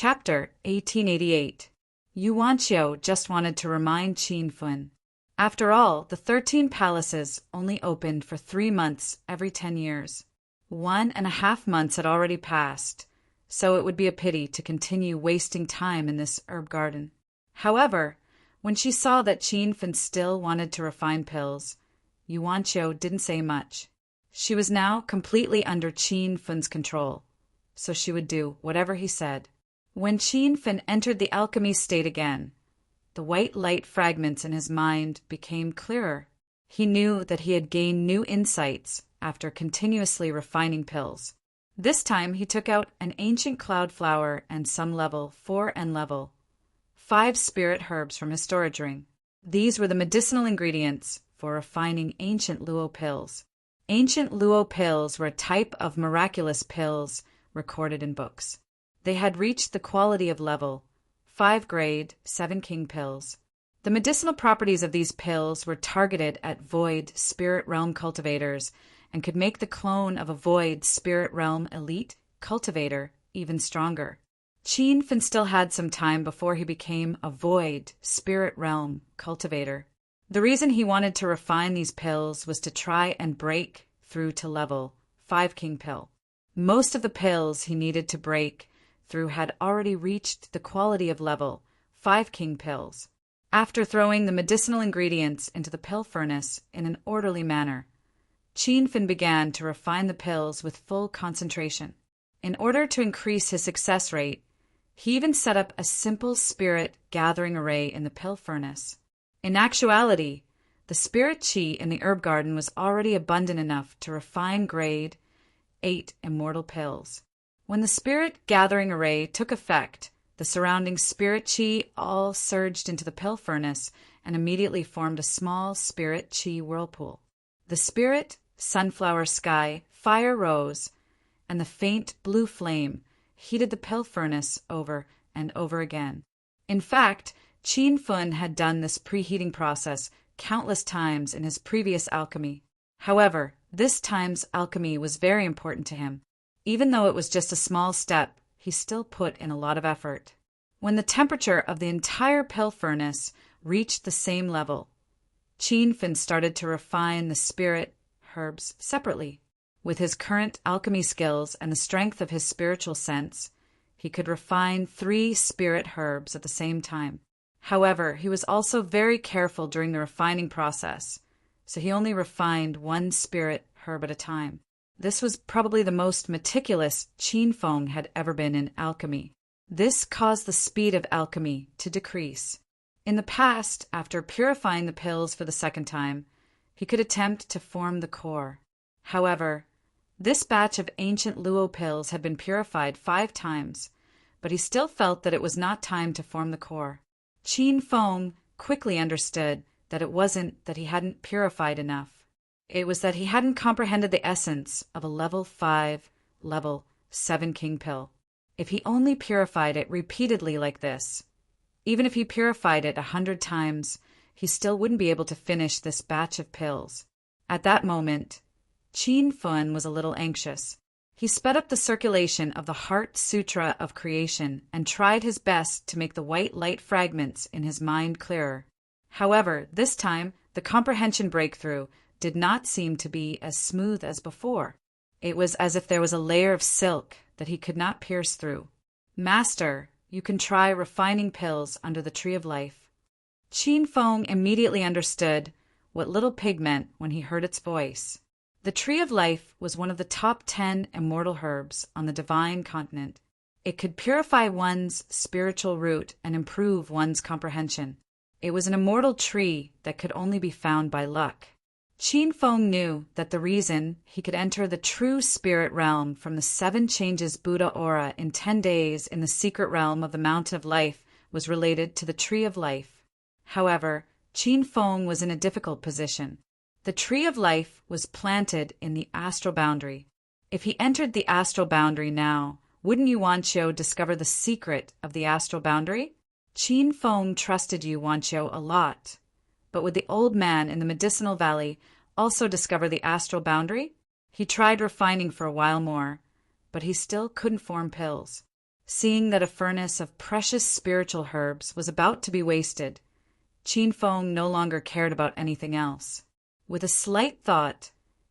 Chapter 1888. Yuanqiu just wanted to remind Qin Fun. After all, the 13 palaces only opened for 3 months every 10 years. 1.5 months had already passed, so it would be a pity to continue wasting time in this herb garden. However, when she saw that Qin Fun still wanted to refine pills, Yuanqiu didn't say much. She was now completely under Qin Fun's control, so she would do whatever he said. When Qin Fun entered the alchemy state again, the white light fragments in his mind became clearer. He knew that he had gained new insights after continuously refining pills. This time he took out an ancient cloud flower and some level 4 and level 5 spirit herbs from his storage ring. These were the medicinal ingredients for refining ancient Luo pills. Ancient Luo pills were a type of miraculous pills recorded in books. They had reached the quality of level 5 grade 7 king pills. The medicinal properties of these pills were targeted at void spirit realm cultivators and could make the clone of a void spirit realm elite cultivator even stronger. Qin Fun still had some time before he became a void spirit realm cultivator. The reason he wanted to refine these pills was to try and break through to level 5 king pill. Most of the pills he needed to break through had already reached the quality of level 5 king pills. After throwing the medicinal ingredients into the pill furnace in an orderly manner, Qin Fun began to refine the pills with full concentration. In order to increase his success rate, he even set up a simple spirit gathering array in the pill furnace. In actuality, the spirit qi in the herb garden was already abundant enough to refine grade 8 immortal pills. When the spirit gathering array took effect, the surrounding spirit qi all surged into the pill furnace and immediately formed a small spirit qi whirlpool. The spirit, sunflower sky, fire rose, and the faint blue flame heated the pill furnace over and over again. In fact, Qin Fun had done this preheating process countless times in his previous alchemy. However, this time's alchemy was very important to him. Even though it was just a small step, he still put in a lot of effort. When the temperature of the entire pill furnace reached the same level, Qin Fun started to refine the spirit herbs separately. With his current alchemy skills and the strength of his spiritual sense, he could refine 3 spirit herbs at the same time. However, he was also very careful during the refining process, so he only refined 1 spirit herb at a time. This was probably the most meticulous Qin Fun had ever been in alchemy. This caused the speed of alchemy to decrease. In the past, after purifying the pills for the second time, he could attempt to form the core. However, this batch of ancient Luo pills had been purified 5 times, but he still felt that it was not time to form the core. Qin Fun quickly understood that it wasn't that he hadn't purified enough. It was that he hadn't comprehended the essence of a level 5, level 7 king pill. If he only purified it repeatedly like this, even if he purified it 100 times, he still wouldn't be able to finish this batch of pills. At that moment, Qin Fun was a little anxious. He sped up the circulation of the Heart Sutra of Creation and tried his best to make the white light fragments in his mind clearer. However, this time, the comprehension breakthrough did not seem to be as smooth as before. It was as if there was a layer of silk that he could not pierce through. Master, you can try refining pills under the Tree of Life. Qin Fun immediately understood what Little Pig meant when he heard its voice. The Tree of Life was one of the top 10 immortal herbs on the divine continent. It could purify one's spiritual root and improve one's comprehension. It was an immortal tree that could only be found by luck. Qin Fun knew that the reason he could enter the true spirit realm from the 7 changes Buddha aura in 10 days in the secret realm of the Mountain of Life was related to the Tree of Life. However, Qin Fun was in a difficult position. The Tree of Life was planted in the astral boundary. If he entered the astral boundary now, wouldn't Yuanqiu discover the secret of the astral boundary? Qin Fun trusted Yuanqiu a lot. But would the old man in the medicinal valley also discover the astral boundary? He tried refining for a while more, but he still couldn't form pills. Seeing that a furnace of precious spiritual herbs was about to be wasted, Qin Feng no longer cared about anything else. With a slight thought,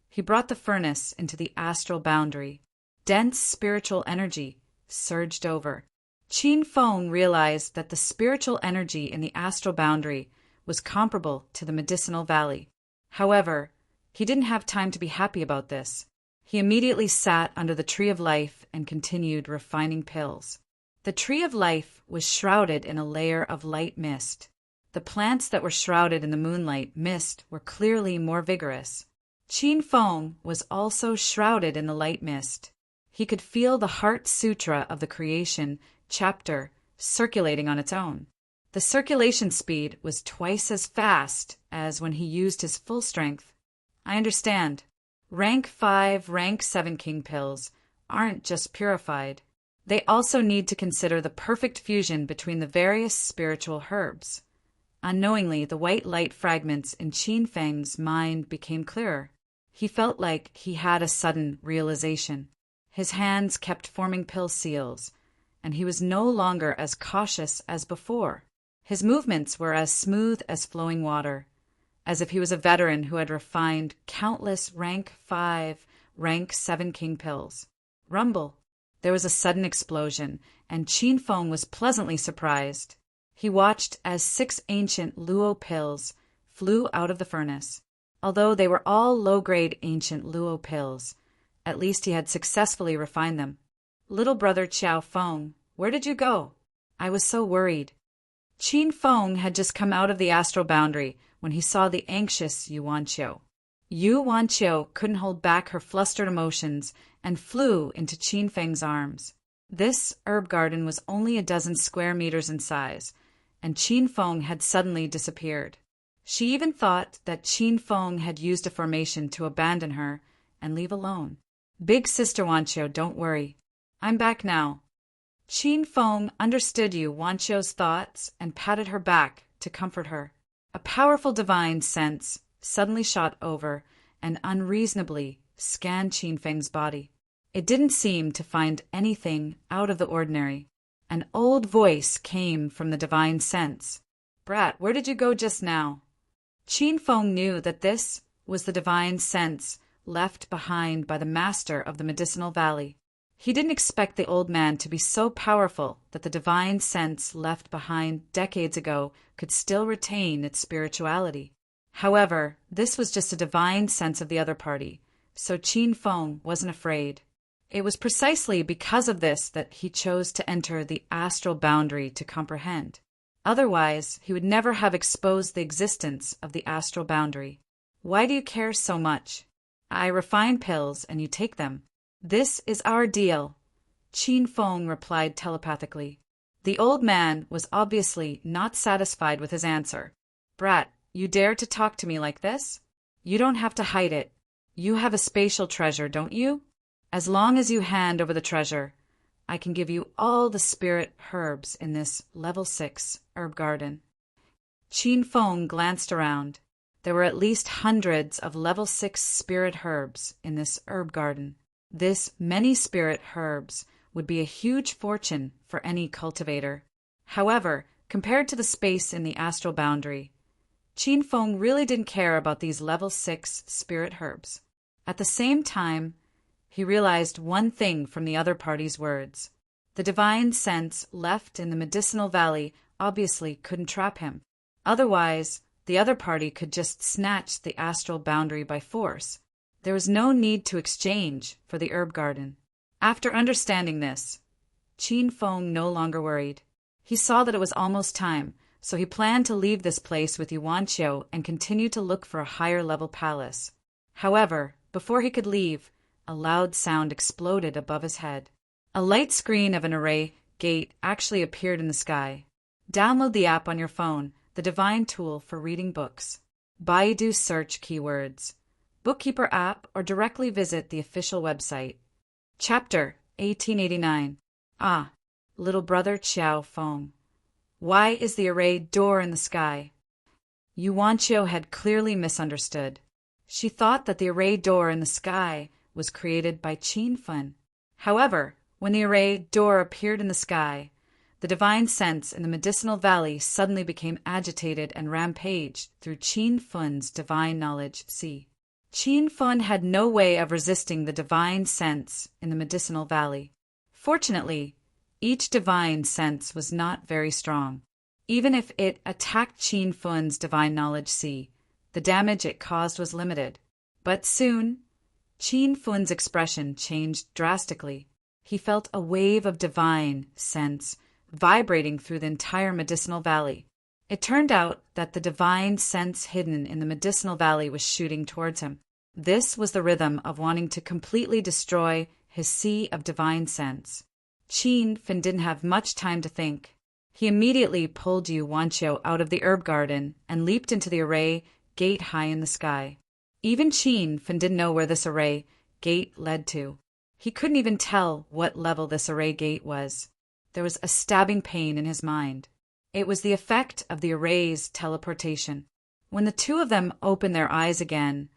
he brought the furnace into the astral boundary. Dense spiritual energy surged over. Qin Feng realized that the spiritual energy in the astral boundary was comparable to the medicinal valley. However, he didn't have time to be happy about this. He immediately sat under the tree of life and continued refining pills. The tree of life was shrouded in a layer of light mist. The plants that were shrouded in the moonlight mist were clearly more vigorous. Qin Feng was also shrouded in the light mist. He could feel the Heart Sutra of the Creation chapter circulating on its own. The circulation speed was twice as fast as when he used his full strength. I understand. Rank 5, Rank 7 King pills aren't just purified. They also need to consider the perfect fusion between the various spiritual herbs. Unknowingly, the white light fragments in Qin Feng's mind became clearer. He felt like he had a sudden realization. His hands kept forming pill seals, and he was no longer as cautious as before. His movements were as smooth as flowing water, as if he was a veteran who had refined countless Rank 5, Rank 7 King pills. Rumble. There was a sudden explosion, and Qin Feng was pleasantly surprised. He watched as 6 ancient Luo pills flew out of the furnace. Although they were all low-grade ancient Luo pills, at least he had successfully refined them. Little brother Qiao Feng, where did you go? I was so worried. Qin Feng had just come out of the astral boundary when he saw the anxious Yu Wanqiu. Yu Wanqiu couldn't hold back her flustered emotions and flew into Qin Feng's arms. This herb garden was only a dozen square meters in size, and Qin Feng had suddenly disappeared. She even thought that Qin Feng had used a formation to abandon her and leave alone. Big Sister Wanqiu, don't worry. I'm back now. Qin Feng understood Yu Wanqiu's thoughts and patted her back to comfort her. A powerful divine sense suddenly shot over and unreasonably scanned Qin Feng's body. It didn't seem to find anything out of the ordinary. An old voice came from the divine sense. Brat, where did you go just now? Qin Feng knew that this was the divine sense left behind by the master of the medicinal valley. He didn't expect the old man to be so powerful that the divine sense left behind decades ago could still retain its spirituality. However, this was just a divine sense of the other party, so Qin Feng wasn't afraid. It was precisely because of this that he chose to enter the astral boundary to comprehend. Otherwise, he would never have exposed the existence of the astral boundary. Why do you care so much? I refine pills and you take them. This is our deal, Qin Feng replied telepathically. The old man was obviously not satisfied with his answer. Brat, you dare to talk to me like this? You don't have to hide it. You have a spatial treasure, don't you? As long as you hand over the treasure, I can give you all the spirit herbs in this level 6 herb garden. Qin Feng glanced around. There were at least hundreds of level 6 spirit herbs in this herb garden. This many spirit herbs would be a huge fortune for any cultivator. However, compared to the space in the astral boundary, Qin Feng really didn't care about these level 6 spirit herbs. At the same time, he realized one thing from the other party's words. The divine sense left in the medicinal valley obviously couldn't trap him. Otherwise, the other party could just snatch the astral boundary by force. There was no need to exchange for the herb garden. After understanding this, Qin Feng no longer worried. He saw that it was almost time, so he planned to leave this place with Yu Wanqiu and continue to look for a higher-level palace. However, before he could leave, a loud sound exploded above his head. A light screen of an array gate actually appeared in the sky. Download the app on your phone, the divine tool for reading books. Baidu search keywords. Bookkeeper app, or directly visit the official website. Chapter 1889. Ah, little brother Qiao Feng. Why is the array door in the sky? Yu Wanqiu had clearly misunderstood. She thought that the array door in the sky was created by Qin Feng. However, When the array door appeared in the sky, the divine sense in the medicinal valley suddenly became agitated and rampaged through Qin Fun's divine knowledge sea. Qin Fun had no way of resisting the divine sense in the medicinal valley. Fortunately, each divine sense was not very strong. Even if it attacked Qin Fun's divine knowledge sea, the damage it caused was limited. But soon, Qin Fun's expression changed drastically. He felt a wave of divine sense vibrating through the entire medicinal valley. It turned out that the divine sense hidden in the medicinal valley was shooting towards him. This was the rhythm of wanting to completely destroy his sea of divine sense. Qin Fin didn't have much time to think. He immediately pulled Yu Wanqiu out of the herb garden and leaped into the array gate high in the sky. Even Qin Fin didn't know where this array gate led to. He couldn't even tell what level this array gate was. There was a stabbing pain in his mind. It was the effect of the array's teleportation. When the two of them opened their eyes again,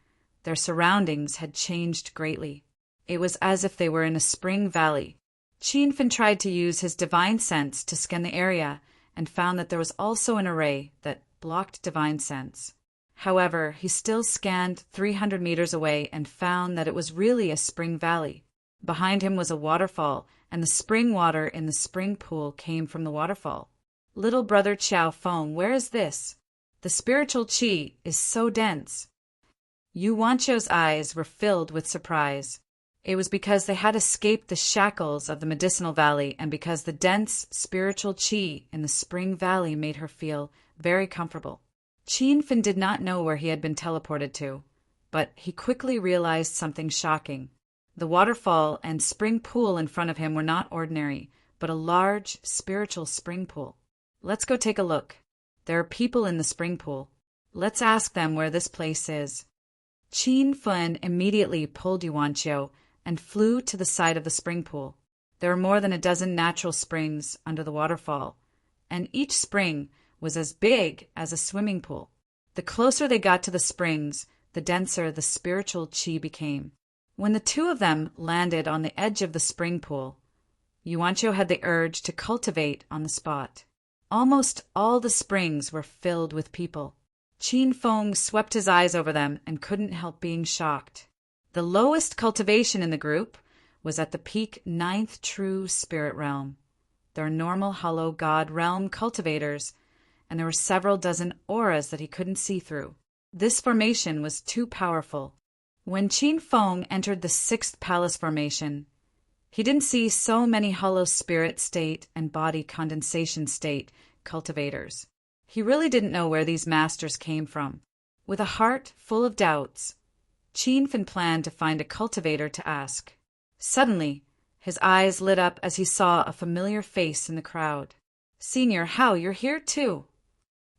their surroundings had changed greatly. It was as if they were in a spring valley. Qin Fin tried to use his divine sense to scan the area and found that there was also an array that blocked divine sense. However, he still scanned 300 meters away and found that it was really a spring valley. Behind him was a waterfall, and the spring water in the spring pool came from the waterfall. Little brother Qiao Feng, where is this? The spiritual qi is so dense. Yu Wanqiu's eyes were filled with surprise. It was because they had escaped the shackles of the medicinal valley and because the dense spiritual qi in the spring valley made her feel very comfortable. Qin Fin did not know where he had been teleported to, but he quickly realized something shocking. The waterfall and spring pool in front of him were not ordinary, but a large spiritual spring pool. Let's go take a look. There are people in the spring pool. Let's ask them where this place is. Qin Fin immediately pulled Yu Wanqiu and flew to the side of the spring pool. There were more than a dozen natural springs under the waterfall, and each spring was as big as a swimming pool. The closer they got to the springs, the denser the spiritual qi became. When the two of them landed on the edge of the spring pool, Yu Wanqiu had the urge to cultivate on the spot. Almost all the springs were filled with people. Qin Feng swept his eyes over them and couldn't help being shocked. The lowest cultivation in the group was at the peak 9th true spirit realm. There are normal hollow god realm cultivators, and there were several dozen auras that he couldn't see through. This formation was too powerful. When Qin Feng entered the 6th palace formation, he didn't see so many hollow spirit state and body condensation state cultivators. He really didn't know where these masters came from. With a heart full of doubts, Qin Fin planned to find a cultivator to ask. Suddenly, his eyes lit up as he saw a familiar face in the crowd. "Senior Hao, you're here too."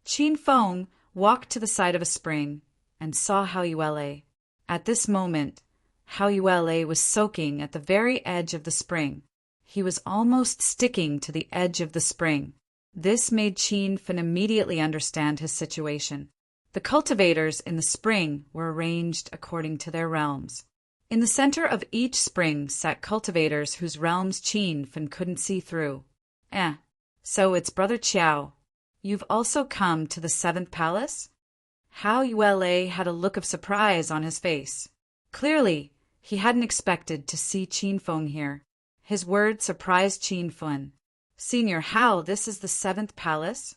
Qin Feng walked to the side of a spring and saw Hao Yuele. At this moment, Hao Yuele was soaking at the very edge of the spring. He was almost sticking to the edge of the spring. This made Qin Fin immediately understand his situation. The cultivators in the spring were arranged according to their realms. In the center of each spring sat cultivators whose realms Qin Fin couldn't see through. So it's Brother Qiao. You've also come to the 7th palace? Hao Yuele had a look of surprise on his face. Clearly, he hadn't expected to see Qin Feng here. His words surprised Qin Fin. "Senior Hao, this is the 7th palace?"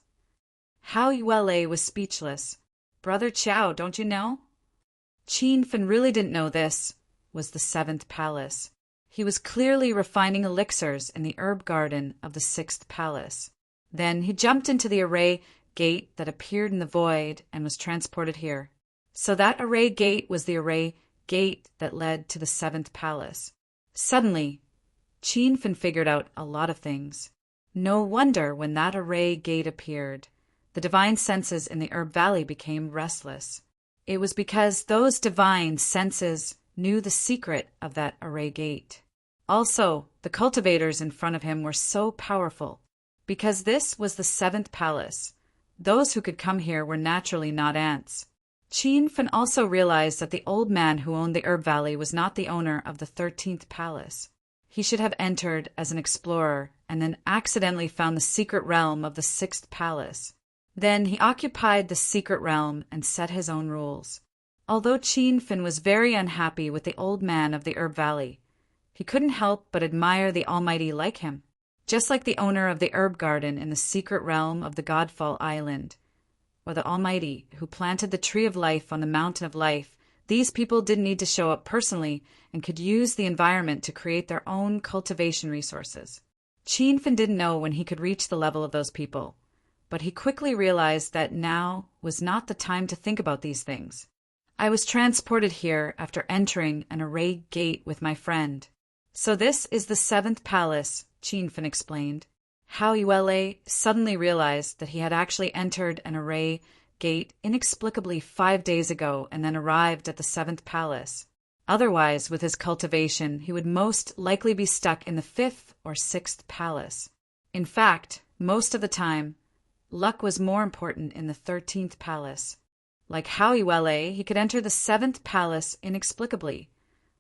Hao Yuele was speechless. "Brother Qiao, don't you know?" Qin Fin really didn't know this was the 7th palace. He was clearly refining elixirs in the herb garden of the 6th palace. Then he jumped into the array gate that appeared in the void and was transported here. So that array gate was the array gate that led to the 7th palace. Suddenly, Qin Fin figured out a lot of things. No wonder when that array gate appeared, the divine senses in the herb valley became restless. It was because those divine senses knew the secret of that array gate. Also, the cultivators in front of him were so powerful. Because this was the 7th palace, those who could come here were naturally not ants. Qin Fin also realized that the old man who owned the herb valley was not the owner of the 13th palace. He should have entered as an explorer and then accidentally found the secret realm of the sixth palace. Then he occupied the secret realm and set his own rules. Although Chin-fin was very unhappy with the old man of the Herb Valley, he couldn't help but admire the Almighty like him. Just like the owner of the herb garden in the secret realm of the Godfall Island, or the Almighty who planted the tree of life on the mountain of life, these people didn't need to show up personally and could use the environment to create their own cultivation resources. Chin-fin didn't know when he could reach the level of those people, but he quickly realized that now was not the time to think about these things. I was transported here after entering an array gate with my friend. So this is the seventh palace, Chin-fin explained. Hao Yue suddenly realized that he had actually entered an array gate inexplicably 5 days ago and then arrived at the seventh palace. Otherwise, with his cultivation, he would most likely be stuck in the fifth or sixth palace. In fact, most of the time, luck was more important in the 13th palace. Like Hao Yue, he could enter the seventh palace inexplicably,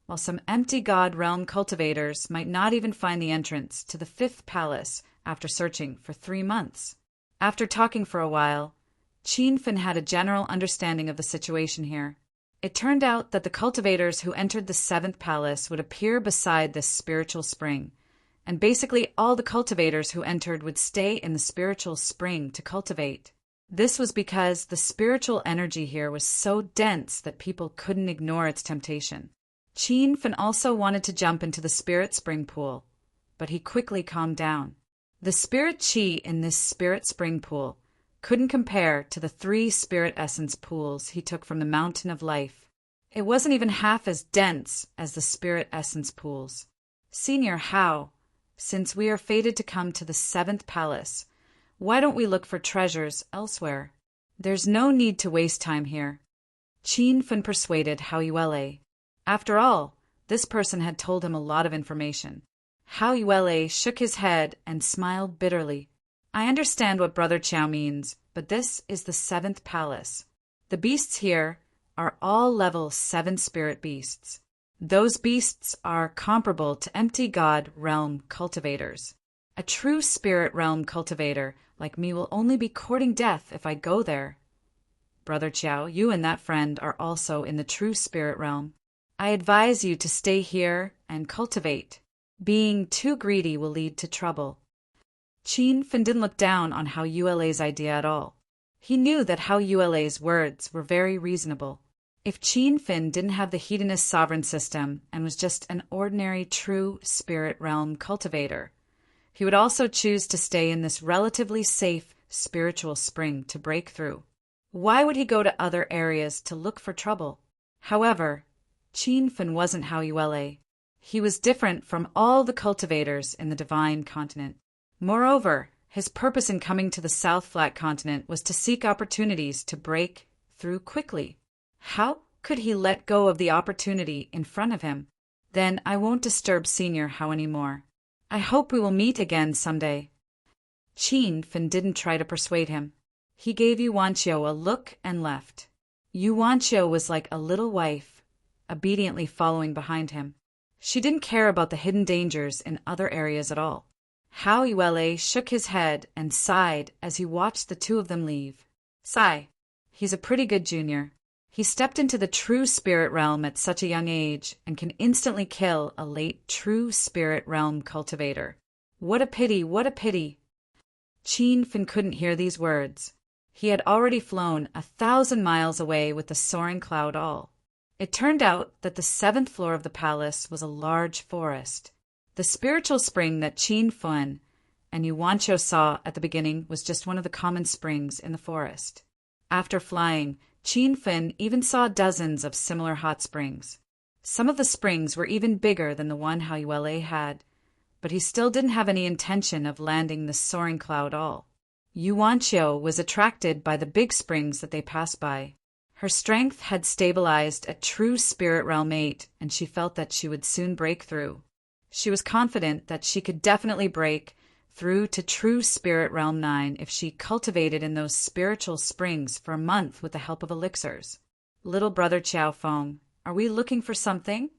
while some empty god realm cultivators might not even find the entrance to the fifth palace after searching for 3 months. After talking for a while, Chin-fin had a general understanding of the situation here. It turned out that the cultivators who entered the seventh palace would appear beside this spiritual spring, and basically all the cultivators who entered would stay in the spiritual spring to cultivate. This was because the spiritual energy here was so dense that people couldn't ignore its temptation. Chin-fin also wanted to jump into the spirit spring pool, but he quickly calmed down. The spirit chi in this spirit spring pool couldn't compare to the 3 spirit essence pools he took from the Mountain of Life. It wasn't even half as dense as the spirit essence pools. Senior Hao, since we are fated to come to the seventh palace, why don't we look for treasures elsewhere? There's no need to waste time here. Chin-fin persuaded Hao Yue. After all, this person had told him a lot of information. Hao Yue shook his head and smiled bitterly. I understand what Brother Chow means, but this is the seventh palace. The beasts here are all level 7 spirit beasts. Those beasts are comparable to empty god realm cultivators. A true spirit realm cultivator like me will only be courting death if I go there. Brother Chow, you and that friend are also in the true spirit realm. I advise you to stay here and cultivate. Being too greedy will lead to trouble. Chin-fin didn't look down on Hao Yue's idea at all. He knew that Hao Yue's words were very reasonable. If Chin-fin didn't have the hedonist sovereign system and was just an ordinary true spirit realm cultivator, he would also choose to stay in this relatively safe spiritual spring to break through. Why would he go to other areas to look for trouble? However, Chin-fin wasn't Hao Yue. He was different from all the cultivators in the Divine Continent. Moreover, his purpose in coming to the South Flat Continent was to seek opportunities to break through quickly. How could he let go of the opportunity in front of him? Then I won't disturb Senior Hao anymore. I hope we will meet again someday. Chin-fin didn't try to persuade him. He gave Yuanqiu a look and left. Yuanqiu was like a little wife, obediently following behind him. She didn't care about the hidden dangers in other areas at all. Hao Yue shook his head and sighed as he watched the two of them leave. Sigh. He's a pretty good junior. He stepped into the true spirit realm at such a young age and can instantly kill a late true spirit realm cultivator. What a pity, what a pity. Chin-fin couldn't hear these words. He had already flown 1,000 miles away with the soaring cloud all. It turned out that the 7th floor of the palace was a large forest. The spiritual spring that Chin-fin and Yuanqiu saw at the beginning was just one of the common springs in the forest. After flying, Chin-fin even saw dozens of similar hot springs. Some of the springs were even bigger than the one Hao Yue had, but he still didn't have any intention of landing the soaring cloud all. Yuanqiu was attracted by the big springs that they passed by. Her strength had stabilized at true spirit realm 8, and she felt that she would soon break through. She was confident that she could definitely break through to true spirit realm 9 if she cultivated in those spiritual springs for a month with the help of elixirs. Little brother Chow Feng, are we looking for something?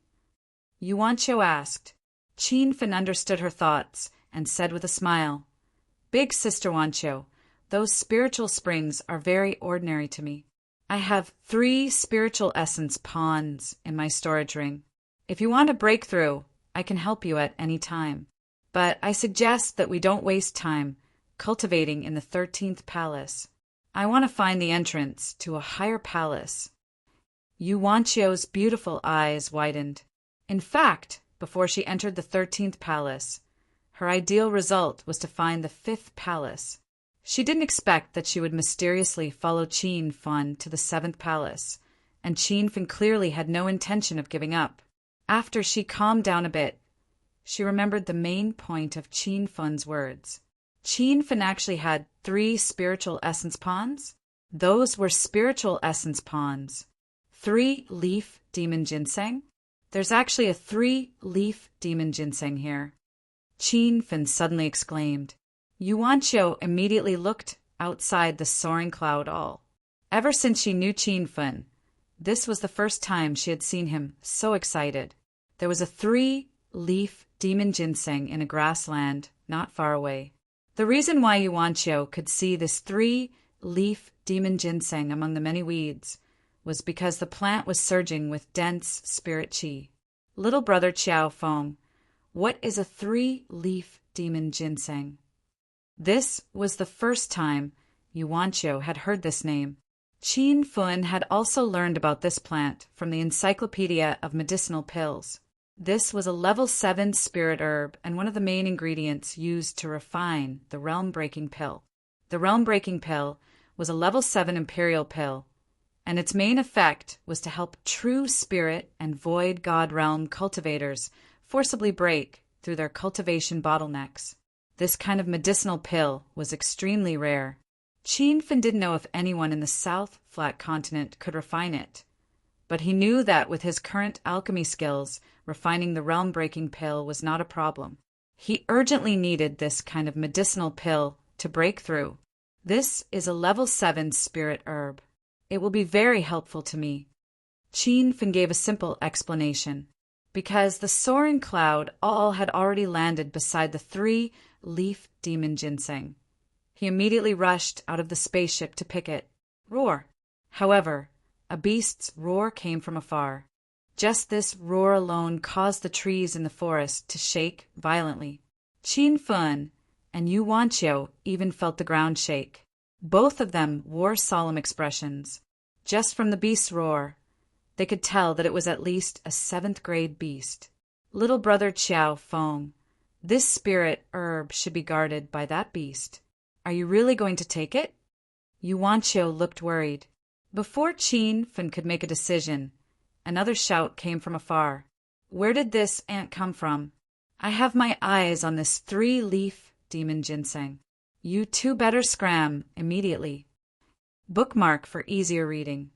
Yuanqiu asked. Qin Fin understood her thoughts and said with a smile, "Big Sister Wancho, those spiritual springs are very ordinary to me. I have 3 spiritual essence pawns in my storage ring. If you want a breakthrough, I can help you at any time. But I suggest that we don't waste time cultivating in the 13th palace. I want to find the entrance to a higher palace." Yu Wanchio's beautiful eyes widened. In fact, before she entered the 13th palace, her ideal result was to find the 5th palace. She didn't expect that she would mysteriously follow Qin Fan to the 7th palace, and Qin Fan clearly had no intention of giving up. After she calmed down a bit, she remembered the main point of Qin Fan's words. Qin Fan actually had 3 spiritual essence pawns? Those were spiritual essence pawns. 3-leaf demon ginseng? There's actually a 3-leaf demon ginseng here. Qin Fan suddenly exclaimed. Yu Wanchio immediately looked outside the soaring cloud all. Ever since she knew Qin Fan, this was the first time she had seen him so excited. There was a 3-leaf demon ginseng in a grassland not far away. The reason why Yu Wanchio could see this 3-leaf demon ginseng among the many weeds was because the plant was surging with dense spirit qi. Little brother Qiao Feng, what is a 3-leaf demon ginseng? This was the first time Yu Wanchio had heard this name. Qin Fan had also learned about this plant from the Encyclopedia of Medicinal Pills. This was a level 7 spirit herb and one of the main ingredients used to refine the realm-breaking pill. The realm-breaking pill was a level 7 imperial pill, and its main effect was to help true spirit and void god realm cultivators forcibly break through their cultivation bottlenecks. This kind of medicinal pill was extremely rare. Qin Fan didn't know if anyone in the South Flat Continent could refine it, but he knew that with his current alchemy skills, refining the realm-breaking pill was not a problem. He urgently needed this kind of medicinal pill to break through. This is a level 7 spirit herb. It will be very helpful to me. Qin Fan gave a simple explanation. Because the soaring cloud all had already landed beside the 3-leaf demon ginseng. He immediately rushed out of the spaceship to pick it. Roar! However, a beast's roar came from afar. Just this roar alone caused the trees in the forest to shake violently. Qin Fan and Yu Wanchio even felt the ground shake. Both of them wore solemn expressions. Just from the beast's roar, they could tell that it was at least a 7th-grade beast. Little brother Qiao Feng, this spirit herb should be guarded by that beast. Are you really going to take it? Yu Wanchio looked worried. Before Qin Fan could make a decision, another shout came from afar. Where did this ant come from? I have my eyes on this 3-leaf demon ginseng. You two better scram immediately. Bookmark for easier reading.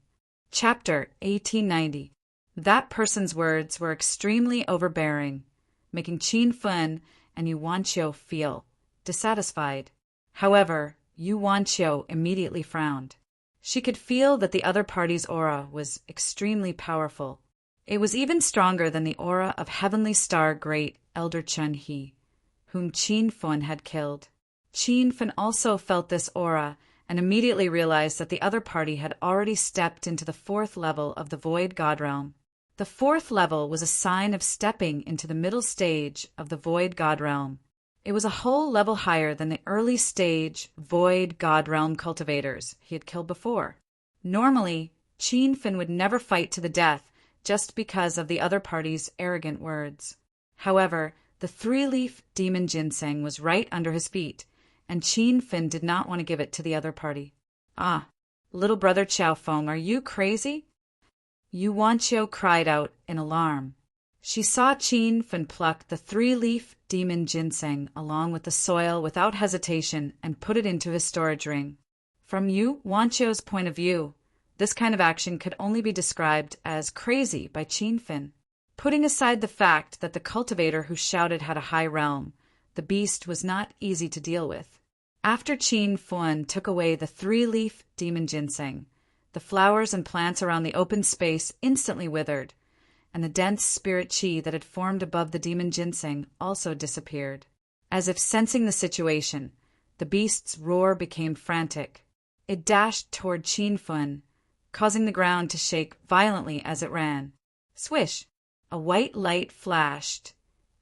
Chapter 1890. That person's words were extremely overbearing, making Qin Fan and Yu Wanchio feel dissatisfied. However, Yu Wanchio immediately frowned. She could feel that the other party's aura was extremely powerful. It was even stronger than the aura of Heavenly Star Great Elder Chun He, whom Qin Fan had killed. Qin Fan also felt this aura and immediately realized that the other party had already stepped into the 4th level of the Void God Realm. The 4th level was a sign of stepping into the middle stage of the Void God Realm. It was a whole level higher than the early stage Void God Realm cultivators he had killed before. Normally, Qin Fan would never fight to the death just because of the other party's arrogant words. However, the 3-leaf demon ginseng was right under his feet, and Qin Fan did not want to give it to the other party. Ah, little brother Qiao Feng, are you crazy? Yu Wanchio cried out in alarm. She saw Qin Fan pluck the 3-leaf demon ginseng along with the soil without hesitation and put it into his storage ring. From Yu Wanchio's point of view, this kind of action could only be described as crazy by Qin Fan. Putting aside the fact that the cultivator who shouted had a high realm, the beast was not easy to deal with. After Qin Fan took away the 3-leaf demon ginseng, the flowers and plants around the open space instantly withered, and the dense spirit chi that had formed above the demon ginseng also disappeared. As if sensing the situation, the beast's roar became frantic. It dashed toward Qin Fun, causing the ground to shake violently as it ran. Swish! A white light flashed,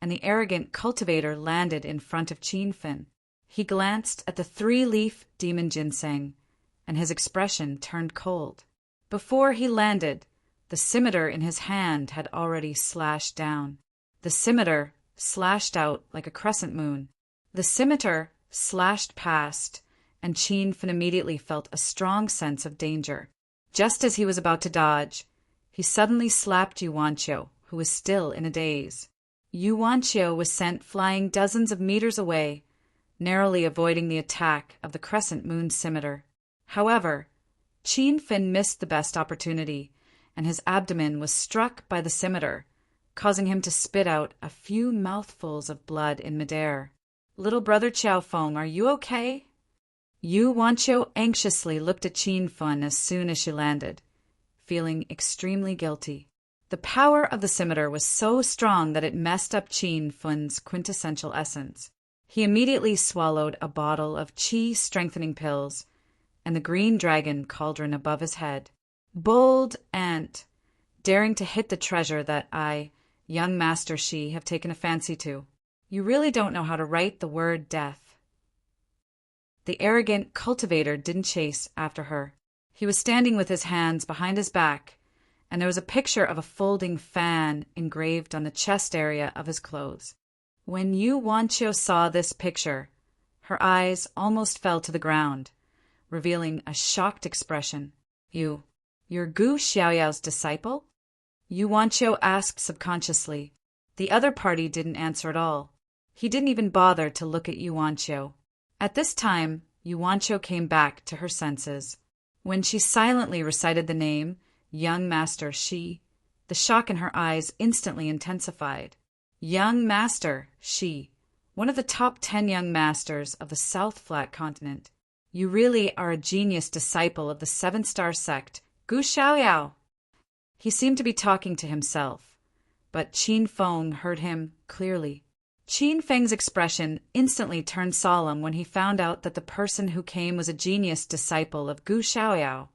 and the arrogant cultivator landed in front of Qin Fun. He glanced at the 3-leaf demon ginseng, and his expression turned cold. Before he landed, the scimitar in his hand had already slashed down. The scimitar slashed out like a crescent moon. The scimitar slashed past, and Qin Fun immediately felt a strong sense of danger. Just as he was about to dodge, he suddenly slapped Yuanqiu, who was still in a daze. Yuanqiu was sent flying dozens of meters away, narrowly avoiding the attack of the crescent moon scimitar. However, Qin Fun missed the best opportunity, and his abdomen was struck by the scimitar, causing him to spit out a few mouthfuls of blood in midair. "Little brother Qiaofeng, are you okay?" Yuanqiu anxiously looked at Qin Fun as soon as she landed, feeling extremely guilty. The power of the scimitar was so strong that it messed up Qin Fun's quintessential essence. He immediately swallowed a bottle of qi strengthening pills and the green dragon cauldron above his head. "Bold ant, daring to hit the treasure that I, young Master Shi, have taken a fancy to. You really don't know how to write the word death." The arrogant cultivator didn't chase after her. He was standing with his hands behind his back, and there was a picture of a folding fan engraved on the chest area of his clothes. When Yuanqiu saw this picture, her eyes almost fell to the ground, revealing a shocked expression. You're Gu Xiaoyao's disciple?" Yuanqiu asked subconsciously. The other party didn't answer at all. He didn't even bother to look at Yuanqiu. At this time, Yuanqiu came back to her senses. When she silently recited the name, Young Master Shi, the shock in her eyes instantly intensified. Young Master Shi, one of the top 10 young masters of the South Flat Continent. You really are a genius disciple of the 7-star sect, Gu Xiaoyao. He seemed to be talking to himself, but Qin Feng heard him clearly. Qin Feng's expression instantly turned solemn when he found out that the person who came was a genius disciple of Gu Xiaoyao,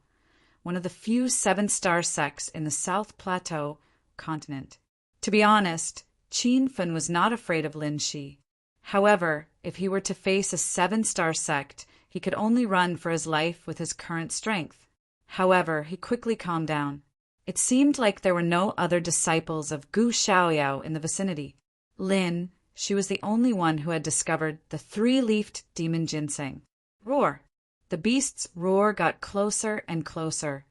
one of the few 7-star sects in the South Plateau continent. To be honest, Qin Feng was not afraid of Lin Shi. However, if he were to face a 7-star sect, he could only run for his life with his current strength. However, he quickly calmed down. It seemed like there were no other disciples of Gu Xiaoyao in the vicinity. Lin, she was the only one who had discovered the 3-leafed demon ginseng. Roar! The beast's roar got closer and closer,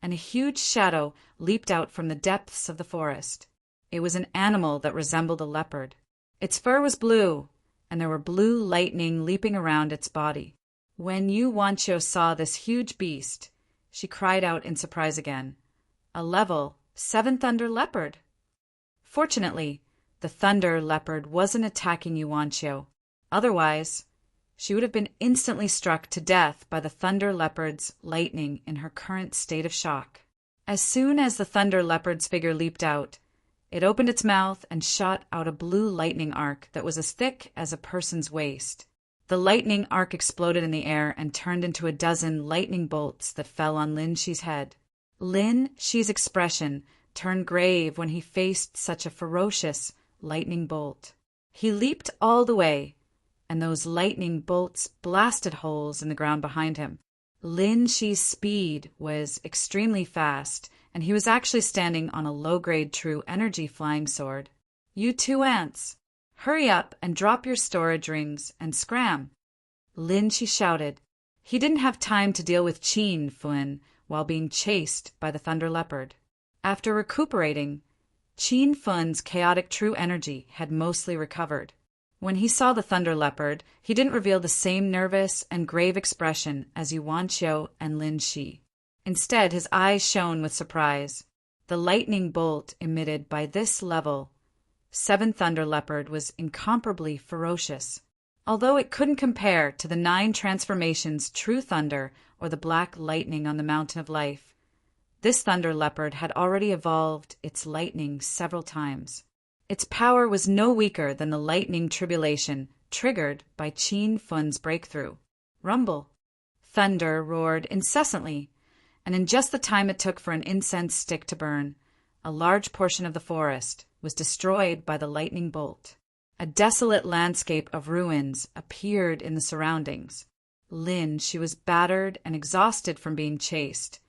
and a huge shadow leaped out from the depths of the forest. It was an animal that resembled a leopard. Its fur was blue, and there were blue lightning leaping around its body. When Yuanqiu saw this huge beast, she cried out in surprise again. A level 7 thunder leopard! Fortunately, the thunder leopard wasn't attacking Yuanqiu. Otherwise, she would have been instantly struck to death by the thunder leopard's lightning in her current state of shock. As soon as the thunder leopard's figure leaped out, it opened its mouth and shot out a blue lightning arc that was as thick as a person's waist. The lightning arc exploded in the air and turned into a dozen lightning bolts that fell on Lin Shi's head. Lin Shi's expression turned grave when he faced such a ferocious lightning bolt. He leaped all the way, and those lightning bolts blasted holes in the ground behind him. Lin Shi's speed was extremely fast, and he was actually standing on a low-grade true energy flying sword. "You 2 ants, hurry up and drop your storage rings and scram!" Lin Shi shouted. He didn't have time to deal with Qin Fun while being chased by the thunder leopard. After recuperating, Qin Fun's chaotic true energy had mostly recovered. When he saw the thunder leopard, he didn't reveal the same nervous and grave expression as Yuanqiu and Lin Shi. Instead, his eyes shone with surprise. The lightning bolt emitted by this level 7 thunder leopard was incomparably ferocious. Although it couldn't compare to the 9 transformations true thunder or the black lightning on the Mountain of Life, This thunder leopard had already evolved its lightning several times. Its power was no weaker than the lightning tribulation triggered by Qin Fun's breakthrough. Rumble. Thunder roared incessantly, and in just the time it took for an incense stick to burn, a large portion of the forest was destroyed by the lightning bolt. A desolate landscape of ruins appeared in the surroundings. Lin, she was battered and exhausted from being chased,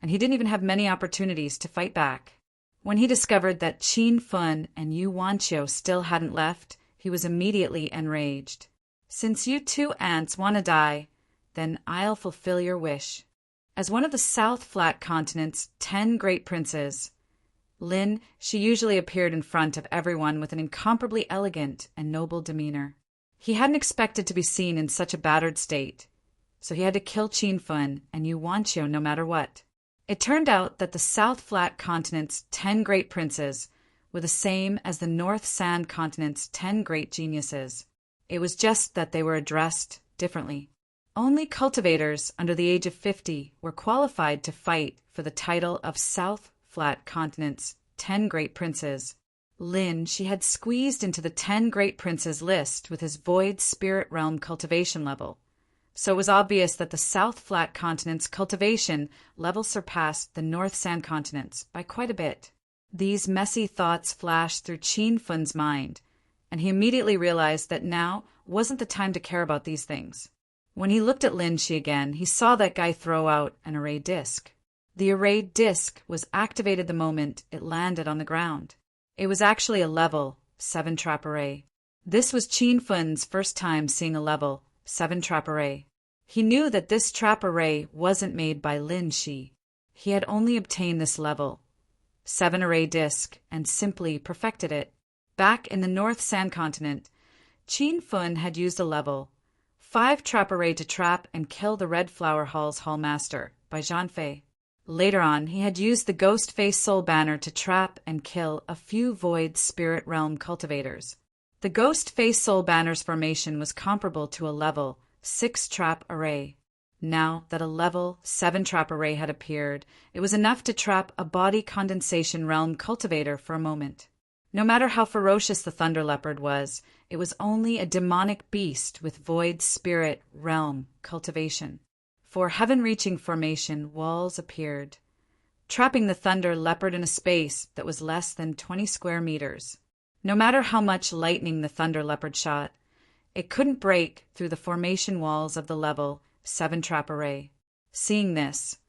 and he didn't even have many opportunities to fight back. When he discovered that Qin Fun and Yu Wanqiu still hadn't left, he was immediately enraged. Since you two ants want to die, then I'll fulfill your wish. As one of the South Flat Continent's 10 great princes, Lin, she usually appeared in front of everyone with an incomparably elegant and noble demeanor. He hadn't expected to be seen in such a battered state, so he had to kill Qin Fun and Yu Wanqiu no matter what. It turned out that the South Flat Continent's 10 great princes were the same as the North Sand Continent's 10 great geniuses. It was just that they were addressed differently. Only cultivators under the age of 50 were qualified to fight for the title of South Flat Continent's 10 great princes. Lin, she had squeezed into the 10 great princes list with his void spirit realm cultivation level. So it was obvious that the South Flat Continent's cultivation level surpassed the North Sand Continent's by quite a bit. These messy thoughts flashed through Qin Fun's mind, and he immediately realized that now wasn't the time to care about these things. When he looked at Lin Shi again, he saw that guy throw out an array disc. The array disc was activated the moment it landed on the ground. It was actually a level 7 trap array. This was Qin Fun's first time seeing a level 7 trap array. He knew that this trap array wasn't made by Lin Shi. He had only obtained this level 7 array disc and simply perfected it. Back in the North Sand Continent, Qin Fun had used a level 5 trap array to trap and kill the Red Flower Hall's Hallmaster by Zhan Fei. Later on, he had used the Ghost Face Soul Banner to trap and kill a few Void Spirit Realm cultivators. The Ghost Face Soul Banner's formation was comparable to a level 6 trap array. Now that a level 7 trap array had appeared, it was enough to trap a Body Condensation Realm cultivator for a moment. No matter how ferocious the Thunder Leopard was, it was only a demonic beast with Void Spirit Realm cultivation. For heaven-reaching formation, walls appeared, trapping the Thunder Leopard in a space that was less than 20 square meters. No matter how much lightning the Thunder Leopard shot, it couldn't break through the formation walls of the level 7 trap array. Seeing this,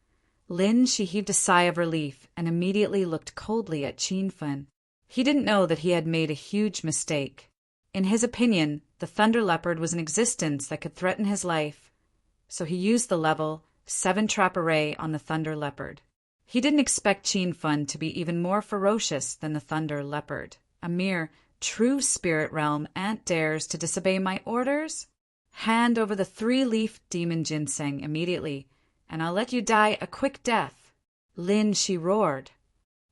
Lin Shi heaved a sigh of relief and immediately looked coldly at Qin Fun. He didn't know that he had made a huge mistake. In his opinion, the Thunder Leopard was an existence that could threaten his life, so he used the level 7 trap array on the Thunder Leopard. He didn't expect Qin Fun to be even more ferocious than the Thunder Leopard. A mere true spirit realm ant dares to disobey my orders? Hand over the 3-leaf demon ginseng immediately, and I'll let you die a quick death. Lin Shi roared.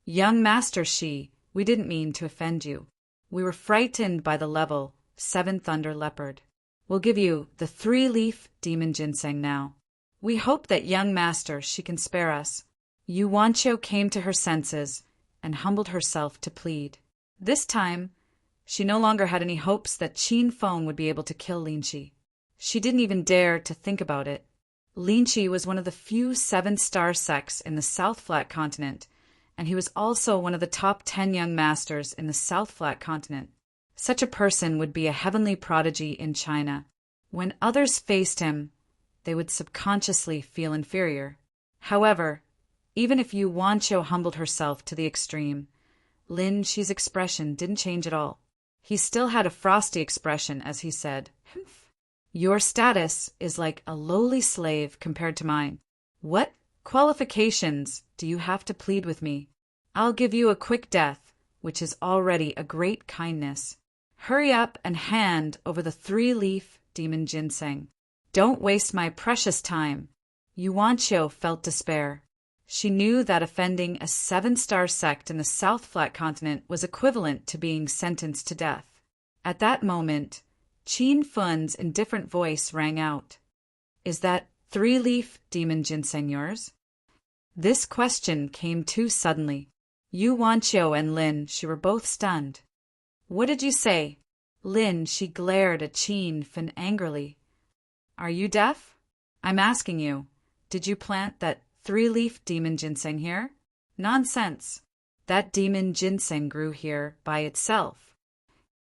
Young Master Shi, we didn't mean to offend you. We were frightened by the level 7 Thunder Leopard. We'll give you the 3-leaf demon ginseng now. We hope that young master she can spare us. Yu Wanqiu came to her senses and humbled herself to plead. This time, she no longer had any hopes that Qin Feng would be able to kill Lin Shi. She didn't even dare to think about it. Lin Shi was one of the few 7-star sects in the South Flat Continent, and he was also one of the top 10 young masters in the South Flat Continent. Such a person would be a heavenly prodigy in China. When others faced him, they would subconsciously feel inferior. However, even if Yu Wanqiu humbled herself to the extreme, Lin Shi's expression didn't change at all. He still had a frosty expression as he said, Your status is like a lowly slave compared to mine. What qualifications do you have to plead with me? I'll give you a quick death, which is already a great kindness. Hurry up and hand over the 3-leaf demon ginseng. Don't waste my precious time. Yu Wanqiu felt despair. She knew that offending a 7-star sect in the South Flat Continent was equivalent to being sentenced to death. At that moment, Qin Fun's indifferent voice rang out. Is that 3-leaf demon ginseng yours? This question came too suddenly. Yu Wanqiu and Lin, she were both stunned. What did you say? Lin, she glared at Qin Fin angrily. Are you deaf? I'm asking you, did you plant that three-leaf demon ginseng here? Nonsense. That demon ginseng grew here by itself.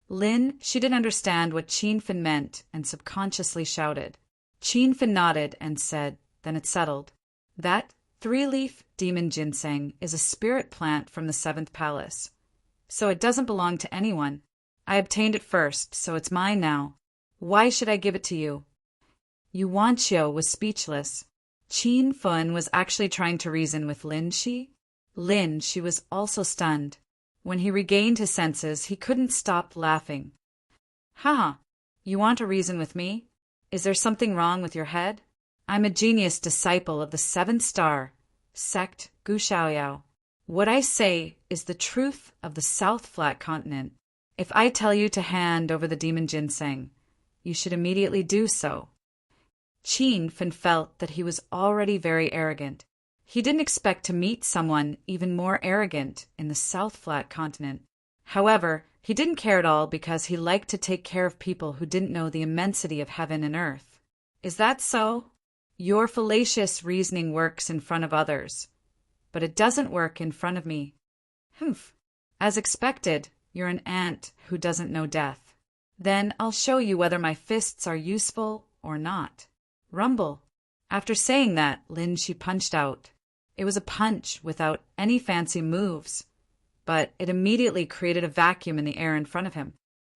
Lin, she didn't understand what Qin Fin meant and subconsciously shouted. Qin Fin nodded and said, then it settled. That three-leaf demon ginseng is a spirit plant from the 7th palace, so it doesn't belong to anyone. I obtained it first, so it's mine now. Why should I give it to you? Yu Wanqiu was speechless. Qin Fin was actually trying to reason with Lin Shi. Lin, she was also stunned. When he regained his senses, he couldn't stop laughing. Ha! You want to reason with me? Is there something wrong with your head? I'm a genius disciple of the 7th star, sect Gu Xiaoyao. What I say is the truth of the South Flat Continent. If I tell you to hand over the demon ginseng, you should immediately do so. Qin Fin felt that he was already very arrogant. He didn't expect to meet someone even more arrogant in the South Flat Continent. However, he didn't care at all because he liked to take care of people who didn't know the immensity of heaven and earth. Is that so? Your fallacious reasoning works in front of others, but it doesn't work in front of me. Humph. As expected, you're an ant who doesn't know death. Then I'll show you whether my fists are useful or not. Rumble. After saying that, Lin Shi punched out. It was a punch without any fancy moves, but it immediately created a vacuum in the air in front of him.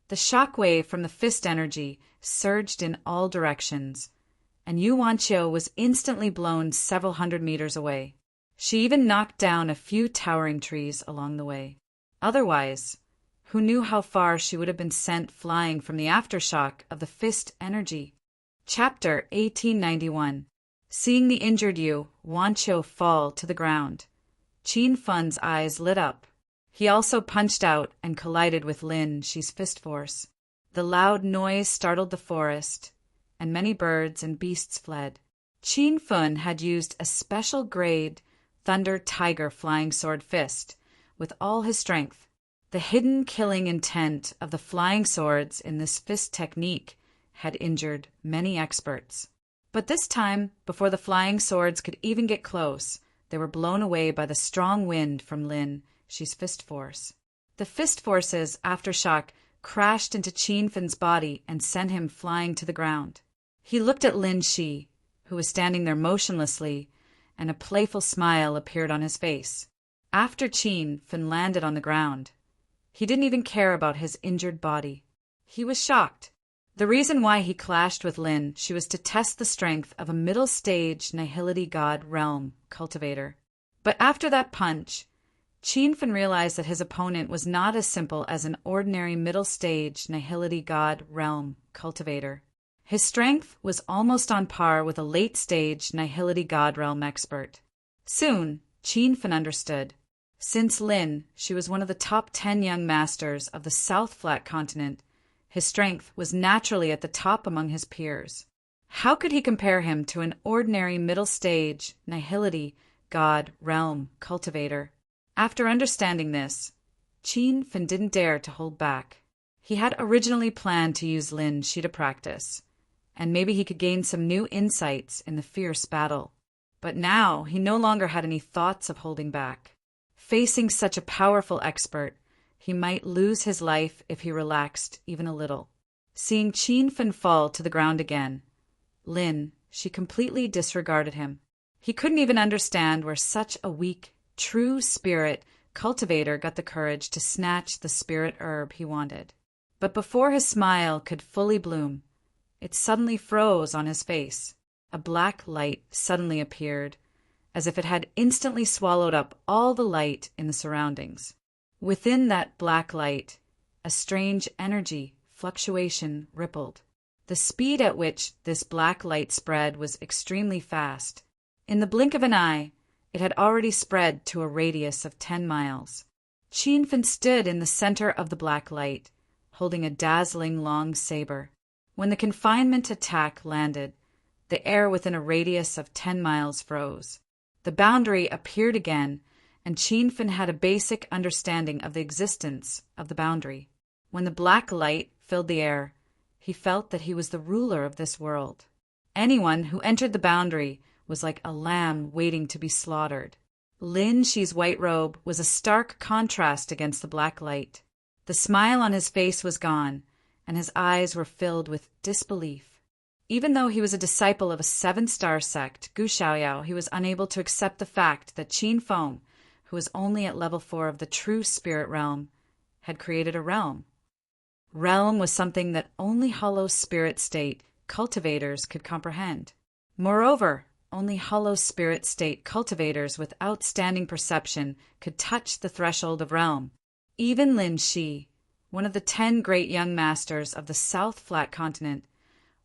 The shock wave from the fist energy surged in all directions, and Yu Wanqiu was instantly blown several hundred meters away. She even knocked down a few towering trees along the way. Otherwise, who knew how far she would have been sent flying from the aftershock of the fist energy? Chapter 1891. Seeing the injured Yu Wanqiu fall to the ground, Qin Fin's eyes lit up. He also punched out and collided with Lin Shi's fist force. The loud noise startled the forest, and many birds and beasts fled. Qin Fin had used a special grade Thunder Tiger Flying Sword Fist with all his strength. The hidden killing intent of the flying swords in this fist technique had injured many experts. But this time, before the flying swords could even get close, they were blown away by the strong wind from Lin Shi's fist force. The fist force's aftershock crashed into Qin Fin's body and sent him flying to the ground. He looked at Lin Shi, who was standing there motionlessly, and a playful smile appeared on his face. After Qin Fin landed on the ground, he didn't even care about his injured body. He was shocked. The reason why he clashed with Lin Shi was to test the strength of a middle-stage Nihility God Realm cultivator. But after that punch, Qin Fin realized that his opponent was not as simple as an ordinary middle-stage Nihility God Realm cultivator. His strength was almost on par with a late-stage Nihility God Realm expert. Soon, Qin Fin understood. Since Lin Shi was one of the top 10 young masters of the South Flat Continent, his strength was naturally at the top among his peers. How could he compare him to an ordinary middle-stage Nihility God Realm cultivator? After understanding this, Qin Fin didn't dare to hold back. He had originally planned to use Lin Shi to practice, and maybe he could gain some new insights in the fierce battle. But now he no longer had any thoughts of holding back. Facing such a powerful expert, he might lose his life if he relaxed even a little. Seeing Qin Fin fall to the ground again, Lin Shi completely disregarded him. He couldn't even understand where such a weak, true spirit cultivator got the courage to snatch the spirit herb he wanted. But before his smile could fully bloom, it suddenly froze on his face. A black light suddenly appeared, as if it had instantly swallowed up all the light in the surroundings. Within that black light, a strange energy fluctuation rippled. The speed at which this black light spread was extremely fast. In the blink of an eye, it had already spread to a radius of 10 miles. Qin Fin stood in the center of the black light, holding a dazzling long saber. When the confinement attack landed, the air within a radius of 10 miles froze. The boundary appeared again, and Qinfen had a basic understanding of the existence of the boundary. When the black light filled the air, he felt that he was the ruler of this world. Anyone who entered the boundary was like a lamb waiting to be slaughtered. Lin Shi's white robe was a stark contrast against the black light. The smile on his face was gone, and his eyes were filled with disbelief. Even though he was a disciple of a 7-star sect, Gu Xiaoyao, he was unable to accept the fact that Qin Feng, who was only at level 4 of the true spirit realm, had created a realm. Realm was something that only hollow spirit state cultivators could comprehend. Moreover, only hollow spirit state cultivators with outstanding perception could touch the threshold of realm. Even Lin Shi, one of the 10 great young masters of the South Flat Continent,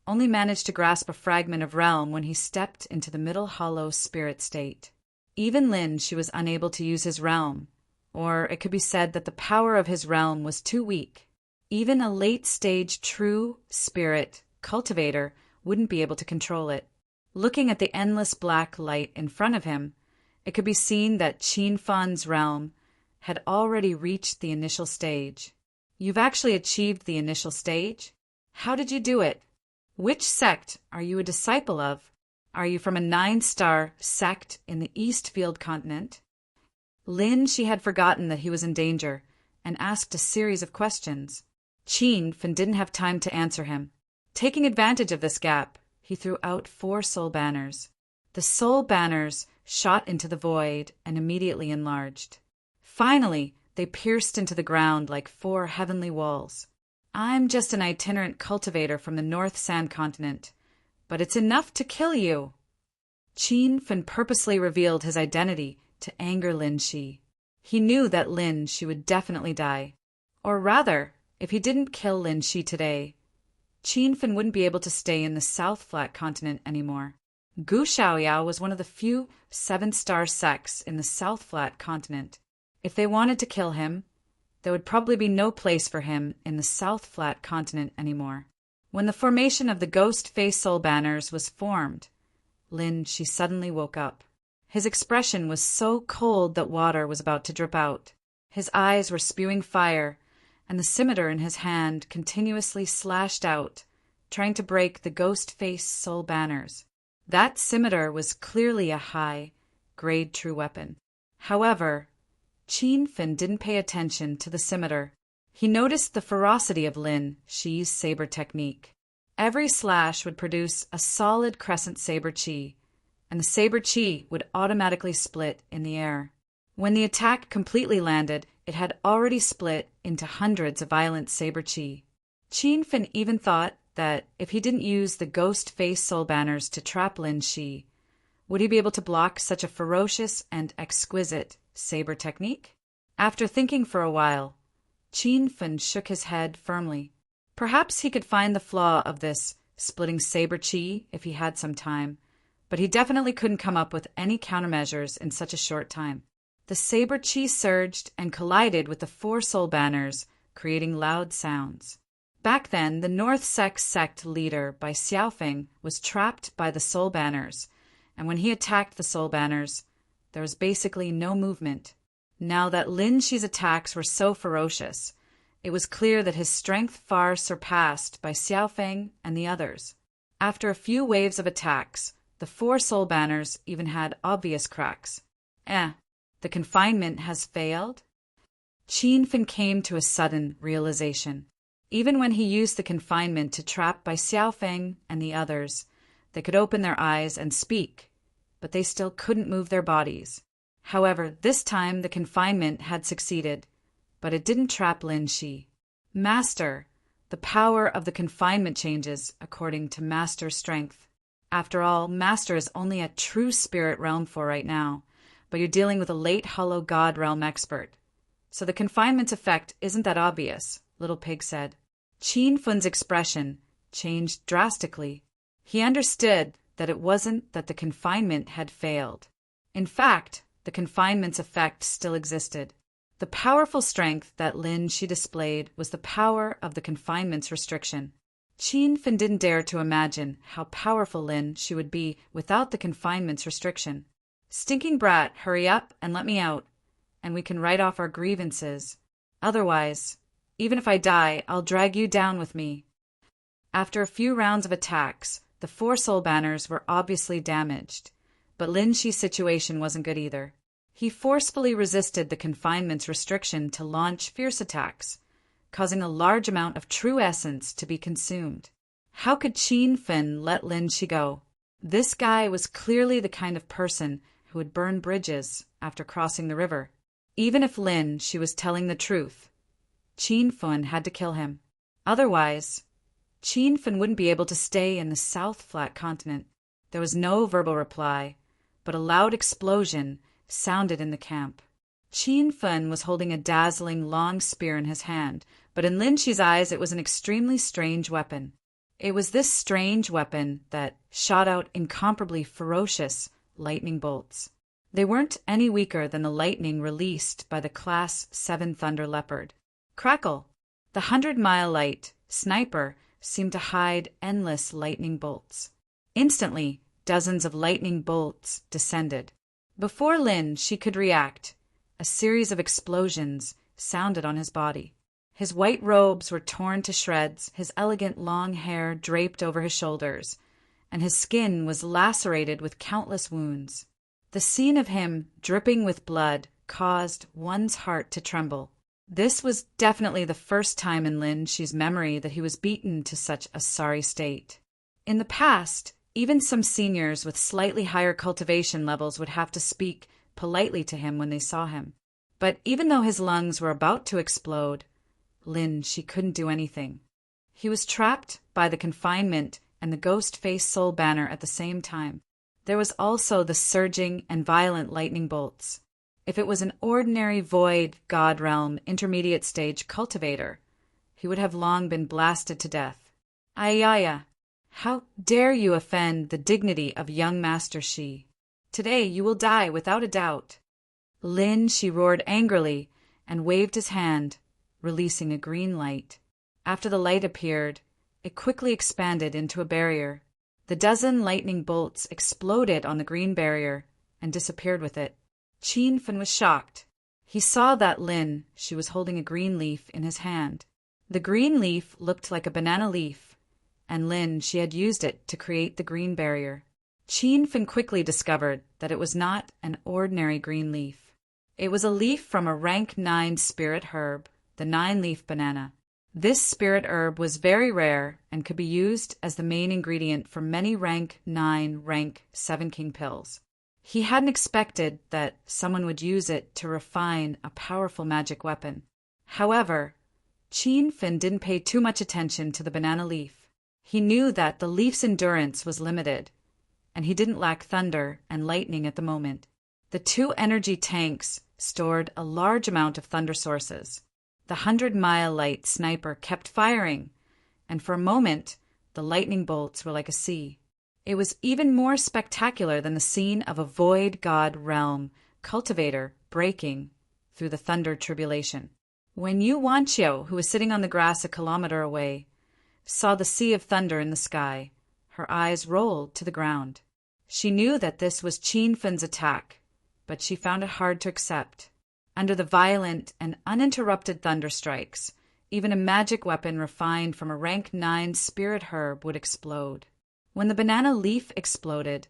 only managed to grasp a fragment of realm when he stepped into the middle hollow spirit state. Even Lin Shi was unable to use his realm, or it could be said that the power of his realm was too weak. Even a late-stage true spirit cultivator wouldn't be able to control it. Looking at the endless black light in front of him, it could be seen that Qin Fen's realm had already reached the initial stage. You've actually achieved the initial stage? How did you do it? Which sect are you a disciple of? Are you from a 9-star sect in the Eastfield continent? Lin Shi had forgotten that he was in danger and asked a series of questions. Qinfen didn't have time to answer him. Taking advantage of this gap, he threw out 4 soul banners. The soul banners shot into the void and immediately enlarged. Finally, they pierced into the ground like 4 heavenly walls. I'm just an itinerant cultivator from the North Sand Continent, but it's enough to kill you. Qinfen purposely revealed his identity to anger Lin Shi. He knew that Lin Shi would definitely die. Or rather, if he didn't kill Lin Shi today, Qinfen wouldn't be able to stay in the South Flat Continent anymore. Gu Xiaoyao was one of the few 7-star sects in the South Flat Continent. If they wanted to kill him, there would probably be no place for him in the South Flat Continent anymore. When the formation of the ghost face soul banners was formed, Lin Shi suddenly woke up. His expression was so cold that water was about to drip out. His eyes were spewing fire, and the scimitar in his hand continuously slashed out, trying to break the ghost face soul banners. That scimitar was clearly a high-grade true weapon. However, Qinfen didn't pay attention to the scimitar. He noticed the ferocity of Lin Shi's saber technique. Every slash would produce a solid crescent saber chi, and the saber chi would automatically split in the air. When the attack completely landed, it had already split into hundreds of violent saber chi. Qinfen even thought that if he didn't use the ghost face soul banners to trap Lin Shi, would he be able to block such a ferocious and exquisite saber technique? After thinking for a while, Qinfen shook his head firmly. Perhaps he could find the flaw of this splitting saber chi if he had some time, but he definitely couldn't come up with any countermeasures in such a short time. The saber chi surged and collided with the 4 soul banners, creating loud sounds. Back then, the North sect leader by Xiaofeng was trapped by the soul banners, and when he attacked the soul banners, there was basically no movement. Now that Lin Shi's attacks were so ferocious, it was clear that his strength far surpassed by Xiaofeng and the others. After a few waves of attacks, the 4 soul banners even had obvious cracks. The confinement has failed? Qinfen came to a sudden realization. Even when he used the confinement to trap by Xiaofeng and the others, they could open their eyes and speak, but they still couldn't move their bodies. However, this time the confinement had succeeded, but it didn't trap Lin Shi. Master, the power of the confinement changes according to Master's strength. After all, Master is only at true spirit realm for right now, but you're dealing with a late hollow god realm expert. So the confinement's effect isn't that obvious, Little Pig said. Qinfen's expression changed drastically. He understood that it wasn't that the confinement had failed. In fact, the confinement's effect still existed. The powerful strength that Lin Shi displayed was the power of the confinement's restriction. Qinfen didn't dare to imagine how powerful Lin Shi would be without the confinement's restriction. "Stinking brat, hurry up and let me out, and we can write off our grievances. Otherwise, even if I die, I'll drag you down with me." After a few rounds of attacks, the 4 soul banners were obviously damaged, but Lin Shi's situation wasn't good either. He forcefully resisted the confinement's restriction to launch fierce attacks, causing a large amount of true essence to be consumed. How could Qin Fen let Lin Shi go? This guy was clearly the kind of person who would burn bridges after crossing the river. Even if Lin Shi was telling the truth, Qin Fen had to kill him. Otherwise, Qin Fen wouldn't be able to stay in the South Flat Continent. There was no verbal reply, but a loud explosion sounded in the camp. Qin Fen was holding a dazzling long spear in his hand, but in Lin Shi's eyes it was an extremely strange weapon. It was this strange weapon that shot out incomparably ferocious lightning bolts. They weren't any weaker than the lightning released by the Class 7 Thunder Leopard. Crackle! The 100-mile light sniper seemed to hide endless lightning bolts. Instantly, dozens of lightning bolts descended. Before Lin Shi could react, a series of explosions sounded on his body. His white robes were torn to shreds, his elegant long hair draped over his shoulders, and his skin was lacerated with countless wounds. The scene of him dripping with blood caused one's heart to tremble. This was definitely the first time in Lin Shi's memory that he was beaten to such a sorry state. In the past, even some seniors with slightly higher cultivation levels would have to speak politely to him when they saw him. But even though his lungs were about to explode, Lin Shi couldn't do anything. He was trapped by the confinement and the ghost-faced soul banner at the same time. There was also the surging and violent lightning bolts. If it was an ordinary void god realm intermediate stage cultivator, he would have long been blasted to death. Ayaya! How dare you offend the dignity of young Master Shi? Today you will die without a doubt. Lin Shi roared angrily and waved his hand, releasing a green light. After the light appeared, it quickly expanded into a barrier. The dozen lightning bolts exploded on the green barrier and disappeared with it. Qin Fen was shocked. He saw that Lin Shi was holding a green leaf in his hand. The green leaf looked like a banana leaf, and Lin Shi had used it to create the green barrier. Qin Fen quickly discovered that it was not an ordinary green leaf. It was a leaf from a rank 9 spirit herb, the 9-leaf banana. This spirit herb was very rare and could be used as the main ingredient for many rank 9, rank 7 king pills. He hadn't expected that someone would use it to refine a powerful magic weapon. However, Qin Fen didn't pay too much attention to the banana leaf. He knew that the leaf's endurance was limited, and he didn't lack thunder and lightning at the moment. The 2 energy tanks stored a large amount of thunder sources. The 100-mile light sniper kept firing, and for a moment, the lightning bolts were like a sea. It was even more spectacular than the scene of a void god realm cultivator breaking through the thunder tribulation. When Yu Wanqiu, who was sitting on the grass a kilometer away, saw the sea of thunder in the sky, her eyes rolled to the ground. She knew that this was Qin Fen's attack, but she found it hard to accept. Under the violent and uninterrupted thunder strikes, even a magic weapon refined from a rank 9 spirit herb would explode. When the banana leaf exploded,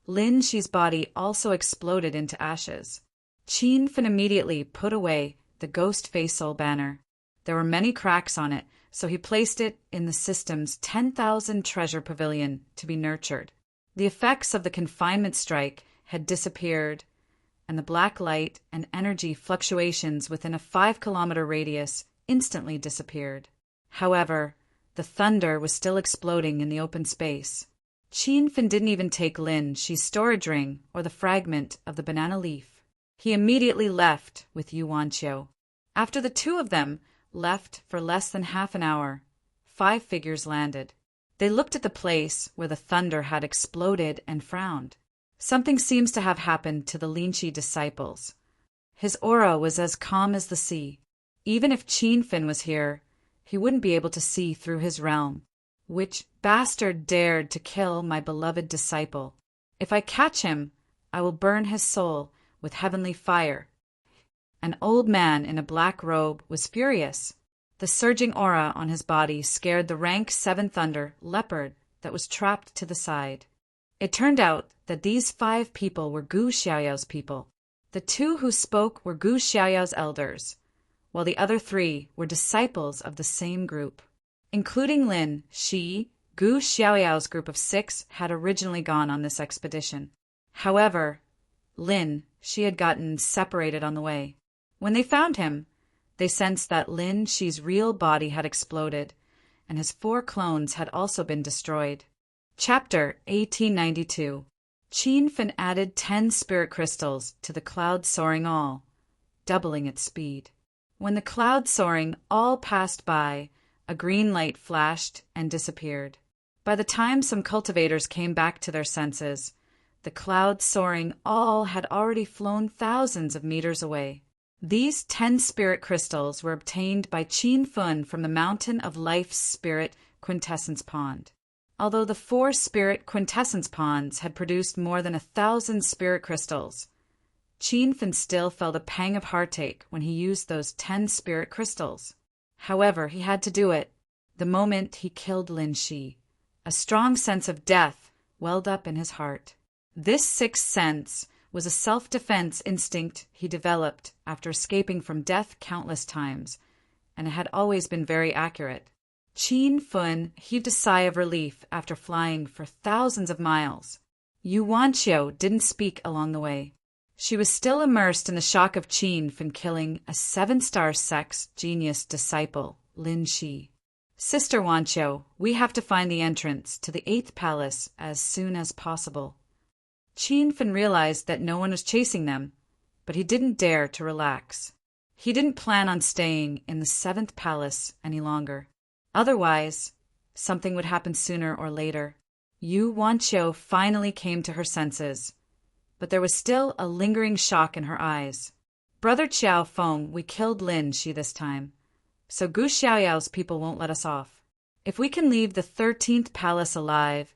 Lin Shi's body also exploded into ashes. Qin Fen immediately put away the ghost face soul banner. There were many cracks on it, so he placed it in the system's 10,000 treasure pavilion to be nurtured. The effects of the confinement strike had disappeared, and the black light and energy fluctuations within a 5-kilometer radius instantly disappeared. However, the thunder was still exploding in the open space. Qin Fen didn't even take Lin Shi's storage ring or the fragment of the banana leaf. He immediately left with Yu Wanqiu. After the 2 of them left for less than half an hour, 5 figures landed. They looked at the place where the thunder had exploded and frowned. Something seems to have happened to the Lin Shi disciples. His aura was as calm as the sea. Even if Qin Fen was here, he wouldn't be able to see through his realm. Which bastard dared to kill my beloved disciple? If I catch him, I will burn his soul with heavenly fire." An old man in a black robe was furious. The surging aura on his body scared the rank Seven Thunder leopard that was trapped to the side. It turned out that these 5 people were Gu Xiaoyao's people. The 2 who spoke were Gu Xiaoyao's elders, while the other 3 were disciples of the same group. Including Lin Shi, Gu Xiaoyao's group of 6 had originally gone on this expedition. However, Lin Shi had gotten separated on the way. When they found him, they sensed that Lin Shi's real body had exploded, and his 4 clones had also been destroyed. Chapter 1892. Qin Fan added 10 spirit crystals to the cloud soaring all, doubling its speed. When the cloud soaring all passed by, a green light flashed and disappeared. By the time some cultivators came back to their senses, the cloud soaring all had already flown thousands of meters away. These 10 spirit crystals were obtained by Qin Fan from the Mountain of Life's Spirit Quintessence Pond. Although the 4 spirit quintessence ponds had produced more than 1,000 spirit crystals, Qin Fan still felt a pang of heartache when he used those 10 spirit crystals. However, he had to do it the moment he killed Lin Shi. A strong sense of death welled up in his heart. This 6th sense was a self-defense instinct he developed after escaping from death countless times, and it had always been very accurate. Qin Fan heaved a sigh of relief after flying for thousands of miles. Yu Wanqiu didn't speak along the way. She was still immersed in the shock of Qin Fan killing a 7-star sex genius disciple, Lin Shi. "Sister Wanqiu, we have to find the entrance to the 8th palace as soon as possible." Qin Fan realized that no one was chasing them, but he didn't dare to relax. He didn't plan on staying in the 7th palace any longer. Otherwise, something would happen sooner or later. Yu Wanqiu finally came to her senses, but there was still a lingering shock in her eyes. "Brother Qiao Feng, we killed Lin Shi this time, so Gu Xiaoyao's people won't let us off. If we can leave the 13th palace alive,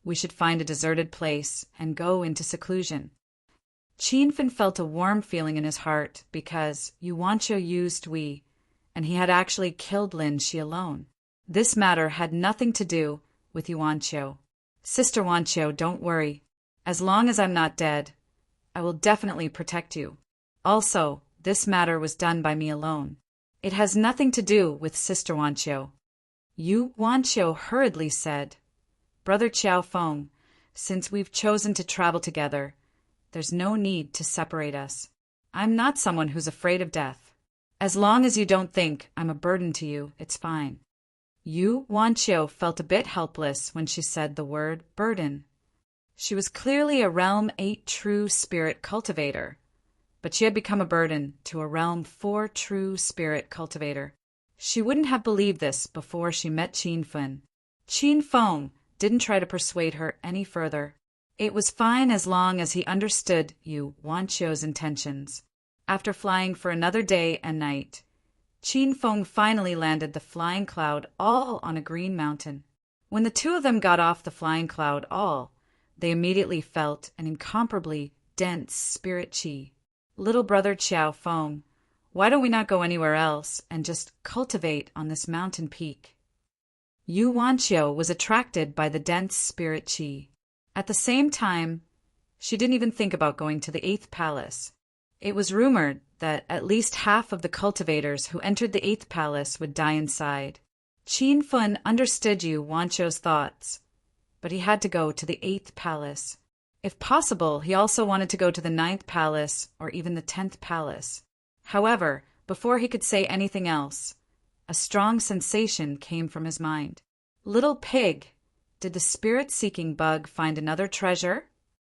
we should find a deserted place and go into seclusion." Qin Fan felt a warm feeling in his heart because Yu Wanqiu used we, and he had actually killed Lin Shi alone. This matter had nothing to do with Yu Wanqiu. "Sister Wanqiu, don't worry. As long as I'm not dead, I will definitely protect you. Also, this matter was done by me alone. It has nothing to do with Sister Wanqiu." Yu Wanqiu hurriedly said, "Brother Qiao Feng, since we've chosen to travel together, there's no need to separate us. I'm not someone who's afraid of death. As long as you don't think I'm a burden to you, it's fine." Yu Wanqiu felt a bit helpless when she said the word burden. She was clearly a Realm 8 true spirit cultivator, but she had become a burden to a Realm 4 true spirit cultivator. She wouldn't have believed this before she met Qin Fan. Qin Fan didn't try to persuade her any further. It was fine as long as he understood Yu Wanqiu's intentions. After flying for another day and night, Qin Fan finally landed the flying cloud all on a green mountain. When the 2 of them got off the flying cloud all, they immediately felt an incomparably dense spirit qi. "Little brother Qiao Feng, why don't we not go anywhere else and just cultivate on this mountain peak?" Yu Wanqiu was attracted by the dense spirit qi. At the same time, she didn't even think about going to the 8th palace. It was rumored that at least half of the cultivators who entered the 8th palace would die inside. Qin Fan understood Yu Wanqiu's thoughts, but he had to go to the 8th palace. If possible, he also wanted to go to the 9th palace or even the 10th palace. However, before he could say anything else, a strong sensation came from his mind. "Little pig, did the spirit-seeking bug find another treasure?"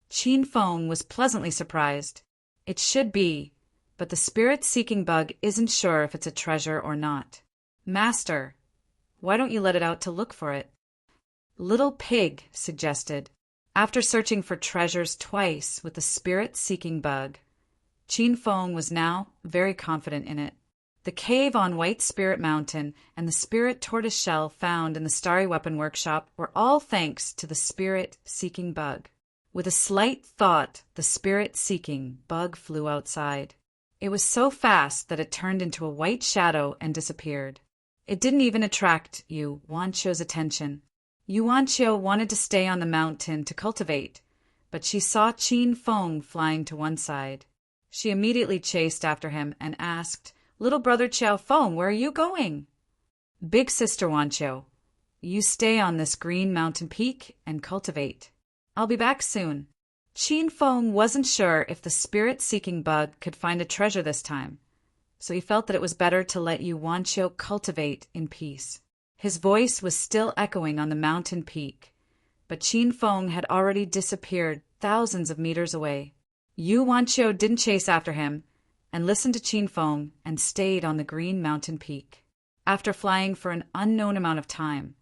Qin Fan was pleasantly surprised. It should be, but the spirit-seeking bug isn't sure if it's a treasure or not. "Master, why don't you let it out to look for it?" Little pig suggested. After searching for treasures twice with the spirit-seeking bug, Qin Fan was now very confident in it. The cave on White Spirit Mountain and the spirit tortoise shell found in the Starry Weapon Workshop were all thanks to the spirit-seeking bug. With a slight thought, the spirit-seeking bug flew outside. It was so fast that it turned into a white shadow and disappeared. It didn't even attract Yu Wancho's attention. Yu Wancho wanted to stay on the mountain to cultivate, but she saw Qin Feng flying to one side. She immediately chased after him and asked, "Little brother Qiao Feng, where are you going?" "Big sister Wancho, you stay on this green mountain peak and cultivate. I'll be back soon." Qin Feng wasn't sure if the spirit-seeking bug could find a treasure this time, so he felt that it was better to let Yu Wancho cultivate in peace. His voice was still echoing on the mountain peak, but Qin Feng had already disappeared thousands of meters away. Yu Wancho didn't chase after him and listened to Qin Feng and stayed on the green mountain peak. After flying for an unknown amount of time,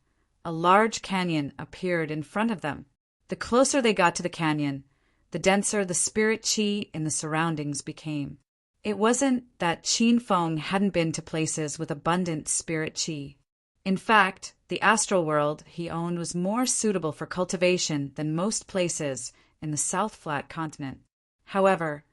a large canyon appeared in front of them. The closer they got to the canyon, the denser the spirit qi in the surroundings became. It wasn't that Qin Feng hadn't been to places with abundant spirit qi. In fact, the astral world he owned was more suitable for cultivation than most places in the South Flat continent. However,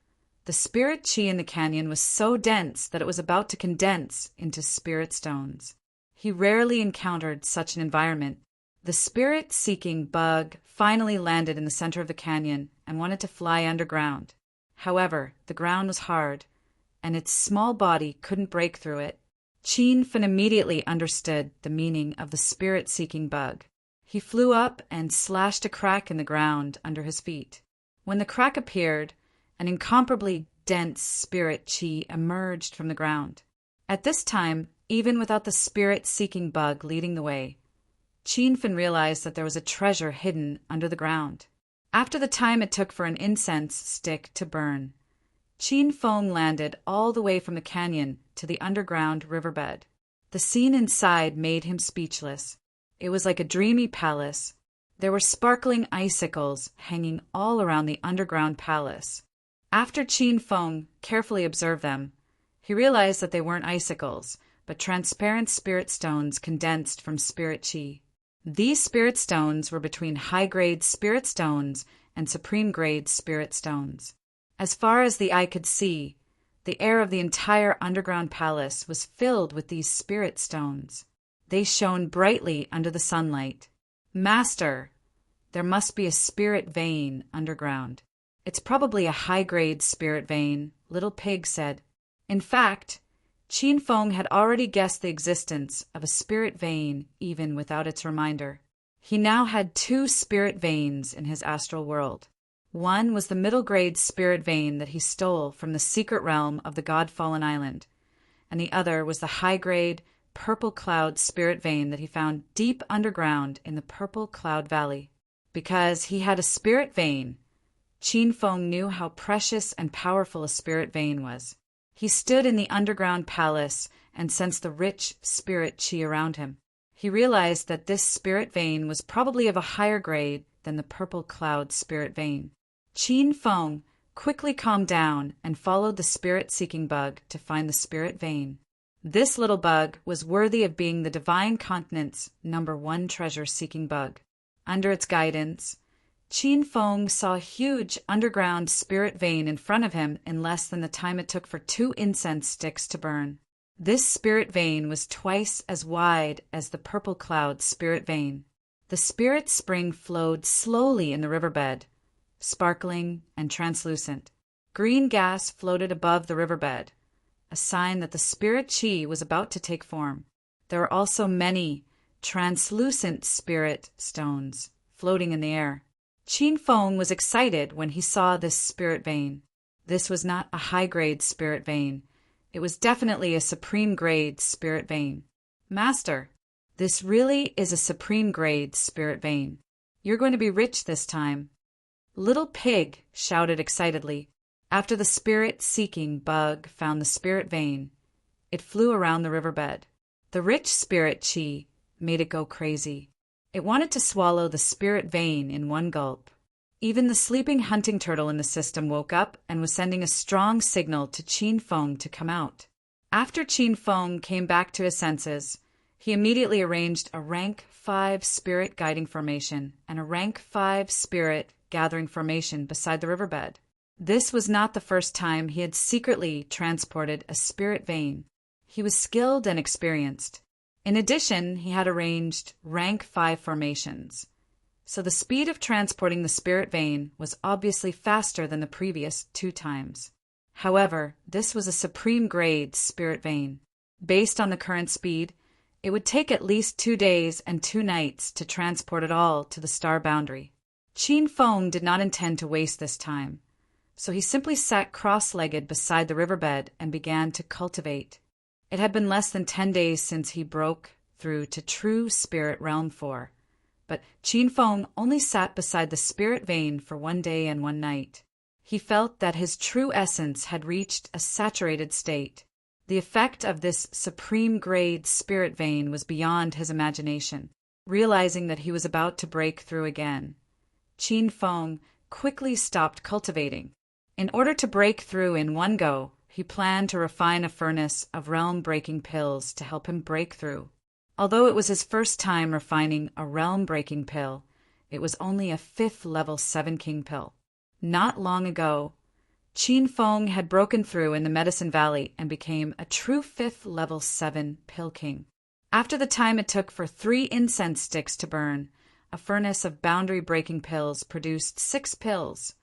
the spirit qi in the canyon was so dense that it was about to condense into spirit stones. He rarely encountered such an environment. The spirit-seeking bug finally landed in the center of the canyon and wanted to fly underground. However, the ground was hard, and its small body couldn't break through it. Qin Feng immediately understood the meaning of the spirit-seeking bug. He flew up and slashed a crack in the ground under his feet. When the crack appeared, an incomparably dense spirit qi emerged from the ground. At this time, even without the spirit-seeking bug leading the way, Qin Feng realized that there was a treasure hidden under the ground. After the time it took for an incense stick to burn, Qin Feng landed all the way from the canyon to the underground riverbed. The scene inside made him speechless. It was like a dreamy palace. There were sparkling icicles hanging all around the underground palace. After Qin Feng carefully observed them, he realized that they weren't icicles, but transparent spirit stones condensed from spirit qi. These spirit stones were between high-grade spirit stones and supreme-grade spirit stones. As far as the eye could see, the air of the entire underground palace was filled with these spirit stones. They shone brightly under the sunlight. "Master, there must be a spirit vein underground. It's probably a high-grade spirit vein," Little Pig said. In fact, Qin Feng had already guessed the existence of a spirit vein even without its reminder. He now had 2 spirit veins in his astral world. One was the middle-grade spirit vein that he stole from the secret realm of the God-Fallen Island, and the other was the high-grade purple cloud spirit vein that he found deep underground in the Purple Cloud Valley. Because he had a spirit vein, Qin Feng knew how precious and powerful a spirit vein was. He stood in the underground palace and sensed the rich spirit qi around him. He realized that this spirit vein was probably of a higher grade than the purple cloud spirit vein. Qin Feng quickly calmed down and followed the spirit-seeking bug to find the spirit vein. This little bug was worthy of being the divine continent's #1 treasure-seeking bug. Under its guidance, Qin Feng saw a huge underground spirit vein in front of him in less than the time it took for 2 incense sticks to burn. This spirit vein was twice as wide as the purple cloud spirit vein. The spirit spring flowed slowly in the riverbed, sparkling and translucent. Green gas floated above the riverbed, a sign that the spirit qi was about to take form. There were also many translucent spirit stones floating in the air. Qin Feng was excited when he saw this spirit vein. This was not a high-grade spirit vein. It was definitely a supreme-grade spirit vein. "Master, this really is a supreme-grade spirit vein. You're going to be rich this time." Little Pig shouted excitedly. After the spirit-seeking bug found the spirit vein, it flew around the riverbed. The rich spirit qi made it go crazy. It wanted to swallow the spirit vein in one gulp. Even the sleeping hunting turtle in the system woke up and was sending a strong signal to Qin Feng to come out. After Qin Feng came back to his senses, he immediately arranged a rank 5 spirit guiding formation and a rank 5 spirit gathering formation beside the riverbed. This was not the first time he had secretly transported a spirit vein. He was skilled and experienced. In addition, he had arranged rank 5 formations. So the speed of transporting the spirit vein was obviously faster than the previous 2 times. However, this was a supreme grade spirit vein. Based on the current speed, it would take at least 2 days and 2 nights to transport it all to the star boundary. Qin Feng did not intend to waste this time, so he simply sat cross-legged beside the riverbed and began to cultivate. It had been less than 10 days since he broke through to true spirit realm 4. But Qin Feng only sat beside the spirit vein for 1 day and 1 night. He felt that his true essence had reached a saturated state. The effect of this supreme grade spirit vein was beyond his imagination. Realizing that he was about to break through again, Qin Feng quickly stopped cultivating. In order to break through in one go, he planned to refine a furnace of realm-breaking pills to help him break through. Although it was his first time refining a realm-breaking pill, it was only a 5th level 7 king pill. Not long ago, Qin Feng had broken through in the Medicine Valley and became a true 5th level 7 pill king. After the time it took for 3 incense sticks to burn, a furnace of boundary-breaking pills produced 6 pills,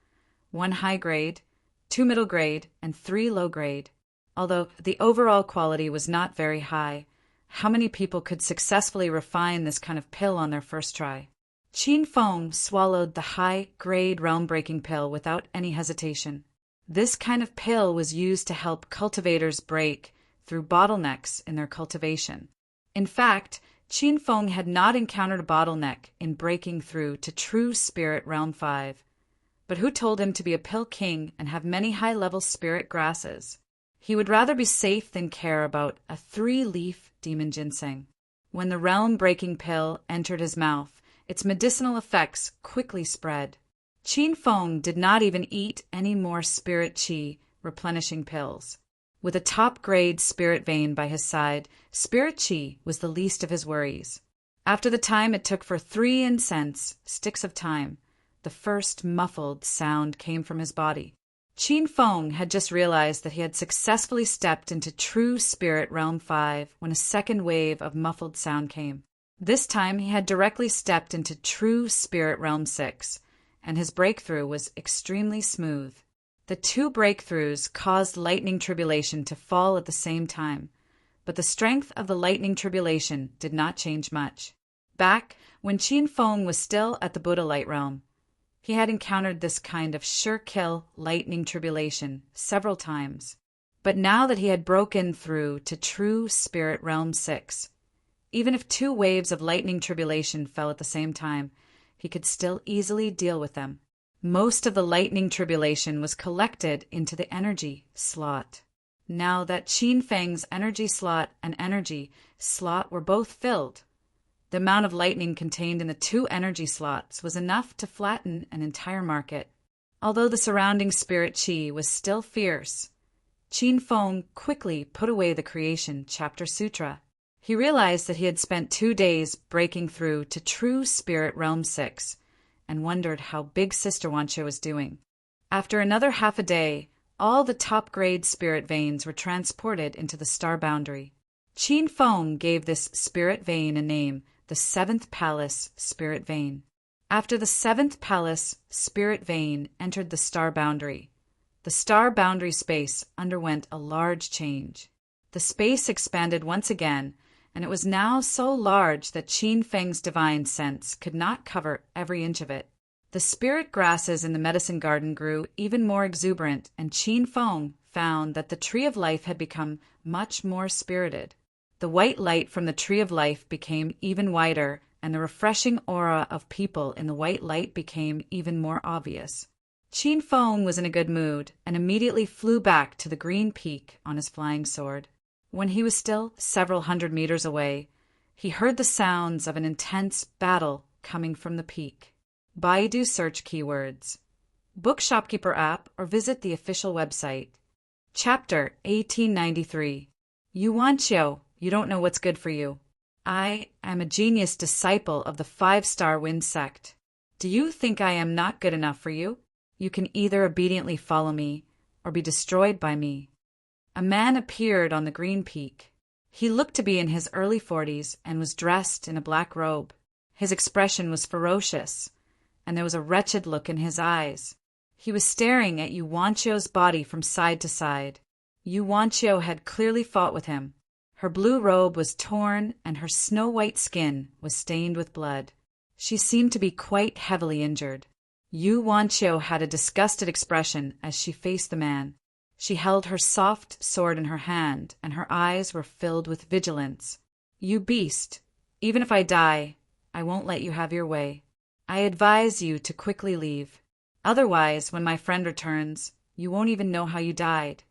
1 high grade, 2 middle grade, and 3 low grade. Although the overall quality was not very high, how many people could successfully refine this kind of pill on their first try? Qin Feng swallowed the high-grade realm-breaking pill without any hesitation. This kind of pill was used to help cultivators break through bottlenecks in their cultivation. In fact, Qin Feng had not encountered a bottleneck in breaking through to true spirit realm 5. But who told him to be a pill king and have many high-level spirit grasses? He would rather be safe than care about a 3-leaf demon ginseng. When the realm-breaking pill entered his mouth, its medicinal effects quickly spread. Qin Feng did not even eat any more spirit qi replenishing pills. With a top-grade spirit vein by his side, spirit qi was the least of his worries. After the time it took for 3 incense sticks of time, the first muffled sound came from his body. Qin Feng had just realized that he had successfully stepped into true spirit realm 5 when a second wave of muffled sound came. This time he had directly stepped into true spirit realm 6, and his breakthrough was extremely smooth. The 2 breakthroughs caused lightning tribulation to fall at the same time, but the strength of the lightning tribulation did not change much. Back when Qin Feng was still at the Buddha light realm, he had encountered this kind of sure-kill lightning tribulation several times. But now that he had broken through to true spirit realm 6, even if 2 waves of lightning tribulation fell at the same time, he could still easily deal with them. Most of the lightning tribulation was collected into the energy slot. Now that Qin Feng's energy slot and energy slot were both filled, the amount of lightning contained in the 2 energy slots was enough to flatten an entire market. Although the surrounding spirit qi was still fierce, Qin Feng quickly put away the Creation Chapter Sutra. He realized that he had spent 2 days breaking through to true spirit realm 6 and wondered how Big Sister Wancho was doing. After another half a day, all the top-grade spirit veins were transported into the star boundary. Qin Feng gave this spirit vein a name, the 7th Palace Spirit Vein. After the 7th Palace Spirit Vein entered the star boundary, the star boundary space underwent a large change. The space expanded once again, and it was now so large that Qin Feng's divine sense could not cover every inch of it. The spirit grasses in the medicine garden grew even more exuberant, and Qin Feng found that the tree of life had become much more spirited. The white light from the tree of life became even whiter, and the refreshing aura of people in the white light became even more obvious. Qin Feng was in a good mood and immediately flew back to the green peak on his flying sword. When he was still several hundred meters away, he heard the sounds of an intense battle coming from the peak. Baidu search keywords, Book Shopkeeper app, or visit the official website. Chapter 1893. You Wancho, you don't know what's good for you. I am a genius disciple of the 5-star wind sect. Do you think I am not good enough for you? You can either obediently follow me or be destroyed by me. A man appeared on the green peak. He looked to be in his early 40s and was dressed in a black robe. His expression was ferocious, and there was a wretched look in his eyes. He was staring at Yuanchio's body from side to side. Yuanchio had clearly fought with him. Her blue robe was torn and her snow-white skin was stained with blood. She seemed to be quite heavily injured. Yuanchio had a disgusted expression as she faced the man. She held her soft sword in her hand, and her eyes were filled with vigilance. You beast, even if I die, I won't let you have your way. I advise you to quickly leave. Otherwise, when my friend returns, you won't even know how you died.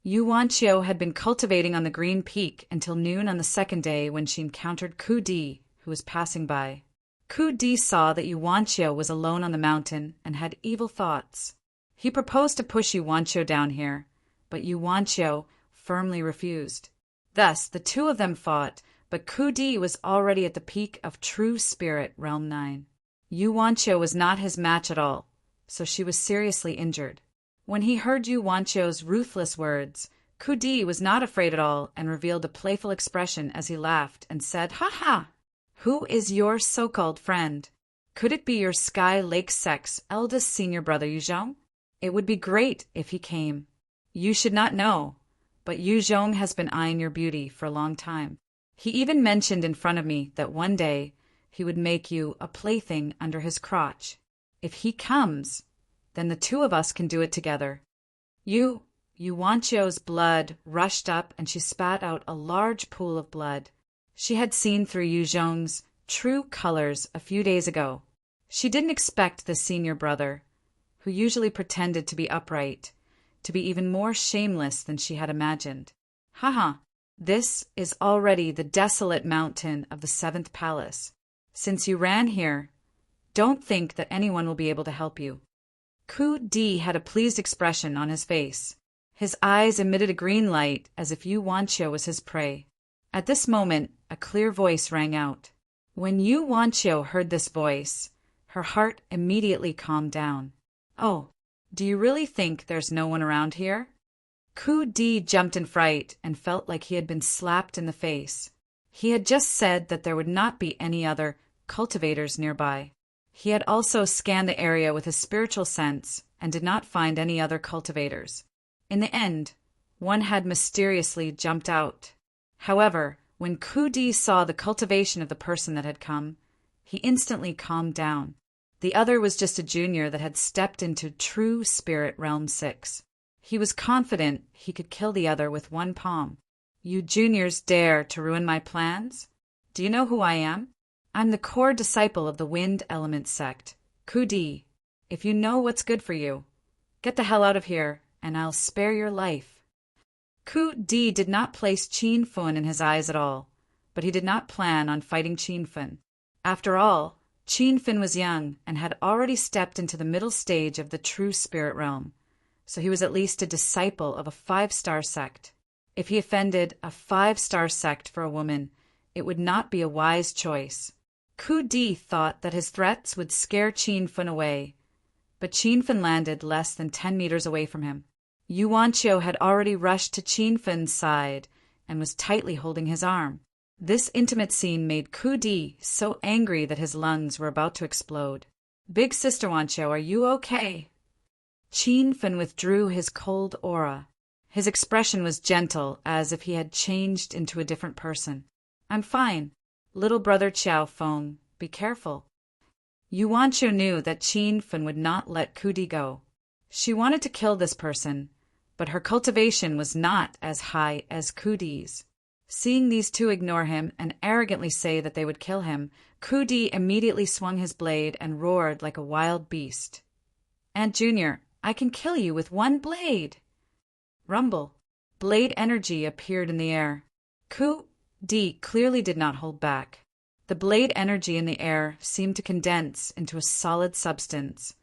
Yuanchio had been cultivating on the green peak until noon on the second day when she encountered Ku Di, who was passing by. Ku Di saw that Yuanchio was alone on the mountain and had evil thoughts. He proposed to push Yuanchio down here, but Yuanchio firmly refused. Thus, the two of them fought, but Ku Di was already at the peak of True Spirit Realm 9. Yuanchio was not his match at all, so she was seriously injured. When he heard Yuanchio's ruthless words, Ku Di was not afraid at all and revealed a playful expression as he laughed and said, "Ha ha! Who is your so-called friend? Could it be your Sky Lake Sect's eldest senior brother Yuzhong? It would be great if he came. You should not know, but Yuzhong has been eyeing your beauty for a long time. He even mentioned in front of me that one day he would make you a plaything under his crotch. If he comes, then the two of us can do it together." Yuanchio's blood rushed up and she spat out a large pool of blood. She had seen through Yuzhong's true colors a few days ago. She didn't expect the senior brother, who usually pretended to be upright, to be even more shameless than she had imagined. Haha, this is already the desolate mountain of the 7th palace. Since you ran here, don't think that anyone will be able to help you. Ku Di had a pleased expression on his face. His eyes emitted a green light as if Yuanchio was his prey. At this moment, a clear voice rang out. When Yuanchio heard this voice, her heart immediately calmed down. Oh, do you really think there's no one around here? Ku Di jumped in fright and felt like he had been slapped in the face. He had just said that there would not be any other cultivators nearby. He had also scanned the area with his spiritual sense and did not find any other cultivators. In the end, one had mysteriously jumped out. However, when Ku Di saw the cultivation of the person that had come, he instantly calmed down. The other was just a junior that had stepped into True Spirit Realm 6. He was confident he could kill the other with one palm. You juniors dare to ruin my plans? Do you know who I am? I'm the core disciple of the Wind Element sect, Ku Di. If you know what's good for you, get the hell out of here, and I'll spare your life. Ku Di did not place Qin Fun in his eyes at all, but he did not plan on fighting Qin Fun. After all, Qin Fun was young and had already stepped into the middle stage of the True Spirit Realm, so he was at least a disciple of a 5-star sect. If he offended a 5-star sect for a woman, it would not be a wise choice. Ku Di thought that his threats would scare Qin Fun away, but Qin Fun landed less than 10 meters away from him. Yuanchio had already rushed to Qin Fun's side and was tightly holding his arm. This intimate scene made Ku Di so angry that his lungs were about to explode. Big Sister Yuanchio, are you okay? Qin Fun withdrew his cold aura. His expression was gentle, as if he had changed into a different person. I'm fine. Little brother Qiao Feng, be careful. Yuanchio knew that Qin Fun would not let Ku Di go. She wanted to kill this person, but her cultivation was not as high as Ku Di's. Seeing these two ignore him and arrogantly say that they would kill him, Ku Di immediately swung his blade and roared like a wild beast. Aunt Junior, I can kill you with one blade! Rumble. Blade energy appeared in the air. Ku Di clearly did not hold back. The blade energy in the air seemed to condense into a solid substance,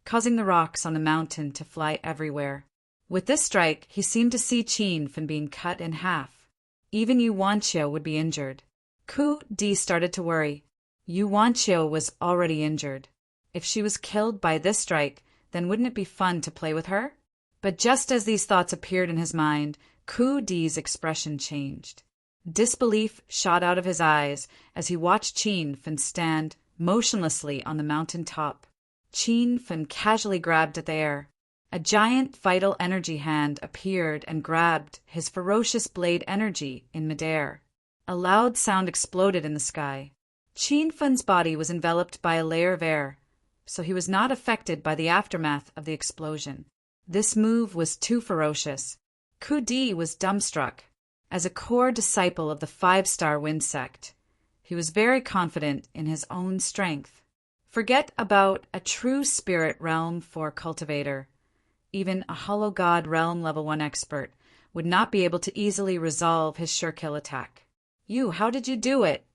causing the rocks on the mountain to fly everywhere. With this strike, he seemed to see Qin Fun being cut in half. Even Yuanchio would be injured. Ku Di started to worry. Yuanchio was already injured. If she was killed by this strike, then wouldn't it be fun to play with her? But just as these thoughts appeared in his mind, Ku Di's expression changed. Disbelief shot out of his eyes as he watched Qin Fen stand motionlessly on the mountain top. Qin Fen casually grabbed at the air. A giant vital energy hand appeared and grabbed his ferocious blade energy in midair. A loud sound exploded in the sky. Qin Fen's body was enveloped by a layer of air, so he was not affected by the aftermath of the explosion. This move was too ferocious. Ku Di was dumbstruck. As a core disciple of the 5-star wind sect, he was very confident in his own strength. Forget about a true spirit realm 4 cultivator. Even a hollow god realm level 1 expert would not be able to easily resolve his sure kill attack. How did you do it?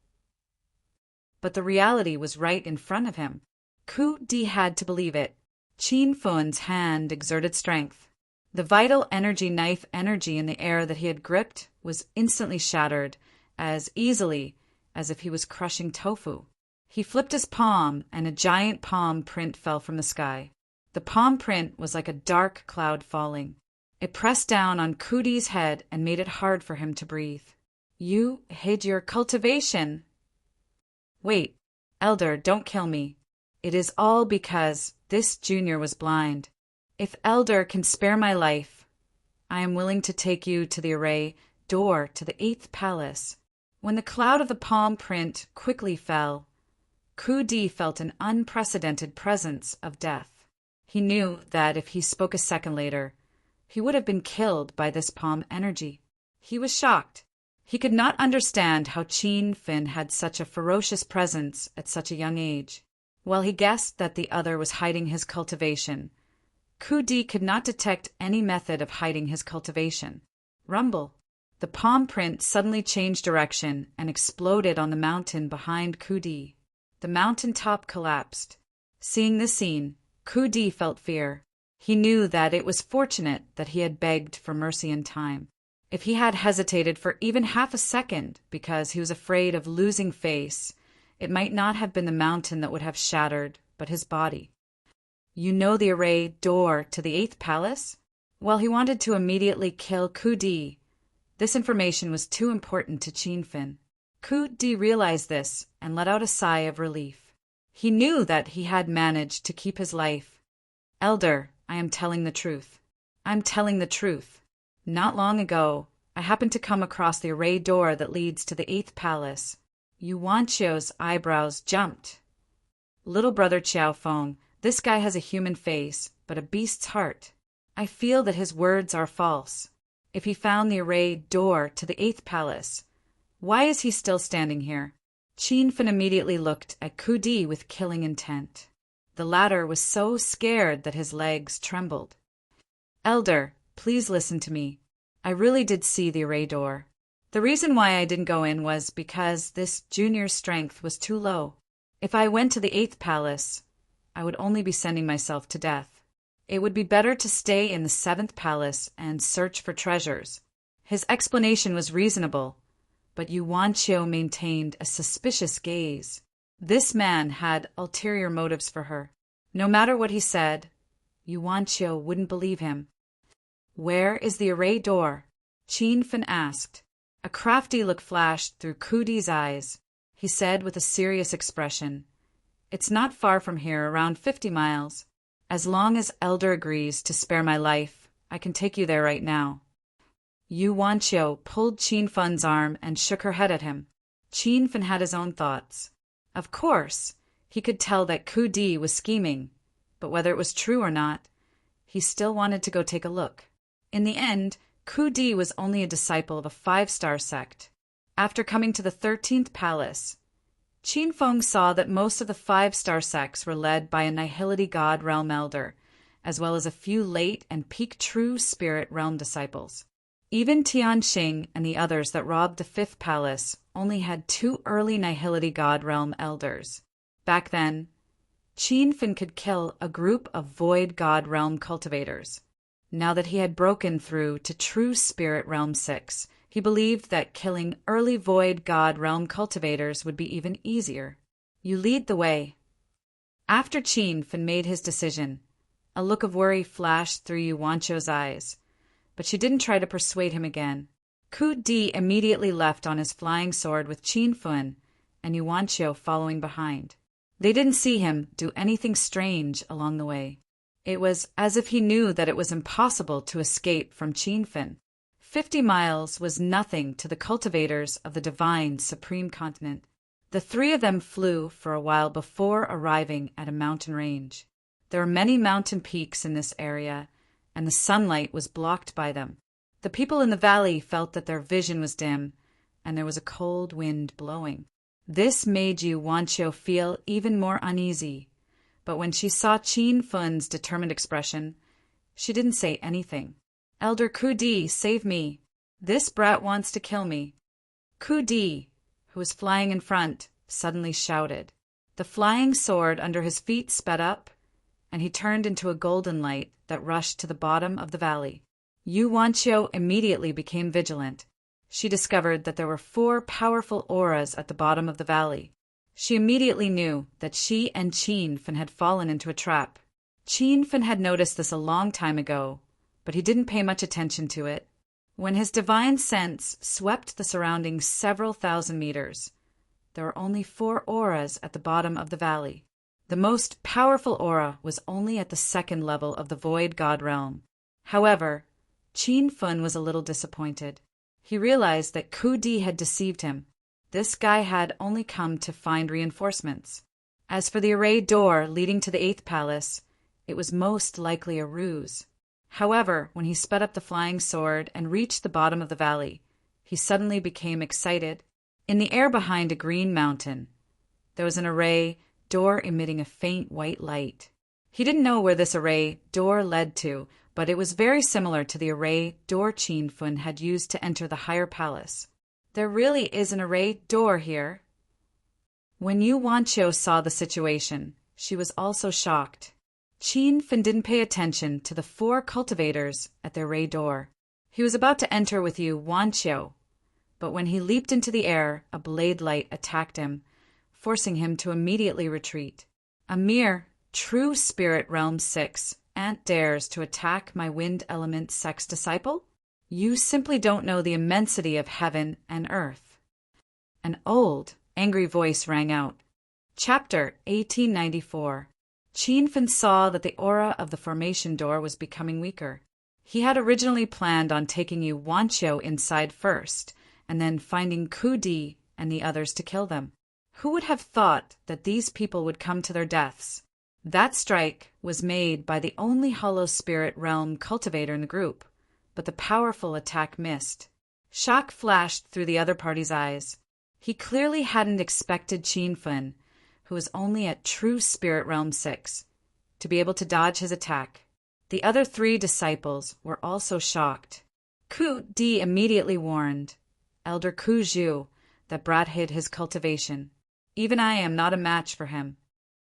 But the reality was right in front of him. Ku Di had to believe it. Qin Fen's hand exerted strength. The vital knife energy in the air that he had gripped was instantly shattered, as easily as if he was crushing tofu. He flipped his palm, and a giant palm print fell from the sky. The palm print was like a dark cloud falling. It pressed down on Ku Di's head and made it hard for him to breathe. You hid your cultivation. Wait, Elder, don't kill me. It is all because this junior was blind. If Elder can spare my life, I am willing to take you to the array door to the 8th palace. When the cloud of the palm print quickly fell, Ku Di felt an unprecedented presence of death. He knew that if he spoke a second later, he would have been killed by this palm energy. He was shocked. He could not understand how Qin Fen had such a ferocious presence at such a young age. While he guessed that the other was hiding his cultivation, Ku Di could not detect any method of hiding his cultivation. Rumble. The palm print suddenly changed direction and exploded on the mountain behind Ku Di. The mountain top collapsed. Seeing this scene, Ku Di felt fear. He knew that it was fortunate that he had begged for mercy in time. If he had hesitated for even half a second because he was afraid of losing face, it might not have been the mountain that would have shattered, but his body. You know the array door to the 8th palace? While he wanted to immediately kill Ku Di, this information was too important to Qin Fen. Ku Di realized this and let out a sigh of relief. He knew that he had managed to keep his life. Elder, I am telling the truth. I'm telling the truth. Not long ago, I happened to come across the array door that leads to the 8th palace. Yuan Qiu's eyebrows jumped. Little brother Qiao Feng, this guy has a human face, but a beast's heart. I feel that his words are false. If he found the array door to the 8th palace, why is he still standing here? Qin Fen immediately looked at Ku Di with killing intent. The latter was so scared that his legs trembled. Elder, please listen to me. I really did see the array door. The reason why I didn't go in was because this junior's strength was too low. If I went to the 8th palace, I would only be sending myself to death. It would be better to stay in the 7th palace and search for treasures. His explanation was reasonable, but Yuan Qiu maintained a suspicious gaze. This man had ulterior motives for her. No matter what he said, Yuan Qiu wouldn't believe him. Where is the array door? Qin Fen asked. A crafty look flashed through Ku Di's eyes. He said with a serious expression, It's not far from here, around 50 miles. As long as Elder agrees to spare my life, I can take you there right now. Yuan Qiu pulled Qin Fen's arm and shook her head at him. Qin Fen had his own thoughts. Of course, he could tell that Ku Di was scheming, but whether it was true or not, he still wanted to go take a look. In the end, Ku Di was only a disciple of a 5-star sect. After coming to the 13th palace, Qin Feng saw that most of the 5-star sects were led by a Nihility God realm elder, as well as a few late and peak true spirit realm disciples. Even Tianxing and the others that robbed the 5th palace only had 2 early Nihility God realm elders. Back then, Qin Fen could kill a group of Void God realm cultivators. Now that he had broken through to true spirit realm 6, he believed that killing early Void God realm cultivators would be even easier. You lead the way. After Qin Fen made his decision, a look of worry flashed through Yu Wancho's eyes, but she didn't try to persuade him again. Ku Di immediately left on his flying sword with Qin Fen and Yu Wancho following behind. They didn't see him do anything strange along the way. It was as if he knew that it was impossible to escape from Qin Fen. 50 miles was nothing to the cultivators of the divine supreme continent. The three of them flew for a while before arriving at a mountain range. There are many mountain peaks in this area, and the sunlight was blocked by them. The people in the valley felt that their vision was dim, and there was a cold wind blowing. This made Yu Wancho feel even more uneasy, but when she saw Qin Fen's determined expression, she didn't say anything. "Elder Ku Di, save me. This brat wants to kill me." Ku Di, who was flying in front, suddenly shouted. The flying sword under his feet sped up, and he turned into a golden light that rushed to the bottom of the valley. Yu Wancho immediately became vigilant. She discovered that there were 4 powerful auras at the bottom of the valley. She immediately knew that she and Qin Fen had fallen into a trap. Qin Fen had noticed this a long time ago, but he didn't pay much attention to it. When his divine sense swept the surroundings several thousand meters, there were only 4 auras at the bottom of the valley. The most powerful aura was only at the 2nd level of the Void God realm. However, Qin Fen was a little disappointed. He realized that Ku Di had deceived him. This guy had only come to find reinforcements. As for the array door leading to the 8th palace, it was most likely a ruse. However, when he sped up the flying sword and reached the bottom of the valley, he suddenly became excited. In the air behind a green mountain, there was an array door emitting a faint white light. He didn't know where this array door led to, but it was very similar to the array door Qin Fen had used to enter the higher palace. There really is an array door here. When Yu Wancho saw the situation, she was also shocked. Qin Fen didn't pay attention to the 4 cultivators at the array door. He was about to enter with Yu Wancho, but when he leaped into the air, a blade light attacked him, forcing him to immediately retreat. A mere true spirit realm 6 ant dares to attack my wind element sex disciple? You simply don't know the immensity of heaven and earth. An old, angry voice rang out. Chapter 1894. Qin Fen saw that the aura of the formation door was becoming weaker. He had originally planned on taking Yu Wancho inside first, and then finding Ku Di and the others to kill them. Who would have thought that these people would come to their deaths? That strike was made by the only hollow spirit realm cultivator in the group, but the powerful attack missed. Shock flashed through the other party's eyes. He clearly hadn't expected Qin Fen, who was only at true spirit realm 6, to be able to dodge his attack. The other 3 disciples were also shocked. Ku Di immediately warned Elder Ku Zhu that brat hid his cultivation. Even I am not a match for him.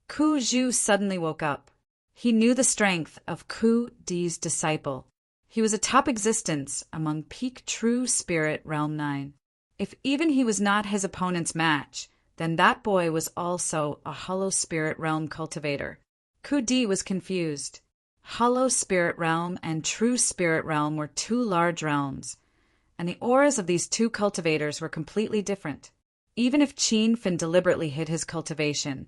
Ku Zhu suddenly woke up. He knew the strength of Ku Di's disciple. He was a top existence among peak true spirit realm 9. If even he was not his opponent's match, then that boy was also a hollow spirit realm cultivator. Ku Di was confused. Hollow spirit realm and true spirit realm were 2 large realms, and the auras of these 2 cultivators were completely different. Even if Qin Fen deliberately hid his cultivation,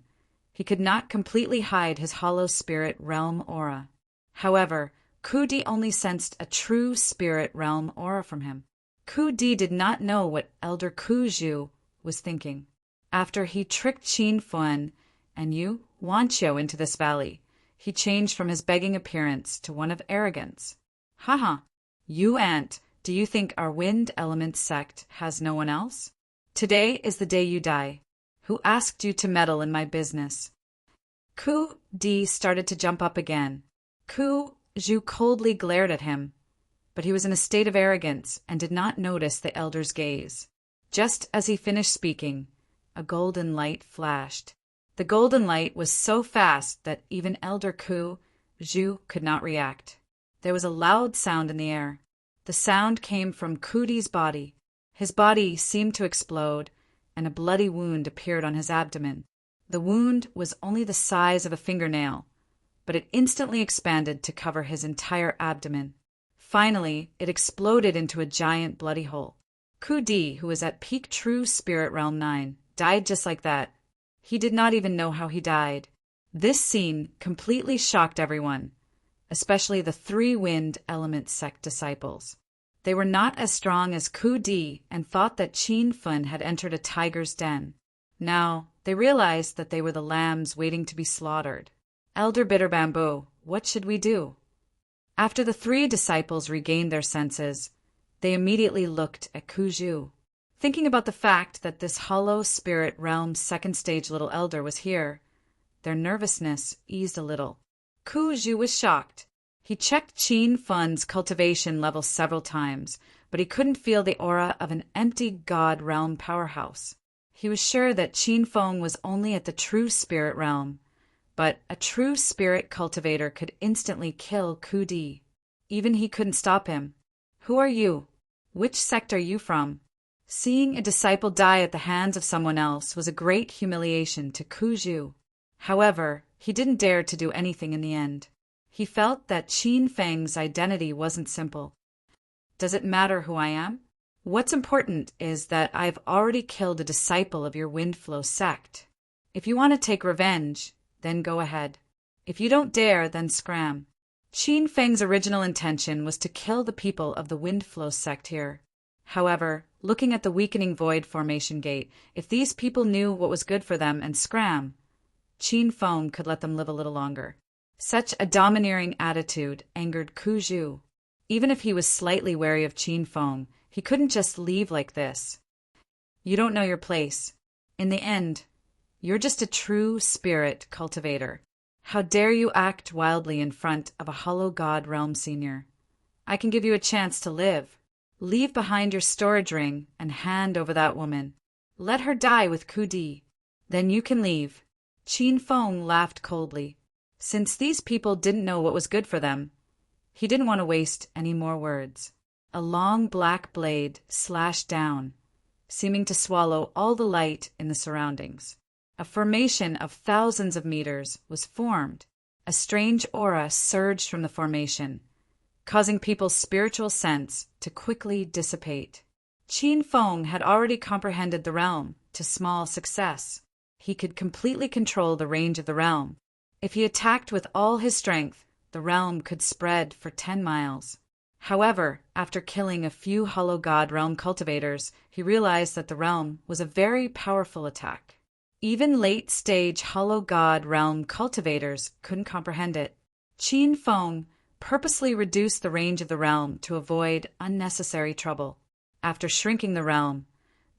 he could not completely hide his hollow spirit realm aura. However, Ku Di only sensed a true spirit realm aura from him. Ku Di did not know what Elder Ku Zhu was thinking. After he tricked Qin Fen and Yu Wancho into this valley, he changed from his begging appearance to one of arrogance. Haha, you ant, do you think our wind element sect has no one else? Today is the day you die. Who asked you to meddle in my business? Ku Di started to jump up again. Ku Zhu coldly glared at him, but he was in a state of arrogance and did not notice the elder's gaze. Just as he finished speaking, a golden light flashed. The golden light was so fast that even Elder Ku Zhu could not react. There was a loud sound in the air. The sound came from Ku Di's body. His body seemed to explode, and a bloody wound appeared on his abdomen. The wound was only the size of a fingernail, but it instantly expanded to cover his entire abdomen. Finally, it exploded into a giant bloody hole. Ku Di, who was at peak true spirit realm 9, died just like that. He did not even know how he died. This scene completely shocked everyone, especially the three wind element sect disciples. They were not as strong as Ku Di and thought that Qin Fun had entered a tiger's den. Now, they realized that they were the lambs waiting to be slaughtered. Elder Bitter Bamboo, what should we do? After the three disciples regained their senses, they immediately looked at Ku Zhu. Thinking about the fact that this hollow spirit realm second stage little elder was here, their nervousness eased a little. Ku Zhu was shocked. He checked Qin Fun's cultivation level several times, but he couldn't feel the aura of an empty god realm powerhouse. He was sure that Qin Feng was only at the true spirit realm, but a true spirit cultivator could instantly kill Ku Di. Even he couldn't stop him. Who are you? Which sect are you from? Seeing a disciple die at the hands of someone else was a great humiliation to Ku Zhu. However, he didn't dare to do anything in the end. He felt that Qin Feng's identity wasn't simple. Does it matter who I am? What's important is that I've already killed a disciple of your Windflow sect. If you want to take revenge, then go ahead. If you don't dare, then scram. Qin Feng's original intention was to kill the people of the Windflow sect here. However, looking at the weakening void formation gate, if these people knew what was good for them and scram, Qin Feng could let them live a little longer. Such a domineering attitude angered Ku Zhu. Even if he was slightly wary of Qin Feng, he couldn't just leave like this. You don't know your place. In the end, you're just a true spirit cultivator. How dare you act wildly in front of a hollow god realm senior? I can give you a chance to live. Leave behind your storage ring and hand over that woman. Let her die with Ku Di. Then you can leave. Qin Feng laughed coldly. Since these people didn't know what was good for them, he didn't want to waste any more words. A long black blade slashed down, seeming to swallow all the light in the surroundings. A formation of thousands of meters was formed. A strange aura surged from the formation, causing people's spiritual sense to quickly dissipate. Qin Feng had already comprehended the realm to small success. He could completely control the range of the realm. If he attacked with all his strength, the realm could spread for 10 miles. However, after killing a few hollow god realm cultivators, he realized that the realm was a very powerful attack. Even late-stage hollow god realm cultivators couldn't comprehend it. Qin Feng purposely reduced the range of the realm to avoid unnecessary trouble. After shrinking the realm,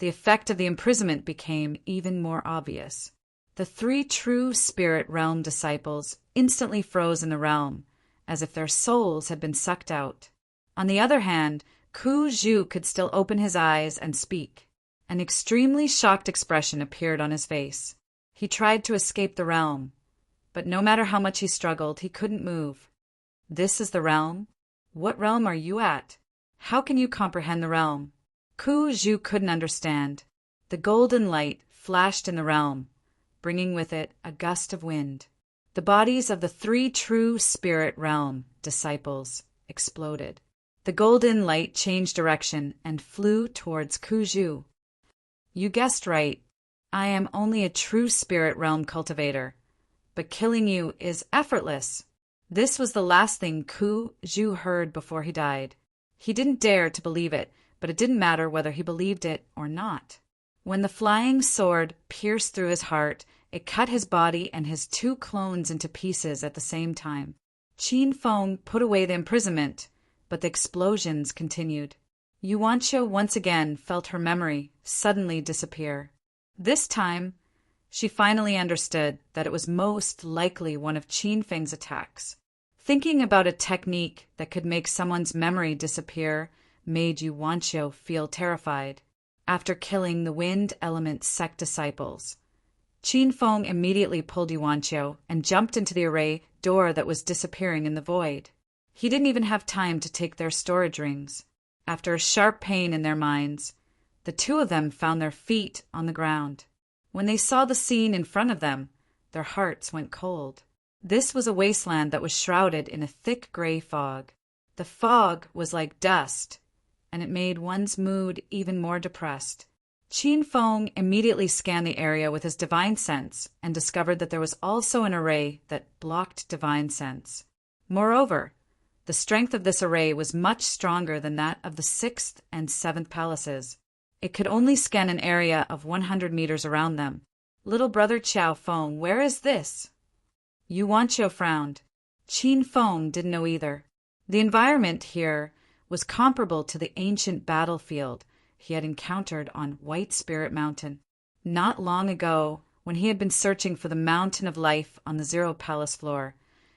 the effect of the imprisonment became even more obvious. The three true spirit realm disciples instantly froze in the realm, as if their souls had been sucked out. On the other hand, Ku Zhu could still open his eyes and speak. An extremely shocked expression appeared on his face. He tried to escape the realm, but no matter how much he struggled, he couldn't move. This is the realm? What realm are you at? How can you comprehend the realm? Ku Zhu couldn't understand. The golden light flashed in the realm, bringing with it a gust of wind. The bodies of the three true spirit realm disciples exploded. The golden light changed direction and flew towards Ku Zhu. You guessed right. I am only a true spirit realm cultivator, but killing you is effortless. This was the last thing Ku Zhu heard before he died. He didn't dare to believe it, but it didn't matter whether he believed it or not. When the flying sword pierced through his heart, it cut his body and his two clones into pieces at the same time. Qin Feng put away the imprisonment, but the explosions continued. Yuanqiu once again felt her memory suddenly disappear. This time, she finally understood that it was most likely one of Qin Feng's attacks. Thinking about a technique that could make someone's memory disappear made Yuanqiu feel terrified. After killing the wind element sect disciples, Qin Feng immediately pulled Yuanqiu and jumped into the array door that was disappearing in the void. He didn't even have time to take their storage rings. After a sharp pain in their minds, the two of them found their feet on the ground. When they saw the scene in front of them, their hearts went cold. This was a wasteland that was shrouded in a thick gray fog. The fog was like dust, and it made one's mood even more depressed. Qin Feng immediately scanned the area with his divine sense and discovered that there was also an array that blocked divine sense. Moreover, the strength of this array was much stronger than that of the 6th and 7th palaces. It could only scan an area of 100 meters around them. Little brother Qiao Feng, where is this? Yu Wanqiu frowned. Qin Feng didn't know either. The environment here was comparable to the ancient battlefield he had encountered on White Spirit Mountain. Not long ago, when he had been searching for the Mountain of Life on the Zero Palace floor,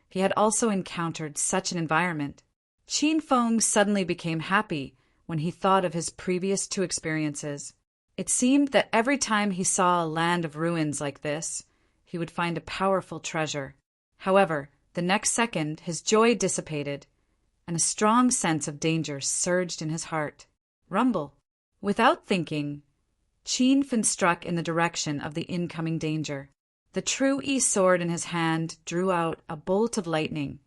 he had also encountered such an environment. Qin Feng suddenly became happy when he thought of his previous 2 experiences. It seemed that every time he saw a land of ruins like this, he would find a powerful treasure. However, the next second his joy dissipated, and a strong sense of danger surged in his heart. Rumble. Without thinking, Qin Feng struck in the direction of the incoming danger. The true sword in his hand drew out a bolt of lightning,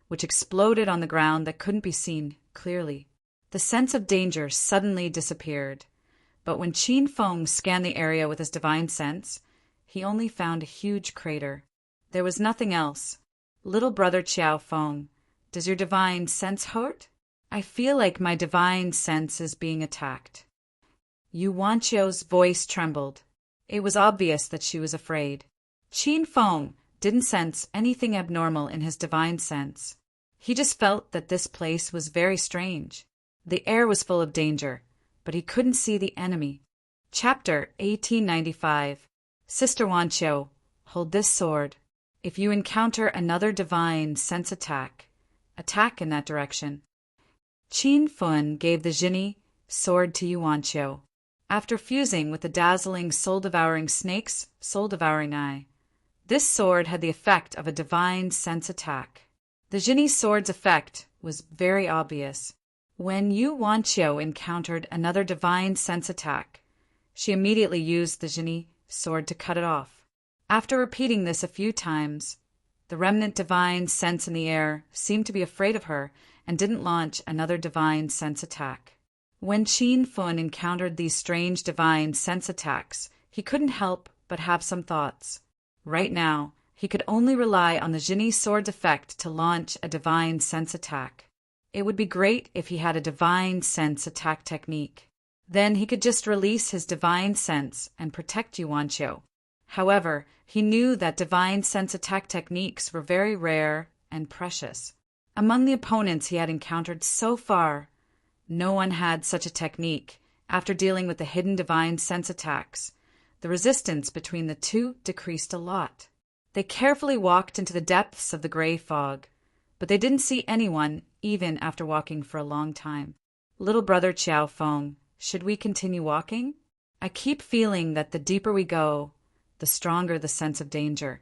which exploded on the ground that couldn't be seen clearly. The sense of danger suddenly disappeared, but when Qin Feng scanned the area with his divine sense, he only found a huge crater. There was nothing else. Little brother Qiao Feng, does your divine sense hurt? I feel like my divine sense is being attacked. Yu Wanqiu's voice trembled. It was obvious that she was afraid. Qin Feng didn't sense anything abnormal in his divine sense. He just felt that this place was very strange. The air was full of danger, but he couldn't see the enemy. Chapter 1895. Sister Wanqiu, hold this sword. If you encounter another divine sense attack in that direction. Qin Feng gave the Jinni sword to Yu Wanqiu. After fusing with the dazzling soul-devouring snake's soul-devouring eye, this sword had the effect of a divine sense attack. The Jinni sword's effect was very obvious. When Yu Wanqiu encountered another divine sense attack, she immediately used the Jinni sword to cut it off. After repeating this a few times, the remnant divine sense in the air seemed to be afraid of her and didn't launch another divine sense attack. When Qin Feng encountered these strange divine sense attacks, he couldn't help but have some thoughts. Right now, he could only rely on the Jinni sword's effect to launch a divine sense attack. It would be great if he had a divine sense attack technique. Then he could just release his divine sense and protect Yu Wanqiu. However, he knew that divine sense attack techniques were very rare and precious. Among the opponents he had encountered so far, no one had such a technique. After dealing with the hidden divine sense attacks, the resistance between the two decreased a lot. They carefully walked into the depths of the gray fog, but they didn't see anyone even after walking for a long time. Little brother Qiao Feng, should we continue walking? I keep feeling that the deeper we go, the stronger the sense of danger.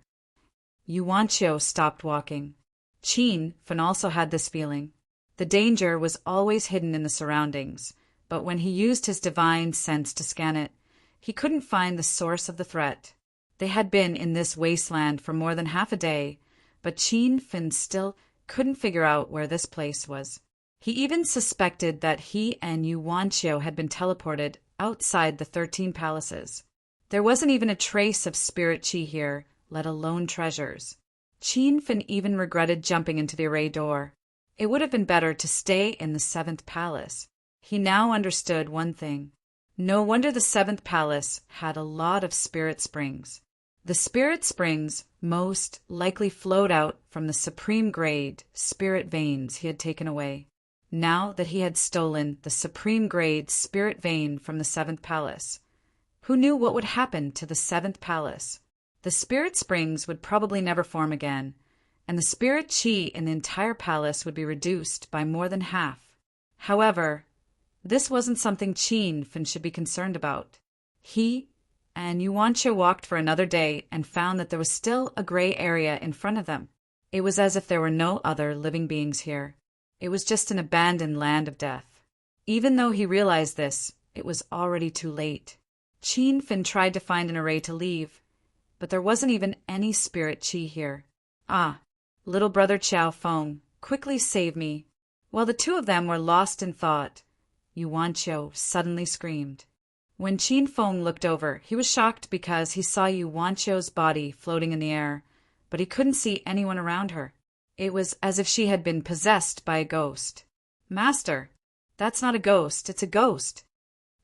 Yu Wanqiu stopped walking. Qin Feng also had this feeling. The danger was always hidden in the surroundings, but when he used his divine sense to scan it, he couldn't find the source of the threat. They had been in this wasteland for more than half a day, but Qin Feng still couldn't figure out where this place was. He even suspected that he and Yu Wanqiu had been teleported outside the 13 palaces. There wasn't even a trace of spirit chi here, let alone treasures. Qin Feng even regretted jumping into the array door. It would have been better to stay in the 7th palace. He now understood one thing. No wonder the 7th palace had a lot of spirit springs. The spirit springs most likely flowed out from the supreme grade spirit veins he had taken away. Now that he had stolen the supreme grade spirit vein from the 7th palace, who knew what would happen to the 7th palace? The spirit springs would probably never form again, and the spirit chi in the entire palace would be reduced by more than half. However, this wasn't something Qin Feng should be concerned about. He and Yu Wanqiu walked for another day and found that there was still a gray area in front of them. It was as if there were no other living beings here. It was just an abandoned land of death. Even though he realized this, it was already too late. Qin Fin tried to find an array to leave, but there wasn't even any spirit qi here. Ah, little brother Qiao Feng, quickly save me. While the two of them were lost in thought, Yuan Qiu suddenly screamed. When Qin Feng looked over, he was shocked because he saw Yuan Qiu's body floating in the air, but he couldn't see anyone around her. It was as if she had been possessed by a ghost. Master, that's not a ghost, it's a ghost.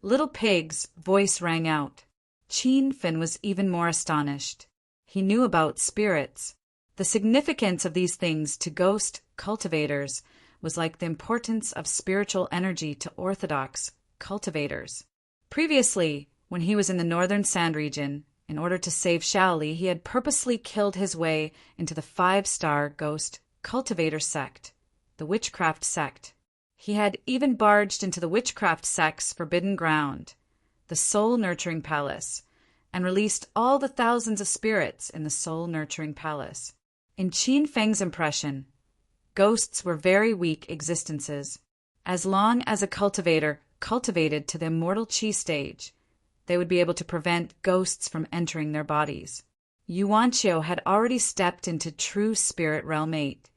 Little Pig's voice rang out. Qin Fin was even more astonished. He knew about spirits. The significance of these things to ghost cultivators was like the importance of spiritual energy to orthodox cultivators. Previously, when he was in the northern sand region, in order to save Shaoli, he had purposely killed his way into the 5-star ghost cultivator sect, the witchcraft sect. He had even barged into the witchcraft sect's forbidden ground, the soul nurturing palace, and released all the thousands of spirits in the soul nurturing palace. In Qin Feng's impression, ghosts were very weak existences. As long as a cultivator cultivated to the immortal qi stage, they would be able to prevent ghosts from entering their bodies. Yuan Qiu had already stepped into true spirit realm 8,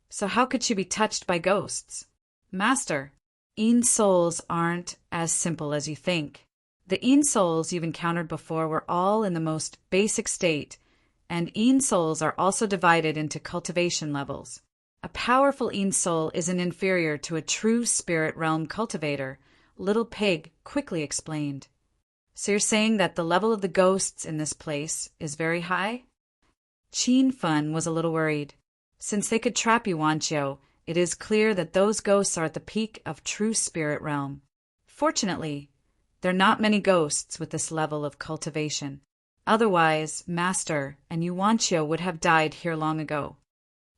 so how could she be touched by ghosts? Master, Yin souls aren't as simple as you think. The Yin souls you've encountered before were all in the most basic state, and Yin souls are also divided into cultivation levels. A powerful Yin soul isn't inferior to a true spirit realm cultivator, Little Pig quickly explained. So you're saying that the level of the ghosts in this place is very high? Qin Fin was a little worried. Since they could trap Yuan Qiu, it is clear that those ghosts are at the peak of true spirit realm. Fortunately, there are not many ghosts with this level of cultivation. Otherwise, Master and Yuan Qiu would have died here long ago.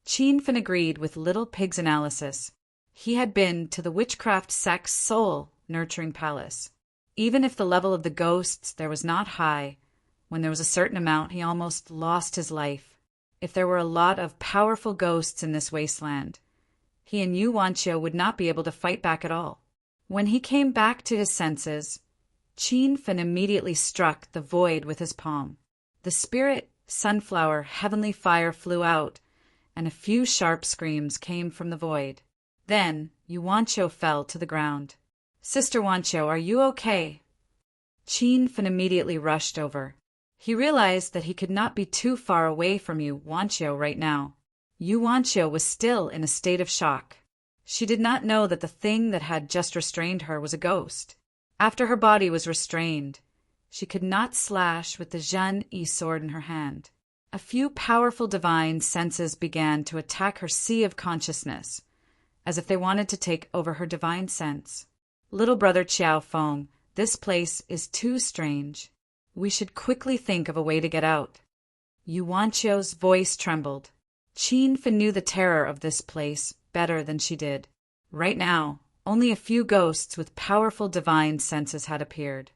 Qin Fin agreed with Little Pig's analysis. He had been to the witchcraft sect's soul nurturing palace. Even if the level of the ghosts there was not high, when there was a certain amount, he almost lost his life. If there were a lot of powerful ghosts in this wasteland, he and Yuan Qiu would not be able to fight back at all. When he came back to his senses, Qin Fin immediately struck the void with his palm. The spirit sunflower heavenly fire flew out, and a few sharp screams came from the void. Then Yuan Qiu fell to the ground. Sister Yuan Qiu, are you okay? Qin Fin immediately rushed over. He realized that he could not be too far away from Yuan Qiu right now. Yuan Qiu was still in a state of shock. She did not know that the thing that had just restrained her was a ghost. After her body was restrained, she could not slash with the Zhen Yi sword in her hand. A few powerful divine senses began to attack her sea of consciousness, as if they wanted to take over her divine sense. Little brother Qiao Feng, this place is too strange. We should quickly think of a way to get out. Yuan Qiu's voice trembled. Qin Fin knew the terror of this place better than she did. Right now, only a few ghosts with powerful divine senses had appeared.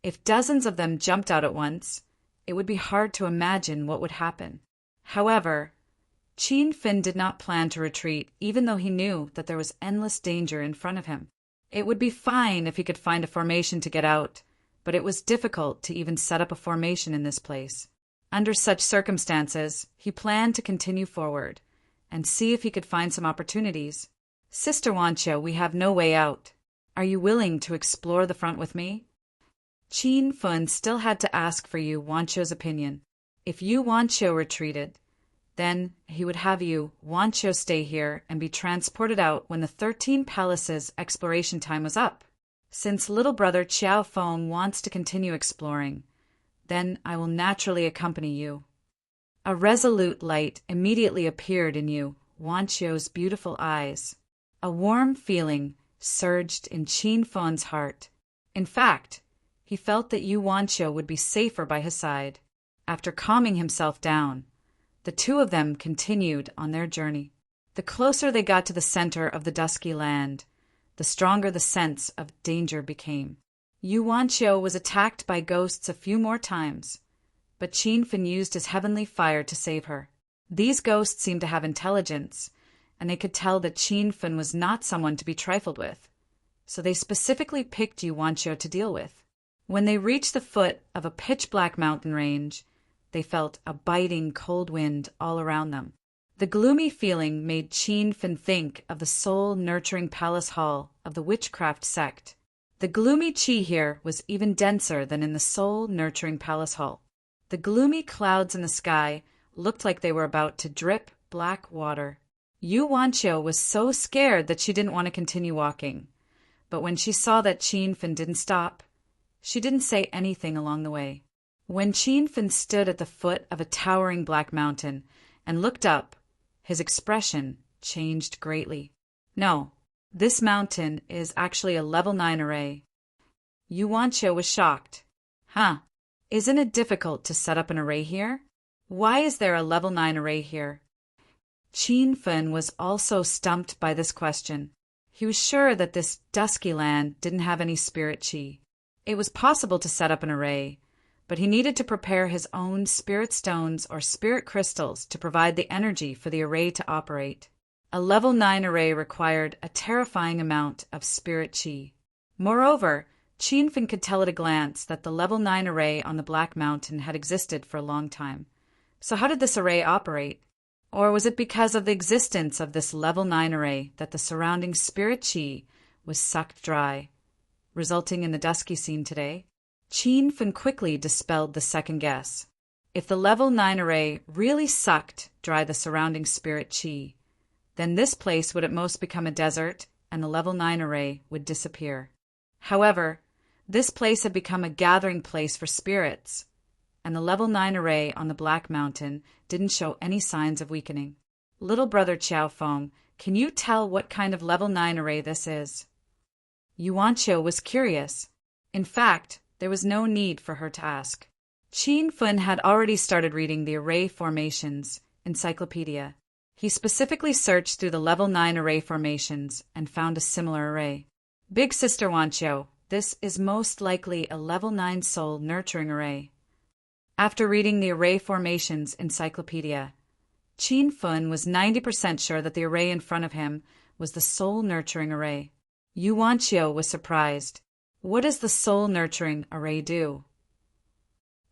If dozens of them jumped out at once, it would be hard to imagine what would happen. However, Qin Fin did not plan to retreat, even though he knew that there was endless danger in front of him. It would be fine if he could find a formation to get out, but it was difficult to even set up a formation in this place. Under such circumstances, he planned to continue forward and see if he could find some opportunities. Sister Yuan Qiu, we have no way out. Are you willing to explore the front with me? Qin Fin still had to ask for Yuan Qiu's opinion. If Yuan Qiu retreated, then he would have Yuan Qiu stay here and be transported out when the 13 Palaces exploration time was up. Since little brother Qiao Feng wants to continue exploring, then I will naturally accompany you. A resolute light immediately appeared in Yuan Qiu's beautiful eyes. A warm feeling surged in Qin Fen's heart. In fact, he felt that Yuan Qiu would be safer by his side. After calming himself down, the two of them continued on their journey. The closer they got to the center of the dusky land, the stronger the sense of danger became. Yuan Qiu was attacked by ghosts a few more times, but Qin Fin used his heavenly fire to save her. These ghosts seemed to have intelligence, and they could tell that Qin Fin was not someone to be trifled with, so they specifically picked Yuan Qiu to deal with. When they reached the foot of a pitch-black mountain range, they felt a biting cold wind all around them. The gloomy feeling made Qin Fin think of the soul-nurturing palace hall of the witchcraft sect. The gloomy qi here was even denser than in the soul-nurturing palace hall. The gloomy clouds in the sky looked like they were about to drip black water. Yu Wanqiu was so scared that she didn't want to continue walking. But when she saw that Qin Fin didn't stop, she didn't say anything along the way. When Qin Fin stood at the foot of a towering black mountain and looked up, his expression changed greatly. No, this mountain is actually a level 9 array. Yu Wanqiu was shocked. Huh, isn't it difficult to set up an array here? Why is there a level 9 array here? Qin Fin was also stumped by this question. He was sure that this dusky land didn't have any spirit qi. It was possible to set up an array, but he needed to prepare his own spirit stones or spirit crystals to provide the energy for the array to operate. A level 9 array required a terrifying amount of spirit qi. Moreover, Qin Fin could tell at a glance that the level 9 array on the Black Mountain had existed for a long time. So how did this array operate? Or was it because of the existence of this level 9 array that the surrounding spirit qi was sucked dry, resulting in the dusky scene today? Qin Fin quickly dispelled the second guess. If the level 9 array really sucked dry the surrounding spirit qi, then this place would at most become a desert and the level 9 array would disappear. However, this place had become a gathering place for spirits, and the level 9 array on the Black Mountain didn't show any signs of weakening. Little brother Qiao Feng, can you tell what kind of level 9 array this is? Yu Wanqiu was curious. In fact, there was no need for her to ask. Qin Fin had already started reading the Array Formations encyclopedia. He specifically searched through the level 9 array formations and found a similar array. Big Sister Wanqiu, this is most likely a level 9 soul nurturing array. After reading the Array Formations encyclopedia, Qin Fin was 90% sure that the array in front of him was the soul nurturing array. Yu Wanqiu was surprised. What does the soul nurturing array do?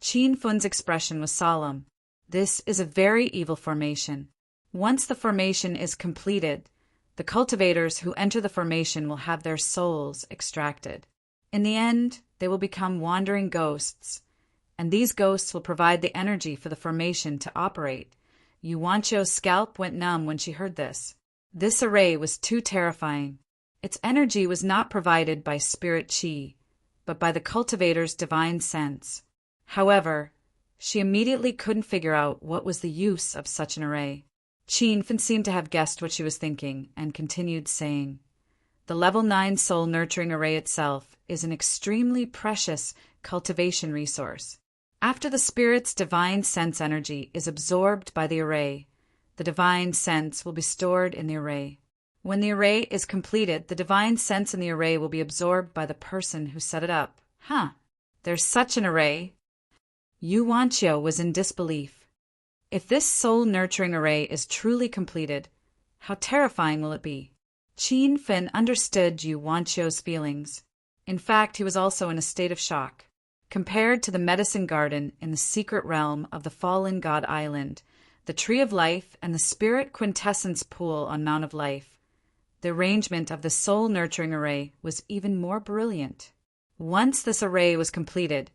Qin Fin's expression was solemn. This is a very evil formation. Once the formation is completed, the cultivators who enter the formation will have their souls extracted. In the end, they will become wandering ghosts, and these ghosts will provide the energy for the formation to operate. Yu Wanqiu's scalp went numb when she heard this. This array was too terrifying. Its energy was not provided by spirit qi, but by the cultivator's divine sense. However, she immediately couldn't figure out what was the use of such an array. Qin Fin seemed to have guessed what she was thinking and continued saying, "The level 9 soul nurturing array itself is an extremely precious cultivation resource. After the spirit's divine sense energy is absorbed by the array, the divine sense will be stored in the array. When the array is completed, the divine sense in the array will be absorbed by the person who set it up." Huh, there's such an array? Yu Wanqiu was in disbelief. If this soul-nurturing array is truly completed, how terrifying will it be? Qin Fin understood Yu Wanqiu's feelings. In fact, he was also in a state of shock. Compared to the medicine garden in the secret realm of the fallen god island, the tree of life, and the spirit quintessence pool on Mount of Life, the arrangement of the soul-nurturing array was even more brilliant. Once this array was completed,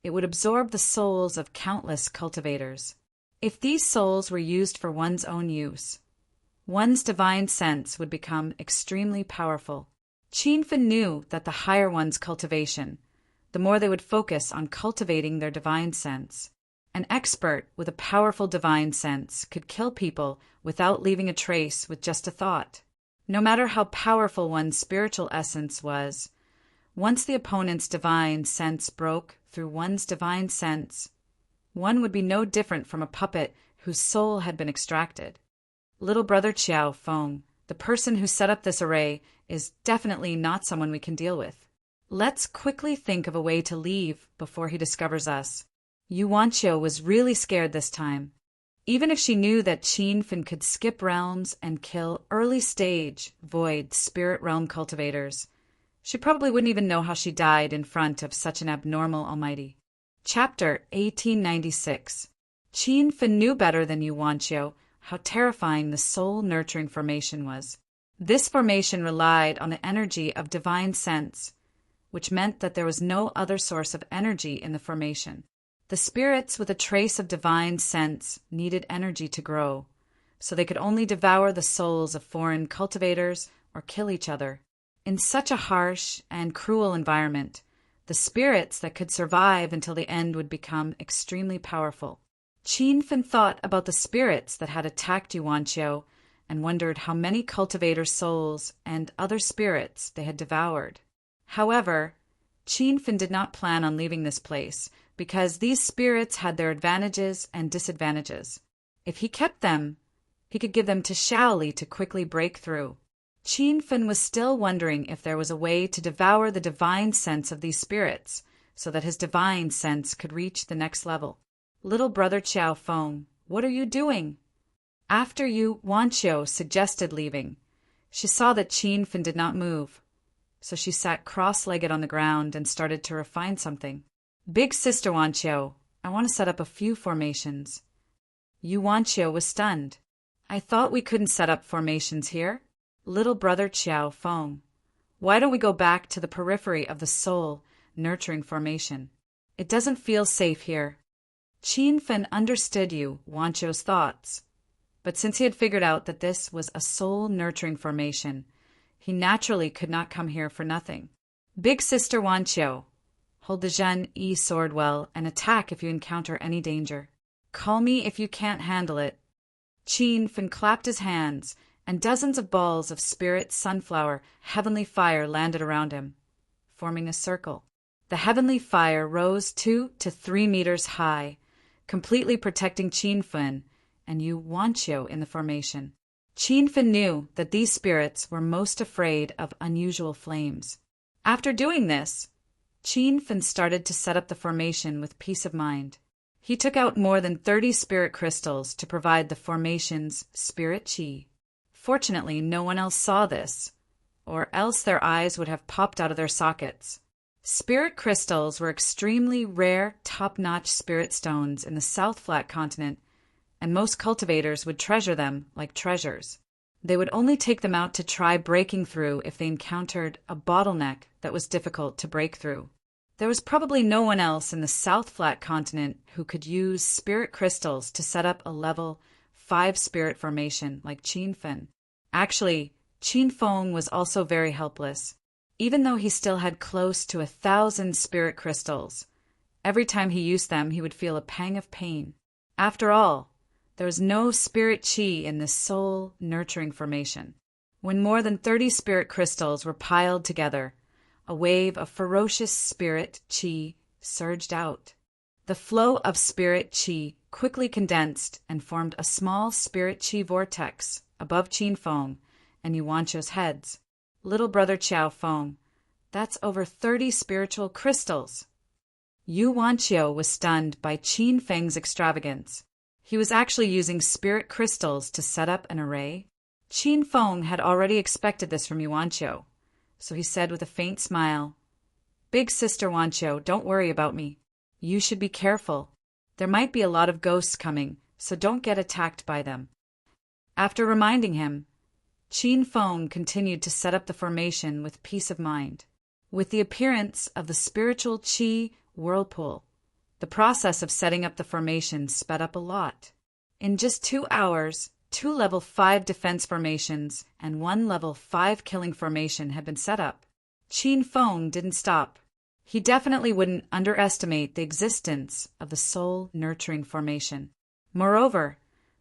it would absorb the souls of countless cultivators. If these souls were used for one's own use, one's divine sense would become extremely powerful. Qin Fin knew that the higher one's cultivation, the more they would focus on cultivating their divine sense. An expert with a powerful divine sense could kill people without leaving a trace with just a thought. No matter how powerful one's spiritual essence was, once the opponent's divine sense broke through one's divine sense, one would be no different from a puppet whose soul had been extracted. Little brother Qiao Feng, the person who set up this array, is definitely not someone we can deal with. Let's quickly think of a way to leave before he discovers us. Yu Wanqiu was really scared this time. Even if she knew that Qin Fin could skip realms and kill early-stage, void, spirit realm cultivators, She probably wouldn't even know how she died in front of such an abnormal almighty. Chapter 1896. Qin Fen knew better than Yu Wanqiu how terrifying the soul-nurturing formation was. This formation relied on the energy of divine sense, which meant that there was no other source of energy in the formation. The spirits with a trace of divine sense needed energy to grow, so they could only devour the souls of foreign cultivators or kill each other. In such a harsh and cruel environment, the spirits that could survive until the end would become extremely powerful. Qin Fen thought about the spirits that had attacked Yu Wanqiu and wondered how many cultivator souls and other spirits they had devoured. However, Qin Fen did not plan on leaving this place because these spirits had their advantages and disadvantages. If he kept them, he could give them to Shaoli to quickly break through. Qin Fen was still wondering if there was a way to devour the divine sense of these spirits so that his divine sense could reach the next level. Little brother Qiao Feng, what are you doing? After Yu Wanqiu suggested leaving, she saw that Qin Fen did not move, so she sat cross-legged on the ground and started to refine something. Big sister Wanqiu, I want to set up a few formations. Yu Wanqiu was stunned. I thought we couldn't set up formations here. Little brother Qiao Feng, why don't we go back to the periphery of the soul nurturing formation? It doesn't feel safe here. Qin Fen understood Yu Wanqiu's thoughts, but since he had figured out that this was a soul nurturing formation, he naturally could not come here for nothing. Big sister Wanqiu, hold the Zhen Yi sword well and attack if you encounter any danger. Call me if you can't handle it. Qin Fen clapped his hands, and dozens of balls of spirit sunflower heavenly fire landed around him, forming a circle. The heavenly fire rose 2 to 3 meters high, completely protecting Qin Fen and Yu Wanqiu in the formation. Qin Fen knew that these spirits were most afraid of unusual flames. After doing this, Qin Fen started to set up the formation with peace of mind. He took out more than 30 spirit crystals to provide the formation's spirit qi. Fortunately, no one else saw this, or else their eyes would have popped out of their sockets. Spirit crystals were extremely rare, top-notch spirit stones in the South Flat continent, and most cultivators would treasure them like treasures. They would only take them out to try breaking through if they encountered a bottleneck that was difficult to break through. There was probably no one else in the South Flat continent who could use spirit crystals to set up a level 5 spirit formation like Qin Fen. Actually, Qin Feng was also very helpless. Even though he still had close to 1,000 spirit crystals, every time he used them he would feel a pang of pain. After all, there was no spirit qi in this soul nurturing formation. When more than 30 spirit crystals were piled together, a wave of ferocious spirit qi surged out. The flow of spirit qi quickly condensed and formed a small spirit qi vortex above Qin Feng and Yu Wanqiu's heads. Little brother Qiao Feng, that's over 30 spiritual crystals. Yu Wanqiu was stunned by Qin Feng's extravagance. He was actually using spirit crystals to set up an array. Qin Feng had already expected this from Yu Wanqiu, so he said with a faint smile, Big sister Wanqiu, don't worry about me. You should be careful. There might be a lot of ghosts coming, so don't get attacked by them. After reminding him, Qin Feng continued to set up the formation with peace of mind. With the appearance of the spiritual qi whirlpool, the process of setting up the formation sped up a lot. In just 2 hours, 2 level 5 defense formations and 1 level 5 killing formation had been set up. Qin Feng didn't stop. He definitely wouldn't underestimate the existence of the soul nurturing formation. Moreover,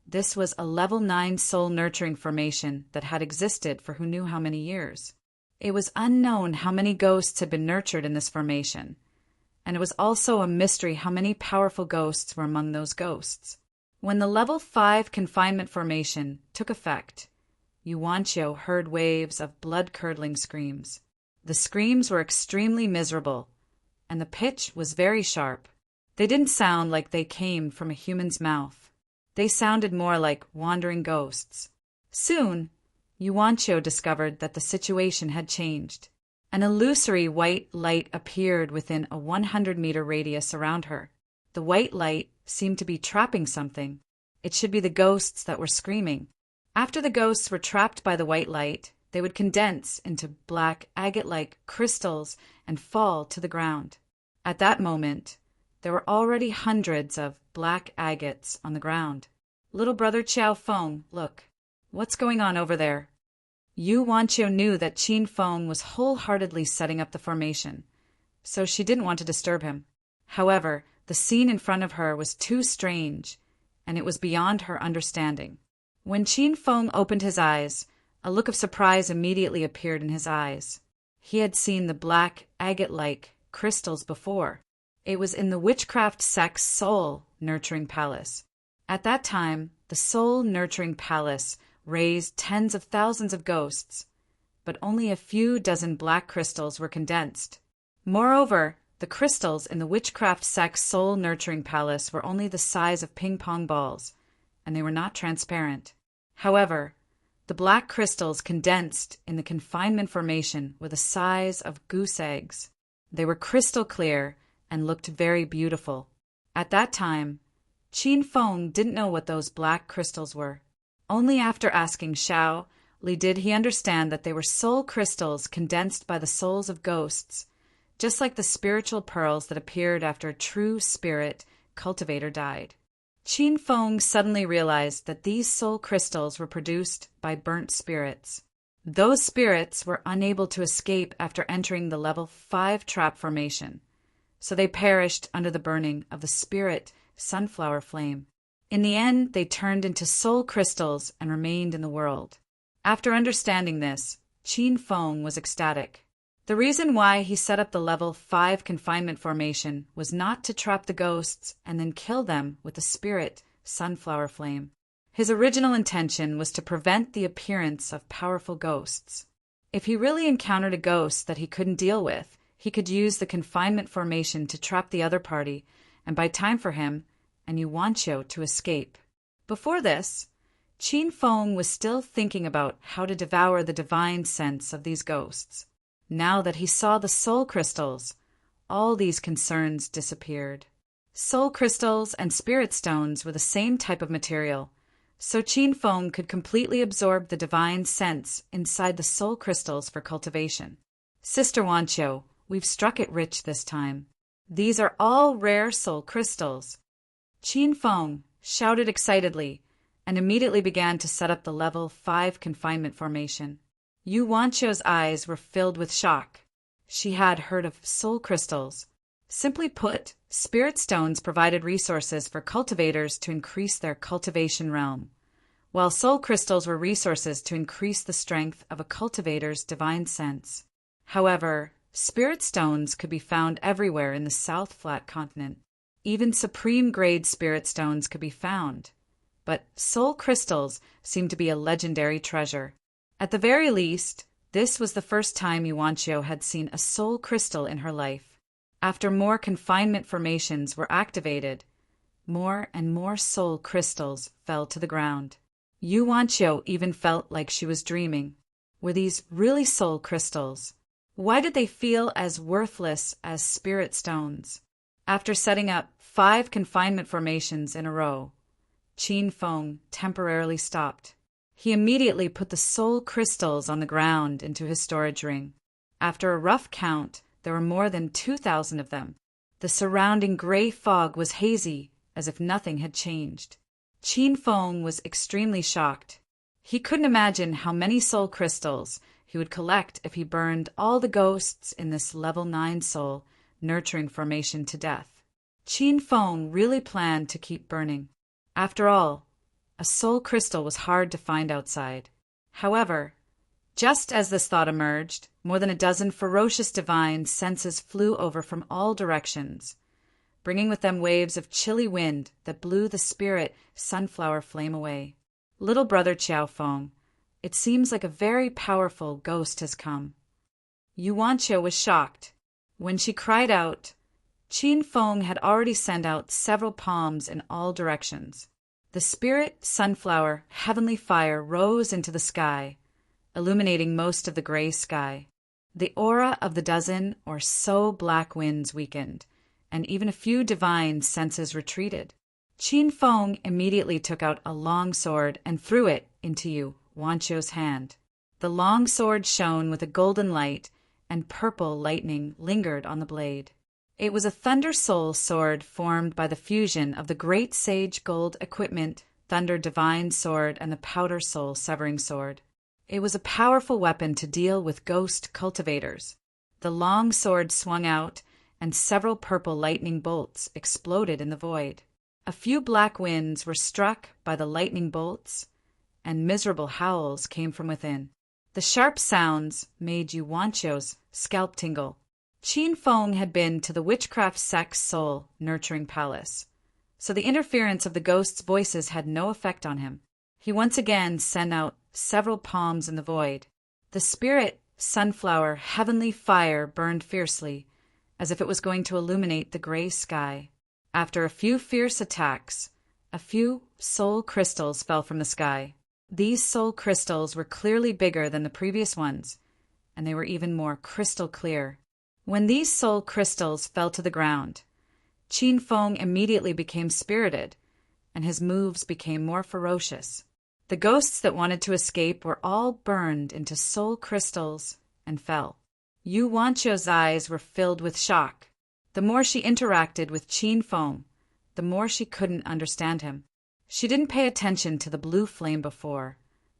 this was a level 9 soul nurturing formation that had existed for who knew how many years. It was unknown how many ghosts had been nurtured in this formation, and it was also a mystery how many powerful ghosts were among those ghosts. When the level 5 confinement formation took effect, Yu Wanqiu heard waves of blood-curdling screams. The screams were extremely miserable, and the pitch was very sharp. They didn't sound like they came from a human's mouth. They sounded more like wandering ghosts. Soon, Yu Wanqiu discovered that the situation had changed. An illusory white light appeared within a 100-meter radius around her. The white light seemed to be trapping something. It should be the ghosts that were screaming. After the ghosts were trapped by the white light, they would condense into black agate-like crystals and fall to the ground. At that moment, there were already hundreds of black agates on the ground. Little brother Qiao Feng, look. What's going on over there? Yu Wanqiu knew that Qin Feng was wholeheartedly setting up the formation, so she didn't want to disturb him. However, the scene in front of her was too strange, and it was beyond her understanding. When Qin Feng opened his eyes, a look of surprise immediately appeared in his eyes. He had seen the black, agate-like crystals before. It was in the witchcraft sect's soul-nurturing palace. At that time, the soul-nurturing palace raised tens of thousands of ghosts, but only a few dozen black crystals were condensed. Moreover, the crystals in the witchcraft sect's soul-nurturing palace were only the size of ping-pong balls, and they were not transparent. However, the black crystals condensed in the confinement formation were the size of goose eggs. They were crystal clear and looked very beautiful. At that time, Qin Feng didn't know what those black crystals were. Only after asking Xiao Li did he understand that they were soul crystals condensed by the souls of ghosts, just like the spiritual pearls that appeared after a true spirit cultivator died. Qin Feng suddenly realized that these soul crystals were produced by burnt spirits. Those spirits were unable to escape after entering the level 5 trap formation, so they perished under the burning of the spirit sunflower flame. In the end, they turned into soul crystals and remained in the world. After understanding this, Qin Feng was ecstatic. The reason why he set up the level 5 confinement formation was not to trap the ghosts and then kill them with the spirit sunflower flame. His original intention was to prevent the appearance of powerful ghosts. If he really encountered a ghost that he couldn't deal with, he could use the confinement formation to trap the other party and buy time for him and Yu Wanqiu to escape. Before this, Qin Feng was still thinking about how to devour the divine sense of these ghosts. Now that he saw the soul crystals, all these concerns disappeared. Soul crystals and spirit stones were the same type of material, so Qin Feng could completely absorb the divine sense inside the soul crystals for cultivation. Sister Wanqiu, we've struck it rich this time. These are all rare soul crystals. Qin Feng shouted excitedly and immediately began to set up the level 5 confinement formation. Yu Wanqiu's eyes were filled with shock. She had heard of soul crystals. Simply put, spirit stones provided resources for cultivators to increase their cultivation realm, while soul crystals were resources to increase the strength of a cultivator's divine sense. However, spirit stones could be found everywhere in the South Flat Continent. Even supreme-grade spirit stones could be found, but soul crystals seemed to be a legendary treasure. At the very least, this was the first time Yu Wanqiu had seen a soul crystal in her life. After more confinement formations were activated, more and more soul crystals fell to the ground. Yu Wanqiu even felt like she was dreaming. Were these really soul crystals? Why did they feel as worthless as spirit stones? After setting up 5 confinement formations in a row, Qin Feng temporarily stopped. He immediately put the soul crystals on the ground into his storage ring. After a rough count, there were more than 2,000 of them. The surrounding gray fog was hazy, as if nothing had changed. Qin Feng was extremely shocked. He couldn't imagine how many soul crystals he would collect if he burned all the ghosts in this level 9 soul nurturing formation to death. Qin Feng really planned to keep burning. After all, a soul crystal was hard to find outside. However, just as this thought emerged, more than a dozen ferocious divine senses flew over from all directions, bringing with them waves of chilly wind that blew the spirit sunflower flame away. Little brother Qiao Feng, it seems like a very powerful ghost has come. Yu Wanqiu was shocked. When she cried out, Qin Feng had already sent out several palms in all directions. The spirit sunflower heavenly fire rose into the sky, illuminating most of the gray sky. The aura of the dozen or so black winds weakened, and even a few divine senses retreated. Qin Feng immediately took out a long sword and threw it into Yu Wanqiu's hand. The long sword shone with a golden light, and purple lightning lingered on the blade. It was a Thunder Soul sword formed by the fusion of the Great Sage Gold Equipment, Thunder Divine Sword, and the Powder Soul Severing Sword. It was a powerful weapon to deal with ghost cultivators. The long sword swung out, and several purple lightning bolts exploded in the void. A few black winds were struck by the lightning bolts, and miserable howls came from within. The sharp sounds made Yu Wanqiu's scalp tingle. Qin Feng had been to the witchcraft sect's soul nurturing palace, so the interference of the ghosts' voices had no effect on him. He once again sent out several palms in the void. The spirit sunflower heavenly fire burned fiercely, as if it was going to illuminate the gray sky. After a few fierce attacks, a few soul crystals fell from the sky. These soul crystals were clearly bigger than the previous ones, and they were even more crystal clear. When these soul crystals fell to the ground, Qin Feng immediately became spirited, and his moves became more ferocious. The ghosts that wanted to escape were all burned into soul crystals and fell. Yu Wanqiu's eyes were filled with shock. The more she interacted with Qin Feng, the more she couldn't understand him. She didn't pay attention to the blue flame before,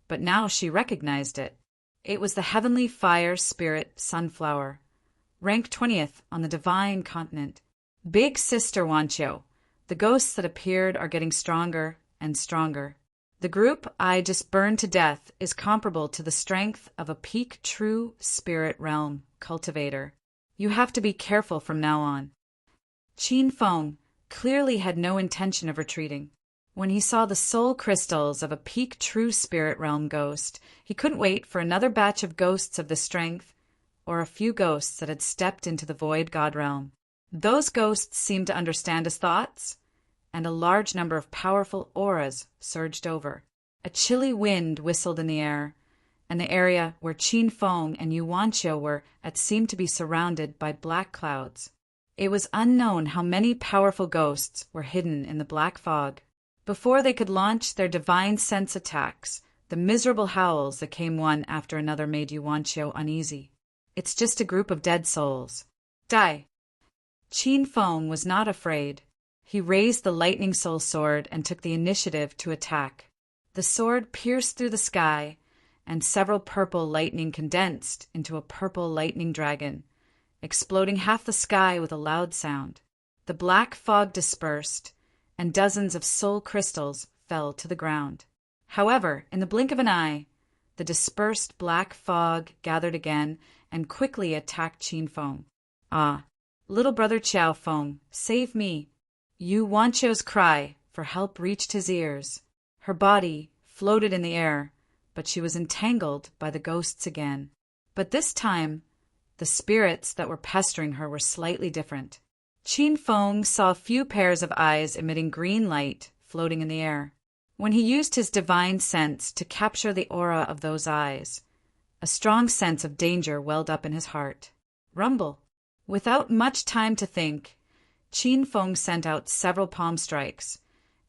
but now she recognized it. It was the heavenly fire spirit sunflower, ranked 20th on the divine continent. Big Sister Wanqiu, the ghosts that appeared are getting stronger and stronger. The group I just burned to death is comparable to the strength of a peak true spirit realm cultivator. You have to be careful from now on. Qin Feng clearly had no intention of retreating. When he saw the soul crystals of a peak true spirit realm ghost, he couldn't wait for another batch of ghosts of the strength, or a few ghosts that had stepped into the void god realm. Those ghosts seemed to understand his thoughts, and a large number of powerful auras surged over. A chilly wind whistled in the air, and the area where Qin Feng and Yu Wanqiu were at seemed to be surrounded by black clouds. It was unknown how many powerful ghosts were hidden in the black fog. Before they could launch their divine sense attacks, the miserable howls that came one after another made Yu Wanqiu uneasy. It's just a group of dead souls. Die! Qin Feng was not afraid. He raised the lightning soul sword and took the initiative to attack. The sword pierced through the sky, and several purple lightning condensed into a purple lightning dragon, exploding half the sky with a loud sound. The black fog dispersed, and dozens of soul crystals fell to the ground. However, in the blink of an eye, the dispersed black fog gathered again and quickly attacked Qin Feng. Ah, little brother Qiao Feng, save me! Yu Wanqiu's cry for help reached his ears. Her body floated in the air, but she was entangled by the ghosts again. But this time, the spirits that were pestering her were slightly different. Qin Feng saw a few pairs of eyes emitting green light floating in the air. When he used his divine sense to capture the aura of those eyes, a strong sense of danger welled up in his heart. Rumble! Without much time to think, Qin Feng sent out several palm strikes,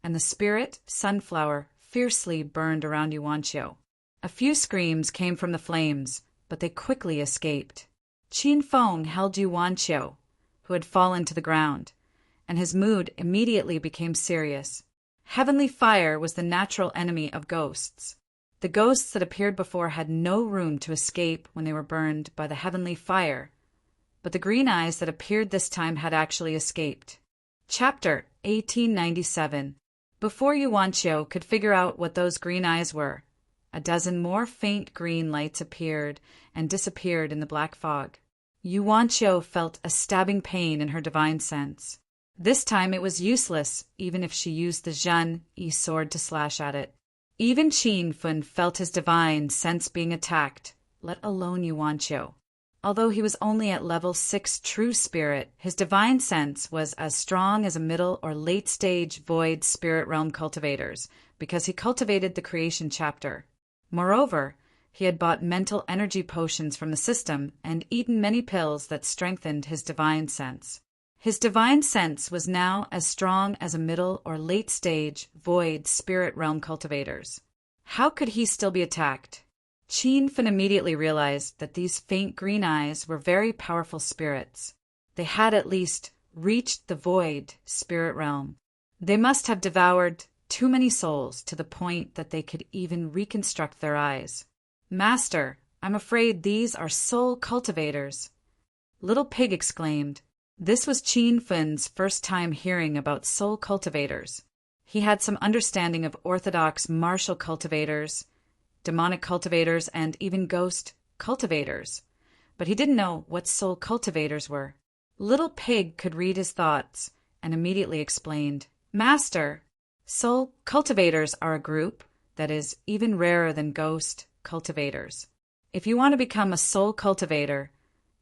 and the spirit sunflower fiercely burned around Yu Wanqiu. A few screams came from the flames, but they quickly escaped. Qin Feng held Yu Wanqiu, who had fallen to the ground, and his mood immediately became serious. Heavenly fire was the natural enemy of ghosts. The ghosts that appeared before had no room to escape when they were burned by the heavenly fire, but the green eyes that appeared this time had actually escaped. Chapter 1897. Before Yu Wanqiu could figure out what those green eyes were, a dozen more faint green lights appeared and disappeared in the black fog. Yu Wanqiu felt a stabbing pain in her divine sense. This time it was useless, even if she used the Zhen-Yi sword to slash at it. Even Qin Feng felt his divine sense being attacked, let alone Yu Wanqiu. Although he was only at level 6 true spirit, his divine sense was as strong as a middle or late stage void spirit realm cultivator's, because he cultivated the creation chapter. Moreover, He had bought mental energy potions from the system and eaten many pills that strengthened his divine sense. His divine sense was now as strong as a middle or late stage void spirit realm cultivator's. How could he still be attacked? Qin Fen immediately realized that these faint green eyes were very powerful spirits. They had at least reached the void spirit realm. They must have devoured too many souls to the point that they could even reconstruct their eyes. Master, I'm afraid these are soul cultivators. Little Pig exclaimed. This was Qin Fen's first time hearing about soul cultivators. He had some understanding of orthodox martial cultivators, demonic cultivators, and even ghost cultivators, but he didn't know what soul cultivators were. Little Pig could read his thoughts and immediately explained, Master, soul cultivators are a group that is even rarer than ghost cultivators. If you want to become a soul cultivator,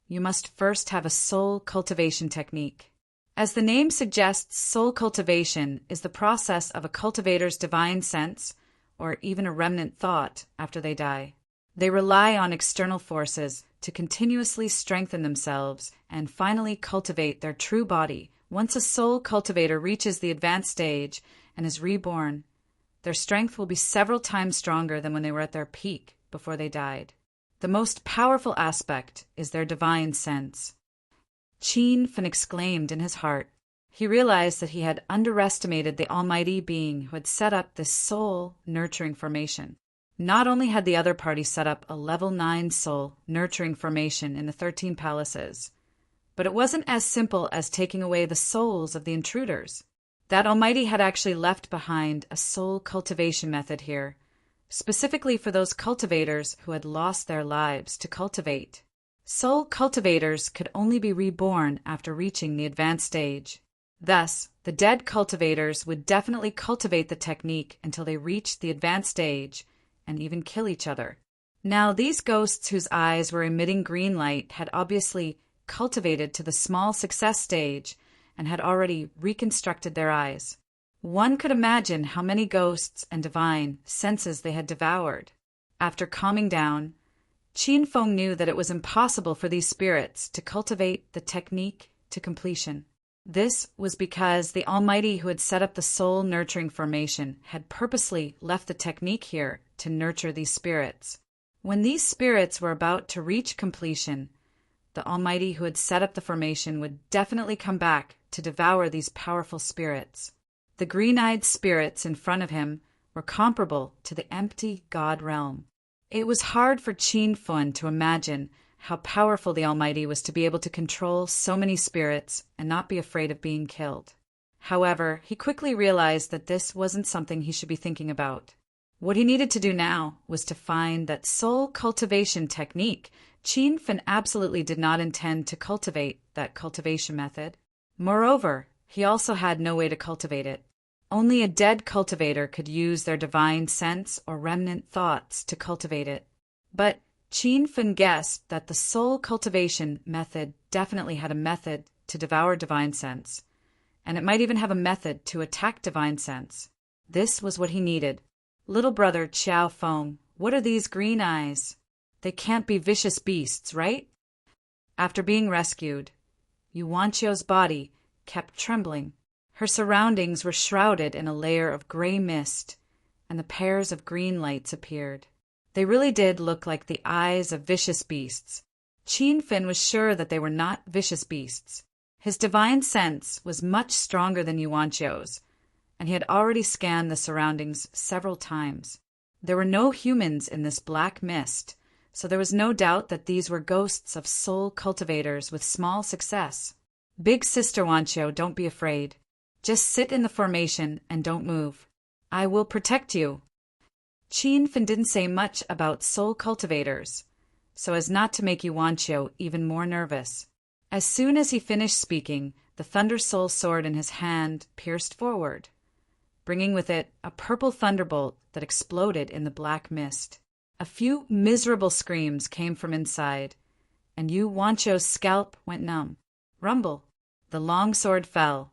you must first have a soul cultivation technique. As the name suggests, soul cultivation is the process of a cultivator's divine sense, or even a remnant thought, after they die. They rely on external forces to continuously strengthen themselves and finally cultivate their true body. Once a soul cultivator reaches the advanced stage and is reborn, their strength will be several times stronger than when they were at their peak before they died. The most powerful aspect is their divine sense. Qin Fen exclaimed in his heart. He realized that he had underestimated the almighty being who had set up this soul nurturing formation. Not only had the other party set up a level 9 soul nurturing formation in the 13 palaces, but it wasn't as simple as taking away the souls of the intruders. That almighty had actually left behind a soul cultivation method here, specifically for those cultivators who had lost their lives to cultivate. Soul cultivators could only be reborn after reaching the advanced stage. Thus, the dead cultivators would definitely cultivate the technique until they reached the advanced stage and even kill each other. Now, these ghosts whose eyes were emitting green light had obviously cultivated to the small success stage and had already reconstructed their eyes. One could imagine how many ghosts and divine senses they had devoured. After calming down, Qin Feng knew that it was impossible for these spirits to cultivate the technique to completion. This was because the Almighty who had set up the soul nurturing formation had purposely left the technique here to nurture these spirits. When these spirits were about to reach completion, the Almighty who had set up the formation would definitely come back to devour these powerful spirits. The green-eyed spirits in front of him were comparable to the empty God realm. It was hard for Qin Fen to imagine how powerful the Almighty was to be able to control so many spirits and not be afraid of being killed. However, he quickly realized that this wasn't something he should be thinking about. What he needed to do now was to find that soul cultivation technique. Qin Fen absolutely did not intend to cultivate that cultivation method. Moreover, he also had no way to cultivate it. Only a dead cultivator could use their divine sense or remnant thoughts to cultivate it. But Qin Fen guessed that the soul cultivation method definitely had a method to devour divine sense, and it might even have a method to attack divine sense. This was what he needed. Little brother Qiao Feng, what are these green eyes? They can't be vicious beasts, right? After being rescued, Yuanqiu's body kept trembling. Her surroundings were shrouded in a layer of gray mist, and the pairs of green lights appeared. They really did look like the eyes of vicious beasts. Qin Fen was sure that they were not vicious beasts. His divine sense was much stronger than Yuanqiu's, and he had already scanned the surroundings several times. There were no humans in this black mist, so there was no doubt that these were ghosts of soul cultivators with small success. Big Sister Yuanqiu, don't be afraid. Just sit in the formation and don't move. I will protect you. Qin Fen didn't say much about soul cultivators, so as not to make Yuanqiu even more nervous. As soon as he finished speaking, the Thunder Soul sword in his hand pierced forward, bringing with it a purple thunderbolt that exploded in the black mist. A few miserable screams came from inside, and Yuanqiu's scalp went numb. Rumble! The long sword fell,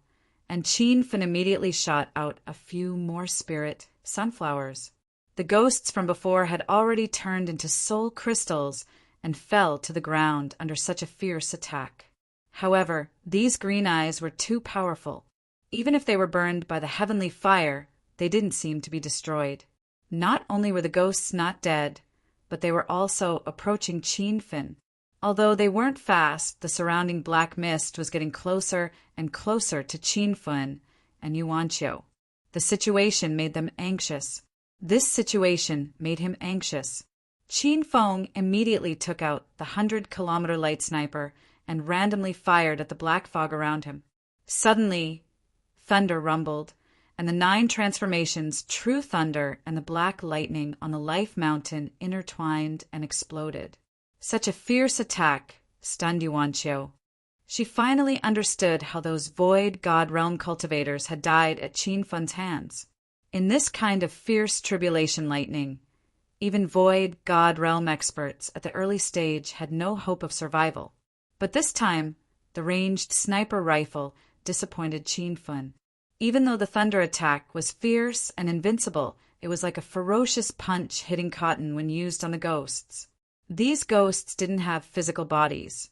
and Qin Fen immediately shot out a few more spirit sunflowers. The ghosts from before had already turned into soul crystals and fell to the ground under such a fierce attack. However, these green eyes were too powerful. Even if they were burned by the heavenly fire, they didn't seem to be destroyed. Not only were the ghosts not dead, but they were also approaching Qinfen. Although they weren't fast, the surrounding black mist was getting closer and closer to Qinfen and Yuanqiu. The situation made them anxious. This situation made him anxious. Qin Feng immediately took out the 100-kilometer light sniper and randomly fired at the black fog around him. Suddenly, thunder rumbled, and the 9 transformations, true thunder and the black lightning on the Life Mountain intertwined and exploded. Such a fierce attack stunned Yuanqiu. She finally understood how those void god realm cultivators had died at Qin Fen's hands. In this kind of fierce tribulation lightning, even void god realm experts at the early stage had no hope of survival. But this time, the ranged sniper rifle disappointed Qin Fen. Even though the thunder attack was fierce and invincible, it was like a ferocious punch hitting cotton when used on the ghosts. These ghosts didn't have physical bodies,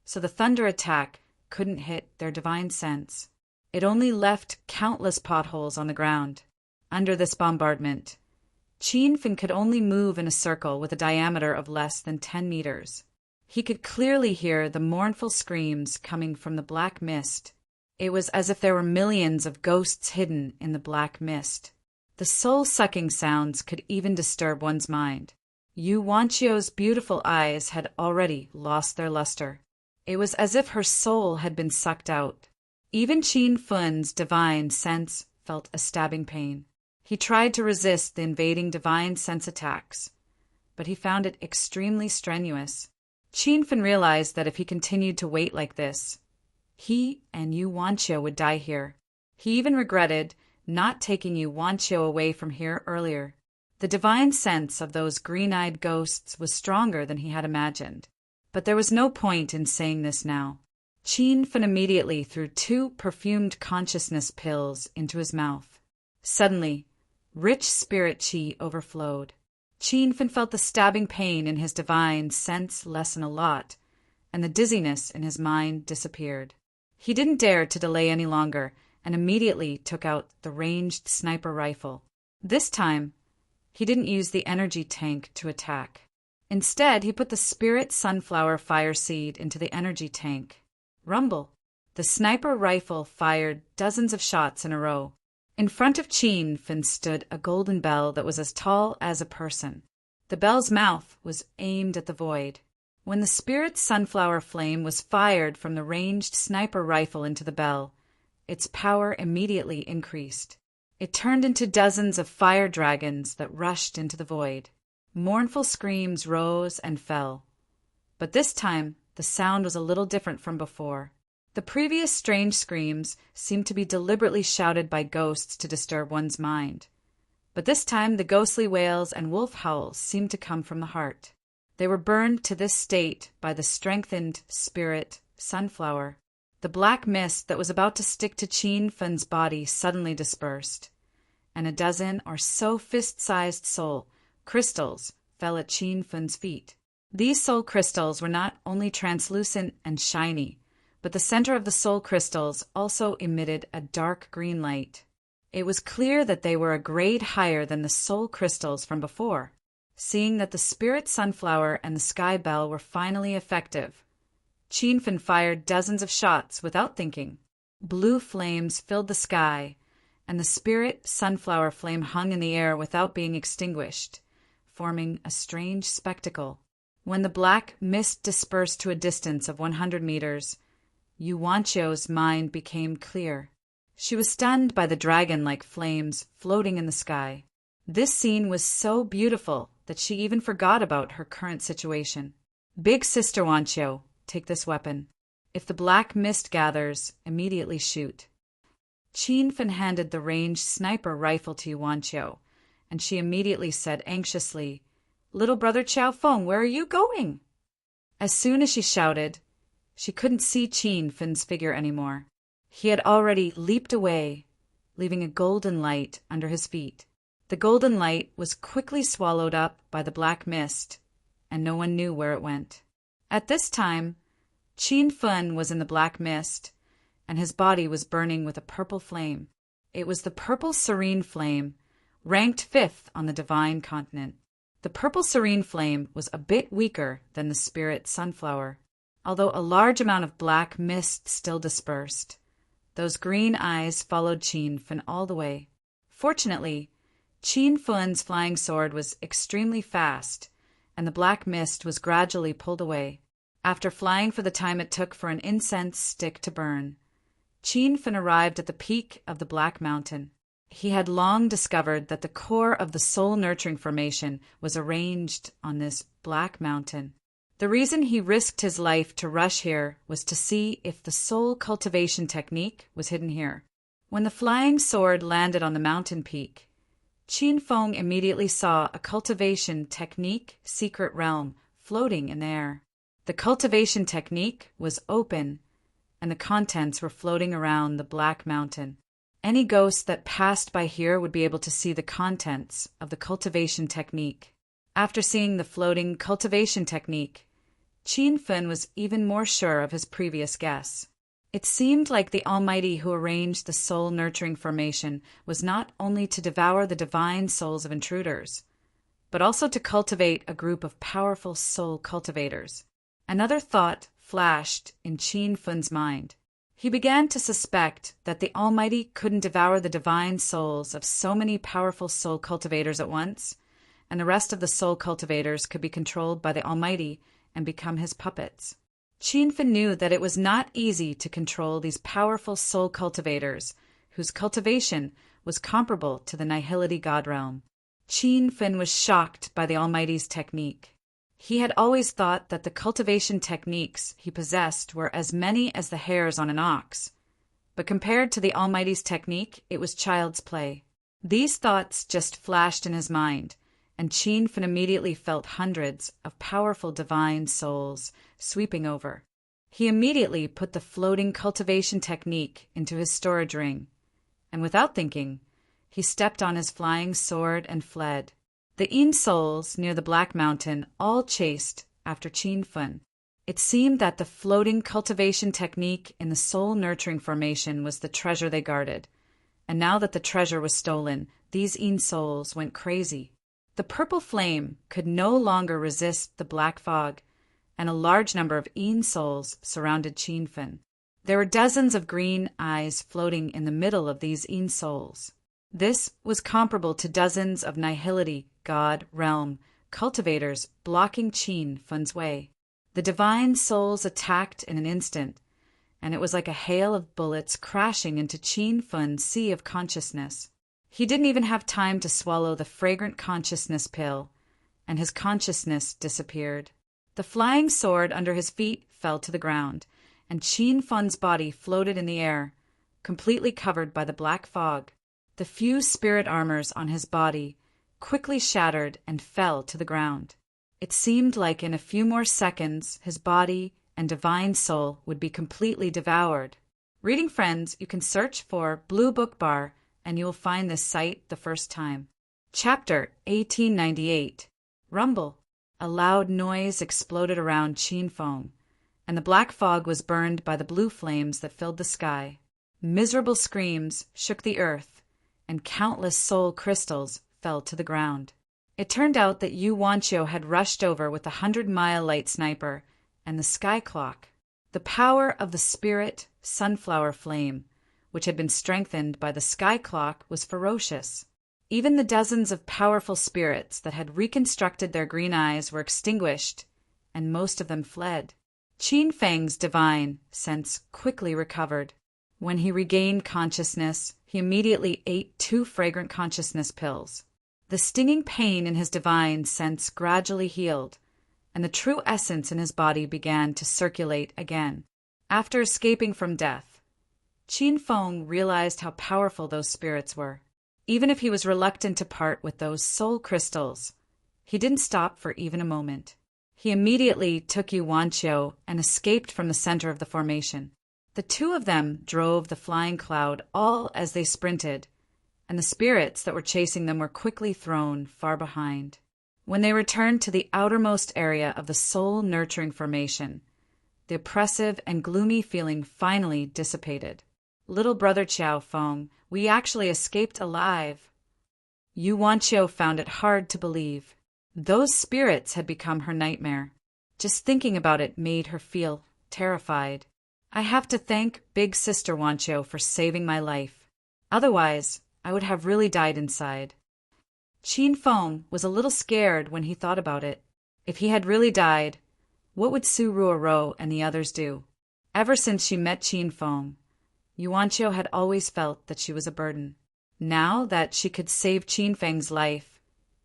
so the thunder attack couldn't hit their divine sense. It only left countless potholes on the ground. Under this bombardment, Qin Fen could only move in a circle with a diameter of less than 10 meters. He could clearly hear the mournful screams coming from the black mist. It was as if there were millions of ghosts hidden in the black mist. The soul-sucking sounds could even disturb one's mind. Yuanqiu's beautiful eyes had already lost their luster. It was as if her soul had been sucked out. Even Qin Fen's divine sense felt a stabbing pain. He tried to resist the invading divine sense attacks, but he found it extremely strenuous. Qin Fen realized that if he continued to wait like this, he and Yuanqiu would die here. He even regretted not taking Yuanqiu away from here earlier. The divine sense of those green-eyed ghosts was stronger than he had imagined. But there was no point in saying this now. Qin Fen immediately threw 2 perfumed consciousness pills into his mouth. Suddenly, rich spirit qi overflowed. Qin Fen felt the stabbing pain in his divine sense lessen a lot, and the dizziness in his mind disappeared. He didn't dare to delay any longer and immediately took out the ranged sniper rifle. This time, he didn't use the energy tank to attack. Instead, he put the spirit sunflower fire seed into the energy tank. Rumble! The sniper rifle fired dozens of shots in a row. In front of Qin Fen stood a golden bell that was as tall as a person. The bell's mouth was aimed at the void. When the spirit sunflower flame was fired from the ranged sniper rifle into the bell, its power immediately increased. It turned into dozens of fire dragons that rushed into the void. Mournful screams rose and fell. But this time, the sound was a little different from before. The previous strange screams seemed to be deliberately shouted by ghosts to disturb one's mind. But this time, the ghostly wails and wolf howls seemed to come from the heart. They were burned to this state by the strengthened spirit sunflower. The black mist that was about to stick to Qin Fen's body suddenly dispersed, and a dozen or so fist-sized soul crystals fell at Qin Fen's feet. These soul crystals were not only translucent and shiny, but the center of the soul crystals also emitted a dark green light. It was clear that they were a grade higher than the soul crystals from before. Seeing that the spirit sunflower and the sky bell were finally effective, Qin Fen fired dozens of shots without thinking. Blue flames filled the sky, and the spirit sunflower flame hung in the air without being extinguished, forming a strange spectacle. When the black mist dispersed to a distance of 100 meters, Yuanqiu's mind became clear. She was stunned by the dragon-like flames floating in the sky. This scene was so beautiful that she even forgot about her current situation. Big Sister Yuanqiu, take this weapon. If the black mist gathers, immediately shoot. Qin Fen handed the ranged sniper rifle to Yuanqiu, and she immediately said anxiously, "Little brother Qiao Feng, where are you going?" As soon as she shouted, she couldn't see Qin Fen's figure anymore. He had already leaped away, leaving a golden light under his feet. The The golden light was quickly swallowed up by the black mist, and no one knew where it went. At this time, Qin Fun was in the black mist, and his body was burning with a purple flame. It was the purple serene flame, ranked fifth on the divine continent. The purple serene flame was a bit weaker than the spirit sunflower, although a large amount of black mist still dispersed. Those green eyes followed Qin Fun all the way. Fortunately, Qin Fun's flying sword was extremely fast, and the black mist was gradually pulled away. After flying for the time it took for an incense stick to burn, Qin Fun arrived at the peak of the Black Mountain. He had long discovered that the core of the soul-nurturing formation was arranged on this Black Mountain. The reason he risked his life to rush here was to see if the soul cultivation technique was hidden here. When the flying sword landed on the mountain peak, Qin Feng immediately saw a cultivation technique secret realm floating in the air. The cultivation technique was open, and the contents were floating around the Black Mountain. Any ghost that passed by here would be able to see the contents of the cultivation technique. After seeing the floating cultivation technique, Qin Fun was even more sure of his previous guess. It seemed like the Almighty who arranged the soul-nurturing formation was not only to devour the divine souls of intruders, but also to cultivate a group of powerful soul cultivators. Another thought flashed in Qin Fun's mind. He began to suspect that the Almighty couldn't devour the divine souls of so many powerful soul cultivators at once, and the rest of the soul cultivators could be controlled by the Almighty and become his puppets. Qin Fun knew that it was not easy to control these powerful soul cultivators, whose cultivation was comparable to the Nihility God realm. Qin Fun was shocked by the Almighty's technique. He had always thought that the cultivation techniques he possessed were as many as the hairs on an ox, but compared to the Almighty's technique, it was child's play. These thoughts just flashed in his mind, and Qin Fun immediately felt hundreds of powerful divine souls sweeping over. He immediately put the floating cultivation technique into his storage ring, and without thinking, he stepped on his flying sword and fled. The Yin souls near the Black Mountain all chased after Qin Fun. It seemed that the floating cultivation technique in the soul-nurturing formation was the treasure they guarded, and now that the treasure was stolen, these Yin souls went crazy. The purple flame could no longer resist the black fog, and a large number of Yin souls surrounded Qin Fun. There were dozens of green eyes floating in the middle of these Yin souls. This was comparable to dozens of Nihility God realm cultivators blocking Qin Fun's way. The divine souls attacked in an instant, and it was like a hail of bullets crashing into Qin Fun's sea of consciousness. He didn't even have time to swallow the fragrant consciousness pill, and his consciousness disappeared. The flying sword under his feet fell to the ground, and Qin Fun's body floated in the air, completely covered by the black fog. The few spirit armors on his body quickly shattered and fell to the ground. It seemed like in a few more seconds his body and divine soul would be completely devoured. Reading friends, you can search for Blue Book Bar and you will find this site the first time. Chapter 1898. Rumble. A loud noise exploded around Qin Feng, and the black fog was burned by the blue flames that filled the sky. Miserable screams shook the earth, and countless soul crystals fell to the ground. It turned out that Yu Wanqiu had rushed over with the 100-mile light sniper and the sky clock. The power of the spirit sunflower flame, which had been strengthened by the sky clock, was ferocious. Even the dozens of powerful spirits that had reconstructed their green eyes were extinguished, and most of them fled. Qin Feng's divine sense quickly recovered. When he regained consciousness, he immediately ate 2 fragrant consciousness pills. The stinging pain in his divine sense gradually healed, and the true essence in his body began to circulate again. After escaping from death, Qin Feng realized how powerful those spirits were. Even if he was reluctant to part with those soul crystals, he didn't stop for even a moment. He immediately took Yu Wanqiu and escaped from the center of the formation. The two of them drove the flying cloud all as they sprinted, and the spirits that were chasing them were quickly thrown far behind. When they returned to the outermost area of the soul-nurturing formation, the oppressive and gloomy feeling finally dissipated. "Little brother Qiao Feng, we actually escaped alive." Yu Wanqiu found it hard to believe. Those spirits had become her nightmare. Just thinking about it made her feel terrified. "I have to thank Big Sister Wanqiu for saving my life. Otherwise, I would have really died inside." Qin Feng was a little scared when he thought about it. If he had really died, what would Su Ruoro and the others do? Ever since she met Qin Feng, Yu Wanqiu had always felt that she was a burden. Now that she could save Qin Feng's life,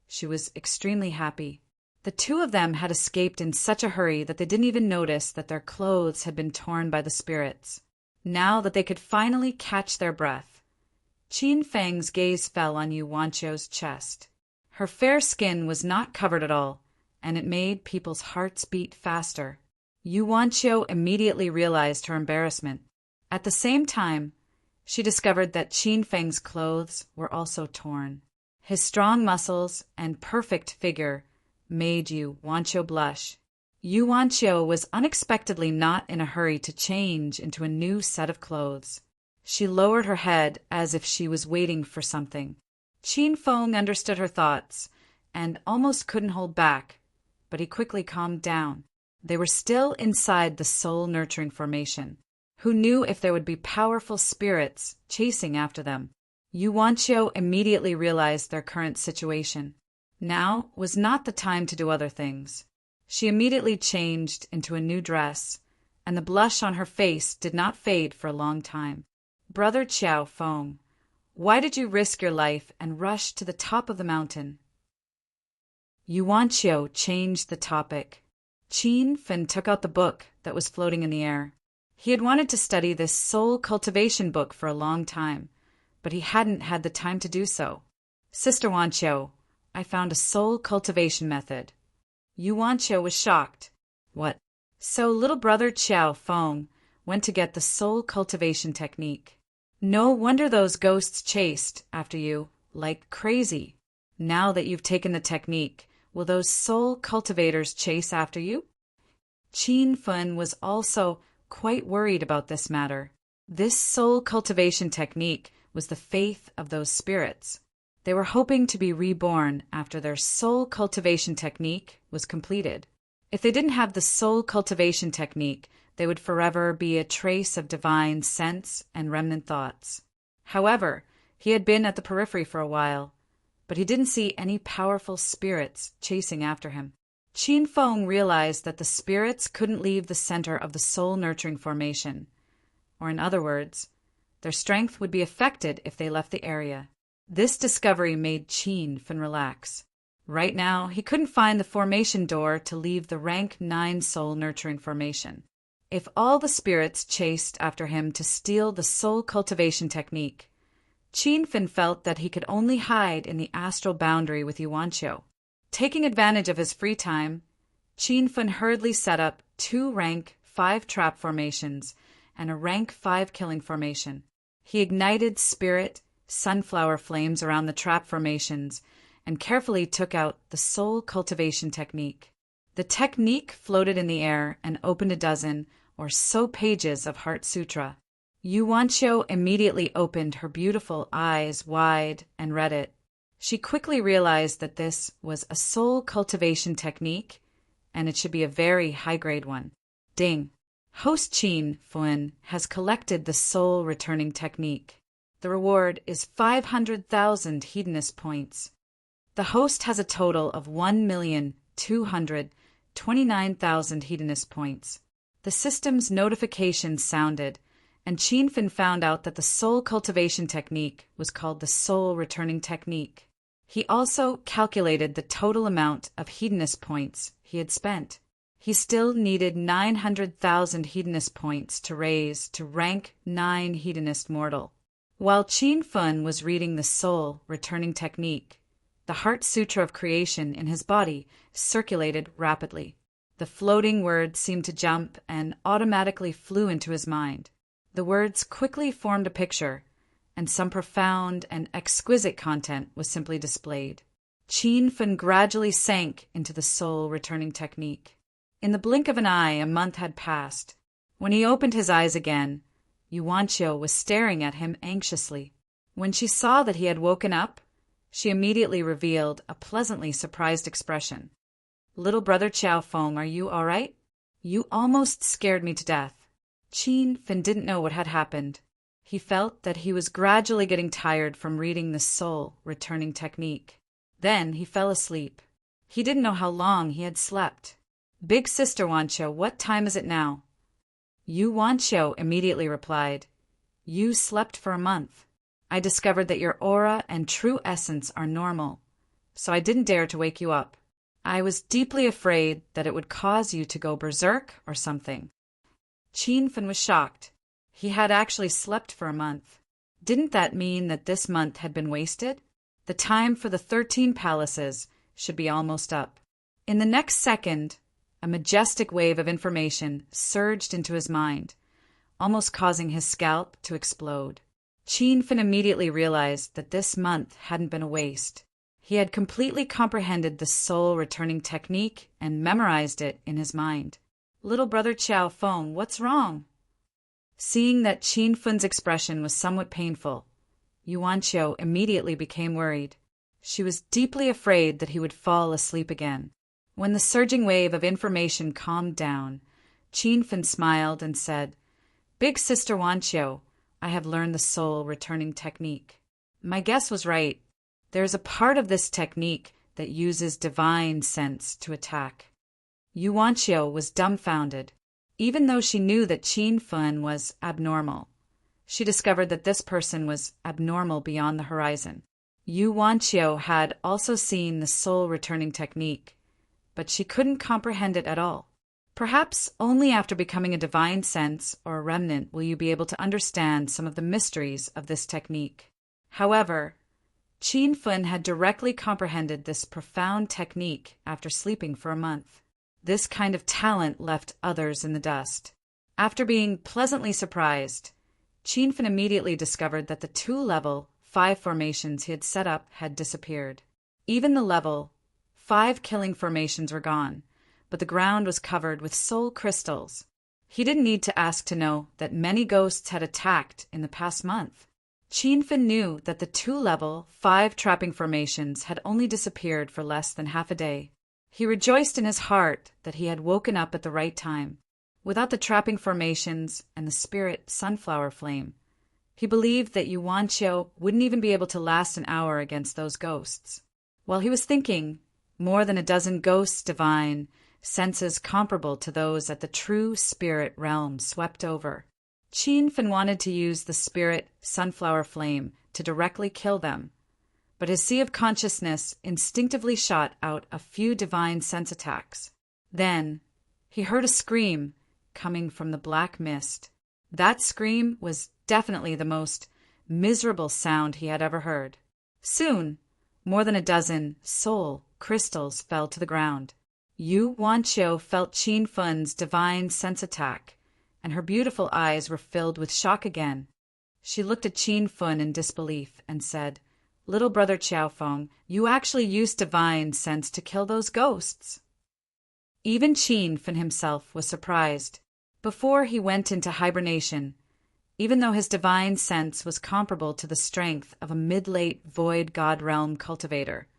she was extremely happy. The two of them had escaped in such a hurry that they didn't even notice that their clothes had been torn by the spirits. Now that they could finally catch their breath, Qin Feng's gaze fell on Yu Wanqiu's chest. Her fair skin was not covered at all, and it made people's hearts beat faster. Yu Wanqiu immediately realized her embarrassment. At the same time, she discovered that Qin Feng's clothes were also torn. His strong muscles and perfect figure made Yu Wanqiu blush. Yu Wanqiu was unexpectedly not in a hurry to change into a new set of clothes. She lowered her head as if she was waiting for something. Qin Feng understood her thoughts and almost couldn't hold back, but he quickly calmed down. They were still inside the soul-nurturing formation. Who knew if there would be powerful spirits chasing after them? Yu Wanqiu immediately realized their current situation. Now was not the time to do other things. She immediately changed into a new dress, and the blush on her face did not fade for a long time. "Brother Qiao Feng, why did you risk your life and rush to the top of the mountain?" Yu Wanqiu changed the topic. Qin Fen took out the book that was floating in the air. He had wanted to study this soul cultivation book for a long time, but he hadn't had the time to do so. "Sister Wanqiu, I found a soul cultivation method." Yu Wanqiu was shocked. "What?" So little brother Qiao Feng went to get the soul cultivation technique. "No wonder those ghosts chased after you like crazy. Now that you've taken the technique, will those soul cultivators chase after you?" Qin Fen was also quite worried about this matter. This soul cultivation technique was the faith of those spirits. They were hoping to be reborn after their soul cultivation technique was completed. If they didn't have the soul cultivation technique, they would forever be a trace of divine sense and remnant thoughts. However, he had been at the periphery for a while, but he didn't see any powerful spirits chasing after him. Qin Feng realized that the spirits couldn't leave the center of the soul-nurturing formation, or in other words, their strength would be affected if they left the area. This discovery made Qin Fen relax. Right now, he couldn't find the formation door to leave the rank 9 soul-nurturing formation. If all the spirits chased after him to steal the soul cultivation technique, Qin Fen felt that he could only hide in the astral boundary with Yu Wanqiu. Taking advantage of his free time, Qin Fen hurriedly set up 2 rank 5 trap formations and a rank 5 killing formation. He ignited spirit sunflower flames around the trap formations and carefully took out the soul cultivation technique. The technique floated in the air and opened a dozen or so pages of Heart Sutra. Yu Wanqiu immediately opened her beautiful eyes wide and read it. She quickly realized that this was a soul cultivation technique, and it should be a very high-grade one. Ding! Host Qin Fen has collected the soul returning technique. The reward is 500,000 hedonist points. The host has a total of 1,229,000 hedonist points. The system's notification sounded, and Qin Fen found out that the soul cultivation technique was called the soul returning technique. He also calculated the total amount of hedonist points he had spent. He still needed 900,000 hedonist points to raise to rank 9 hedonist mortal. While Qin Fen was reading the soul returning technique, the Heart Sutra of creation in his body circulated rapidly. The floating words seemed to jump and automatically flew into his mind. The words quickly formed a picture, and some profound and exquisite content was simply displayed. Qin Fen gradually sank into the soul-returning technique. In the blink of an eye, a month had passed. When he opened his eyes again, Yuanqiu was staring at him anxiously. When she saw that he had woken up, she immediately revealed a pleasantly surprised expression. "Little brother Qiao Feng, are you all right? You almost scared me to death." Qin Fen didn't know what had happened. He felt that he was gradually getting tired from reading the soul-returning technique. Then he fell asleep. He didn't know how long he had slept. "Big sister Wanqiu, what time is it now?" Yu Wanqiu immediately replied, "You slept for a month. I discovered that your aura and true essence are normal, so I didn't dare to wake you up. I was deeply afraid that it would cause you to go berserk or something." Qin Fen was shocked. He had actually slept for a month. Didn't that mean that this month had been wasted? The time for the 13 palaces should be almost up. In the next second, a majestic wave of information surged into his mind, almost causing his scalp to explode. Qin Fen immediately realized that this month hadn't been a waste. He had completely comprehended the soul-returning technique and memorized it in his mind. "Little brother Qiao Feng, what's wrong?" Seeing that Qin Fen's expression was somewhat painful, Yuanqiu immediately became worried. She was deeply afraid that he would fall asleep again. When the surging wave of information calmed down, Qin Fen smiled and said, "Big sister Wanqiu, I have learned the soul-returning technique. My guess was right. There is a part of this technique that uses divine sense to attack." Yu Wanqiu was dumbfounded. Even though she knew that Qin Fen was abnormal, she discovered that this person was abnormal beyond the horizon. Yu Wanqiu had also seen the soul-returning technique, but she couldn't comprehend it at all. Perhaps only after becoming a divine sense or a remnant will you be able to understand some of the mysteries of this technique. However, Qin Fen had directly comprehended this profound technique after sleeping for a month. This kind of talent left others in the dust. After being pleasantly surprised, Qin Fen immediately discovered that the 2-level 5 formations he had set up had disappeared. Even the level 5 killing formations were gone, but the ground was covered with soul crystals. He didn't need to ask to know that many ghosts had attacked in the past month. Qin Fen knew that the 2-level 5 trapping formations had only disappeared for less than half a day. He rejoiced in his heart that he had woken up at the right time. Without the trapping formations and the spirit sunflower flame, he believed that Yu Wanqiu wouldn't even be able to last an hour against those ghosts. While he was thinking, more than a dozen ghosts divine, senses comparable to those at the true spirit realm swept over. Qin Fen wanted to use the spirit sunflower flame to directly kill them, but his sea of consciousness instinctively shot out a few divine sense attacks. Then he heard a scream coming from the black mist. That scream was definitely the most miserable sound he had ever heard. Soon, more than a dozen soul crystals fell to the ground. Yu Wanqiu felt Qin Fen's divine sense attack, and her beautiful eyes were filled with shock again. She looked at Qin Fen in disbelief and said, "Little brother Qiao Feng, you actually used divine sense to kill those ghosts." Even Qin Fen himself was surprised. Before he went into hibernation, even though his divine sense was comparable to the strength of a mid-late void god realm cultivator,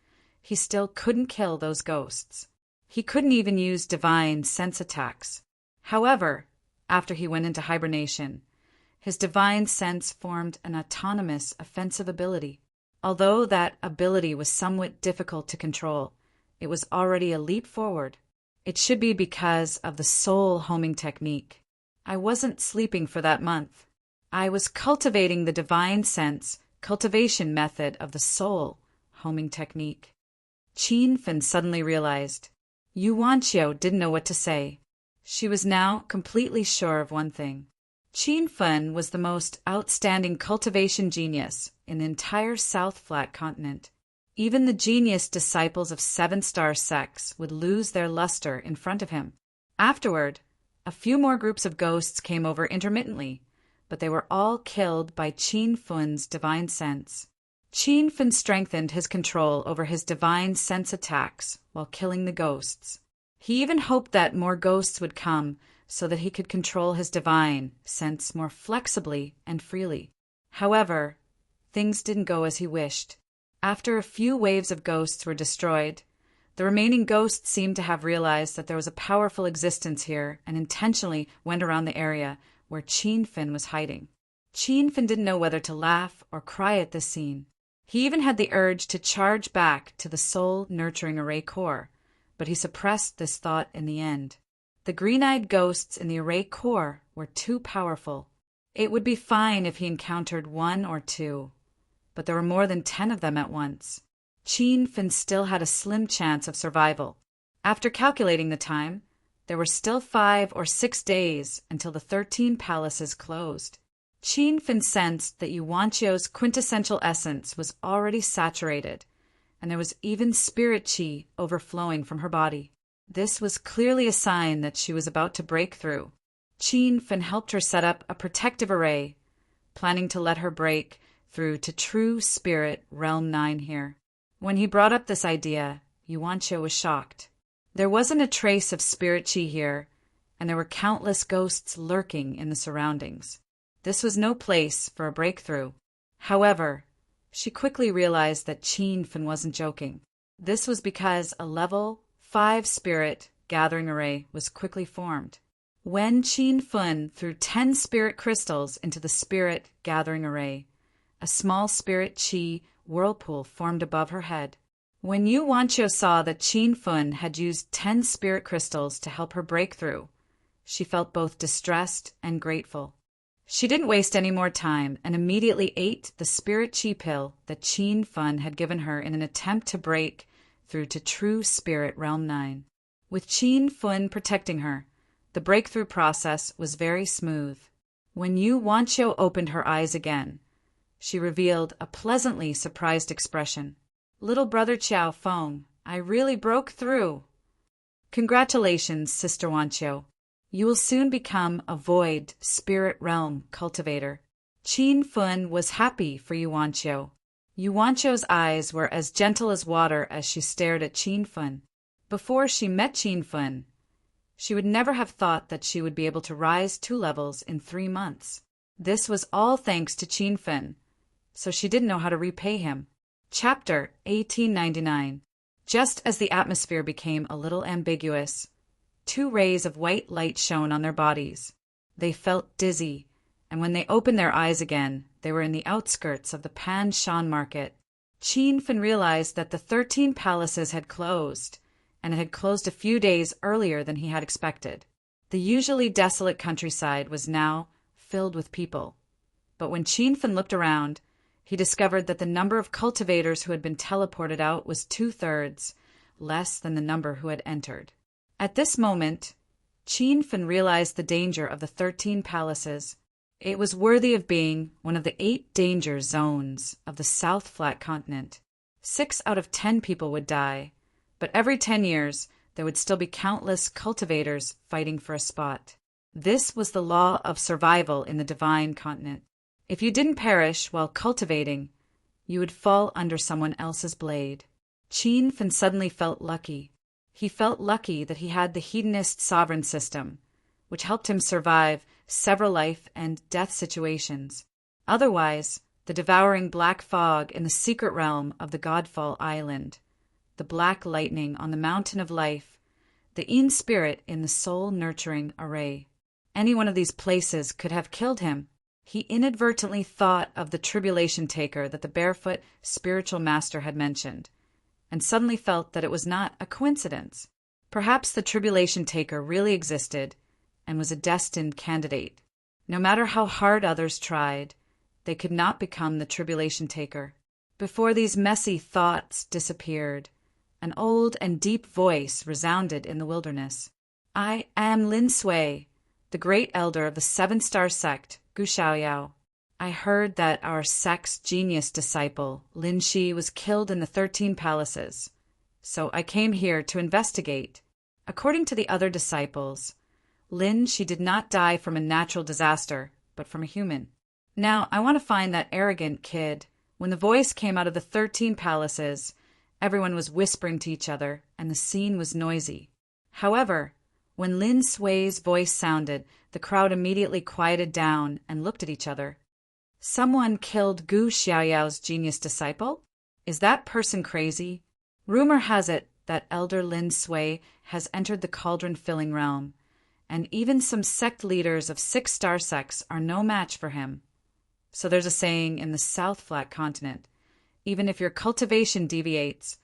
he still couldn't kill those ghosts. He couldn't even use divine sense attacks. However, after he went into hibernation, his divine sense formed an autonomous offensive ability. Although that ability was somewhat difficult to control, it was already a leap forward. It should be because of the soul homing technique. I wasn't sleeping for that month. I was cultivating the divine sense cultivation method of the soul homing technique. Qin Fen suddenly realized. Yu Wanqiu didn't know what to say. She was now completely sure of one thing. Qin Fen was the most outstanding cultivation genius in the entire South Flat continent. Even the genius disciples of 7-star sects would lose their luster in front of him. Afterward, a few more groups of ghosts came over intermittently, but they were all killed by Qin Fun's divine sense. Qin Fun strengthened his control over his divine sense attacks while killing the ghosts. He even hoped that more ghosts would come so that he could control his divine sense more flexibly and freely. However, things didn't go as he wished. After a few waves of ghosts were destroyed, the remaining ghosts seemed to have realized that there was a powerful existence here and intentionally went around the area where Qin Fun was hiding. Qin Fun didn't know whether to laugh or cry at this scene. He even had the urge to charge back to the soul-nurturing array core, but he suppressed this thought in the end. The green-eyed ghosts in the array core were too powerful. It would be fine if he encountered one or two, but there were more than 10 of them at once. Qin Fun still had a slim chance of survival. After calculating the time, there were still 5 or 6 days until the 13 palaces closed. Qin Fun sensed that Yuanqiu's quintessential essence was already saturated, and there was even spirit qi overflowing from her body. This was clearly a sign that she was about to break through. Qin Fun helped her set up a protective array, planning to let her break through to true spirit realm 9 here. When he brought up this idea, Yuanqiu was shocked. There wasn't a trace of spirit qi here, and there were countless ghosts lurking in the surroundings. This was no place for a breakthrough. However, she quickly realized that Qin Fun wasn't joking. This was because a level 5 spirit gathering array was quickly formed. When Qin Fun threw 10 spirit crystals into the spirit gathering array, a small spirit qi whirlpool formed above her head. When Yuanqiu saw that Qin Fun had used 10 spirit crystals to help her break through, she felt both distressed and grateful. She didn't waste any more time and immediately ate the spirit qi pill that Qin Fun had given her in an attempt to break through to true spirit realm 9. With Qin Fun protecting her, the breakthrough process was very smooth. When Yuanqiu opened her eyes again, she revealed a pleasantly surprised expression. "Little brother Qiao Feng, I really broke through." "Congratulations, Sister Yuanqiu. You will soon become a void spirit realm cultivator." Qin Fun was happy for Yuanqiu. Yuanqiu's eyes were as gentle as water as she stared at Qin Fun. Before she met Qin Fun, she would never have thought that she would be able to rise 2 levels in 3 months. This was all thanks to Qin Fun, so she didn't know how to repay him. Chapter 1899. Just as the atmosphere became a little ambiguous, 2 rays of white light shone on their bodies. They felt dizzy, and when they opened their eyes again, they were in the outskirts of the Pan Shan market. Qin Fun realized that the 13 palaces had closed, and it had closed a few days earlier than he had expected. The usually desolate countryside was now filled with people. But when Qin Fun looked around, he discovered that the number of cultivators who had been teleported out was 2/3 less than the number who had entered. At this moment, Qin Fun realized the danger of the 13 palaces. It was worthy of being one of the 8 danger zones of the South Flat Continent. 6 out of 10 people would die, but every 10 years there would still be countless cultivators fighting for a spot. This was the law of survival in the Divine Continent. If you didn't perish while cultivating, you would fall under someone else's blade. Qin Fun suddenly felt lucky. He felt lucky that he had the hedonist sovereign system, which helped him survive several life and death situations. Otherwise, the devouring black fog in the secret realm of the Godfall Island, the black lightning on the mountain of life, the Yin spirit in the soul-nurturing array. Any one of these places could have killed him. He inadvertently thought of the tribulation taker that the barefoot spiritual master had mentioned, and suddenly felt that it was not a coincidence. Perhaps the tribulation taker really existed and was a destined candidate. No matter how hard others tried, they could not become the tribulation taker. Before these messy thoughts disappeared, an old and deep voice resounded in the wilderness. "I am Lin Sui, the great elder of the 7-star sect, Gu Xiaoyao. I heard that our sect's genius disciple, Lin Shi, was killed in the 13 palaces, so I came here to investigate. According to the other disciples, Lin Shi did not die from a natural disaster, but from a human. Now, I want to find that arrogant kid. When the voice came out of the 13 palaces, everyone was whispering to each other, and the scene was noisy. However, when Lin Sui's voice sounded, the crowd immediately quieted down and looked at each other. Someone killed Gu Xiaoyao's genius disciple? Is that person crazy? Rumor has it that Elder Lin Sui has entered the cauldron-filling realm, and even some sect leaders of 6-star sects are no match for him. So there's a saying in the South Flat Continent, even if your cultivation deviates,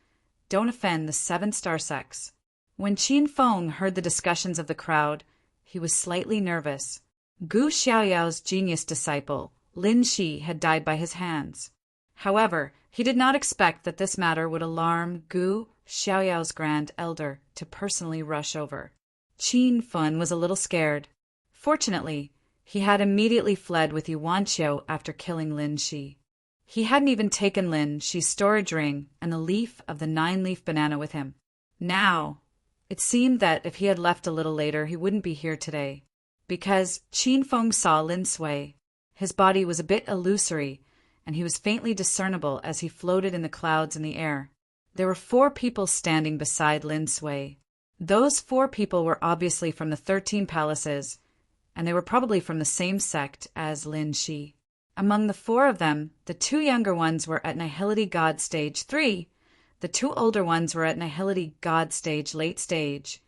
don't offend the 7-star sects. When Qin Feng heard the discussions of the crowd, he was slightly nervous. Gu Xiaoyao's genius disciple, Lin Shi, had died by his hands. However, he did not expect that this matter would alarm Gu Xiaoyao's grand elder to personally rush over. Qin Feng was a little scared. Fortunately, he had immediately fled with Yuanqiu after killing Lin Shi. He hadn't even taken Lin Shi's storage ring and the leaf of the 9-leaf banana with him. Now, it seemed that if he had left a little later, he wouldn't be here today. Because Qin Feng saw Lin Sui. His body was a bit illusory, and he was faintly discernible as he floated in the clouds in the air. There were 4 people standing beside Lin Sui. Those 4 people were obviously from the 13 palaces, and they were probably from the same sect as Lin Shi. Among the 4 of them, the 2 younger ones were at Nihility God Stage 3, the 2 older ones were at Nihility God Stage Late Stage,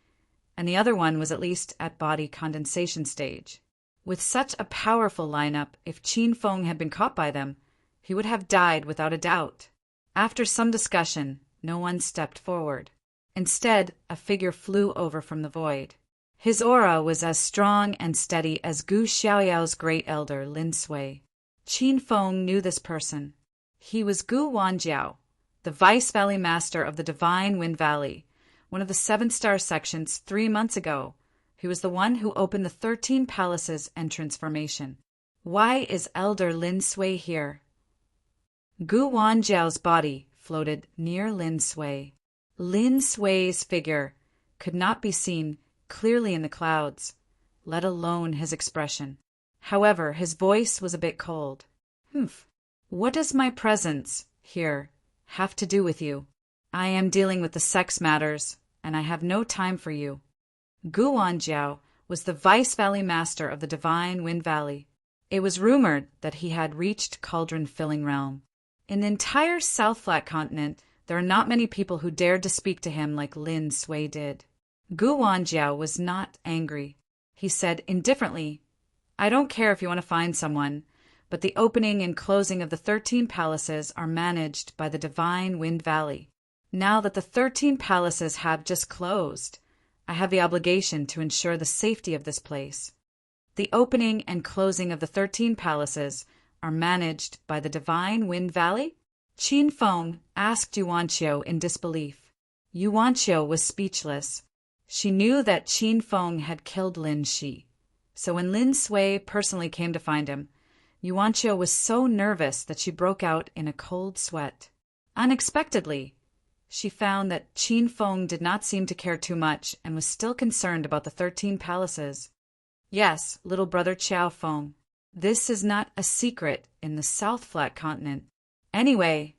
and the other one was at least at Body Condensation Stage. With such a powerful lineup, if Qin Feng had been caught by them, he would have died without a doubt. After some discussion, no one stepped forward. Instead, a figure flew over from the void. His aura was as strong and steady as Gu Xiaoyao's great elder, Lin Sui. Qin Feng knew this person. He was Gu Wanjiao, the Vice Valley Master of the Divine Wind Valley, one of the 7-star sections 3 months ago. He was the one who opened the 13 palaces entrance formation. Why is Elder Lin Sui here? Gu Wanjiao's body floated near Lin Sui. Lin Sui's figure could not be seen clearly in the clouds, let alone his expression. However, his voice was a bit cold. What does my presence here have to do with you? I am dealing with the sex matters, and I have no time for you. Gu Wanjiao was the Vice Valley Master of the Divine Wind Valley. It was rumored that he had reached cauldron-filling realm. In the entire South Flat Continent, there are not many people who dared to speak to him like Lin Sui did. Gu Wanjiao was not angry. He said indifferently, I don't care if you want to find someone, but the opening and closing of the 13 palaces are managed by the Divine Wind Valley. Now that the 13 palaces have just closed, I have the obligation to ensure the safety of this place. The opening and closing of the 13 palaces are managed by the Divine Wind Valley? Qin Feng asked Yuanqiu in disbelief. Yuanqiu was speechless. She knew that Qin Feng had killed Lin Shi. So when Lin Sui personally came to find him, Yuanqiu was so nervous that she broke out in a cold sweat. Unexpectedly, she found that Qin Feng did not seem to care too much and was still concerned about the 13 palaces. Yes, little brother Qiao Feng, this is not a secret in the South Flat Continent. Anyway,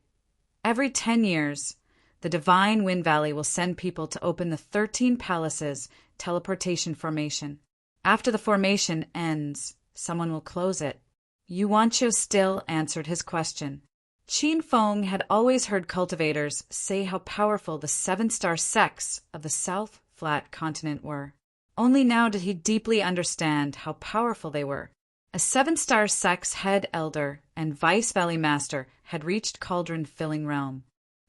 every 10 years, the Divine Wind Valley will send people to open the 13 palaces teleportation formation. After the formation ends, someone will close it. Yuanqiu still answered his question. Qin Feng had always heard cultivators say how powerful the 7-star sects of the South Flat Continent were. Only now did he deeply understand how powerful they were. A 7-star sect's head elder and Vice Valley Master had reached cauldron-filling realm.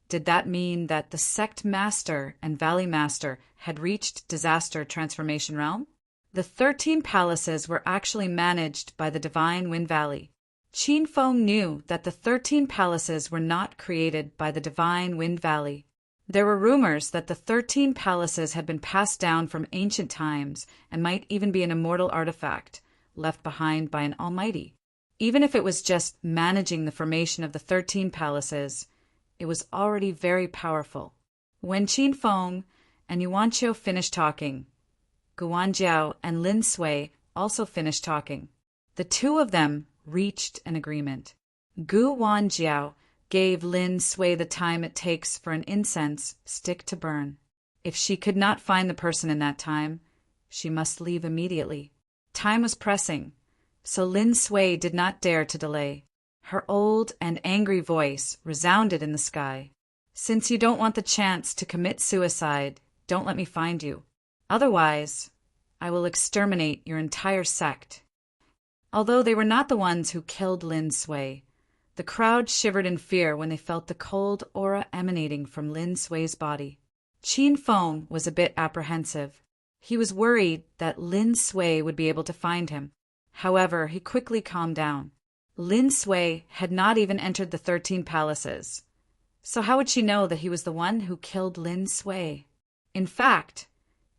Did that mean that the sect master and valley master had reached disaster transformation realm? The 13 palaces were actually managed by the Divine Wind Valley. Qin Feng knew that the 13 palaces were not created by the Divine Wind Valley. There were rumors that the 13 palaces had been passed down from ancient times and might even be an immortal artifact left behind by an almighty. Even if it was just managing the formation of the 13 palaces, it was already very powerful. When Qin Feng and Yuanqiu finished talking, Gu Wanjiao and Lin Sui also finished talking. The two of them reached an agreement. Gu Wanjiao gave Lin Sui the time it takes for an incense stick to burn. If she could not find the person in that time, she must leave immediately. Time was pressing, so Lin Sui did not dare to delay. Her old and angry voice resounded in the sky. Since you don't want the chance to commit suicide, don't let me find you. Otherwise, I will exterminate your entire sect. Although they were not the ones who killed Lin Sui, the crowd shivered in fear when they felt the cold aura emanating from Lin Sui's body. Qin Feng was a bit apprehensive. He was worried that Lin Sui would be able to find him. However, he quickly calmed down. Lin Sui had not even entered the 13 palaces, so how would she know that he was the one who killed Lin Sui? In fact,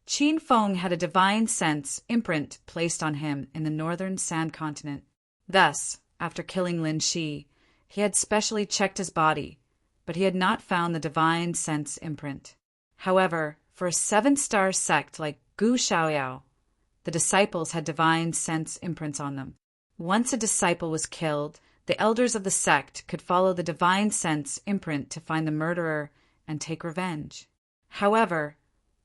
Qin Feng had a divine sense imprint placed on him in the northern Sand Continent. Thus, after killing Lin Shi, he had specially checked his body, but he had not found the divine sense imprint. However, for a 7-star sect like Gu Shaoyao, the disciples had divine sense imprints on them. Once a disciple was killed, the elders of the sect could follow the divine sense imprint to find the murderer and take revenge. However,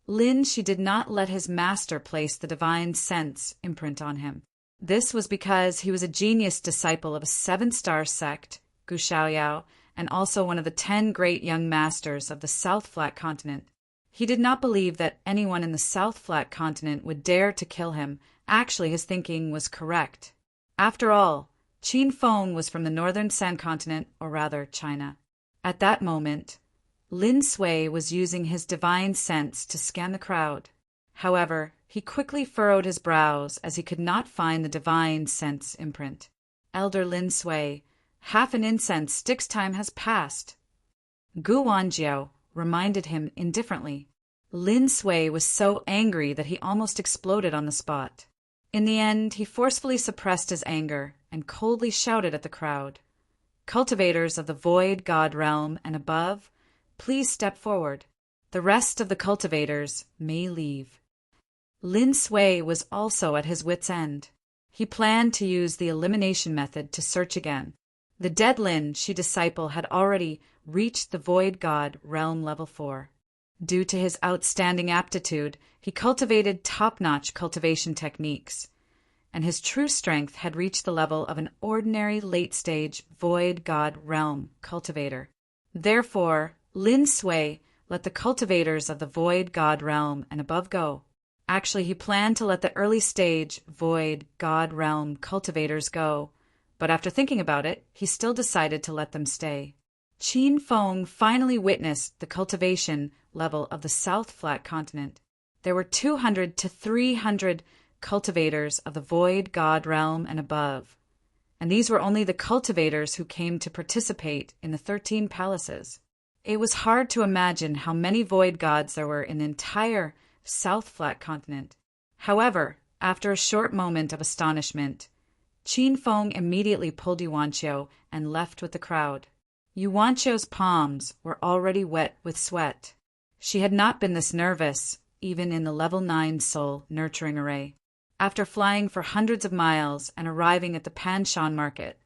Lin Shi did not let his master place the divine sense imprint on him. This was because he was a genius disciple of a 7-star sect, Gu Shaoyao, and also one of the 10 great young masters of the South Flat Continent. He did not believe that anyone in the South Flat Continent would dare to kill him. Actually, his thinking was correct. After all, Qin Feng was from the northern Sand Continent, or rather China. At that moment, Lin Sui was using his divine sense to scan the crowd. However, he quickly furrowed his brows as he could not find the divine sense imprint. Elder Lin Sui, half an incense stick's time has passed. Gu Wanjiao reminded him indifferently. Lin Sui was so angry that he almost exploded on the spot. In the end, he forcefully suppressed his anger and coldly shouted at the crowd, "Cultivators of the Void God realm and above, please step forward. The rest of the cultivators may leave." Lin Sui was also at his wit's end. He planned to use the elimination method to search again. The dead Lin Shi disciple had already reached the Void God realm level 4. Due to his outstanding aptitude, he cultivated top-notch cultivation techniques, and his true strength had reached the level of an ordinary late-stage Void God realm cultivator. Therefore, Lin Sui let the cultivators of the Void God realm and above go. Actually, he planned to let the early-stage Void God realm cultivators go, but after thinking about it, he still decided to let them stay. Qin Feng finally witnessed the cultivation level of the South Flat Continent. There were 200 to 300 cultivators of the Void God realm and above, and these were only the cultivators who came to participate in the 13 palaces. It was hard to imagine how many Void Gods there were in the entire South Flat Continent. However, after a short moment of astonishment, Qin Feng immediately pulled Yuanqiu and left with the crowd. Yuanqiu's palms were already wet with sweat. She had not been this nervous, even in the level 9 soul nurturing array. After flying for hundreds of miles and arriving at the Panshan market,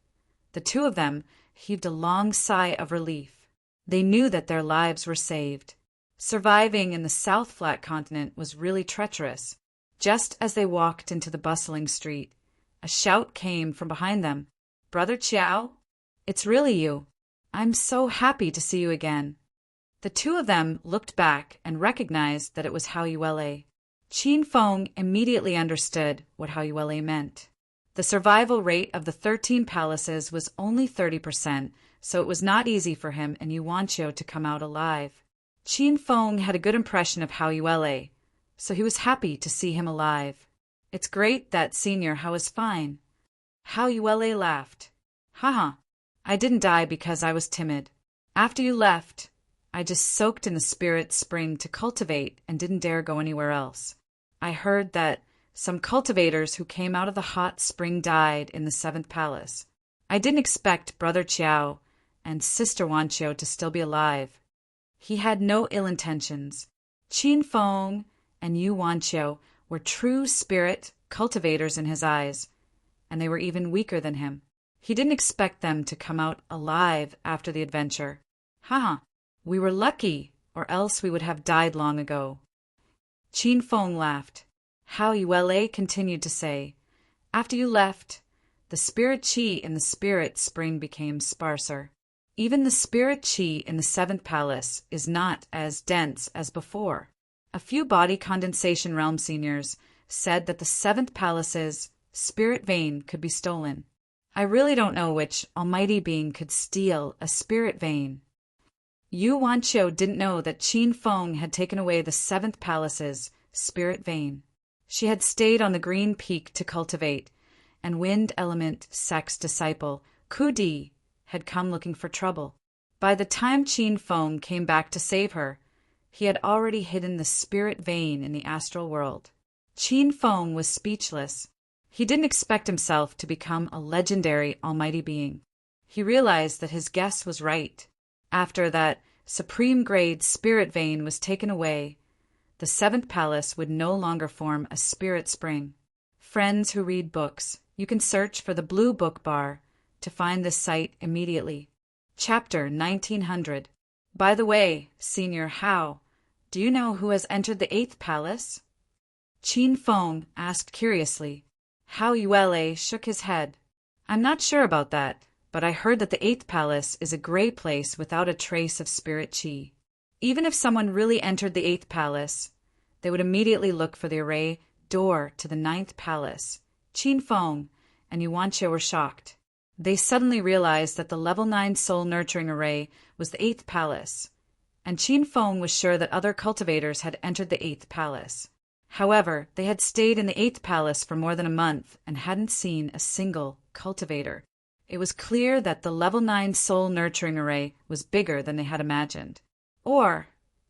the two of them heaved a long sigh of relief. They knew that their lives were saved. Surviving in the South Flat Continent was really treacherous. Just as they walked into the bustling street, a shout came from behind them. "Brother Chiao, it's really you. I'm so happy to see you again." The two of them looked back and recognized that it was Hao Yuele. Qin Feng immediately understood what Hao Yuele meant. The survival rate of the 13 palaces was only 30%, so it was not easy for him and Yuanqiu to come out alive. Qin Feng had a good impression of Hao Yuele, so he was happy to see him alive. "It's great that Senior Hao is fine." Hao Yuele laughed. "Haha, I didn't die because I was timid. After you left, I just soaked in the spirit spring to cultivate and didn't dare go anywhere else. I heard that some cultivators who came out of the hot spring died in the 7th palace. I didn't expect Brother Chiao and Sister Wanqiu to still be alive." He had no ill intentions. Qin Feng and Yu Wanqiu were true spirit cultivators in his eyes, and they were even weaker than him. He didn't expect them to come out alive after the adventure. Haha, we were lucky, or else we would have died long ago. Qin Feng laughed. Hao Yuele continued to say, after you left, the spirit qi in the spirit spring became sparser. Even the spirit qi in the 7th palace is not as dense as before. A few body condensation realm seniors said that the 7th palace's spirit vein could be stolen. I really don't know which almighty being could steal a spirit vein. Yu Wanqiu didn't know that Qin Feng had taken away the 7th palace's spirit vein. She had stayed on the green peak to cultivate, and wind element sex disciple, Ku Di, had come looking for trouble. By the time Qin Feng came back to save her, he had already hidden the spirit vein in the astral world. Qin Feng was speechless. He didn't expect himself to become a legendary almighty being. He realized that his guess was right. After that supreme grade spirit vein was taken away, the 7th palace would no longer form a spirit spring. Friends who read books, you can search for the blue book bar to find this site immediately. Chapter 1900. By the way, Senior Hao, do you know who has entered the 8th palace? Qin Feng asked curiously. Hao Yuele shook his head. I'm not sure about that, but I heard that the 8th palace is a gray place without a trace of spirit qi. Even if someone really entered the 8th palace, they would immediately look for the array door to the 9th palace. Qin Feng and Yu Wanqiu were shocked. They suddenly realized that the level 9 soul nurturing array was the 8th palace, and Qin Feng was sure that other cultivators had entered the 8th palace. However, they had stayed in the 8th palace for more than a month and hadn't seen a single cultivator. It was clear that the level 9 soul nurturing array was bigger than they had imagined. Or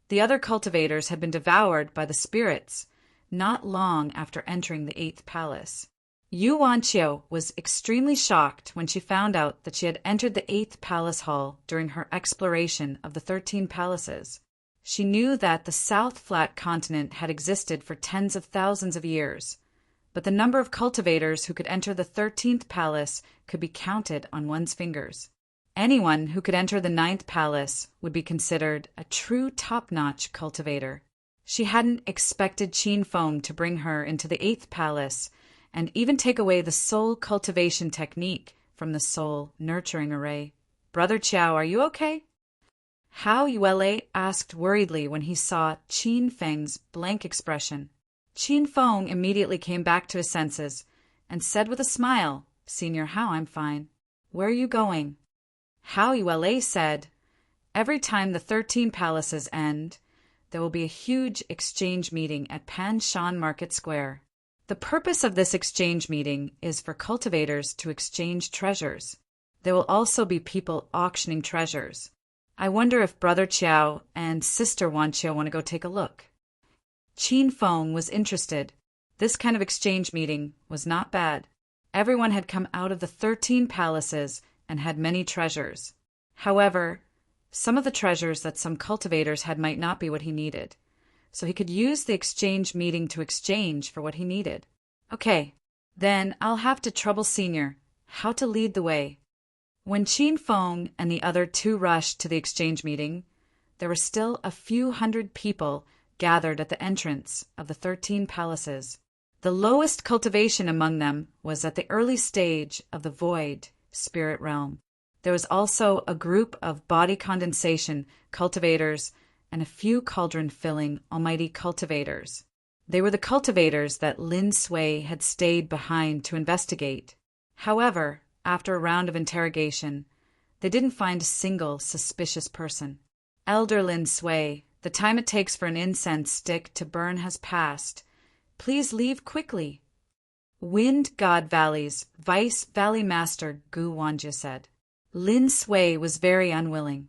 the other cultivators had been devoured by the spirits not long after entering the 8th palace. Yu Wanqiu was extremely shocked when she found out that she had entered the 8th palace hall during her exploration of the 13 palaces. She knew that the South Flat Continent had existed for tens of thousands of years, but the number of cultivators who could enter the 13th palace could be counted on one's fingers. Anyone who could enter the 9th palace would be considered a true top-notch cultivator. She hadn't expected Qin Feng to bring her into the 8th palace and even take away the soul cultivation technique from the soul nurturing array. Brother Qiao, are you okay? Hao Yuele asked worriedly when he saw Qin Feng's blank expression. Qin Feng immediately came back to his senses and said with a smile, Senior Hao, I'm fine. Where are you going? Hao Yuele said, every time the 13 palaces end, there will be a huge exchange meeting at Panshan Market Square. The purpose of this exchange meeting is for cultivators to exchange treasures. There will also be people auctioning treasures. I wonder if Brother Qiao and Sister Wanqiu want to go take a look. Qin Feng was interested. This kind of exchange meeting was not bad. Everyone had come out of the 13 palaces and had many treasures. However, some of the treasures that some cultivators had might not be what he needed, so he could use the exchange meeting to exchange for what he needed. Okay, then I'll have to trouble Senior how to lead the way. When Qin Feng and the other two rushed to the exchange meeting, there were still a few hundred people gathered at the entrance of the 13 palaces. The lowest cultivation among them was at the early stage of the void spirit realm. There was also a group of body condensation cultivators and a few cauldron-filling almighty cultivators. They were the cultivators that Lin Sui had stayed behind to investigate. However, after a round of interrogation, they didn't find a single suspicious person. Elder Lin Sui, the time it takes for an incense stick to burn has passed. Please leave quickly. Wind God Valley's Vice Valley Master Gu Wanjie said. Lin Sui was very unwilling.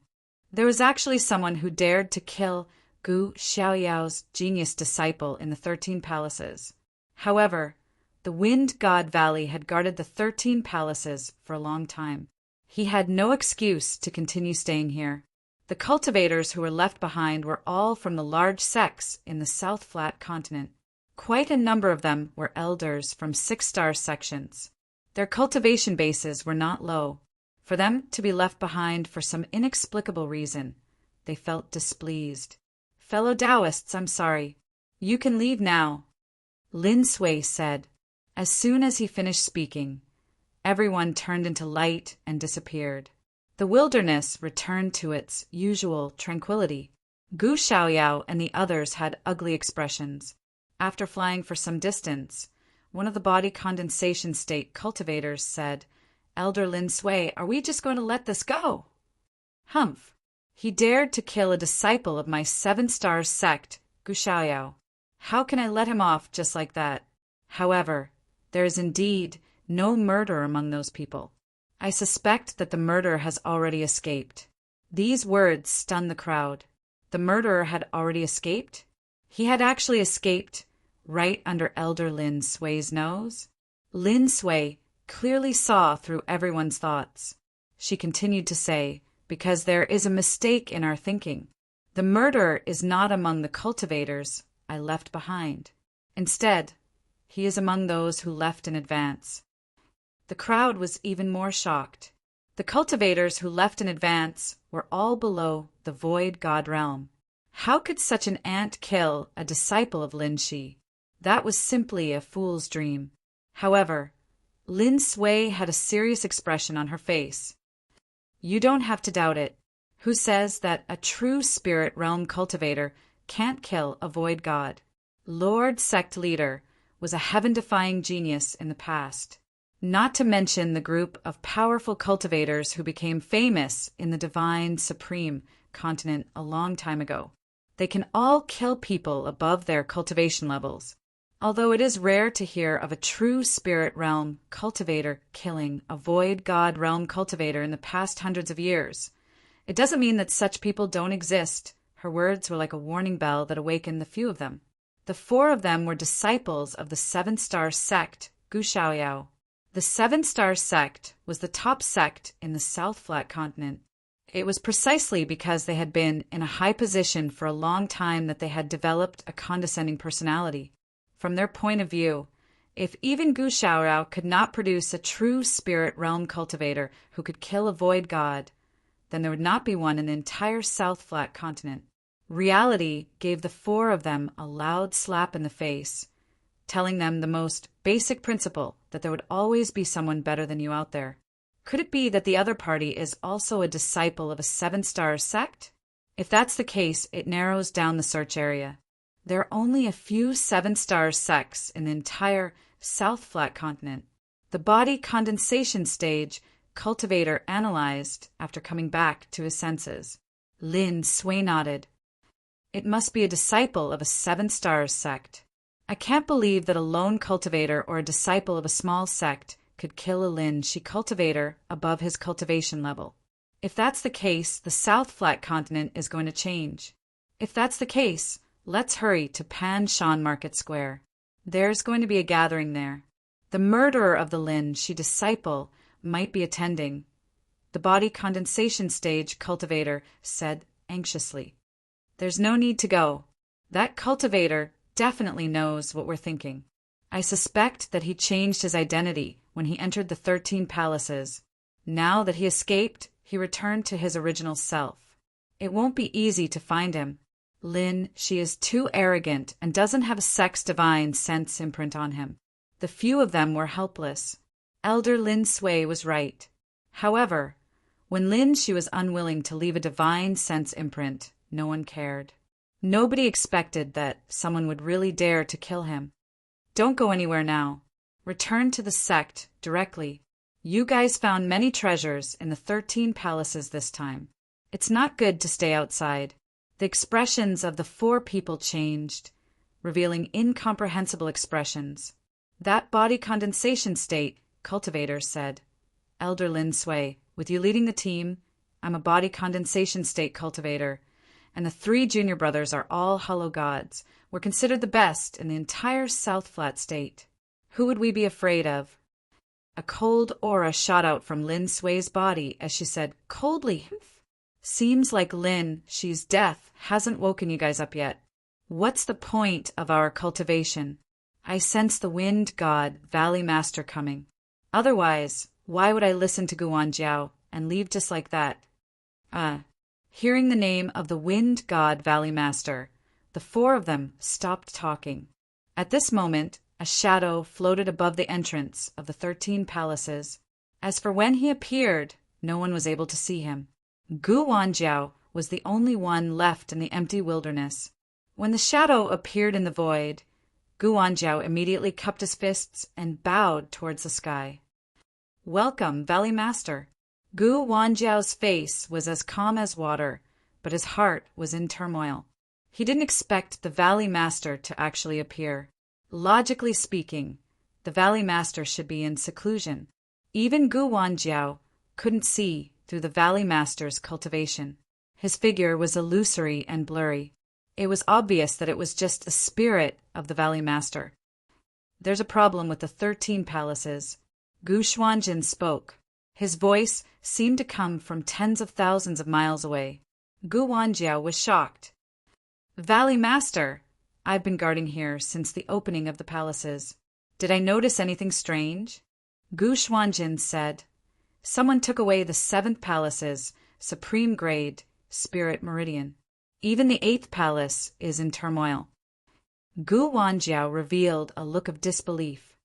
There was actually someone who dared to kill Gu Xiaoyao's genius disciple in the 13 palaces. However, the Wind God Valley had guarded the 13 palaces for a long time. He had no excuse to continue staying here. The cultivators who were left behind were all from the large sects in the South Flat Continent. Quite a number of them were elders from 6-star sections. Their cultivation bases were not low. For them to be left behind for some inexplicable reason, they felt displeased. Fellow Taoists, I'm sorry. You can leave now, Lin Sui said. As soon as he finished speaking, everyone turned into light and disappeared. The wilderness returned to its usual tranquility. Gu Xiaoyao and the others had ugly expressions. After flying for some distance, one of the body condensation state cultivators said, Elder Lin Sui, are we just going to let this go? Humph! He dared to kill a disciple of my 7-star sect, Gu Xiaoyao. How can I let him off just like that? However, there is indeed no murder among those people. I suspect that the murderer has already escaped. These words stunned the crowd. The murderer had already escaped? He had actually escaped right under Elder Lin Sui's nose? Lin Sui clearly saw through everyone's thoughts. She continued to say, because there is a mistake in our thinking. The murderer is not among the cultivators I left behind. Instead, he is among those who left in advance. The crowd was even more shocked. The cultivators who left in advance were all below the void god realm. How could such an ant kill a disciple of Lin Shi? That was simply a fool's dream. However, Lin Sui had a serious expression on her face. You don't have to doubt it. Who says that a true spirit realm cultivator can't kill a void god? Lord Sect Leader was a heaven-defying genius in the past. Not to mention the group of powerful cultivators who became famous in the Divine Supreme continent a long time ago. They can all kill people above their cultivation levels. Although it is rare to hear of a true spirit realm cultivator killing a void god realm cultivator in the past hundreds of years, it doesn't mean that such people don't exist. Her words were like a warning bell that awakened the few of them. The 4 of them were disciples of the 7-star sect, Gu Xiaoyao. The 7-star sect was the top sect in the South Flat continent. It was precisely because they had been in a high position for a long time that they had developed a condescending personality. From their point of view, if even Gu Xiaoyao could not produce a true spirit realm cultivator who could kill a void god, then there would not be one in the entire South Flat continent. Reality gave the 4 of them a loud slap in the face, telling them the most basic principle that there would always be someone better than you out there. Could it be that the other party is also a disciple of a 7-star sect? If that's the case, it narrows down the search area. There are only a few 7-star sects in the entire South Flat continent. The body condensation stage cultivator analyzed after coming back to his senses. Lin Sui nodded. It must be a disciple of a 7-star sect. I can't believe that a lone cultivator or a disciple of a small sect could kill a Lin Shi cultivator above his cultivation level. If that's the case, the South Flat continent is going to change. If that's the case, let's hurry to Pan Shan Market Square. There's going to be a gathering there. The murderer of the Lin Shi disciple might be attending, the body condensation stage cultivator said anxiously. There's no need to go. That cultivator definitely knows what we're thinking. I suspect that he changed his identity when he entered the 13 palaces. Now that he escaped, he returned to his original self. It won't be easy to find him. Lin, she is too arrogant and doesn't have a sex divine sense imprint on him. The few of them were helpless. Elder Lin Sui was right. However, when Lin she was unwilling to leave a divine sense imprint, no one cared. Nobody expected that someone would really dare to kill him. Don't go anywhere now. Return to the sect directly. You guys found many treasures in the 13 palaces this time. It's not good to stay outside. The expressions of the 4 people changed, revealing incomprehensible expressions. That body condensation state, cultivator said. Elder Lin Sui, with you leading the team, I'm a body condensation state cultivator, and the 3 junior brothers are all hollow gods. We're considered the best in the entire South Flat state. Who would we be afraid of? A cold aura shot out from Lin Sui's body as she said, coldly, seems like Lin, she's death, hasn't woken you guys up yet. What's the point of our cultivation? I sense the wind god, Valley Master coming. Otherwise, why would I listen to Guan Jiao and leave just like that? Hearing the name of the Wind God Valley Master, the four of them stopped talking. At this moment, a shadow floated above the entrance of the 13 palaces. As for when he appeared, no one was able to see him. Gu Wanjiao was the only one left in the empty wilderness. When the shadow appeared in the void, Gu Wanjiao immediately cupped his fists and bowed towards the sky. "Welcome, Valley Master." Gu Wanjiao's face was as calm as water, but his heart was in turmoil. He didn't expect the Valley Master to actually appear. Logically speaking, the Valley Master should be in seclusion. Even Gu Wanjiao couldn't see through the Valley Master's cultivation. His figure was illusory and blurry. It was obvious that it was just the spirit of the Valley Master. "There's a problem with the 13 palaces." Gu Xuanjin spoke. His voice seemed to come from tens of thousands of miles away. Gu Wanjiao was shocked. "Valley Master, I've been guarding here since the opening of the palaces. Did I notice anything strange?" Gu Xuanjin said, "Someone took away the 7th palace's supreme grade, Spirit Meridian. Even the 8th palace is in turmoil." Gu Wanjiao revealed a look of disbelief.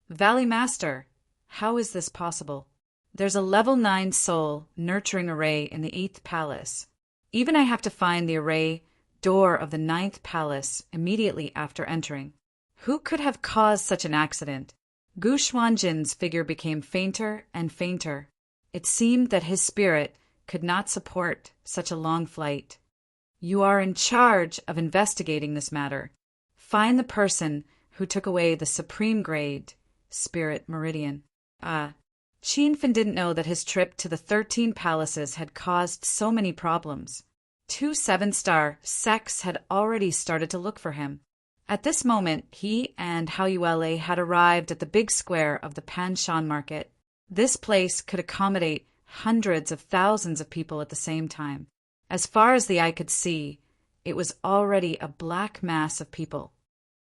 "Valley Master, how is this possible? There's a level 9 soul nurturing array in the 8th palace. Even I have to find the array door of the 9th palace immediately after entering. Who could have caused such an accident?" Gu Xuanjin's figure became fainter and fainter. It seemed that his spirit could not support such a long flight. "You are in charge of investigating this matter. Find the person who took away the supreme grade, Spirit Meridian." Qin Fin didn't know that his trip to the 13 palaces had caused so many problems. 2 7-star sects had already started to look for him. At this moment, he and Hao Yuele had arrived at the big square of the Panshan market. This place could accommodate hundreds of thousands of people at the same time. As far as the eye could see, it was already a black mass of people.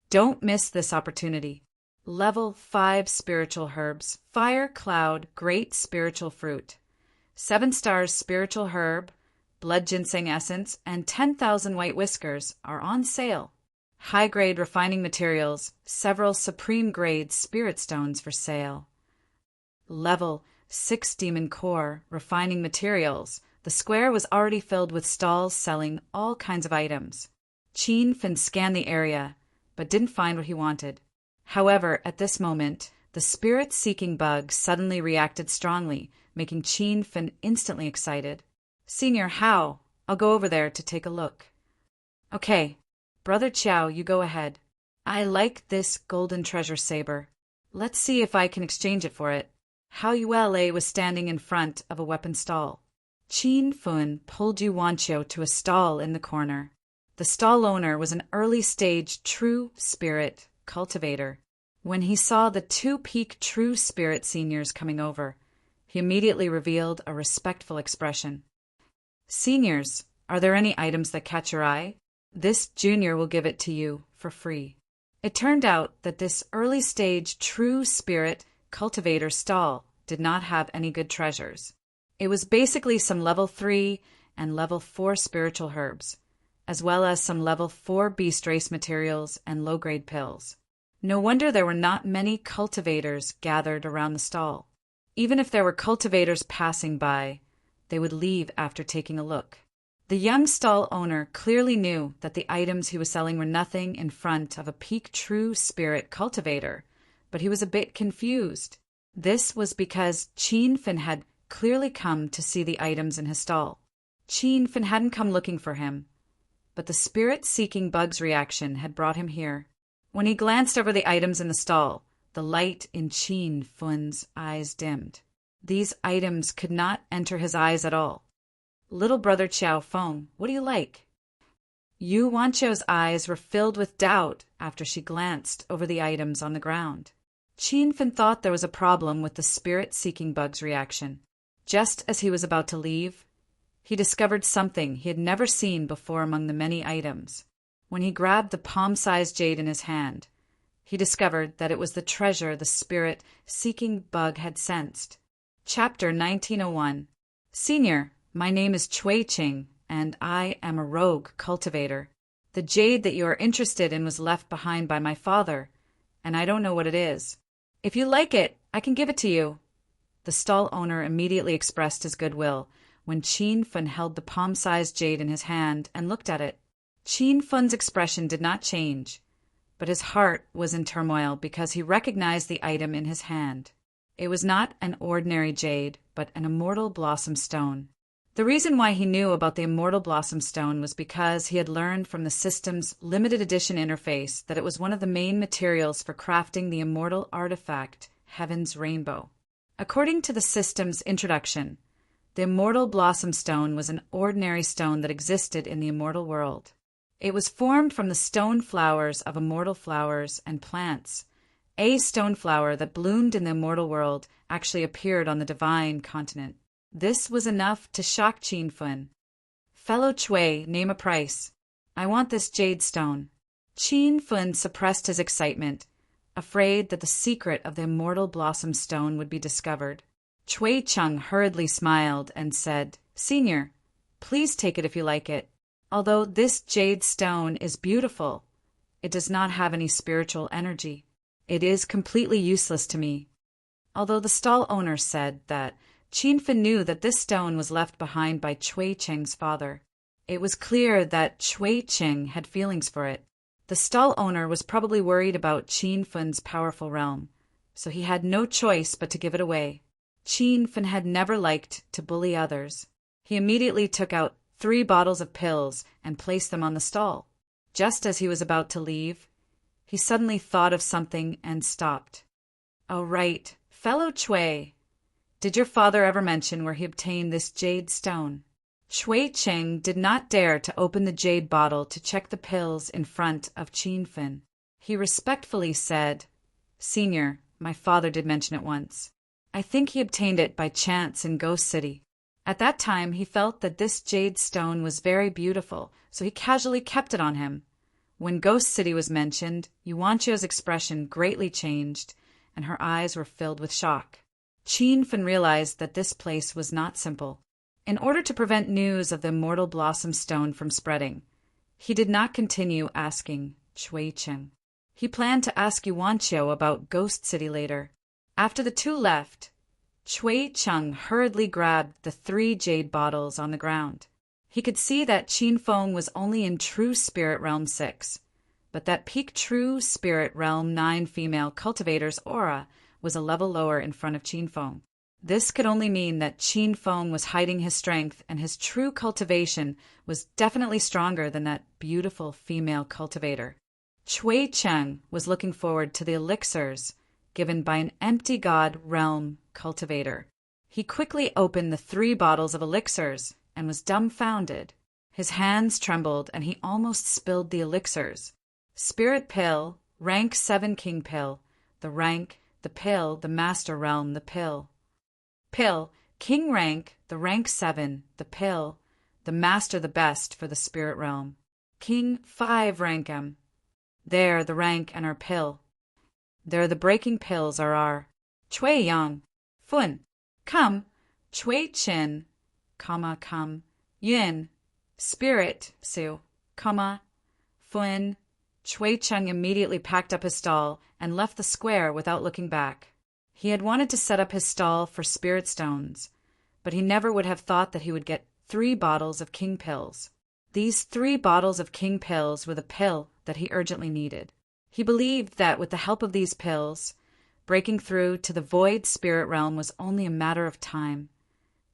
Don't miss this opportunity. Level 5 spiritual herbs, Fire Cloud Great Spiritual Fruit, 7 stars spiritual herb, blood ginseng essence, and 10,000 white whiskers are on sale. High-grade refining materials, several supreme-grade spirit stones for sale. Level 6 demon core refining materials. The square was already filled with stalls selling all kinds of items. Qin Fin scanned the area, but didn't find what he wanted. However, at this moment, the spirit-seeking bug suddenly reacted strongly, making Qin Fin instantly excited. "Senior Hao, I'll go over there to take a look." "Okay, Brother Qiao, you go ahead. I like this golden treasure saber. Let's see if I can exchange it for it." Hao Yuele was standing in front of a weapon stall. Qin Fin pulled Yu Wanqiao to a stall in the corner. The stall owner was an early-stage true spirit cultivator. When he saw the 2 peak true spirit seniors coming over, he immediately revealed a respectful expression. "Seniors, are there any items that catch your eye? This junior will give it to you for free." It turned out that this early-stage true spirit cultivator stall did not have any good treasures. It was basically some level 3 and level 4 spiritual herbs, as well as some level 4 beast race materials and low-grade pills. No wonder there were not many cultivators gathered around the stall. Even if there were cultivators passing by, they would leave after taking a look. The young stall owner clearly knew that the items he was selling were nothing in front of a peak true spirit cultivator, but he was a bit confused. This was because Qin Fin had clearly come to see the items in his stall. Qin Fin hadn't come looking for him, but the spirit-seeking bug's reaction had brought him here. When he glanced over the items in the stall, the light in Qin Fin's eyes dimmed. These items could not enter his eyes at all. "Little brother Qiao Feng, what do you like?" Yu Wanqiao's eyes were filled with doubt after she glanced over the items on the ground. Qin Fin thought there was a problem with the spirit-seeking bug's reaction. Just as he was about to leave, he discovered something he had never seen before among the many items. When he grabbed the palm-sized jade in his hand, He discovered that it was the treasure the spirit-seeking bug had sensed. Chapter 1901. Senior, my name is Chui Ching, and I am a rogue cultivator. The jade that you are interested in was left behind by my father, and I don't know what it is. If you like it, I can give it to you. The stall owner immediately expressed his goodwill when Qin Fun held the palm-sized jade in his hand and looked at it. Qin Fun's expression did not change, but his heart was in turmoil because he recognized the item in his hand. It was not an ordinary jade, but an immortal blossom stone. The reason why he knew about the immortal blossom stone was because he had learned from the system's limited edition interface that it was one of the main materials for crafting the immortal artifact, Heaven's Rainbow. According to the system's introduction, the immortal blossom stone was an ordinary stone that existed in the immortal world. It was formed from the stone flowers of immortal flowers and plants. A stone flower that bloomed in the immortal world actually appeared on the divine continent. This was enough to shock Qin Fun. Fellow Chui, name a price. I want this jade stone. Qin Fun suppressed his excitement, afraid that the secret of the immortal blossom stone would be discovered. Chui Cheng hurriedly smiled and said, Senior, please take it if you like it. Although this jade stone is beautiful, it does not have any spiritual energy. It is completely useless to me. Although the stall owner said that Qin Fun knew that this stone was left behind by Chui Cheng's father, it was clear that Chui Cheng had feelings for it. The stall owner was probably worried about Qin Fun's powerful realm, so he had no choice but to give it away. Qin Fun had never liked to bully others. He immediately took out 3 bottles of pills and placed them on the stall. Just as he was about to leave, he suddenly thought of something and stopped. Oh, right. Fellow Chui, did your father ever mention where he obtained this jade stone? Chui Cheng did not dare to open the jade bottle to check the pills in front of Qin Fun. He respectfully said, Senior, my father did mention it once. I think he obtained it by chance in Ghost City. At that time, he felt that this jade stone was very beautiful, so he casually kept it on him. When Ghost City was mentioned, Yuanqiu's expression greatly changed, and her eyes were filled with shock. Qin Fun realized that this place was not simple. In order to prevent news of the immortal blossom stone from spreading, he did not continue asking Chui Cheng. He planned to ask Yuanqiu about Ghost City later. After the two left, Chui Cheng hurriedly grabbed the 3 jade bottles on the ground. He could see that Qin Feng was only in True Spirit Realm 6, but that Peak True Spirit Realm 9 female cultivator's aura was a level lower in front of Qin Feng. This could only mean that Qin Feng was hiding his strength, and his true cultivation was definitely stronger than that beautiful female cultivator. Chui Cheng was looking forward to the elixirs given by an empty god realm cultivator. He quickly opened the 3 bottles of elixirs and was dumbfounded. His hands trembled and he almost spilled the elixirs. Spirit Pill, Rank 7 King Pill, the rank, the pill, the Master Realm, the pill. Pill, King Rank, the Rank 7, the pill, the Master the best for the Spirit Realm. King 5 Rank M. There the rank and our pill. There the breaking pills are our. Chui Yang, Fun, come, Chui Chin, come, Yin, Spirit, Su, Fun. Chui Cheng immediately packed up his stall and left the square without looking back. He had wanted to set up his stall for spirit stones, but he never would have thought that he would get 3 bottles of king pills. These 3 bottles of king pills were the pill that he urgently needed. He believed that with the help of these pills, breaking through to the void spirit realm was only a matter of time.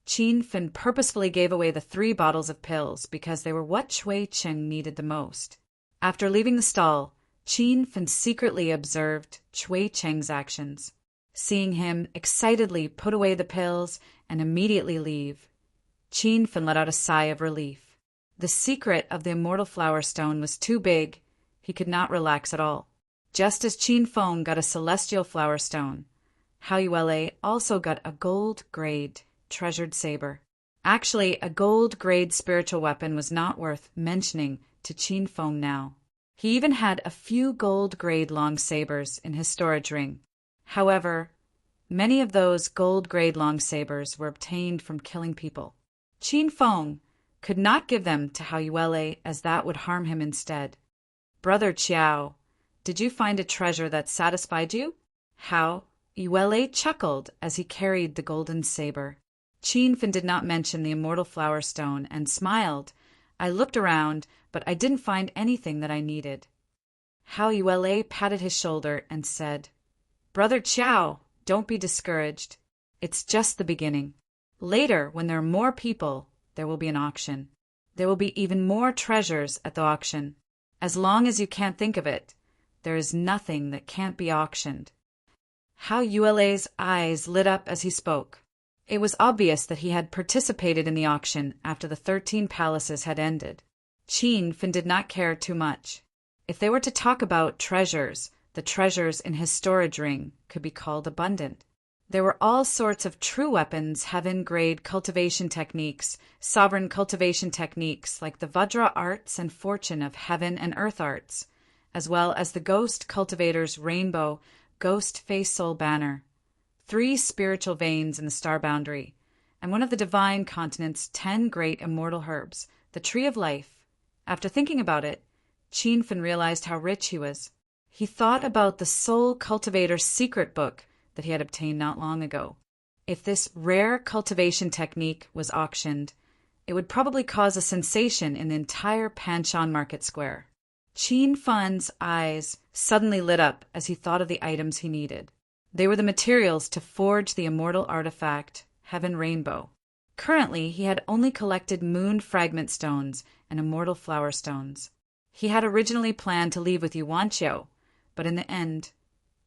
Qin Fun purposefully gave away the 3 bottles of pills because they were what Chui Cheng needed the most. After leaving the stall, Qin Fun secretly observed Chui Cheng's actions. Seeing him excitedly put away the pills and immediately leave, Qin Fun let out a sigh of relief. The secret of the immortal flower stone was too big. He could not relax at all. Just as Qin Feng got a celestial flower stone, Hao Yuele also got a gold-grade treasured saber. Actually, a gold-grade spiritual weapon was not worth mentioning to Qin Feng now. He even had a few gold-grade long sabers in his storage ring. However, many of those gold-grade long sabers were obtained from killing people. Qin Feng could not give them to Hao Yuele, as that would harm him instead. "Brother Chiao, did you find a treasure that satisfied you?" Hao Yuele chuckled as he carried the golden saber. Qin Feng did not mention the immortal flower stone and smiled. "I looked around, but I didn't find anything that I needed." Hao Yuele patted his shoulder and said, "Brother Chiao, don't be discouraged. It's just the beginning. Later, when there are more people, there will be an auction. There will be even more treasures at the auction. As long as you can't think of it, there is nothing that can't be auctioned." Hao Yuele's eyes lit up as he spoke. It was obvious that he had participated in the auction after the 13 palaces had ended. Qin Feng did not care too much. If they were to talk about treasures, the treasures in his storage ring could be called abundant. There were all sorts of true weapons, heaven-grade cultivation techniques, sovereign cultivation techniques like the Vajra arts and fortune of heaven and earth arts, as well as the ghost cultivator's rainbow ghost face soul banner, 3 spiritual veins in the star boundary, and one of the divine continent's 10 great immortal herbs, the tree of life. After thinking about it, Qin Feng realized how rich he was. He thought about the soul cultivator's secret book that he had obtained not long ago. If this rare cultivation technique was auctioned, it would probably cause a sensation in the entire Panshan Market Square. Qin Feng's eyes suddenly lit up as he thought of the items he needed. They were the materials to forge the immortal artifact, Heaven Rainbow. Currently, he had only collected moon fragment stones and immortal flower stones. He had originally planned to leave with Yuanqiu, but in the end,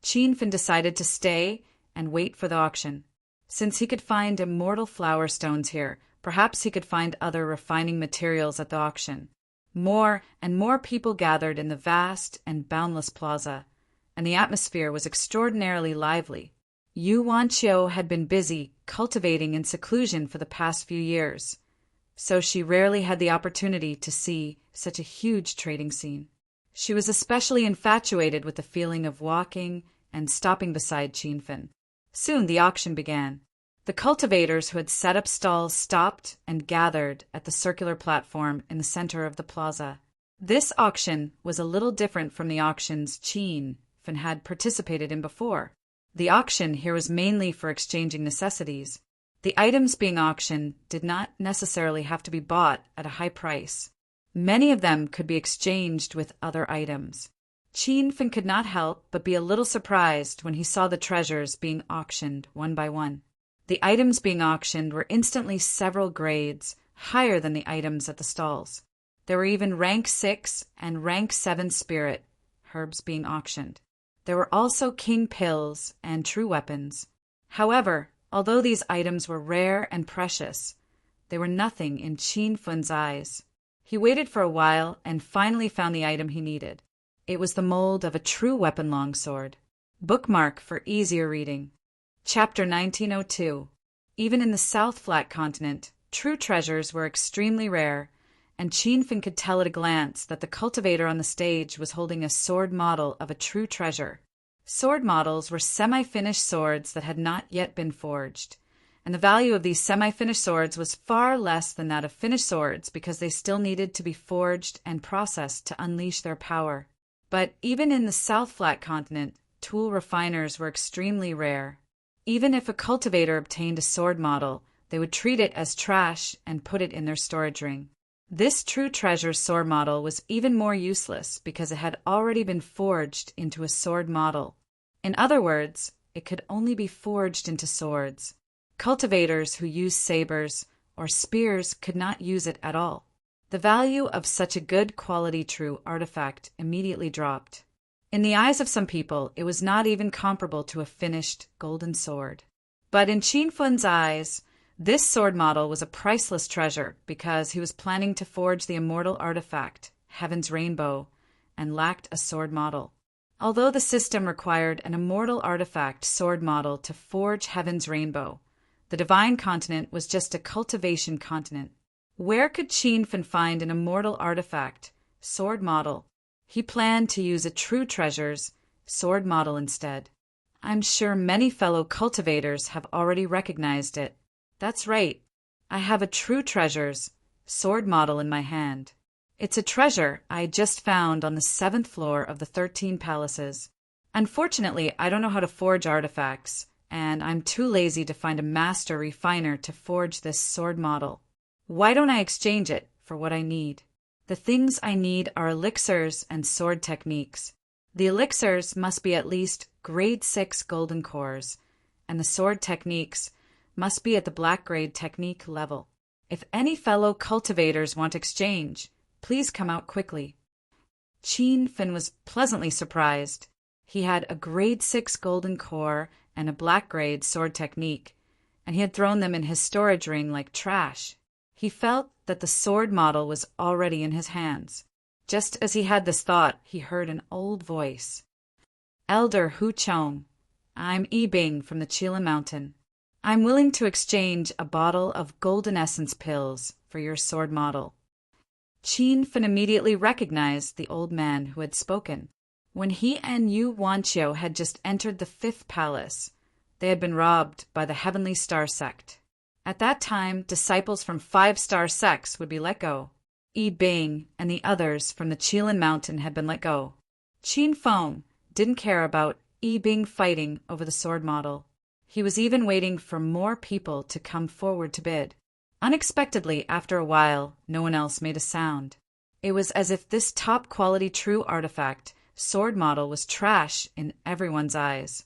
Qin Feng decided to stay and wait for the auction. Since he could find immortal flower stones here, perhaps he could find other refining materials at the auction. More and more people gathered in the vast and boundless plaza, and the atmosphere was extraordinarily lively. Yuanqiu had been busy cultivating in seclusion for the past few years, so she rarely had the opportunity to see such a huge trading scene. She was especially infatuated with the feeling of walking and stopping beside Qin Feng. Soon the auction began. The cultivators who had set up stalls stopped and gathered at the circular platform in the center of the plaza. This auction was a little different from the auctions Qin Feng had participated in before. The auction here was mainly for exchanging necessities. The items being auctioned did not necessarily have to be bought at a high price. Many of them could be exchanged with other items. Qin Feng could not help but be a little surprised when he saw the treasures being auctioned one by one. The items being auctioned were instantly several grades higher than the items at the stalls. There were even rank 6 and rank 7 spirit herbs being auctioned. There were also king pills and true weapons. However, although these items were rare and precious, they were nothing in Qin Feng's eyes. He waited for a while and finally found the item he needed. It was the mold of a true weapon longsword. Bookmark for easier reading. Chapter 1902. Even in the South Flat Continent, true treasures were extremely rare, and Qin Feng could tell at a glance that the cultivator on the stage was holding a sword model of a true treasure. Sword models were semi-finished swords that had not yet been forged, and the value of these semi-finished swords was far less than that of finished swords because they still needed to be forged and processed to unleash their power. But even in the South Flat Continent, tool refiners were extremely rare. Even if a cultivator obtained a sword model, they would treat it as trash and put it in their storage ring. This true treasure sword model was even more useless because it had already been forged into a sword model. In other words, it could only be forged into swords. Cultivators who used sabers or spears could not use it at all. The value of such a good quality true artifact immediately dropped. In the eyes of some people, it was not even comparable to a finished golden sword. But in Qin Feng's eyes, this sword model was a priceless treasure because he was planning to forge the immortal artifact, Heaven's Rainbow, and lacked a sword model. Although the system required an immortal artifact sword model to forge Heaven's Rainbow, the divine continent was just a cultivation continent. Where could Qin Feng find an immortal artifact sword model? He planned to use a True Treasures sword model instead. I'm sure many fellow cultivators have already recognized it. That's right. I have a True Treasures sword model in my hand. It's a treasure I just found on the 7th floor of the 13 palaces. Unfortunately, I don't know how to forge artifacts, and I'm too lazy to find a master refiner to forge this sword model. Why don't I exchange it for what I need? The things I need are elixirs and sword techniques. The elixirs must be at least grade 6 golden cores, and the sword techniques must be at the black grade technique level. If any fellow cultivators want exchange, please come out quickly. Qin Fin was pleasantly surprised. He had a grade 6 golden core and a black grade sword technique, and he had thrown them in his storage ring like trash. He felt that the sword model was already in his hands. Just as he had this thought, he heard an old voice. Elder Hu Chong, I'm Yi Bing from the Qilin Mountain. I'm willing to exchange a bottle of golden essence pills for your sword model. Qin Fin immediately recognized the old man who had spoken. When he and Yu Wanqiu had just entered the 5th palace, they had been robbed by the Heavenly Star sect. At that time, disciples from 5-star sects would be let go. Yi Bing and the others from the Qilin Mountain had been let go. Qin Feng didn't care about Yi Bing fighting over the sword model. He was even waiting for more people to come forward to bid. Unexpectedly, after a while, no one else made a sound. It was as if this top-quality true artifact sword model was trash in everyone's eyes.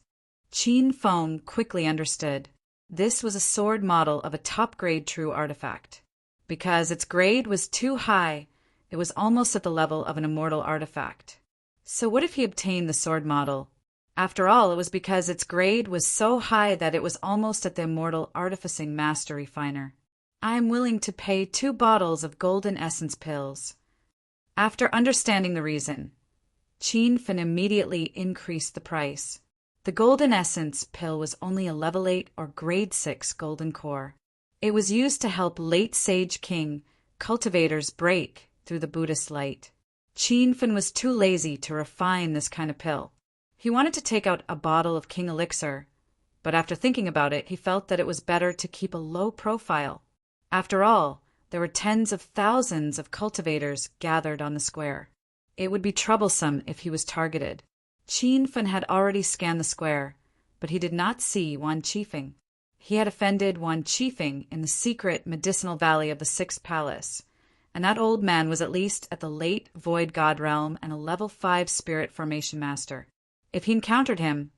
Qin Feng quickly understood. This was a sword model of a top-grade true artifact. Because its grade was too high, it was almost at the level of an immortal artifact. So what if he obtained the sword model? After all, it was because its grade was so high that it was almost at the immortal artificing master refiner. I'm willing to pay 2 bottles of golden essence pills. After understanding the reason, Qin Fin immediately increased the price. The golden essence pill was only a level 8 or grade 6 golden core. It was used to help late Sage King cultivators break through the Buddhist light. Qin Fin was too lazy to refine this kind of pill. He wanted to take out a bottle of King Elixir, but after thinking about it, he felt that it was better to keep a low profile. After all, there were tens of thousands of cultivators gathered on the square. It would be troublesome if he was targeted. Qin Fin had already scanned the square, but he did not see Wan Qifeng. He had offended Wan Qifeng in the secret medicinal valley of the 6th palace, and that old man was at least at the late Void God realm and a level 5 spirit formation master. If he encountered him,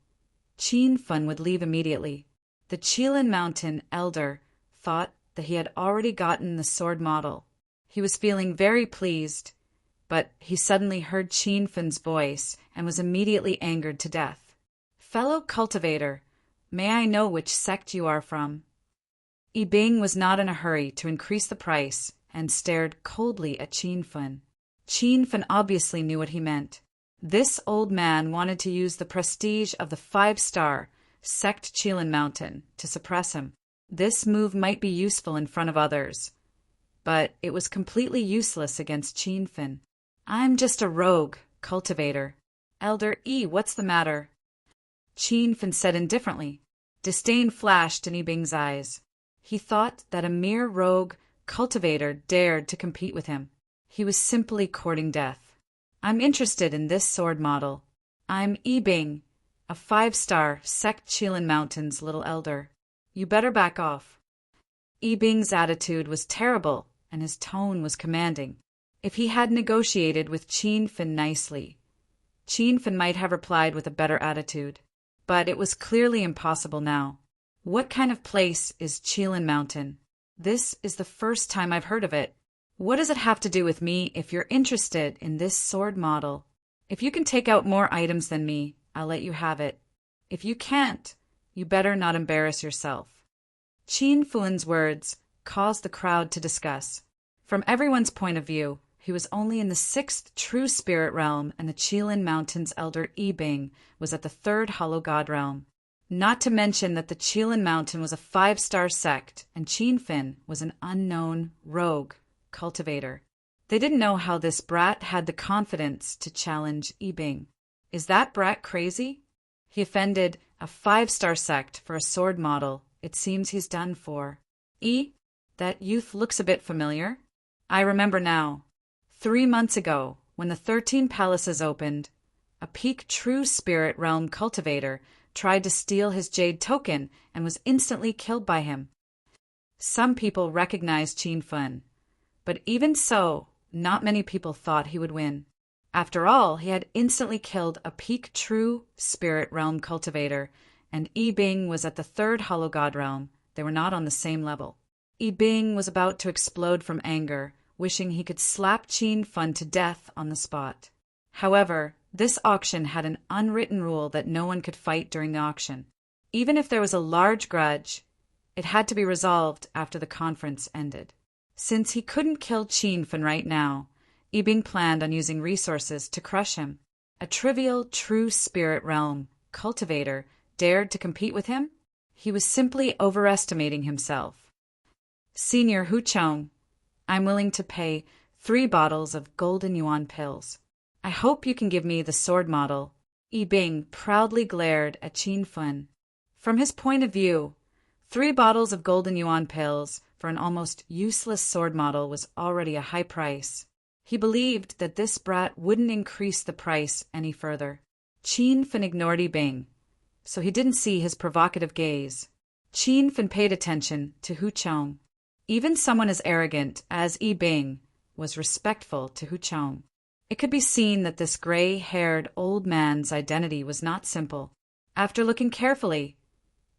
Qin Fin would leave immediately. The Qilin Mountain elder thought that he had already gotten the sword model. He was feeling very pleased, but he suddenly heard Qin Fin's voice and was immediately angered to death. Fellow cultivator, may I know which sect you are from? Yi Bing was not in a hurry to increase the price and stared coldly at Qin Fin. Qin Fin obviously knew what he meant. This old man wanted to use the prestige of the 5-star sect Qilin Mountain to suppress him. This move might be useful in front of others, but it was completely useless against Qin Fin. I'm just a rogue cultivator. Elder Yi, what's the matter? Qin Fin said indifferently. Disdain flashed in Yi Bing's eyes. He thought that a mere rogue cultivator dared to compete with him. He was simply courting death. I'm interested in this sword model. I'm Yi Bing, a 5-star sect Qilin Mountain's little elder. You better back off. Yi Bing's attitude was terrible, and his tone was commanding. If he had negotiated with Qin Fin nicely, Qin Fin might have replied with a better attitude. But it was clearly impossible now. What kind of place is Qilin Mountain? This is the first time I've heard of it. What does it have to do with me if you're interested in this sword model? If you can take out more items than me, I'll let you have it. If you can't, you better not embarrass yourself. Qin Fin's words caused the crowd to discuss. From everyone's point of view, he was only in the 6th true spirit realm, and the Qilin Mountain's elder Yi Bing was at the 3rd hollow god realm. Not to mention that the Qilin Mountain was a 5-star sect, and Qin Fin was an unknown rogue cultivator. They didn't know how this brat had the confidence to challenge Yibing. Is that brat crazy? He offended a 5-star sect for a sword model. It seems he's done for. That youth looks a bit familiar. I remember now. 3 months ago, when the 13 palaces opened, a peak true spirit realm cultivator tried to steal his jade token and was instantly killed by him. Some people recognized Qin Fun, but even so, not many people thought he would win. After all, he had instantly killed a peak true spirit realm cultivator, and Yibing was at the 3rd hollow god realm. They were not on the same level. Yibing was about to explode from anger, wishing he could slap Qin Fun to death on the spot. However, this auction had an unwritten rule that no one could fight during the auction. Even if there was a large grudge, it had to be resolved after the conference ended. Since he couldn't kill Qin Fun right now, Yibing planned on using resources to crush him. A trivial true spirit realm cultivator dared to compete with him? He was simply overestimating himself. Senior Huchong, I'm willing to pay 3 bottles of golden yuan pills. I hope you can give me the sword model. Yibing proudly glared at Qin Fun. From his point of view, 3 bottles of golden yuan pills for an almost useless sword model was already a high price. He believed that this brat wouldn't increase the price any further. Qin Fun ignored Yibing, so he didn't see his provocative gaze. Qin Fun paid attention to Huchong. Even someone as arrogant as Yibing was respectful to Huchong. It could be seen that this gray-haired old man's identity was not simple. After looking carefully,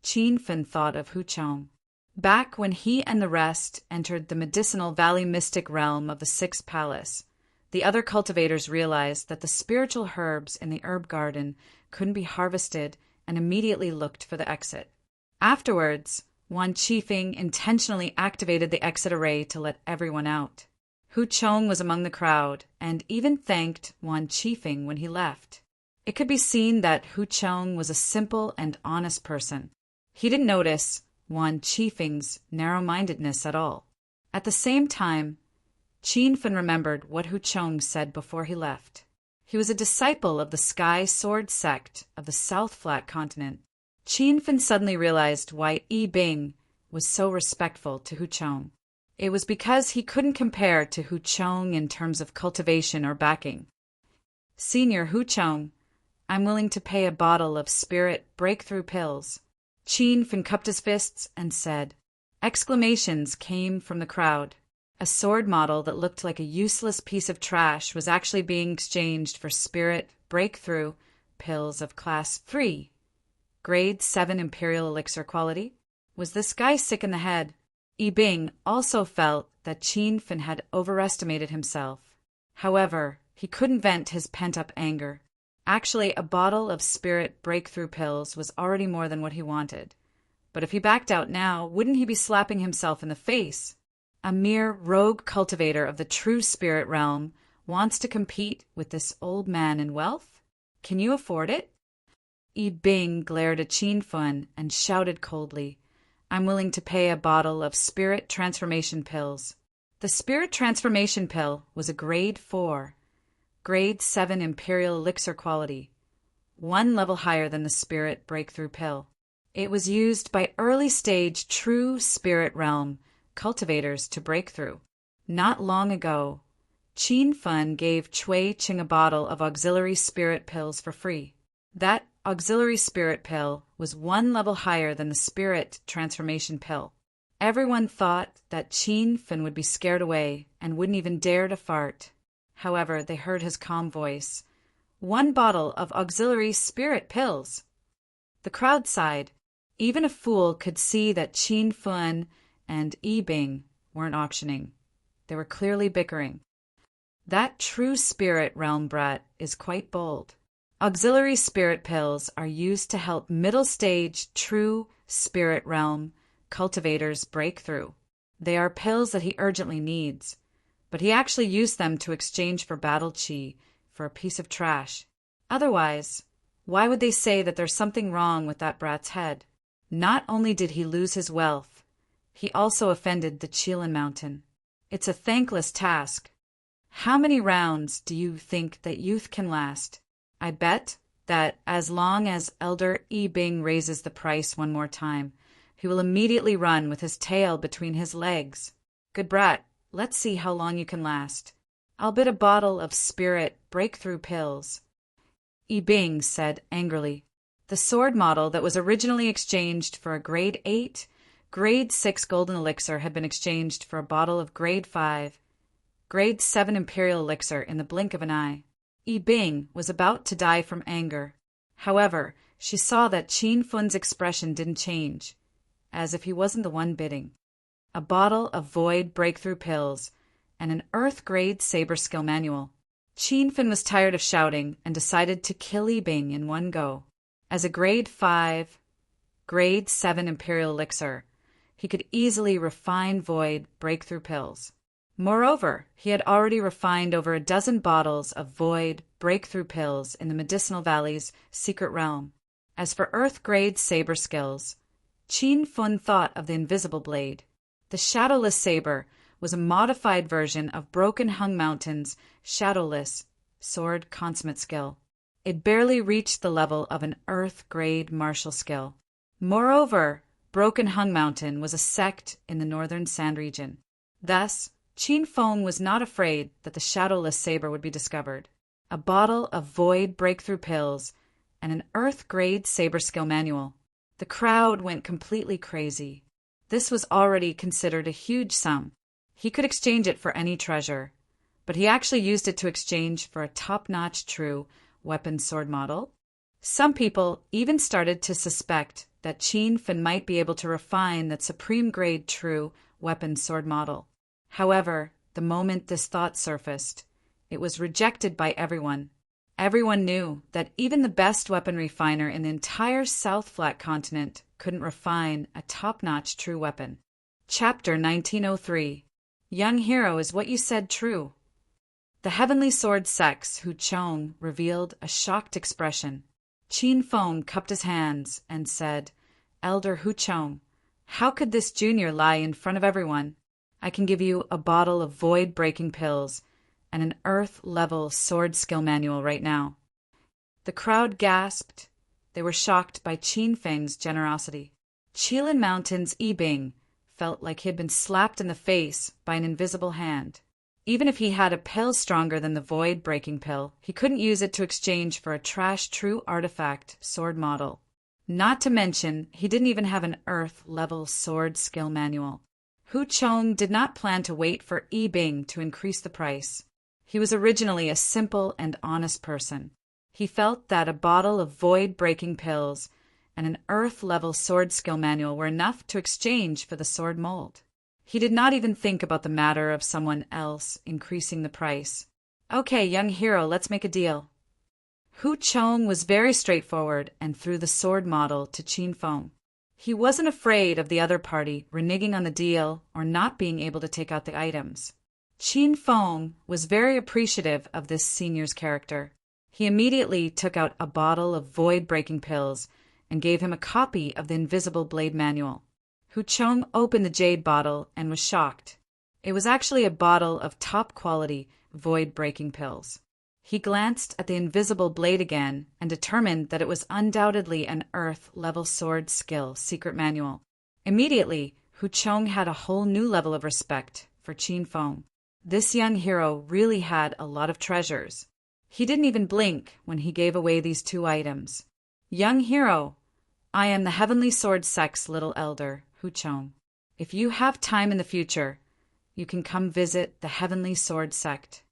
Qin Fun thought of Huchong. Back when he and the rest entered the medicinal valley mystic realm of the 6th palace, the other cultivators realized that the spiritual herbs in the herb garden couldn't be harvested and immediately looked for the exit. Afterwards, Wan Qifeng intentionally activated the exit array to let everyone out. Huchong was among the crowd and even thanked Wan Qifeng when he left. It could be seen that Huchong was a simple and honest person. He didn't notice Wan Qifeng's narrow-mindedness at all. At the same time, Qin Fun remembered what Huchong said before he left. He was a disciple of the Sky Sword sect of the South Flat Continent. Qin Fun suddenly realized why Yibing was so respectful to Huchong. It was because he couldn't compare to Huchong in terms of cultivation or backing. Senior Huchong, I'm willing to pay a bottle of spirit breakthrough pills. Qin Fun cupped his fists and said. Exclamations came from the crowd. A sword model that looked like a useless piece of trash was actually being exchanged for spirit breakthrough pills of class 3, grade 7 imperial elixir quality. Was this guy sick in the head? Yibing also felt that Qin Fun had overestimated himself. However, he couldn't vent his pent-up anger. Actually, a bottle of spirit breakthrough pills was already more than what he wanted. But if he backed out now, wouldn't he be slapping himself in the face? A mere rogue cultivator of the true spirit realm wants to compete with this old man in wealth? Can you afford it? Yibing glared at Qin Fun and shouted coldly, I'm willing to pay a bottle of spirit transformation pills. The spirit transformation pill was a grade 4, grade 7 imperial elixir quality, 1 level higher than the spirit breakthrough pill. It was used by early-stage true spirit realm cultivators to break through. Not long ago, Qin Fun gave Cui Qing a bottle of auxiliary spirit pills for free. That auxiliary spirit pill was 1 level higher than the spirit transformation pill. Everyone thought that Qin Fun would be scared away and wouldn't even dare to fart. However, they heard his calm voice. 1 bottle of auxiliary spirit pills. The crowd sighed. Even a fool could see that Qin Fun and Yibing weren't auctioning. They were clearly bickering. That true spirit realm brat is quite bold. Auxiliary spirit pills are used to help middle-stage true spirit realm cultivators break through. They are pills that he urgently needs, but he actually used them to exchange for battle chi for a piece of trash. Otherwise, why would they say that there's something wrong with that brat's head? Not only did he lose his wealth, he also offended the Qilin Mountain. It's a thankless task. How many rounds do you think that youth can last? I bet that as long as Elder E. Bing raises the price one more time, he will immediately run with his tail between his legs. Good brat, let's see how long you can last. I'll bid a bottle of spirit breakthrough pills. E. Bing said angrily. The sword model that was originally exchanged for a grade 8, grade 6 golden elixir had been exchanged for a bottle of grade 5, grade 7 imperial elixir in the blink of an eye. E. Bing was about to die from anger. However, she saw that Qin Fun's expression didn't change, as if he wasn't the one bidding. A bottle of void breakthrough pills and an earth-grade saber skill manual. Qin Fun was tired of shouting and decided to kill E. Bing in one go. As a grade 5, grade 7 imperial elixir, he could easily refine void breakthrough pills. Moreover, he had already refined over a dozen bottles of void breakthrough pills in the Medicinal Valley's secret realm. As for earth-grade saber skills, Qin Fun thought of the invisible blade. The shadowless saber was a modified version of Broken Hung Mountain's shadowless sword consummate skill. It barely reached the level of an earth-grade martial skill. Moreover, Broken Hung Mountain was a sect in the northern sand region. Thus, Qin Feng was not afraid that the shadowless saber would be discovered. A bottle of void breakthrough pills and an earth-grade saber skill manual. The crowd went completely crazy. This was already considered a huge sum. He could exchange it for any treasure, but he actually used it to exchange for a top-notch true weapon sword model. Some people even started to suspect that Qin Feng might be able to refine that supreme-grade true weapon sword model. However, the moment this thought surfaced, it was rejected by everyone. Everyone knew that even the best weapon refiner in the entire South Flat continent couldn't refine a top-notch true weapon. Chapter 1903. Young hero, is what you said true? The Heavenly Sword Sex Hu Chong revealed a shocked expression. Qin Feng cupped his hands and said, Elder Hu Chong, how could this junior lie in front of everyone? I can give you a bottle of void-breaking pills and an earth-level sword skill manual right now. The crowd gasped. They were shocked by Qin Feng's generosity. Qilin Mountain's E. Bing felt like he had been slapped in the face by an invisible hand. Even if he had a pill stronger than the void-breaking pill, he couldn't use it to exchange for a trash true artifact sword model. Not to mention, he didn't even have an earth-level sword skill manual. Hu Chong did not plan to wait for E. Bing to increase the price. He was originally a simple and honest person. He felt that a bottle of void-breaking pills and an earth-level sword skill manual were enough to exchange for the sword mold. He did not even think about the matter of someone else increasing the price. Okay, young hero, let's make a deal. Hu Chong was very straightforward and threw the sword model to Qin Feng. He wasn't afraid of the other party reneging on the deal or not being able to take out the items. Qin Feng was very appreciative of this senior's character. He immediately took out a bottle of void-breaking pills and gave him a copy of the Invisible Blade Manual. Hu Chong opened the jade bottle and was shocked. It was actually a bottle of top-quality void-breaking pills. He glanced at the invisible blade again and determined that it was undoubtedly an earth-level sword skill secret manual. Immediately, Hu Chong had a whole new level of respect for Qin Feng. This young hero really had a lot of treasures. He didn't even blink when he gave away these two items. Young hero, I am the Heavenly Sword Sex Little Elder, Hu Chong. If you have time in the future, you can come visit the Heavenly Sword Sect.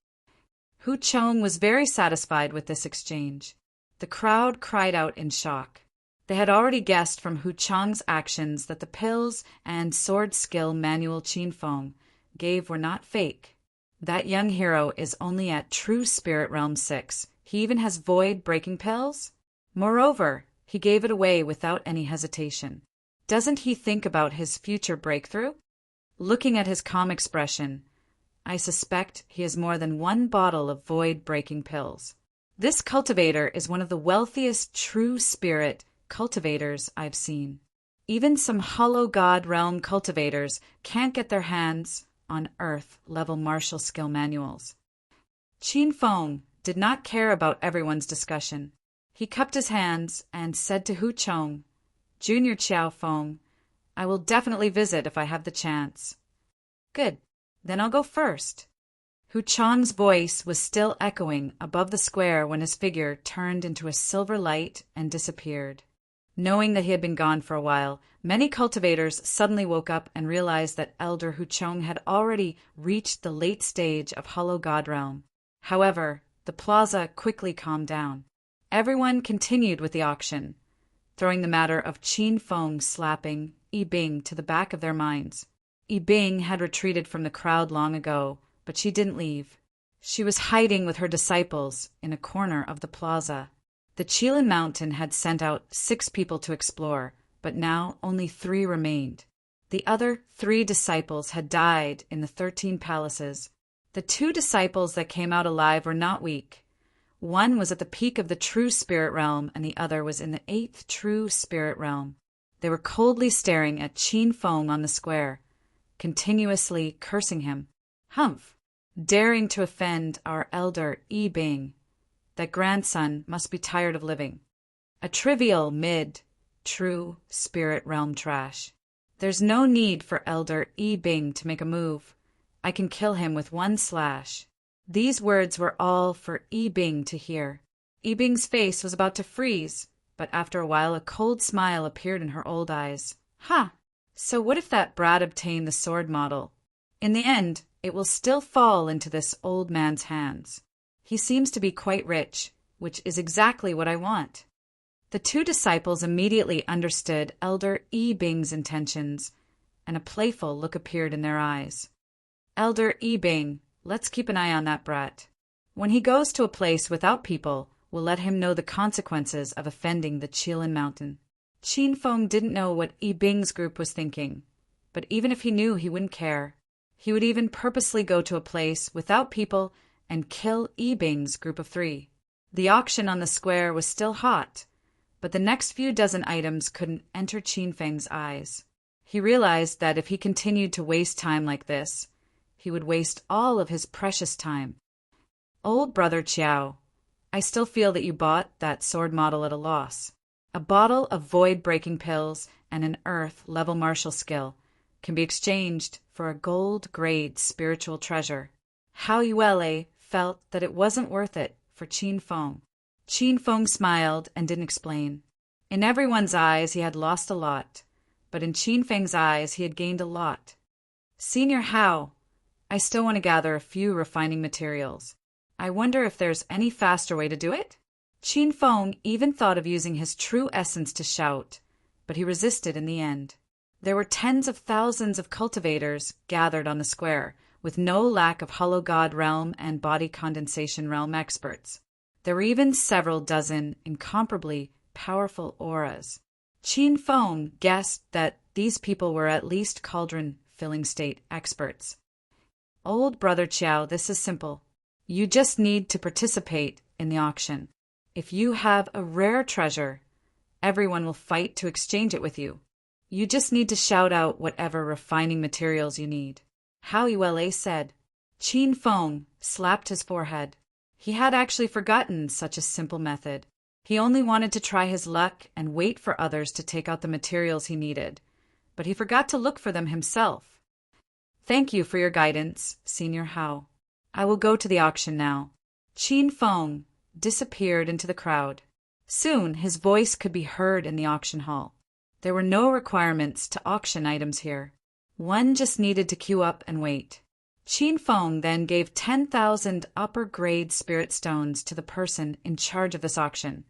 Hu Chong was very satisfied with this exchange. The crowd cried out in shock. They had already guessed from Hu Chong's actions that the pills and sword skill manual Qin Feng gave were not fake. That young hero is only at True Spirit Realm 6. He even has void-breaking pills? Moreover, he gave it away without any hesitation. Doesn't he think about his future breakthrough? Looking at his calm expression, I suspect he has more than one bottle of void-breaking pills. This cultivator is one of the wealthiest true spirit cultivators I've seen. Even some hollow god realm cultivators can't get their hands on earth-level martial skill manuals. Qin Feng did not care about everyone's discussion. He cupped his hands and said to Hu Chong, "Junior Qiao Feng, I will definitely visit if I have the chance." "Good. Then I'll go first." Hu Chong's voice was still echoing above the square when his figure turned into a silver light and disappeared. Knowing that he had been gone for a while, many cultivators suddenly woke up and realized that Elder Hu Chong had already reached the late stage of Hollow God Realm. However, the plaza quickly calmed down. Everyone continued with the auction, throwing the matter of Qin Feng slapping Yi Bing to the back of their minds. Yi Bing had retreated from the crowd long ago, but she didn't leave. She was hiding with her disciples in a corner of the plaza. The Qilin Mountain had sent out 6 people to explore, but now only 3 remained. The other 3 disciples had died in the 13 palaces. The 2 disciples that came out alive were not weak. One was at the peak of the true spirit realm, and the other was in the 8th true spirit realm. They were coldly staring at Qin Feng on the square, continuously cursing him. "Humph! Daring to offend our elder Yi Bing. That grandson must be tired of living. A trivial true spirit realm trash. There's no need for Elder Yi Bing to make a move. I can kill him with 1 slash." These words were all for Yi Bing to hear. Yi Bing's face was about to freeze, but after a while a cold smile appeared in her old eyes. "Ha! So what if that brat obtained the sword model? In the end, it will still fall into this old man's hands. He seems to be quite rich, which is exactly what I want." The 2 disciples immediately understood Elder Yi Bing's intentions, and a playful look appeared in their eyes. "Elder Yi Bing, let's keep an eye on that brat. When he goes to a place without people, we'll let him know the consequences of offending the Qilin Mountain." Qin Feng didn't know what Yi Bing's group was thinking, but even if he knew, he wouldn't care. He would even purposely go to a place without people and kill Yi Bing's group of 3. The auction on the square was still hot, but the next few dozen items couldn't enter Qin Feng's eyes. He realized that if he continued to waste time like this, he would waste all of his precious time. "Old brother Qiao, I still feel that you bought that sword model at a loss. A bottle of void-breaking pills and an earth-level martial skill can be exchanged for a gold-grade spiritual treasure." Hao Yuele felt that it wasn't worth it for Qin Feng. Qin Feng smiled and didn't explain. In everyone's eyes he had lost a lot, but in Qin Feng's eyes he had gained a lot. "Senior Hao, I still want to gather a few refining materials. I wonder if there's any faster way to do it?" Qin Feng even thought of using his true essence to shout, but he resisted in the end. There were tens of thousands of cultivators gathered on the square, with no lack of Hollow God Realm and Body Condensation Realm experts. There were even several dozen incomparably powerful auras. Qin Feng guessed that these people were at least cauldron-filling state experts. "Old brother Qiao, this is simple. You just need to participate in the auction. If you have a rare treasure, everyone will fight to exchange it with you. You just need to shout out whatever refining materials you need." Hao Yuele said. Qin Feng slapped his forehead. He had actually forgotten such a simple method. He only wanted to try his luck and wait for others to take out the materials he needed, but he forgot to look for them himself. "Thank you for your guidance, Senior Hao. I will go to the auction now." Qin Feng disappeared into the crowd. Soon his voice could be heard in the auction hall. There were no requirements to auction items here. One just needed to queue up and wait. Qin Feng then gave 10,000 upper-grade spirit stones to the person in charge of this auction,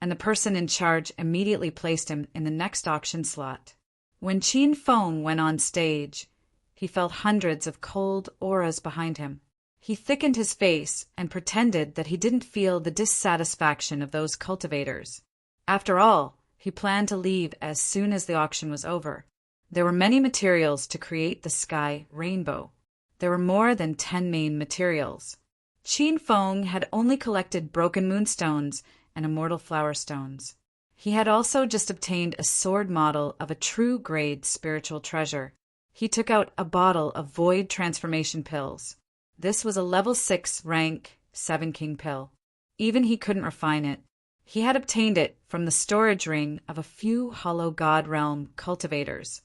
and the person in charge immediately placed him in the next auction slot. When Qin Feng went on stage, he felt hundreds of cold auras behind him. He thickened his face and pretended that he didn't feel the dissatisfaction of those cultivators. After all, he planned to leave as soon as the auction was over. There were many materials to create the sky rainbow. There were more than 10 main materials. Qin Feng had only collected broken moonstones and immortal flower stones. He had also just obtained a sword model of a true grade spiritual treasure. He took out a bottle of void transformation pills. This was a level 6 rank Seven King pill. Even he couldn't refine it. He had obtained it from the storage ring of a few hollow god realm cultivators.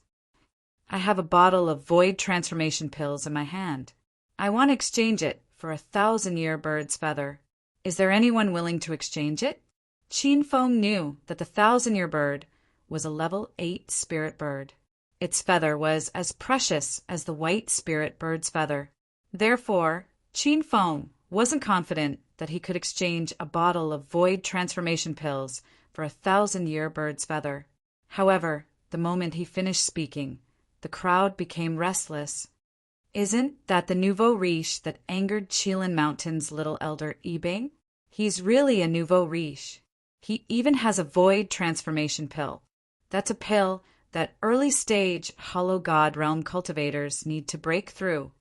I have a bottle of void transformation pills in my hand. I want to exchange it for 1,000-year bird's feather. Is there anyone willing to exchange it? Qin Feng knew that the 1,000-year bird was a level 8 spirit bird. Its feather was as precious as the white spirit bird's feather. Therefore, Qin Feng wasn't confident that he could exchange a bottle of void transformation pills for 1,000-year bird's feather. However, the moment he finished speaking, the crowd became restless. Isn't that the nouveau riche that angered Qilin Mountain's little elder Yibing? He's really a nouveau riche. He even has a void transformation pill. That's a pill that early-stage hollow god realm cultivators need to break through.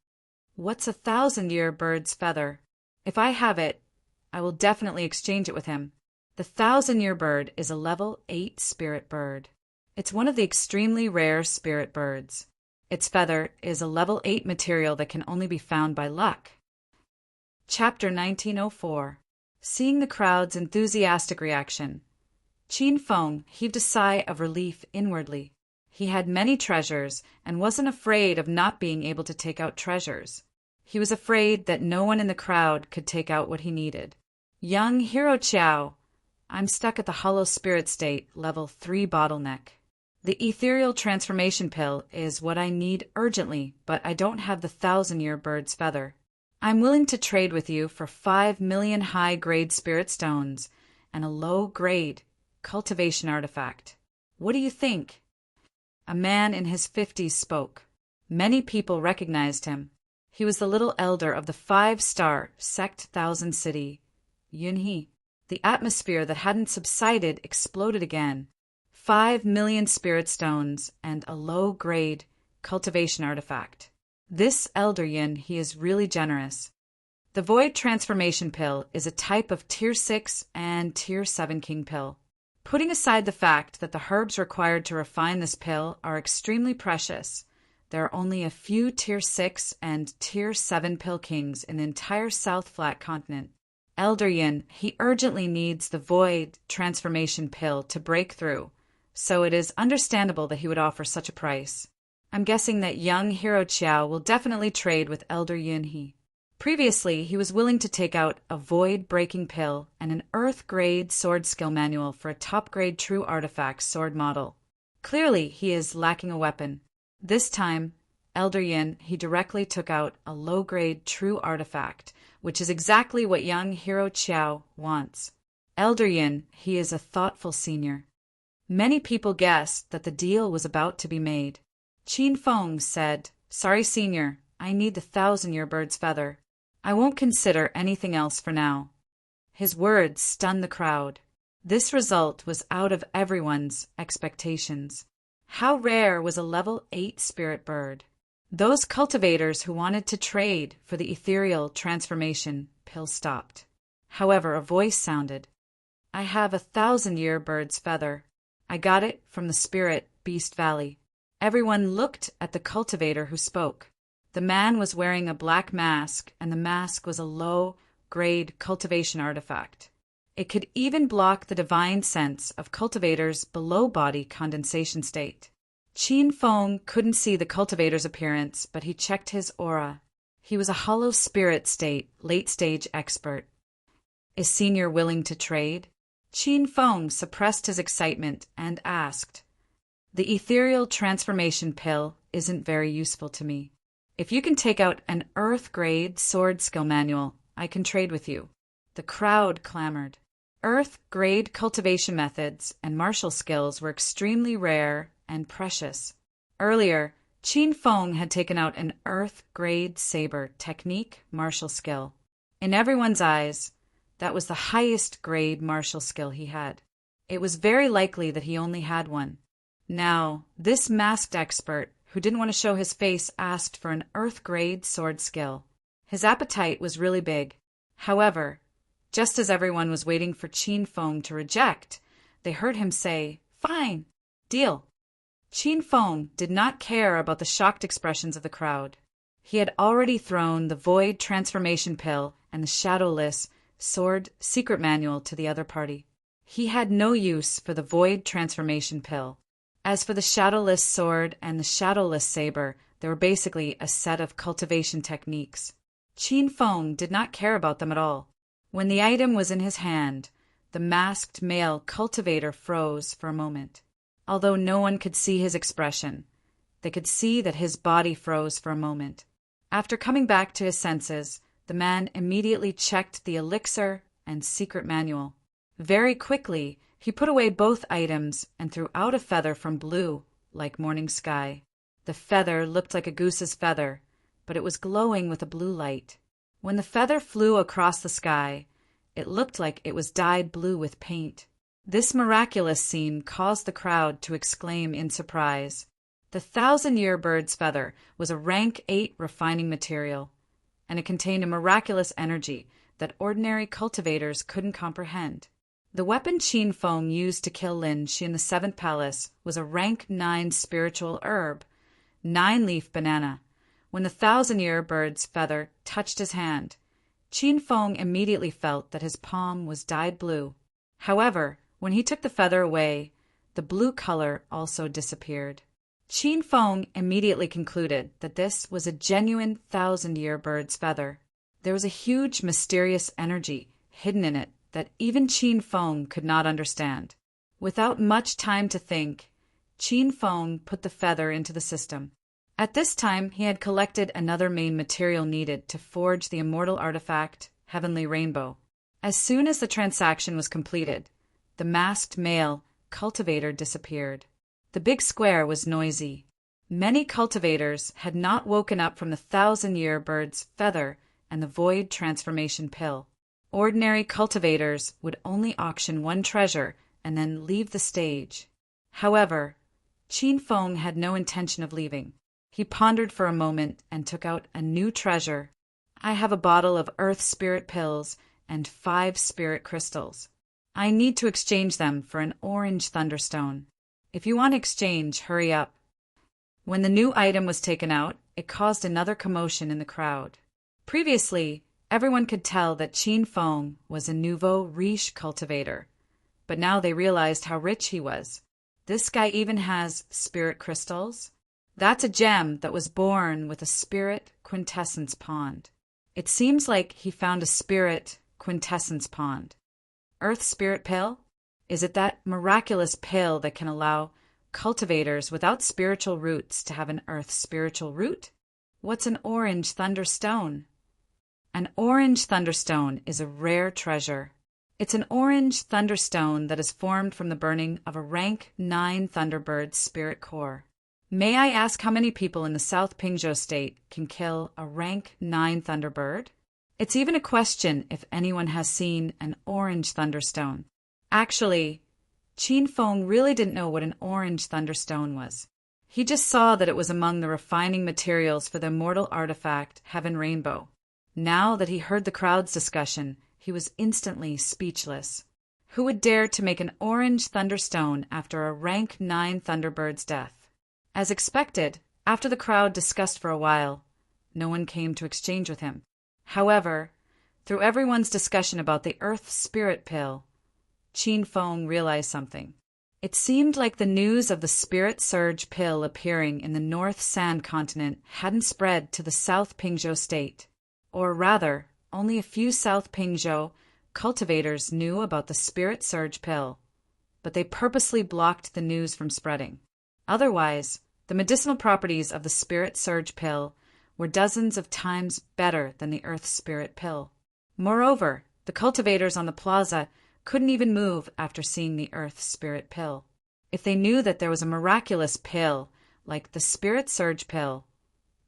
What's 1,000-year bird's feather? If I have it, I will definitely exchange it with him. The 1,000-year bird is a level 8 spirit bird. It's one of the extremely rare spirit birds. Its feather is a level 8 material that can only be found by luck. Chapter 1904. Seeing the crowd's enthusiastic reaction, Qin Feng heaved a sigh of relief inwardly. He had many treasures and wasn't afraid of not being able to take out treasures. He was afraid that no one in the crowd could take out what he needed. Young Hero Qiao, I'm stuck at the hollow spirit state, level 3 bottleneck. The ethereal transformation pill is what I need urgently, but I don't have the 1,000-year bird's feather. I'm willing to trade with you for 5 million high-grade spirit stones and a low-grade cultivation artifact. What do you think? A man in his 50s spoke. Many people recognized him. He was the little elder of the 5-star sect Thousand City, Yunhe. The atmosphere that hadn't subsided exploded again. 5 million spirit stones and a low-grade cultivation artifact. This elder Yin, he is really generous. The Void Transformation Pill is a type of Tier 6 and Tier 7 King pill. Putting aside the fact that the herbs required to refine this pill are extremely precious, there are only a few Tier 6 and Tier 7 pill kings in the entire South Flat continent. Elder Yin, he urgently needs the Void Transformation Pill to break through, so it is understandable that he would offer such a price. I'm guessing that young Hero Qiao will definitely trade with Elder Yunhe. Previously, he was willing to take out a void-breaking pill and an Earth-grade sword skill manual for a top-grade true artifact sword model. Clearly, he is lacking a weapon. This time, Elder Yin, he directly took out a low-grade true artifact, which is exactly what young Hero Qiao wants. Elder Yin, he is a thoughtful senior. Many people guessed that the deal was about to be made. Qin Feng said, "Sorry, senior, I need the 1,000-year bird's feather. I won't consider anything else for now." His words stunned the crowd. This result was out of everyone's expectations. How rare was a level 8 spirit bird? Those cultivators who wanted to trade for the ethereal transformation pill stopped. However, a voice sounded. "I have a 1,000-year bird's feather. I got it from the spirit Beast Valley." Everyone looked at the cultivator who spoke. The man was wearing a black mask, and the mask was a low-grade cultivation artifact. It could even block the divine sense of cultivators' below-body condensation state. Qin Feng couldn't see the cultivator's appearance, but he checked his aura. He was a hollow spirit state, late-stage expert. Is Senior willing to trade? Qin Feng suppressed his excitement and asked, "The ethereal transformation pill isn't very useful to me. If you can take out an Earth-grade sword skill manual, I can trade with you." The crowd clamored. Earth-grade cultivation methods and martial skills were extremely rare and precious. Earlier, Qin Feng had taken out an Earth-grade saber technique martial skill. In everyone's eyes, that was the highest grade martial skill he had. It was very likely that he only had one. Now, this masked expert, who didn't want to show his face, asked for an Earth-grade sword skill. His appetite was really big. However, just as everyone was waiting for Qin Feng to reject, they heard him say, "Fine, deal." Qin Feng did not care about the shocked expressions of the crowd. He had already thrown the Void Transformation Pill and the Shadowless Sword secret manual to the other party. He had no use for the Void Transformation Pill. As for the Shadowless Sword and the Shadowless Saber, they were basically a set of cultivation techniques. Qin Feng did not care about them at all. When the item was in his hand, the masked male cultivator froze for a moment. Although no one could see his expression, they could see that his body froze for a moment. After coming back to his senses, the man immediately checked the elixir and secret manual. Very quickly, he put away both items and threw out a feather from blue, like morning sky. The feather looked like a goose's feather, but it was glowing with a blue light. When the feather flew across the sky, it looked like it was dyed blue with paint. This miraculous scene caused the crowd to exclaim in surprise. The 1,000-year bird's feather was a rank 8 refining material, and it contained a miraculous energy that ordinary cultivators couldn't comprehend. The weapon Qin Feng used to kill Lin Shi in the 7th Palace was a rank 9 spiritual herb, 9-leaf banana. When the 1,000-year bird's feather touched his hand, Qin Feng immediately felt that his palm was dyed blue. However, when he took the feather away, the blue color also disappeared. Qin Feng immediately concluded that this was a genuine 1,000-year bird's feather. There was a huge mysterious energy hidden in it that even Qin Feng could not understand. Without much time to think, Qin Feng put the feather into the system. At this time, he had collected another main material needed to forge the immortal artifact, Heavenly Rainbow. As soon as the transaction was completed, the masked male cultivator disappeared. The big square was noisy. Many cultivators had not woken up from the 1,000-year bird's feather and the Void Transformation Pill. Ordinary cultivators would only auction one treasure and then leave the stage. However, Qin Feng had no intention of leaving. He pondered for a moment and took out a new treasure. I have a bottle of Earth Spirit Pills and 5 Spirit Crystals. I need to exchange them for an orange Thunderstone. If you want to exchange, hurry up. When the new item was taken out, it caused another commotion in the crowd. Previously, everyone could tell that Qin Feng was a nouveau riche cultivator, but now they realized how rich he was. This guy even has spirit crystals. That's a gem that was born with a spirit quintessence pond. It seems like he found a spirit quintessence pond. Earth Spirit Pill? Is it that miraculous pill that can allow cultivators without spiritual roots to have an earth spiritual root? What's an orange thunderstone? An orange thunderstone is a rare treasure. It's an orange thunderstone that is formed from the burning of a rank 9 Thunderbird spirit core. May I ask how many people in the South Pingzhou state can kill a rank 9 Thunderbird? It's even a question if anyone has seen an orange thunderstone. Actually, Qin Feng really didn't know what an orange thunderstone was. He just saw that it was among the refining materials for the immortal artifact Heaven Rainbow. Now that he heard the crowd's discussion, he was instantly speechless. Who would dare to make an orange thunderstone after a rank 9 Thunderbird's death? As expected, after the crowd discussed for a while, no one came to exchange with him. However, through everyone's discussion about the Earth Spirit Pill, Qin Feng realized something. It seemed like the news of the Spirit Surge Pill appearing in the North Sand Continent hadn't spread to the South Pingzhou state. Or rather, only a few South Pingzhou cultivators knew about the Spirit Surge Pill, but they purposely blocked the news from spreading. Otherwise, the medicinal properties of the Spirit Surge Pill were dozens of times better than the Earth Spirit Pill. Moreover, the cultivators on the plaza couldn't even move after seeing the Earth Spirit Pill. If they knew that there was a miraculous pill like the Spirit Surge Pill,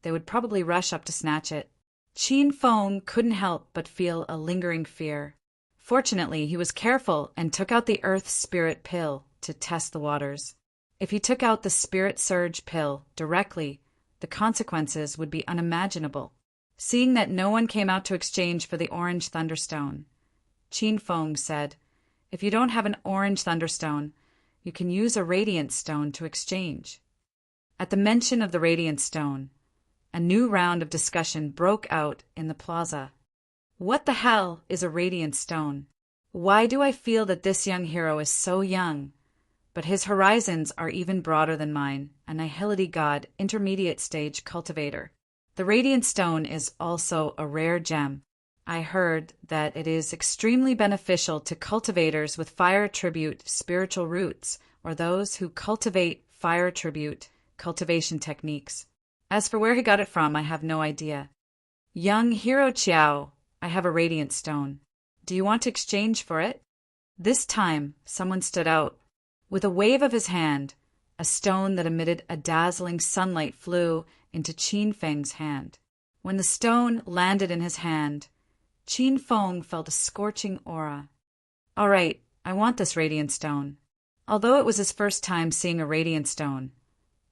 they would probably rush up to snatch it. Qin Feng couldn't help but feel a lingering fear. Fortunately, he was careful and took out the Earth Spirit Pill to test the waters. If he took out the Spirit Surge Pill directly, the consequences would be unimaginable. Seeing that no one came out to exchange for the orange thunderstone, Qin Feng said, "If you don't have an orange thunderstone, you can use a radiant stone to exchange." At the mention of the radiant stone, a new round of discussion broke out in the plaza. What the hell is a radiant stone? Why do I feel that this young hero is so young? But his horizons are even broader than mine, a nihility god, intermediate stage cultivator. The radiant stone is also a rare gem. I heard that it is extremely beneficial to cultivators with fire attribute spiritual roots, or those who cultivate fire attribute cultivation techniques. As for where he got it from, I have no idea. Young Hero Chiao, I have a radiant stone. Do you want to exchange for it? This time, someone stood out. With a wave of his hand, a stone that emitted a dazzling sunlight flew into Qin Feng's hand. When the stone landed in his hand, Qin Feng felt a scorching aura. All right, I want this radiant stone. Although it was his first time seeing a radiant stone,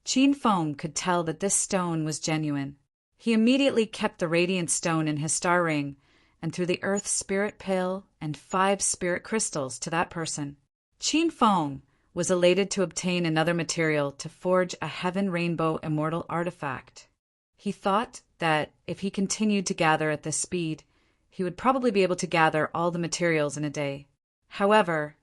Qin Feng could tell that this stone was genuine. He immediately kept the radiant stone in his star ring and threw the earth spirit pill and 5 spirit crystals to that person. Qin Feng was elated to obtain another material to forge a heaven rainbow immortal artifact. He thought that if he continued to gather at this speed, he would probably be able to gather all the materials in a day. However,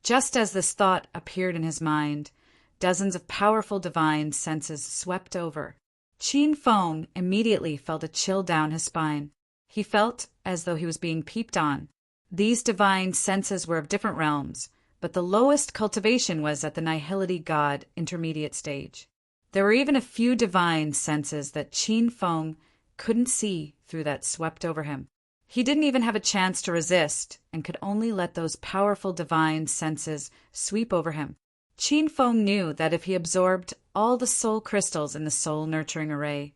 just as this thought appeared in his mind, dozens of powerful divine senses swept over. Qin Feng immediately felt a chill down his spine. He felt as though he was being peeped on. These divine senses were of different realms, but the lowest cultivation was at the nihility god intermediate stage. There were even a few divine senses that Qin Feng couldn't see through that swept over him. He didn't even have a chance to resist and could only let those powerful divine senses sweep over him. Qin Feng knew that if he absorbed all the soul crystals in the soul nurturing array,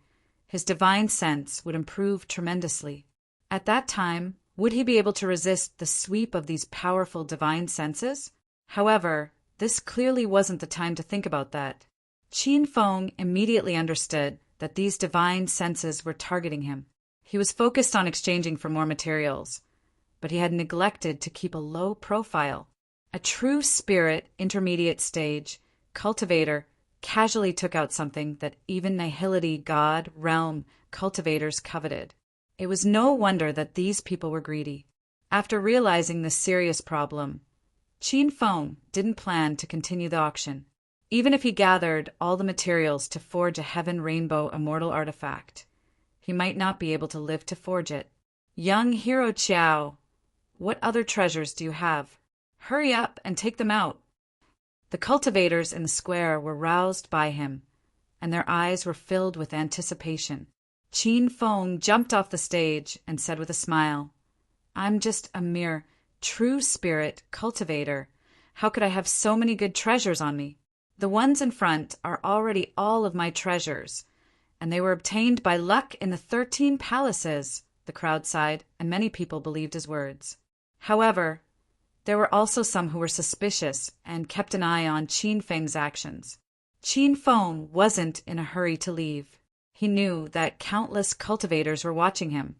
his divine sense would improve tremendously. At that time, would he be able to resist the sweep of these powerful divine senses? However, this clearly wasn't the time to think about that. Qin Feng immediately understood that these divine senses were targeting him. He was focused on exchanging for more materials, but he had neglected to keep a low profile. A true spirit intermediate stage cultivator casually took out something that even nihility god realm cultivators coveted. It was no wonder that these people were greedy. After realizing this serious problem, Qin Feng didn't plan to continue the auction. Even if he gathered all the materials to forge a heaven rainbow immortal artifact, he might not be able to live to forge it. Young Hero Chiao, what other treasures do you have? Hurry up and take them out. The cultivators in the square were roused by him, and their eyes were filled with anticipation. Qin Feng jumped off the stage and said with a smile, I'm just a mere true spirit cultivator. How could I have so many good treasures on me? The ones in front are already all of my treasures, and they were obtained by luck in the 13 palaces, the crowd sighed, and many people believed his words. However, there were also some who were suspicious and kept an eye on Qin Feng's actions. Qin Feng wasn't in a hurry to leave. He knew that countless cultivators were watching him,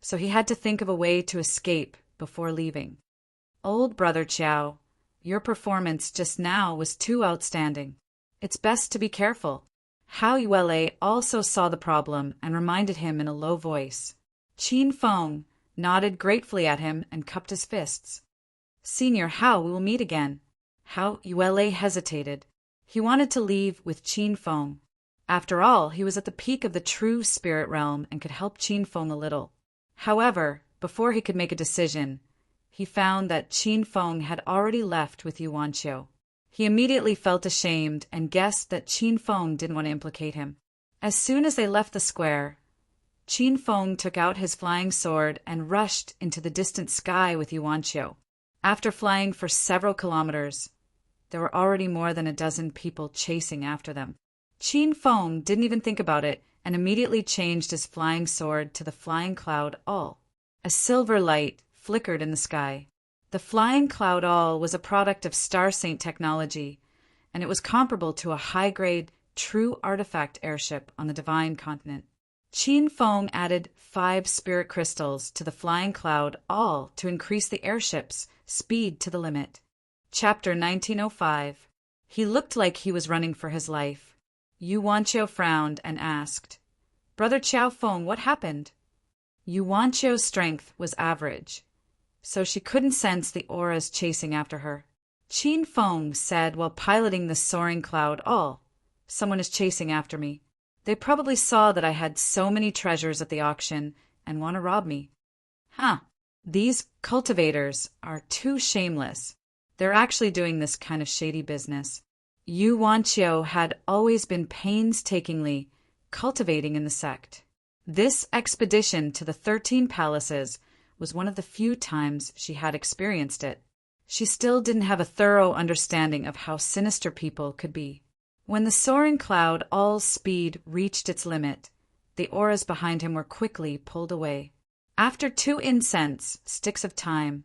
so he had to think of a way to escape before leaving. Old brother Chiao, your performance just now was too outstanding. It's best to be careful. Hao Yuele also saw the problem and reminded him in a low voice. Qin Feng nodded gratefully at him and cupped his fists. Senior Hao, we will meet again. Hao Yuele hesitated. He wanted to leave with Qin Feng. After all, he was at the peak of the true spirit realm and could help Qin Feng a little. However, before he could make a decision, he found that Qin Feng had already left with Yuan Qiu. He immediately felt ashamed and guessed that Qin Feng didn't want to implicate him. As soon as they left the square, Qin Feng took out his flying sword and rushed into the distant sky with Yuan Qiu. After flying for several kilometers, there were already more than a dozen people chasing after them. Qin Feng didn't even think about it and immediately changed his flying sword to the flying cloud all. A silver light flickered in the sky. The flying cloud all was a product of Star Saint technology, and it was comparable to a high-grade, true artifact airship on the Divine Continent. Qin Feng added 5 spirit crystals to the flying cloud all to increase the airship's speed to the limit. Chapter 1905. He looked like he was running for his life. Yuan Qiu frowned and asked, Brother Chow Feng, what happened? Yuanchio's strength was average, so she couldn't sense the auras chasing after her. Qin Feng said while piloting the soaring cloud, someone is chasing after me. They probably saw that I had so many treasures at the auction and want to rob me. These cultivators are too shameless. They're actually doing this kind of shady business. Yu Wanqiu had always been painstakingly cultivating in the sect. This expedition to the 13 Palaces was one of the few times she had experienced it. She still didn't have a thorough understanding of how sinister people could be. When the soaring cloud all speed reached its limit, the auras behind him were quickly pulled away. After 2 incense sticks of time,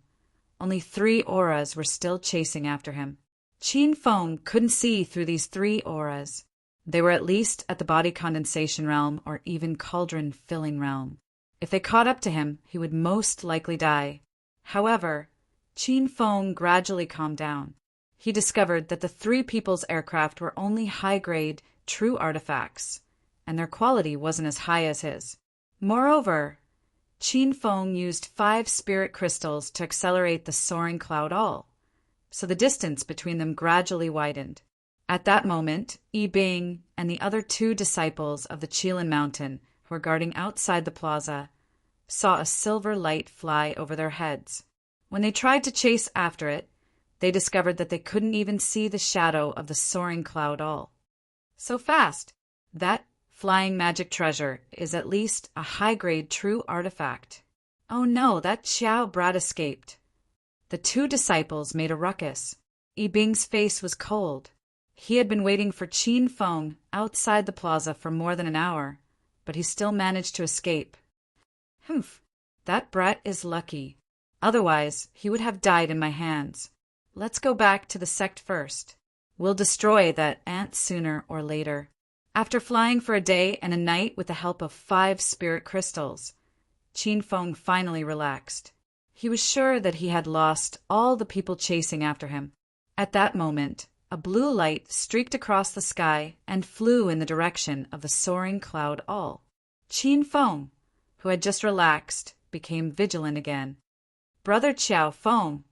only 3 auras were still chasing after him. Qin Feng couldn't see through these 3 auras. They were at least at the body condensation realm or even cauldron filling realm. If they caught up to him, he would most likely die. However, Qin Feng gradually calmed down. He discovered that the 3 people's aircraft were only high-grade, true artifacts, and their quality wasn't as high as his. Moreover, Qin Feng used 5 spirit crystals to accelerate the soaring cloud so the distance between them gradually widened. At that moment, Yi Bing and the other 2 disciples of the Qilin Mountain, who were guarding outside the plaza, saw a silver light fly over their heads. When they tried to chase after it, they discovered that they couldn't even see the shadow of the soaring cloud so fast. That flying magic treasure is at least a high-grade true artifact. Oh no, that Xiao brat escaped. The 2 disciples made a ruckus. Yi Bing's face was cold. He had been waiting for Qin Feng outside the plaza for more than an hour, but he still managed to escape. That brat is lucky. Otherwise, he would have died in my hands. Let's go back to the sect first. We'll destroy that ant sooner or later. After flying for a day and a night with the help of 5 spirit crystals, Qin Feng finally relaxed. He was sure that he had lost all the people chasing after him. At that moment, a blue light streaked across the sky and flew in the direction of the soaring cloud Qin Feng, who had just relaxed, became vigilant again. Brother Chow Feng,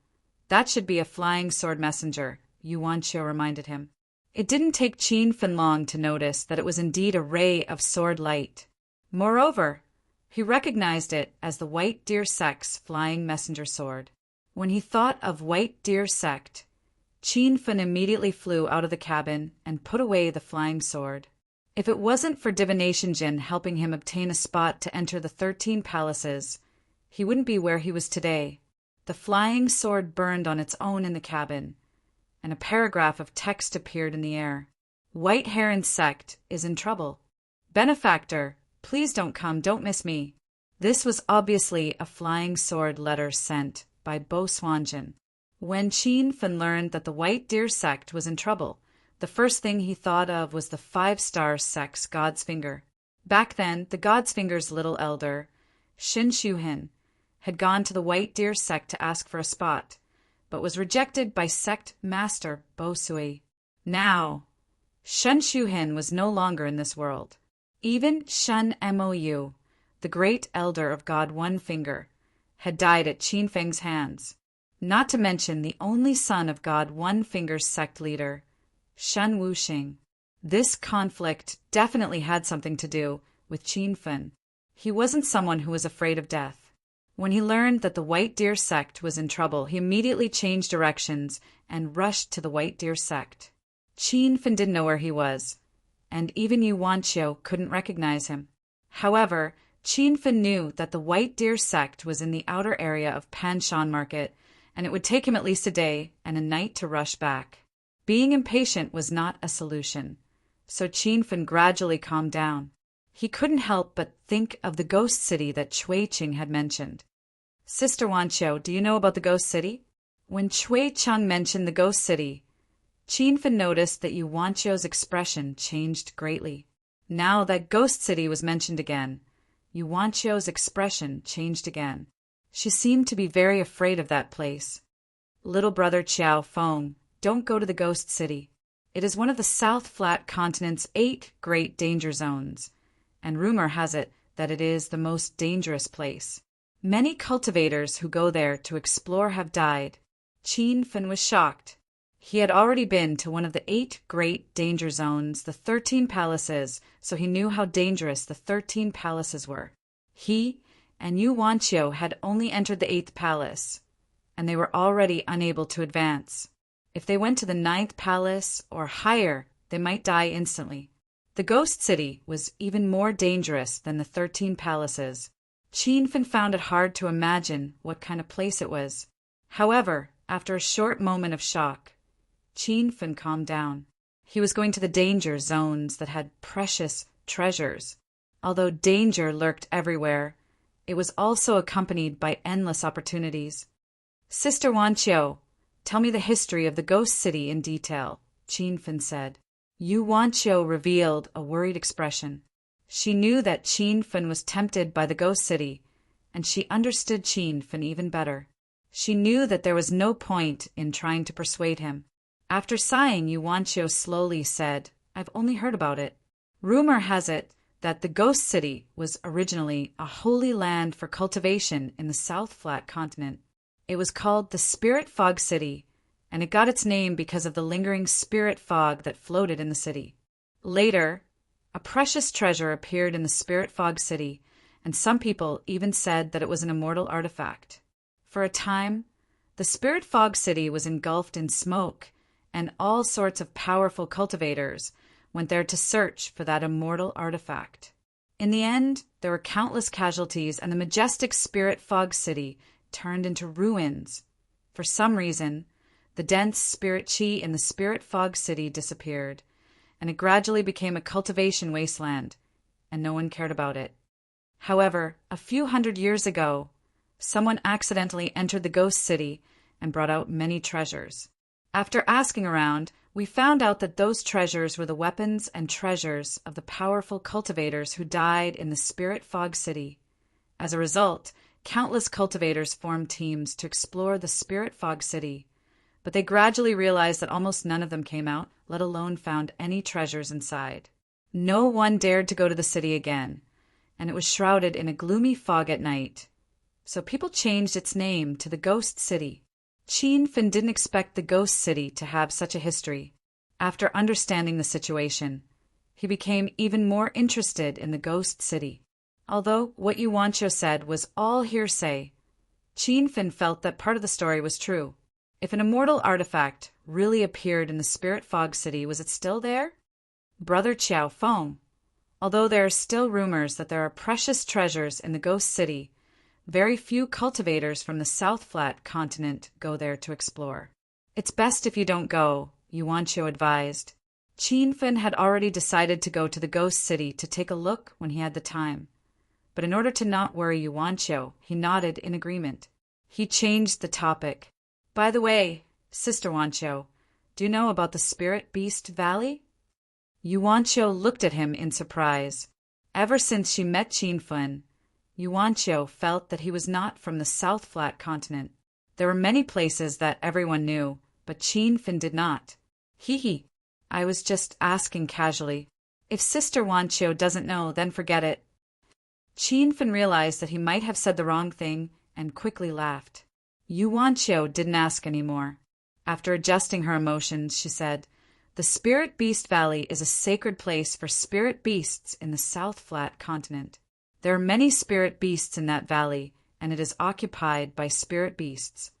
that should be a flying sword messenger, Yu Wanqiu reminded him. It didn't take Qin Feng long to notice that it was indeed a ray of sword light. Moreover, he recognized it as the White Deer Sect's flying messenger sword. When he thought of White Deer Sect, Qin Feng immediately flew out of the cabin and put away the flying sword. If it wasn't for Divination Jin helping him obtain a spot to enter the 13 Palaces, he wouldn't be where he was today. The flying sword burned on its own in the cabin, and a paragraph of text appeared in the air. White Heron Sect is in trouble. Benefactor, please don't come, don't miss me. This was obviously a flying sword letter sent by Bo Swanjin. When Qin Feng learned that the White Deer Sect was in trouble, the first thing he thought of was the 5-star sect's God's Finger. Back then, the God's Finger's little elder, Shin Shuhin, had gone to the White Deer Sect to ask for a spot, but was rejected by sect master Bo Sui. Now, Shen Shuhin was no longer in this world. Even Shen Mou, the great elder of God One Finger, had died at Qin Feng's hands, not to mention the only son of God One Finger's sect leader, Shen Wuxing. This conflict definitely had something to do with Qin Feng. He wasn't someone who was afraid of death. When he learned that the White Deer Sect was in trouble, he immediately changed directions and rushed to the White Deer Sect. Qin Feng didn't know where he was, and even Yu Wanqiu couldn't recognize him. However, Qin Feng knew that the White Deer Sect was in the outer area of Panshan Market, and it would take him at least a day and a night to rush back. Being impatient was not a solution, so Qin Feng gradually calmed down. He couldn't help but think of the ghost city that Cui Qing had mentioned. Sister Wanqiu, do you know about the ghost city? When Cui Cheng mentioned the ghost city, Qin Feng noticed that Yu Wanqiu's expression changed greatly. Now that ghost city was mentioned again, Yu Wanqiu's expression changed again. She seemed to be very afraid of that place. Little brother Chow Feng, don't go to the ghost city. It is one of the South Flat Continent's 8 great danger zones, and rumor has it that it is the most dangerous place. Many cultivators who go there to explore have died. Qin Fen was shocked. He had already been to one of the 8 great danger zones, the 13 palaces, so he knew how dangerous the 13 palaces were. He and Yu Wanqiu had only entered the 8th palace, and they were already unable to advance. If they went to the 9th palace or higher, they might die instantly. The ghost city was even more dangerous than the 13 palaces. Qin Fen found it hard to imagine what kind of place it was. However, after a short moment of shock, Qin Fen calmed down. He was going to the danger zones that had precious treasures. Although danger lurked everywhere, it was also accompanied by endless opportunities. Sister Wanqiu, tell me the history of the ghost city in detail, Qin Fen said. Yu Wanqiu revealed a worried expression. She knew that Qin Fen was tempted by the ghost city, and she understood Qin Fen even better. She knew that there was no point in trying to persuade him. After sighing, Yu Wanqiu slowly said, I've only heard about it. Rumor has it that the ghost city was originally a holy land for cultivation in the South Flat continent. It was called the Spirit Fog City, and it got its name because of the lingering spirit fog that floated in the city. Later, a precious treasure appeared in the Spirit Fog City, and some people even said that it was an immortal artifact. For a time, the Spirit Fog City was engulfed in smoke, and all sorts of powerful cultivators went there to search for that immortal artifact. In the end, there were countless casualties, and the majestic Spirit Fog City turned into ruins. For some reason, the dense spirit qi in the Spirit Fog City disappeared, and it gradually became a cultivation wasteland, and no one cared about it. However, a few hundred years ago, someone accidentally entered the ghost city and brought out many treasures. After asking around, we found out that those treasures were the weapons and treasures of the powerful cultivators who died in the Spirit Fog City. As a result, countless cultivators formed teams to explore the Spirit Fog City, but they gradually realized that almost none of them came out, let alone found any treasures inside. No one dared to go to the city again, and it was shrouded in a gloomy fog at night. So people changed its name to the Ghost City. Qin Fen didn't expect the Ghost City to have such a history. After understanding the situation, he became even more interested in the Ghost City. Although what Yu Wanqiu said was all hearsay, Qin Fen felt that part of the story was true. If an immortal artifact really appeared in the Spirit Fog City, was it still there? Brother Qiao Feng, although there are still rumors that there are precious treasures in the Ghost City, very few cultivators from the South Flat continent go there to explore. It's best if you don't go, Yu Wanqiu advised. Qin Fen had already decided to go to the Ghost City to take a look when he had the time. But in order to not worry Yu Wanqiu, he nodded in agreement. He changed the topic. By the way, Sister Wanqiu, do you know about the Spirit Beast Valley? Yu Wanqiu looked at him in surprise. Ever since she met Qin Fen, Yu Wanqiu felt that he was not from the South Flat continent. There were many places that everyone knew, but Qin Fen did not. Hee, I was just asking casually. If Sister Wanqiu doesn't know, then forget it. Qin Fen realized that he might have said the wrong thing and quickly laughed. Yu Wanqiu didn't ask any more. After adjusting her emotions, she said, The Spirit Beast Valley is a sacred place for spirit beasts in the South Flat continent. There are many spirit beasts in that valley, and it is occupied by spirit beasts.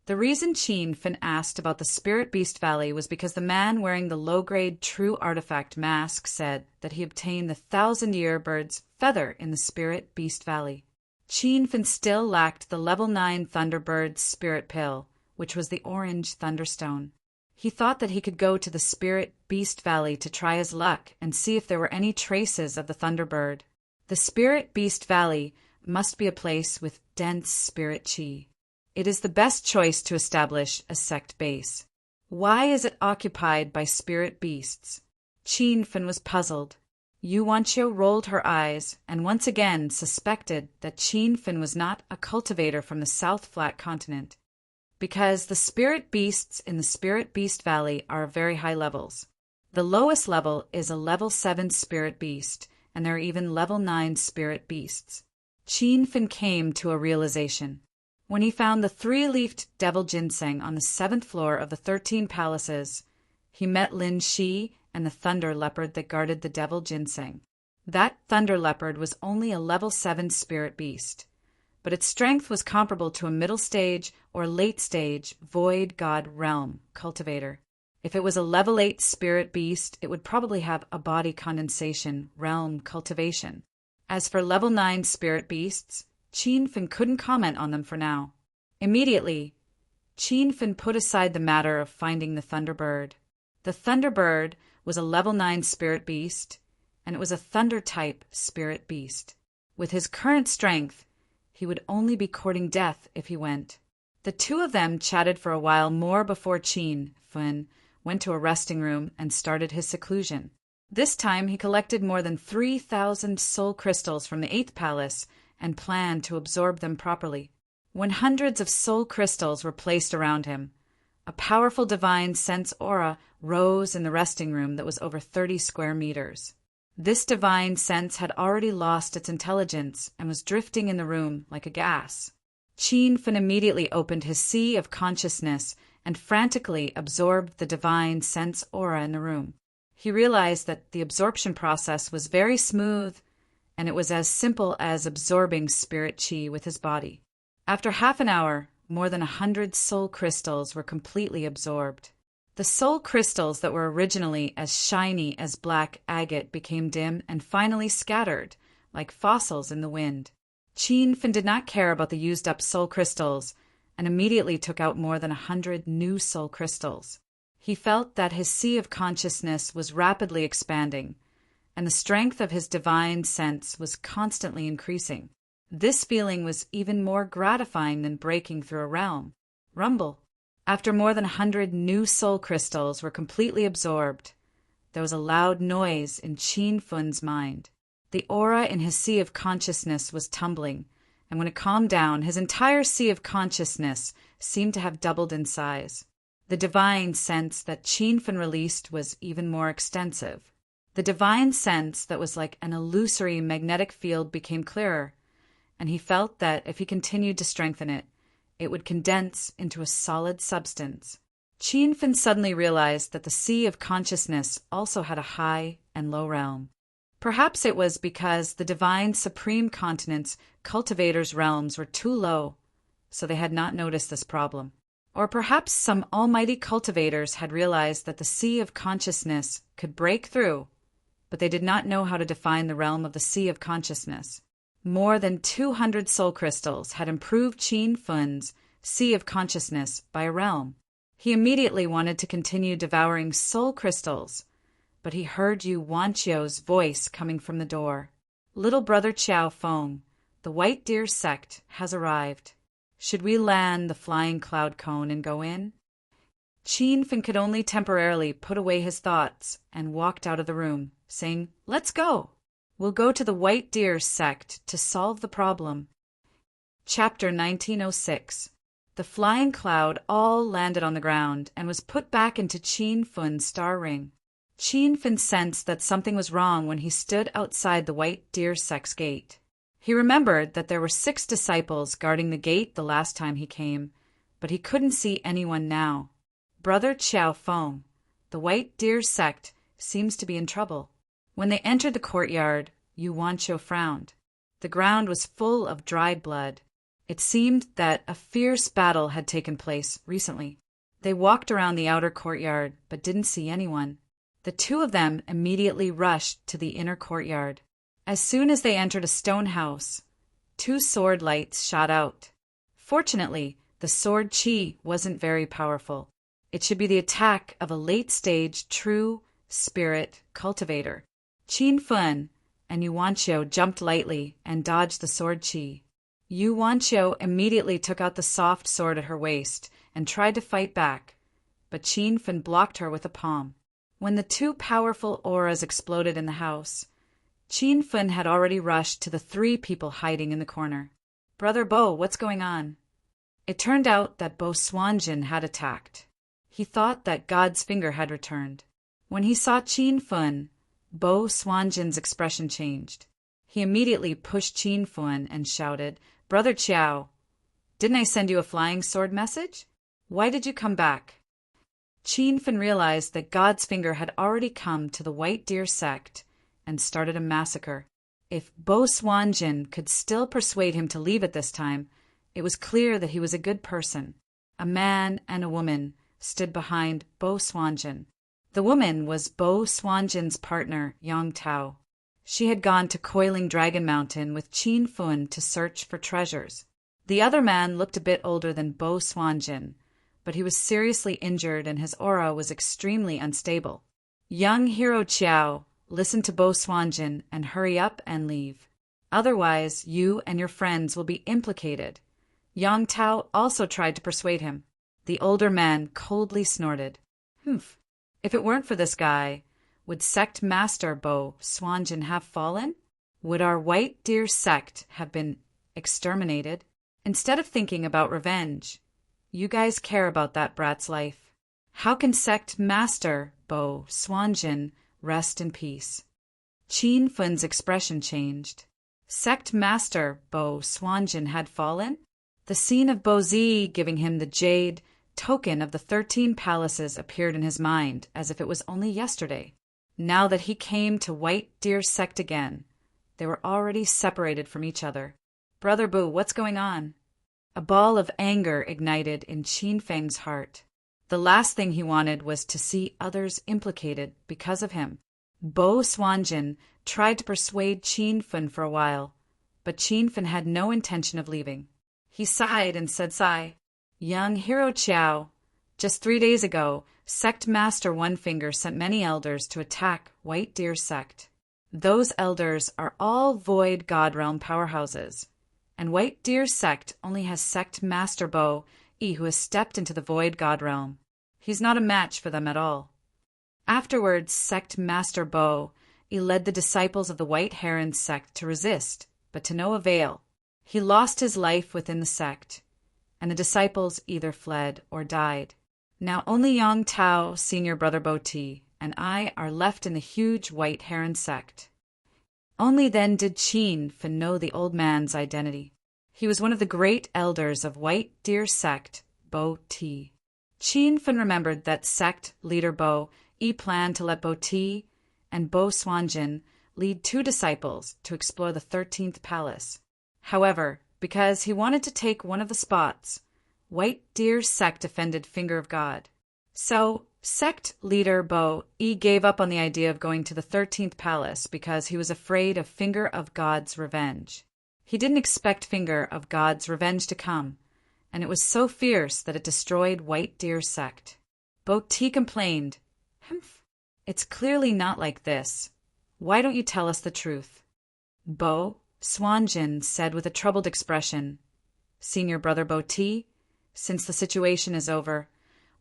The reason Qin Fen asked about the Spirit Beast Valley was because the man wearing the low-grade True Artifact mask said that he obtained the 1,000-year bird's feather in the Spirit Beast Valley. Qin Fen still lacked the level 9 Thunderbird's spirit pill, which was the orange Thunderstone. He thought that he could go to the Spirit Beast Valley to try his luck and see if there were any traces of the Thunderbird. The Spirit Beast Valley must be a place with dense spirit qi. It is the best choice to establish a sect base. Why is it occupied by spirit beasts? Qin Fen was puzzled. Yu Wanqiu rolled her eyes and once again suspected that Qin Fen was not a cultivator from the South Flat continent, because the spirit beasts in the Spirit Beast Valley are very high levels. The lowest level is a level 7 spirit beast, and there are even level 9 spirit beasts. Qin Fin came to a realization. When he found the 3-leafed devil ginseng on the 7th floor of the 13 palaces, he met Lin Shi and the thunder leopard that guarded the devil ginseng. That thunder leopard was only a level 7 spirit beast, but its strength was comparable to a middle stage or late stage void god realm cultivator. If it was a level 8 spirit beast, it would probably have a body condensation realm cultivation. As for level 9 spirit beasts, Qin Fin couldn't comment on them for now. Immediately, Qin Fin put aside the matter of finding the Thunderbird. The Thunderbird was a level 9 spirit beast, and it was a thunder-type spirit beast. With his current strength, he would only be courting death if he went. The two of them chatted for a while more before Qin Fin went to a resting room and started his seclusion. This time he collected more than 3,000 soul crystals from the 8th palace and planned to absorb them properly. When hundreds of soul crystals were placed around him, a powerful divine sense aura rose in the resting room that was over 30 square meters. This divine sense had already lost its intelligence and was drifting in the room like a gas. Qin Fin immediately opened his sea of consciousness and frantically absorbed the divine sense aura in the room. He realized that the absorption process was very smooth, and it was as simple as absorbing spirit qi with his body. After half an hour, more than 100 soul crystals were completely absorbed. The soul crystals that were originally as shiny as black agate became dim and finally scattered, like fossils in the wind. Qin Fin did not care about the used-up soul crystals and immediately took out more than 100 new soul crystals. He felt that his sea of consciousness was rapidly expanding, and the strength of his divine sense was constantly increasing. This feeling was even more gratifying than breaking through a realm. Rumble. After more than 100 new soul crystals were completely absorbed, there was a loud noise in Qin Fin's mind. The aura in his sea of consciousness was tumbling, and when it calmed down, his entire sea of consciousness seemed to have doubled in size. The divine sense that Qin Fin released was even more extensive. The divine sense that was like an illusory magnetic field became clearer, and he felt that if he continued to strengthen it, it would condense into a solid substance. Qin Fin suddenly realized that the sea of consciousness also had a high and low realm. Perhaps it was because the divine supreme continent's cultivators' realms were too low, so they had not noticed this problem. Or perhaps some almighty cultivators had realized that the sea of consciousness could break through, but they did not know how to define the realm of the sea of consciousness. More than 200 soul crystals had improved Qin Fin's sea of consciousness by a realm. He immediately wanted to continue devouring soul crystals, but he heard Yu Wanqiu's voice coming from the door. "Little brother Qiao Feng, the White Deer sect has arrived. Should we land the flying cloud cone and go in?" Qin Fin could only temporarily put away his thoughts and walked out of the room, saying, "Let's go. We'll go to the White Deer sect to solve the problem." Chapter 1906. The flying cloud all landed on the ground and was put back into Qin Fin's star ring. Qin Fin sensed that something was wrong when he stood outside the White Deer sect's gate. He remembered that there were 6 disciples guarding the gate the last time he came, but he couldn't see anyone now. Brother Qiao Feng, the White Deer sect, seems to be in trouble. When they entered the courtyard, Yu Wanqiu frowned. The ground was full of dried blood. It seemed that a fierce battle had taken place recently. They walked around the outer courtyard, but didn't see anyone. The two of them immediately rushed to the inner courtyard. As soon as they entered a stone house, 2 sword lights shot out. Fortunately, the sword qi wasn't very powerful. It should be the attack of a late-stage true spirit cultivator. Qin Fin and Yu Wanqiu jumped lightly and dodged the sword qi. Yu Wanqiu immediately took out the soft sword at her waist and tried to fight back, but Qin Fin blocked her with a palm. When the 2 powerful auras exploded in the house, Qin Fin had already rushed to the 3 people hiding in the corner. "Brother Bo, what's going on?" It turned out that Bo Swanjin had attacked. He thought that God's finger had returned. When he saw Qin Fin, Bo Swanjin's expression changed. He immediately pushed Qin Fun and shouted, "Brother Chiao, didn't I send you a flying sword message? Why did you come back?" Qin Fun realized that God's finger had already come to the White Deer sect and started a massacre. If Bo Swanjin could still persuade him to leave at this time, it was clear that he was a good person. A man and a woman stood behind Bo Swanjin. The woman was Bo Swanjin's partner, Yang Tao. She had gone to Coiling Dragon Mountain with Qin Fun to search for treasures. The other man looked a bit older than Bo Swanjin, but he was seriously injured and his aura was extremely unstable. Young Hero Chiao, listen to Bo Swanjin and hurry up and leave. Otherwise, you and your friends will be implicated. Yang Tao also tried to persuade him. The older man coldly snorted. Humph. If it weren't for this guy, would Sect Master Bo Swanjin have fallen? Would our White Deer sect have been exterminated? Instead of thinking about revenge, you guys care about that brat's life. How can Sect Master Bo Swanjin rest in peace? Qin Fun's expression changed. Sect Master Bo Swanjin had fallen? The scene of Bo Zi giving him the jade token of the 13 palaces appeared in his mind as if it was only yesterday. Now that he came to White Deer sect again, they were already separated from each other. Brother Bo, what's going on? A ball of anger ignited in Qin Feng's heart. The last thing he wanted was to see others implicated because of him. Bo Swanjin tried to persuade Qin Fun for a while, but Qin Fun had no intention of leaving. He sighed and said, "Sigh. Young Hero Chiao, just 3 days ago, Sect Master One Finger sent many elders to attack White Deer sect. Those elders are all Void God Realm powerhouses, and White Deer sect only has Sect Master Bo E who has stepped into the Void God Realm. He's not a match for them at all." Afterwards, Sect Master Bo E led the disciples of the White Heron sect to resist, but to no avail. He lost his life within the sect, and the disciples either fled or died. Now only Yang Tao, Senior Brother Bo Ti, and I are left in the huge White Heron sect. Only then did Qin Fun know the old man's identity. He was one of the great elders of White Deer sect, Bo Ti. Qin Fun remembered that sect leader Bo E planned to let Bo Ti and Bo Swanjin lead 2 disciples to explore the 13th palace. However, because he wanted to take one of the spots, White Deer sect defended Finger of God. So, sect leader Bo E gave up on the idea of going to the 13th palace because he was afraid of Finger of God's revenge. He didn't expect Finger of God's revenge to come, and it was so fierce that it destroyed White Deer sect. Bo Ti complained, "Humph, it's clearly not like this. Why don't you tell us the truth?" Bo Swanjin said with a troubled expression, "Senior Brother Bo Ti, since the situation is over,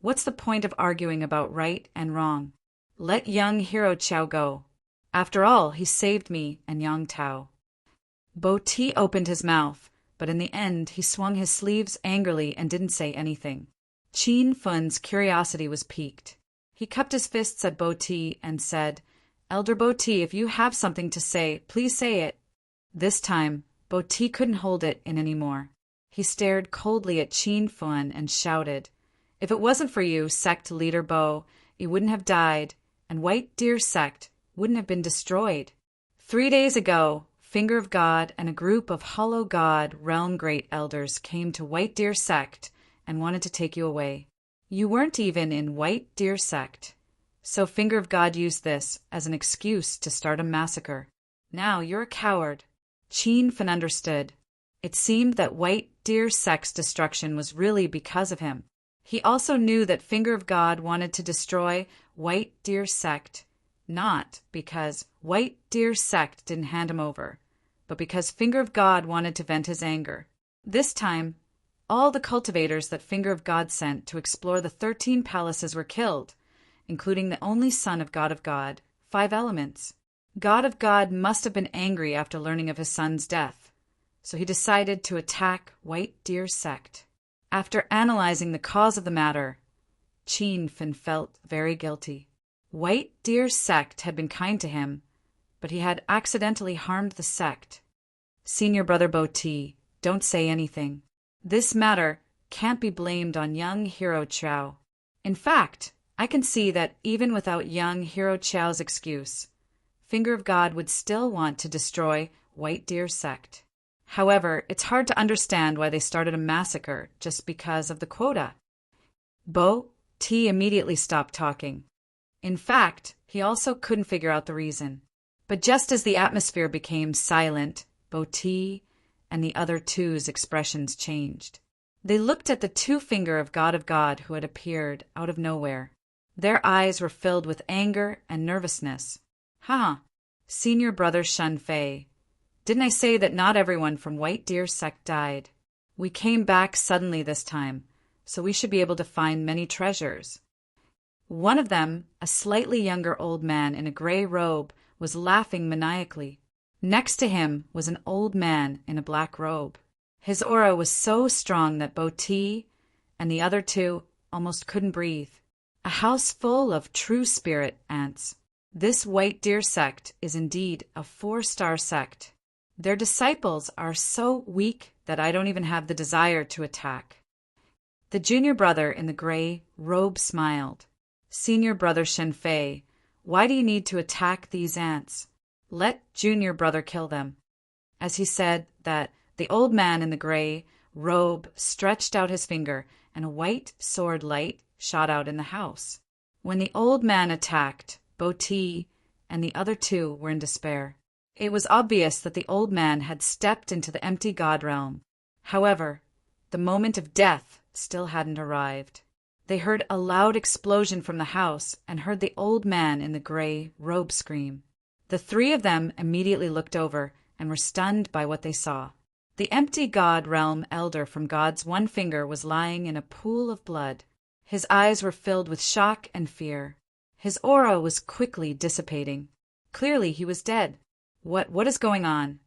what's the point of arguing about right and wrong? Let young Hero Chiao go. After all, he saved me and Yang Tao." Bo Ti opened his mouth, but in the end he swung his sleeves angrily and didn't say anything. Qin Fun's curiosity was piqued. He cupped his fists at Bo Ti and said, "Elder Bo Ti, if you have something to say, please say it." This time, Bo Ti couldn't hold it in any more. He stared coldly at Qin Fun and shouted, "If it wasn't for you, sect leader Bo, he wouldn't have died, and White Deer sect wouldn't have been destroyed. 3 days ago, Finger of God and a group of Hollow God Realm Great Elders came to White Deer sect and wanted to take you away. You weren't even in White Deer sect, so Finger of God used this as an excuse to start a massacre. Now you're a coward." Qin Fun understood. It seemed that White Deer sect's destruction was really because of him. He also knew that Finger of God wanted to destroy White Deer sect, not because White Deer sect didn't hand him over, but because Finger of God wanted to vent his anger. This time, all the cultivators that Finger of God sent to explore the 13 palaces were killed, including the only son of God, 5 elements. God of God must have been angry after learning of his son's death, so he decided to attack White Deer sect. After analyzing the cause of the matter, Qin Fun felt very guilty. White Deer's sect had been kind to him, but he had accidentally harmed the sect. Senior Brother Boti, don't say anything. This matter can't be blamed on young Hero Chow. In fact, I can see that even without young Hero Chow's excuse, Finger of God would still want to destroy White Deer's sect. However, it's hard to understand why they started a massacre just because of the quota. Bo T immediately stopped talking. In fact, he also couldn't figure out the reason. But just as the atmosphere became silent, Bo T and the other two's expressions changed. They looked at the two-finger of God who had appeared out of nowhere. Their eyes were filled with anger and nervousness. Senior Brother Shun Fei. Didn't I say that not everyone from White Deer's sect died? We came back suddenly this time, so we should be able to find many treasures. One of them, a slightly younger old man in a gray robe, was laughing maniacally. Next to him was an old man in a black robe. His aura was so strong that Bo T and the other two almost couldn't breathe. A house full of true spirit ants. This White Deer sect is indeed a 4-star sect. Their disciples are so weak that I don't even have the desire to attack. The junior brother in the gray robe smiled. Senior Brother Shen Fei, why do you need to attack these ants? Let junior brother kill them. As he said that, the old man in the gray robe stretched out his finger, and a white sword light shot out in the house. When the old man attacked, Bo T and the other two were in despair. It was obvious that the old man had stepped into the empty God realm. However, the moment of death still hadn't arrived. They heard a loud explosion from the house and heard the old man in the gray robe scream. The three of them immediately looked over and were stunned by what they saw. The empty God realm elder from God's one finger was lying in a pool of blood. His eyes were filled with shock and fear. His aura was quickly dissipating. Clearly he was dead. What is going on?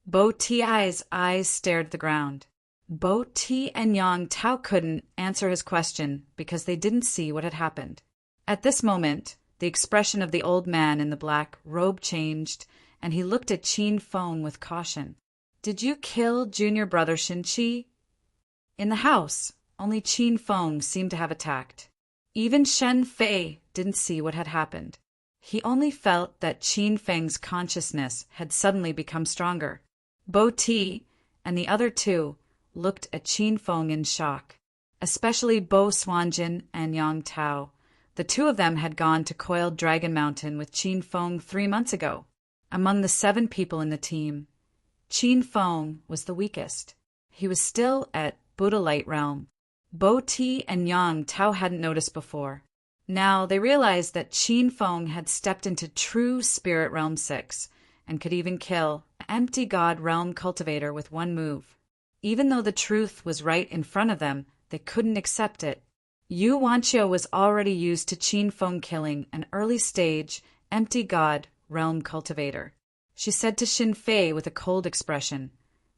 Bo Ti's eyes stared at the ground. Bo Ti and Yang Tao couldn't answer his question because they didn't see what had happened. At this moment, the expression of the old man in the black robe changed, and he looked at Qin Feng with caution. Did you kill junior brother Shin Chi? In the house, only Qin Feng seemed to have attacked. Even Shen Fei didn't see what had happened. He only felt that Qin Feng's consciousness had suddenly become stronger. Bo Ti and the other two looked at Qin Feng in shock, especially Bo Swanjin and Yang Tao. The two of them had gone to Coiled Dragon Mountain with Qin Feng 3 months ago. Among the 7 people in the team, Qin Feng was the weakest. He was still at Buddha Light Realm. Bo Ti and Yang Tao hadn't noticed before. Now they realized that Qin Feng had stepped into true Spirit Realm 6 and could even kill an empty God Realm cultivator with one move. Even though the truth was right in front of them, they couldn't accept it. Yu Wanqiu was already used to Qin Feng killing an early-stage, empty God Realm cultivator. She said to Shin Fei with a cold expression,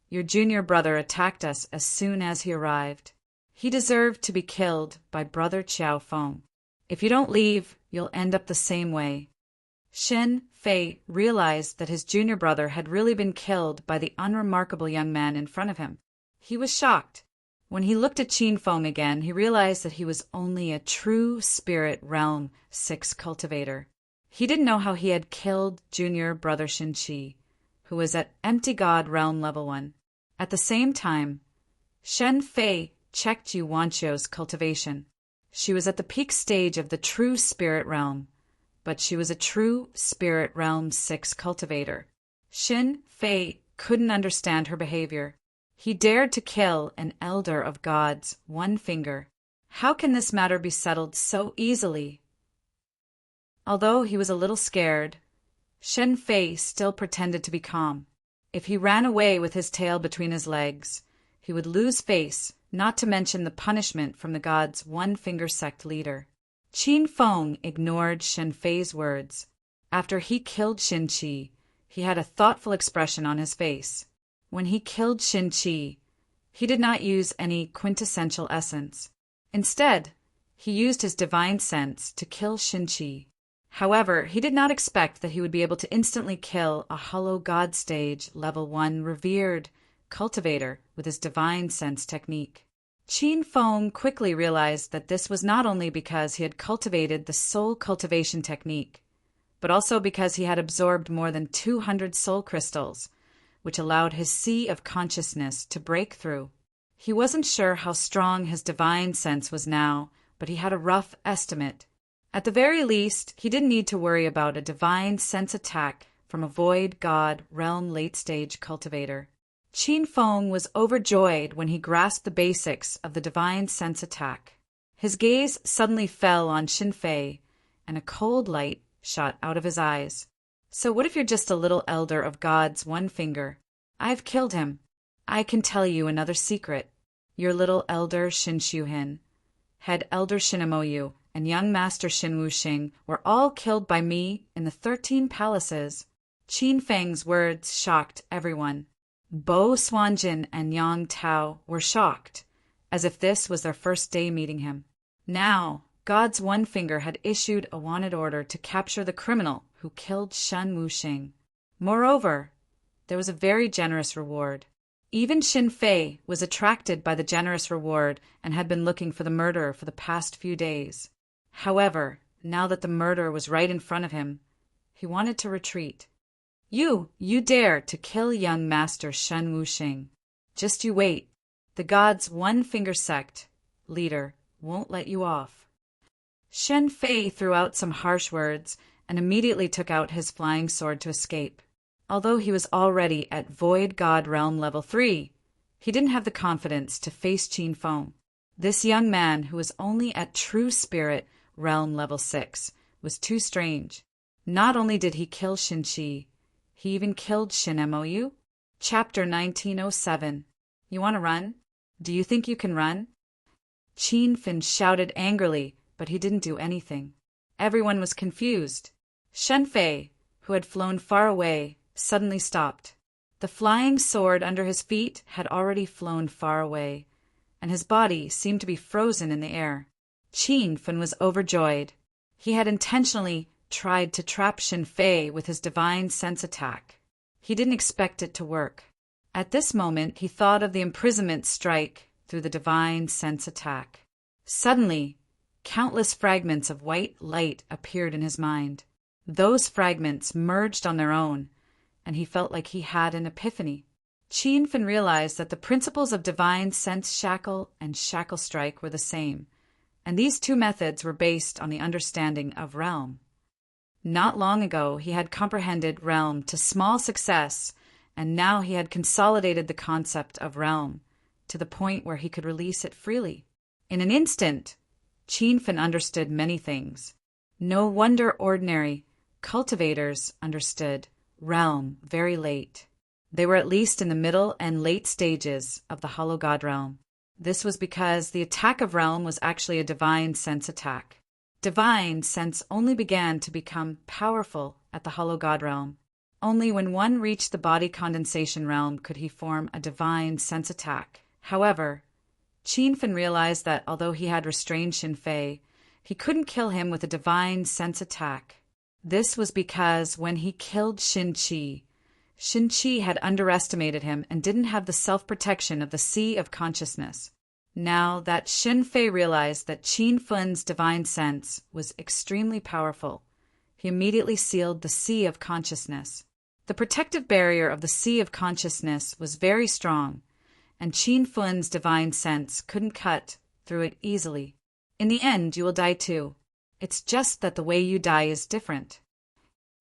"Your junior brother attacked us as soon as he arrived. He deserved to be killed by Brother Qiao Feng. If you don't leave, you'll end up the same way." Shin Fei realized that his junior brother had really been killed by the unremarkable young man in front of him. He was shocked. When he looked at Qin Feng again, he realized that he was only a true Spirit Realm 6 cultivator. He didn't know how he had killed junior brother Shin Chi, who was at Empty God Realm Level 1. At the same time, Shen Fei checked Yu Wanqiu's cultivation. She was at the peak stage of the true Spirit Realm, but she was a true Spirit Realm 6 cultivator. Shin Fei couldn't understand her behavior. He dared to kill an elder of God's one finger. How can this matter be settled so easily? Although he was a little scared, Shen Fei still pretended to be calm. If he ran away with his tail between his legs, he would lose face, not to mention the punishment from the God's one-finger sect leader. Qin Feng ignored Shen Fei's words. After he killed Shin Chi, he had a thoughtful expression on his face. When he killed Shin Chi, he did not use any quintessential essence. Instead, he used his divine sense to kill Shin Chi. However, he did not expect that he would be able to instantly kill a hollow god stage level 1 revered cultivator with his divine sense technique. Qin Feng quickly realized that this was not only because he had cultivated the soul cultivation technique, but also because he had absorbed more than 200 soul crystals, which allowed his sea of consciousness to break through. He wasn't sure how strong his divine sense was now, but he had a rough estimate. At the very least, he didn't need to worry about a divine sense attack from a void god realm late-stage cultivator. Qin Feng was overjoyed when he grasped the basics of the divine sense attack. His gaze suddenly fell on Xin Fei, and a cold light shot out of his eyes. So what if you're just a little elder of God's one finger? I've killed him. I can tell you another secret. Your little elder Xin Shuhin, head elder Shinmoyu, and young master Xin Wuxing were all killed by me in the 13 palaces. Qin Feng's words shocked everyone. Bo Xuanjin and Yang Tao were shocked, as if this was their first day meeting him. Now, God's one finger had issued a wanted order to capture the criminal who killed Shen Wuxing. Moreover, there was a very generous reward. Even Xin Fei was attracted by the generous reward and had been looking for the murderer for the past few days. However, now that the murderer was right in front of him, he wanted to retreat. You dare to kill young master Shen Wuxing. Just you wait. The God's one-finger sect leader won't let you off. Shen Fei threw out some harsh words and immediately took out his flying sword to escape. Although he was already at Void God Realm Level 3, he didn't have the confidence to face Qin Feng. This young man, who was only at True Spirit Realm Level 6, was too strange. Not only did he kill Xin Qi, he even killed Shinmoyu. Chapter 1907. You want to run? Do you think you can run? Qin Feng shouted angrily, but he didn't do anything. Everyone was confused. Shen Fei, who had flown far away, suddenly stopped. The flying sword under his feet had already flown far away, and his body seemed to be frozen in the air. Qin Feng was overjoyed. He had intentionally tried to trap Xin Fei with his divine sense attack. He didn't expect it to work. At this moment, he thought of the imprisonment strike through the divine sense attack. Suddenly, countless fragments of white light appeared in his mind. Those fragments merged on their own, and he felt like he had an epiphany. Qin Feng realized that the principles of divine sense shackle and shackle strike were the same, and these two methods were based on the understanding of realm. Not long ago, he had comprehended realm to small success, and now he had consolidated the concept of realm to the point where he could release it freely. In an instant, Qin Feng understood many things. No wonder ordinary cultivators understood realm very late. They were at least in the middle and late stages of the Hollow God realm. This was because the attack of realm was actually a divine sense attack. Divine sense only began to become powerful at the Hollow God realm. Only when one reached the body condensation realm could he form a divine sense attack. However, Qin Feng realized that although he had restrained Xin Fei, he couldn't kill him with a divine sense attack. This was because when he killed Xin Qi had underestimated him and didn't have the self-protection of the Sea of Consciousness. Now that Xin Fei realized that Qin Feng's divine sense was extremely powerful, he immediately sealed the Sea of Consciousness. The protective barrier of the Sea of Consciousness was very strong, and Qin Feng's divine sense couldn't cut through it easily. In the end, you will die too. It's just that the way you die is different.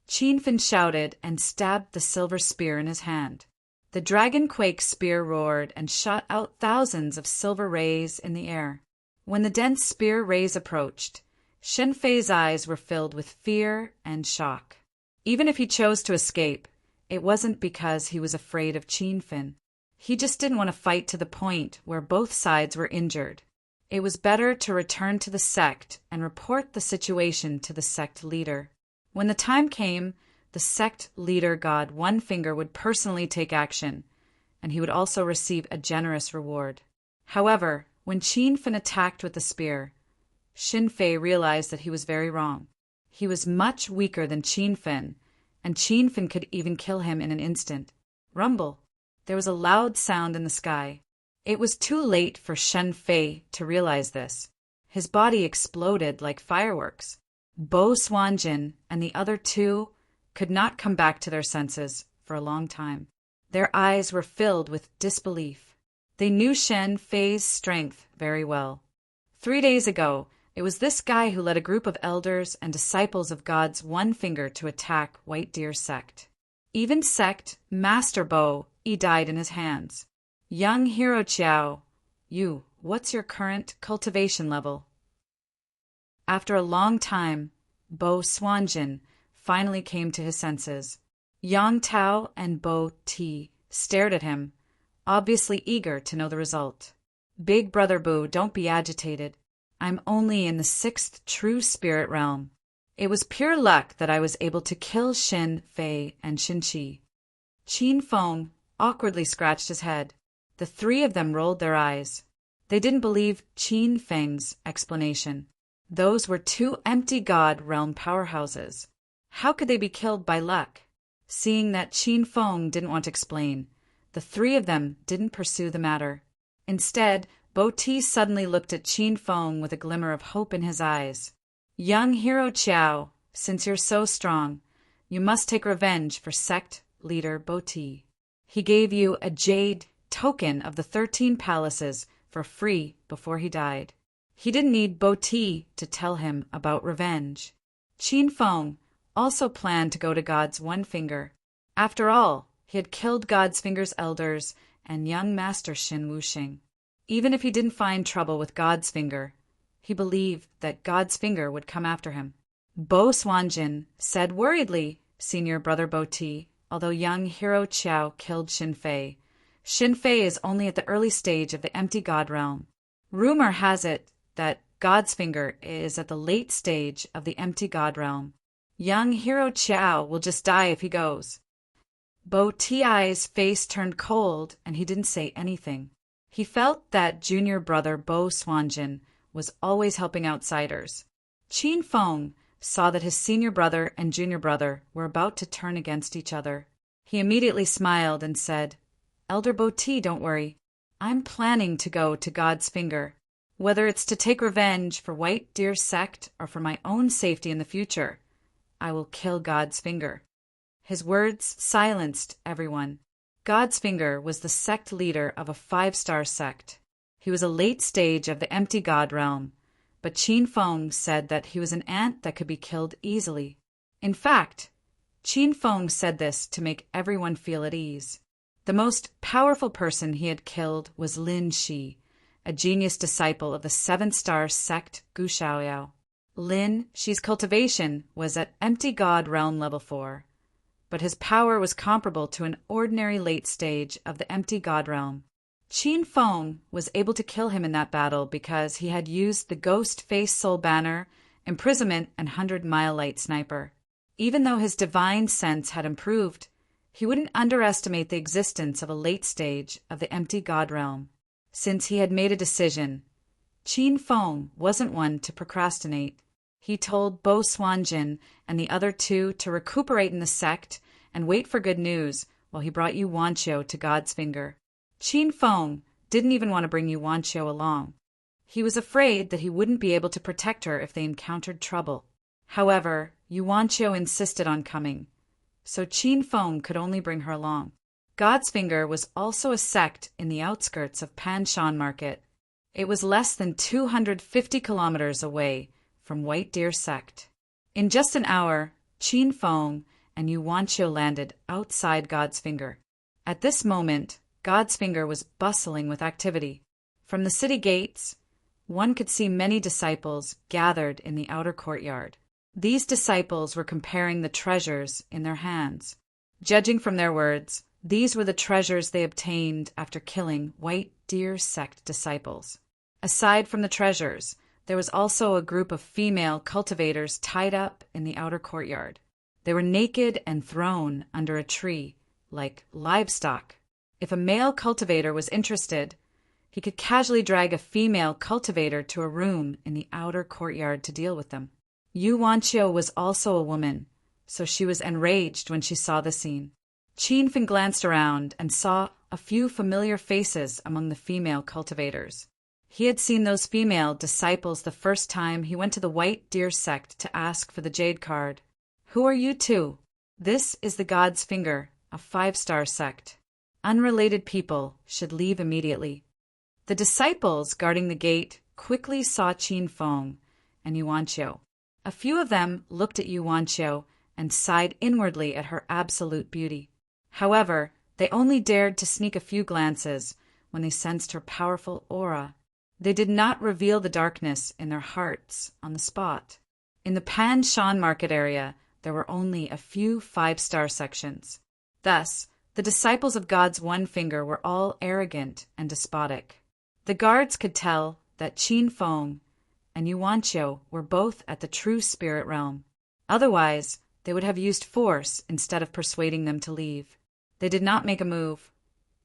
Qin Feng shouted and stabbed the silver spear in his hand. The dragon quake spear roared and shot out thousands of silver rays in the air. When the dense spear rays approached, Xin Fei's eyes were filled with fear and shock. Even if he chose to escape, it wasn't because he was afraid of Qin Feng. He just didn't want to fight to the point where both sides were injured. It was better to return to the sect and report the situation to the sect leader. When the time came, the sect leader god One Finger would personally take action, and he would also receive a generous reward. However, when Qin Feng attacked with the spear, Xin Fei realized that he was very wrong. He was much weaker than Qin Fin, and Qin Fin could even kill him in an instant. Rumble. There was a loud sound in the sky. It was too late for Shen Fei to realize this. His body exploded like fireworks. Bo Swanjin and the other two could not come back to their senses for a long time. Their eyes were filled with disbelief. They knew Shen Fei's strength very well. 3 days ago, it was this guy who led a group of elders and disciples of God's One Finger to attack White Deer Sect. Even Sect Master Bo died in his hands. Young Hero Chiao, what's your current cultivation level? After a long time, Bo Swanjin finally came to his senses. Yang Tao and Bo Ti stared at him, obviously eager to know the result. Big Brother Bo, don't be agitated. I'm only in the 6th true spirit realm. It was pure luck that I was able to kill Shen Fei and Shin Qi. Qin Feng awkwardly scratched his head. The three of them rolled their eyes. They didn't believe Qin Feng's explanation. Those were two empty god realm powerhouses. How could they be killed by luck? Seeing that Qin Feng didn't want to explain, the three of them didn't pursue the matter. Instead, Bo Ti suddenly looked at Qin Feng with a glimmer of hope in his eyes. Young Hero Chiao, since you're so strong, you must take revenge for sect leader Bo Ti. He gave you a jade token of the 13 palaces for free before he died. He didn't need Bo Ti to tell him about revenge. Qin Feng also planned to go to God's One Finger. After all, he had killed God's Finger's elders and young Master Xin Wuxing. Even if he didn't find trouble with God's Finger, he believed that God's Finger would come after him. Bo Swanjin said worriedly, Senior Brother Bo Ti, although young Hero Chiao killed Shin Fei, Shin Fei is only at the early stage of the empty god realm. Rumor has it that God's Finger is at the late stage of the empty god realm. Young Hero Chiao will just die if he goes. Bo Ti's face turned cold and he didn't say anything. He felt that junior brother Bo Swanjin was always helping outsiders. Qin Feng saw that his senior brother and junior brother were about to turn against each other. He immediately smiled and said, Elder Bo Ti, don't worry. I'm planning to go to God's Finger. Whether it's to take revenge for White Deer Sect or for my own safety in the future, I will kill God's Finger. His words silenced everyone. God's Finger was the sect leader of a 5-star sect. He was a late stage of the empty god realm, but Qin Feng said that he was an ant that could be killed easily. In fact, Qin Feng said this to make everyone feel at ease. The most powerful person he had killed was Lin Shi, a genius disciple of the 7-star sect Gu Shaoyao. Lin Shi's cultivation was at empty god realm level 4, but his power was comparable to an ordinary late stage of the empty god realm. Qin Feng was able to kill him in that battle because he had used the Ghost Face Soul Banner, Imprisonment, and 100-Mile Light Sniper. Even though his divine sense had improved, he wouldn't underestimate the existence of a late stage of the empty god realm. Since he had made a decision, Qin Feng wasn't one to procrastinate. He told Bo Swanjin and the other two to recuperate in the sect and wait for good news while he brought Yu Wanqiu to God's Finger. Qin Feng didn't even want to bring Yu Wanqiu along. He was afraid that he wouldn't be able to protect her if they encountered trouble. However, Yu Wanqiu insisted on coming, so Qin Feng could only bring her along. God's Finger was also a sect in the outskirts of Panshan Market. It was less than 250 kilometers away from White Deer Sect. In just an hour, Qin Feng and Yu Wanqiu landed outside God's Finger. At this moment, God's Finger was bustling with activity. From the city gates, one could see many disciples gathered in the outer courtyard. These disciples were comparing the treasures in their hands. Judging from their words, these were the treasures they obtained after killing White Deer Sect disciples. Aside from the treasures, there was also a group of female cultivators tied up in the outer courtyard. They were naked and thrown under a tree, like livestock. If a male cultivator was interested, he could casually drag a female cultivator to a room in the outer courtyard to deal with them. Yu Wanqiu was also a woman, so she was enraged when she saw the scene. Qin Feng glanced around and saw a few familiar faces among the female cultivators. He had seen those female disciples the first time he went to the White Deer sect to ask for the jade card. Who are you two? This is the God's Finger, a 5-star sect. Unrelated people should leave immediately. The disciples guarding the gate quickly saw Qin Feng and Yu Wanqiu. A few of them looked at Yu Wanqiu and sighed inwardly at her absolute beauty. However, they only dared to sneak a few glances when they sensed her powerful aura. They did not reveal the darkness in their hearts on the spot. In the Pan Shan market area, there were only a few 5-star sections. Thus, the disciples of God's One Finger were all arrogant and despotic. The guards could tell that Qin Feng and Yu Wanqiu were both at the true spirit realm. Otherwise, they would have used force instead of persuading them to leave. They did not make a move,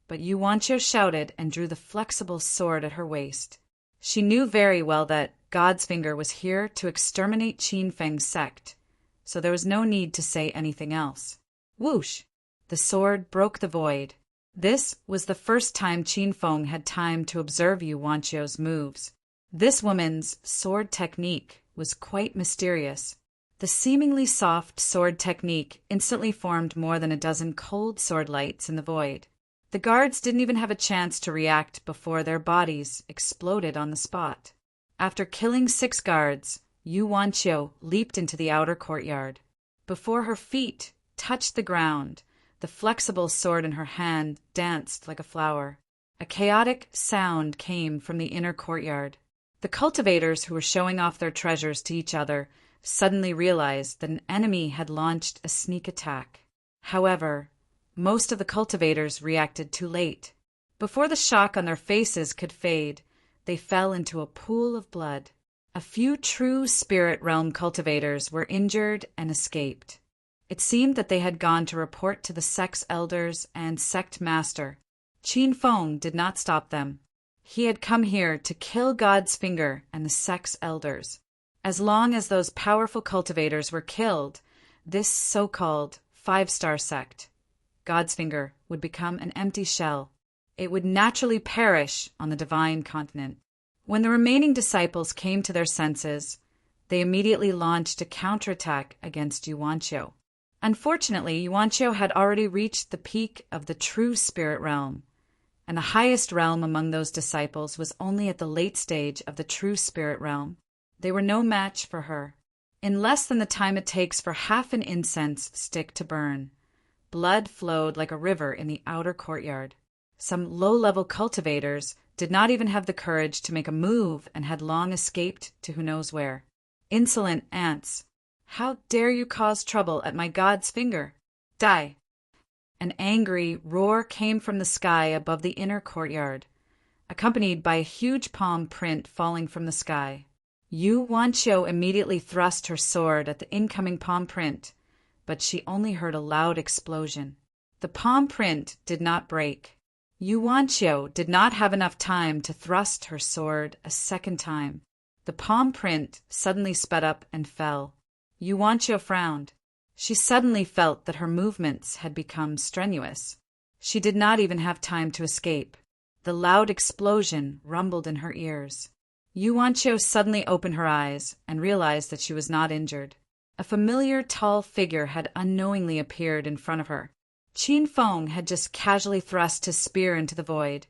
but Yu Wanqiu shouted and drew the flexible sword at her waist. She knew very well that God's Finger was here to exterminate Qin Feng's sect, so there was no need to say anything else. Whoosh! The sword broke the void. This was the first time Qin Feng had time to observe Yu Wanqiu's moves. This woman's sword technique was quite mysterious. The seemingly soft sword technique instantly formed more than a dozen cold sword lights in the void. The guards didn't even have a chance to react before their bodies exploded on the spot. After killing 6 guards, Yu Wanqiu leaped into the outer courtyard. Before her feet touched the ground, the flexible sword in her hand danced like a flower. A chaotic sound came from the inner courtyard. The cultivators who were showing off their treasures to each other suddenly realized that an enemy had launched a sneak attack. However, most of the cultivators reacted too late. Before the shock on their faces could fade, they fell into a pool of blood. A few true spirit realm cultivators were injured and escaped. It seemed that they had gone to report to the sect's elders and sect master. Qin Feng did not stop them. He had come here to kill God's Finger and the sect's elders. As long as those powerful cultivators were killed, this so-called 5-star sect, God's Finger, would become an empty shell. It would naturally perish on the divine continent. When the remaining disciples came to their senses, they immediately launched a counterattack against Yu Wanqiu. Unfortunately, Yu Wanqiu had already reached the peak of the true spirit realm, and the highest realm among those disciples was only at the late stage of the true spirit realm. They were no match for her. In less than the time it takes for half an incense stick to burn, blood flowed like a river in the outer courtyard. Some low-level cultivators did not even have the courage to make a move and had long escaped to who knows where. Insolent ants! How dare you cause trouble at my God's Finger? Die! An angry roar came from the sky above the inner courtyard, accompanied by a huge palm print falling from the sky. Yu Wanqiu immediately thrust her sword at the incoming palm print, but she only heard a loud explosion. The palm print did not break. Yu Wanqiu did not have enough time to thrust her sword a second time. The palm print suddenly sped up and fell. Yu Wanqiu frowned. She suddenly felt that her movements had become strenuous. She did not even have time to escape. The loud explosion rumbled in her ears. Yu Wanqiu suddenly opened her eyes and realized that she was not injured. A familiar tall figure had unknowingly appeared in front of her. Qin Feng had just casually thrust his spear into the void,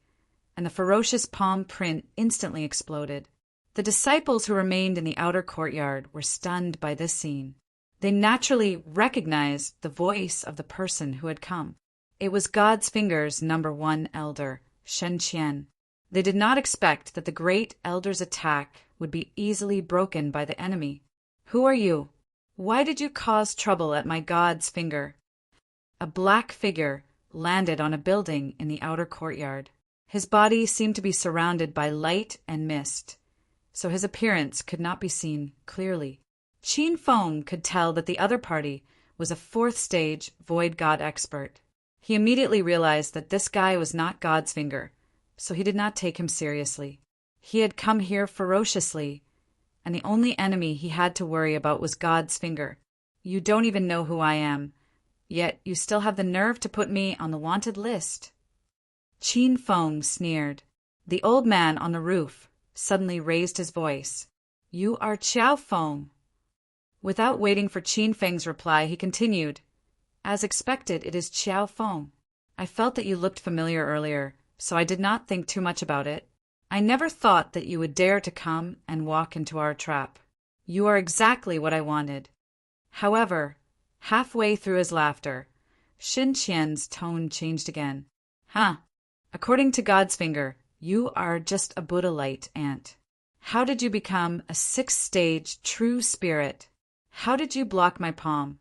and the ferocious palm print instantly exploded. The disciples who remained in the outer courtyard were stunned by this scene. They naturally recognized the voice of the person who had come. It was God's Finger's number 1 elder, Shen Qian. They did not expect that the great elder's attack would be easily broken by the enemy. Who are you? Why did you cause trouble at my God's Finger? A black figure landed on a building in the outer courtyard. His body seemed to be surrounded by light and mist, so his appearance could not be seen clearly. Qin Feng could tell that the other party was a 4th stage void god expert. He immediately realized that this guy was not God's Finger, so he did not take him seriously. He had come here ferociously, and the only enemy he had to worry about was God's finger. You don't even know who I am, yet you still have the nerve to put me on the wanted list. Qin Feng sneered. The old man on the roof suddenly raised his voice. You are Qiao Feng. Without waiting for Qin Feng's reply, he continued. As expected, it is Qiao Feng. I felt that you looked familiar earlier, so I did not think too much about it. I never thought that you would dare to come and walk into our trap. You are exactly what I wanted. However, halfway through his laughter, Shin Qian's tone changed again. Huh. According to God's finger, you are just a Buddha-lite ant. How did you become a 6th stage true spirit? How did you block my palm?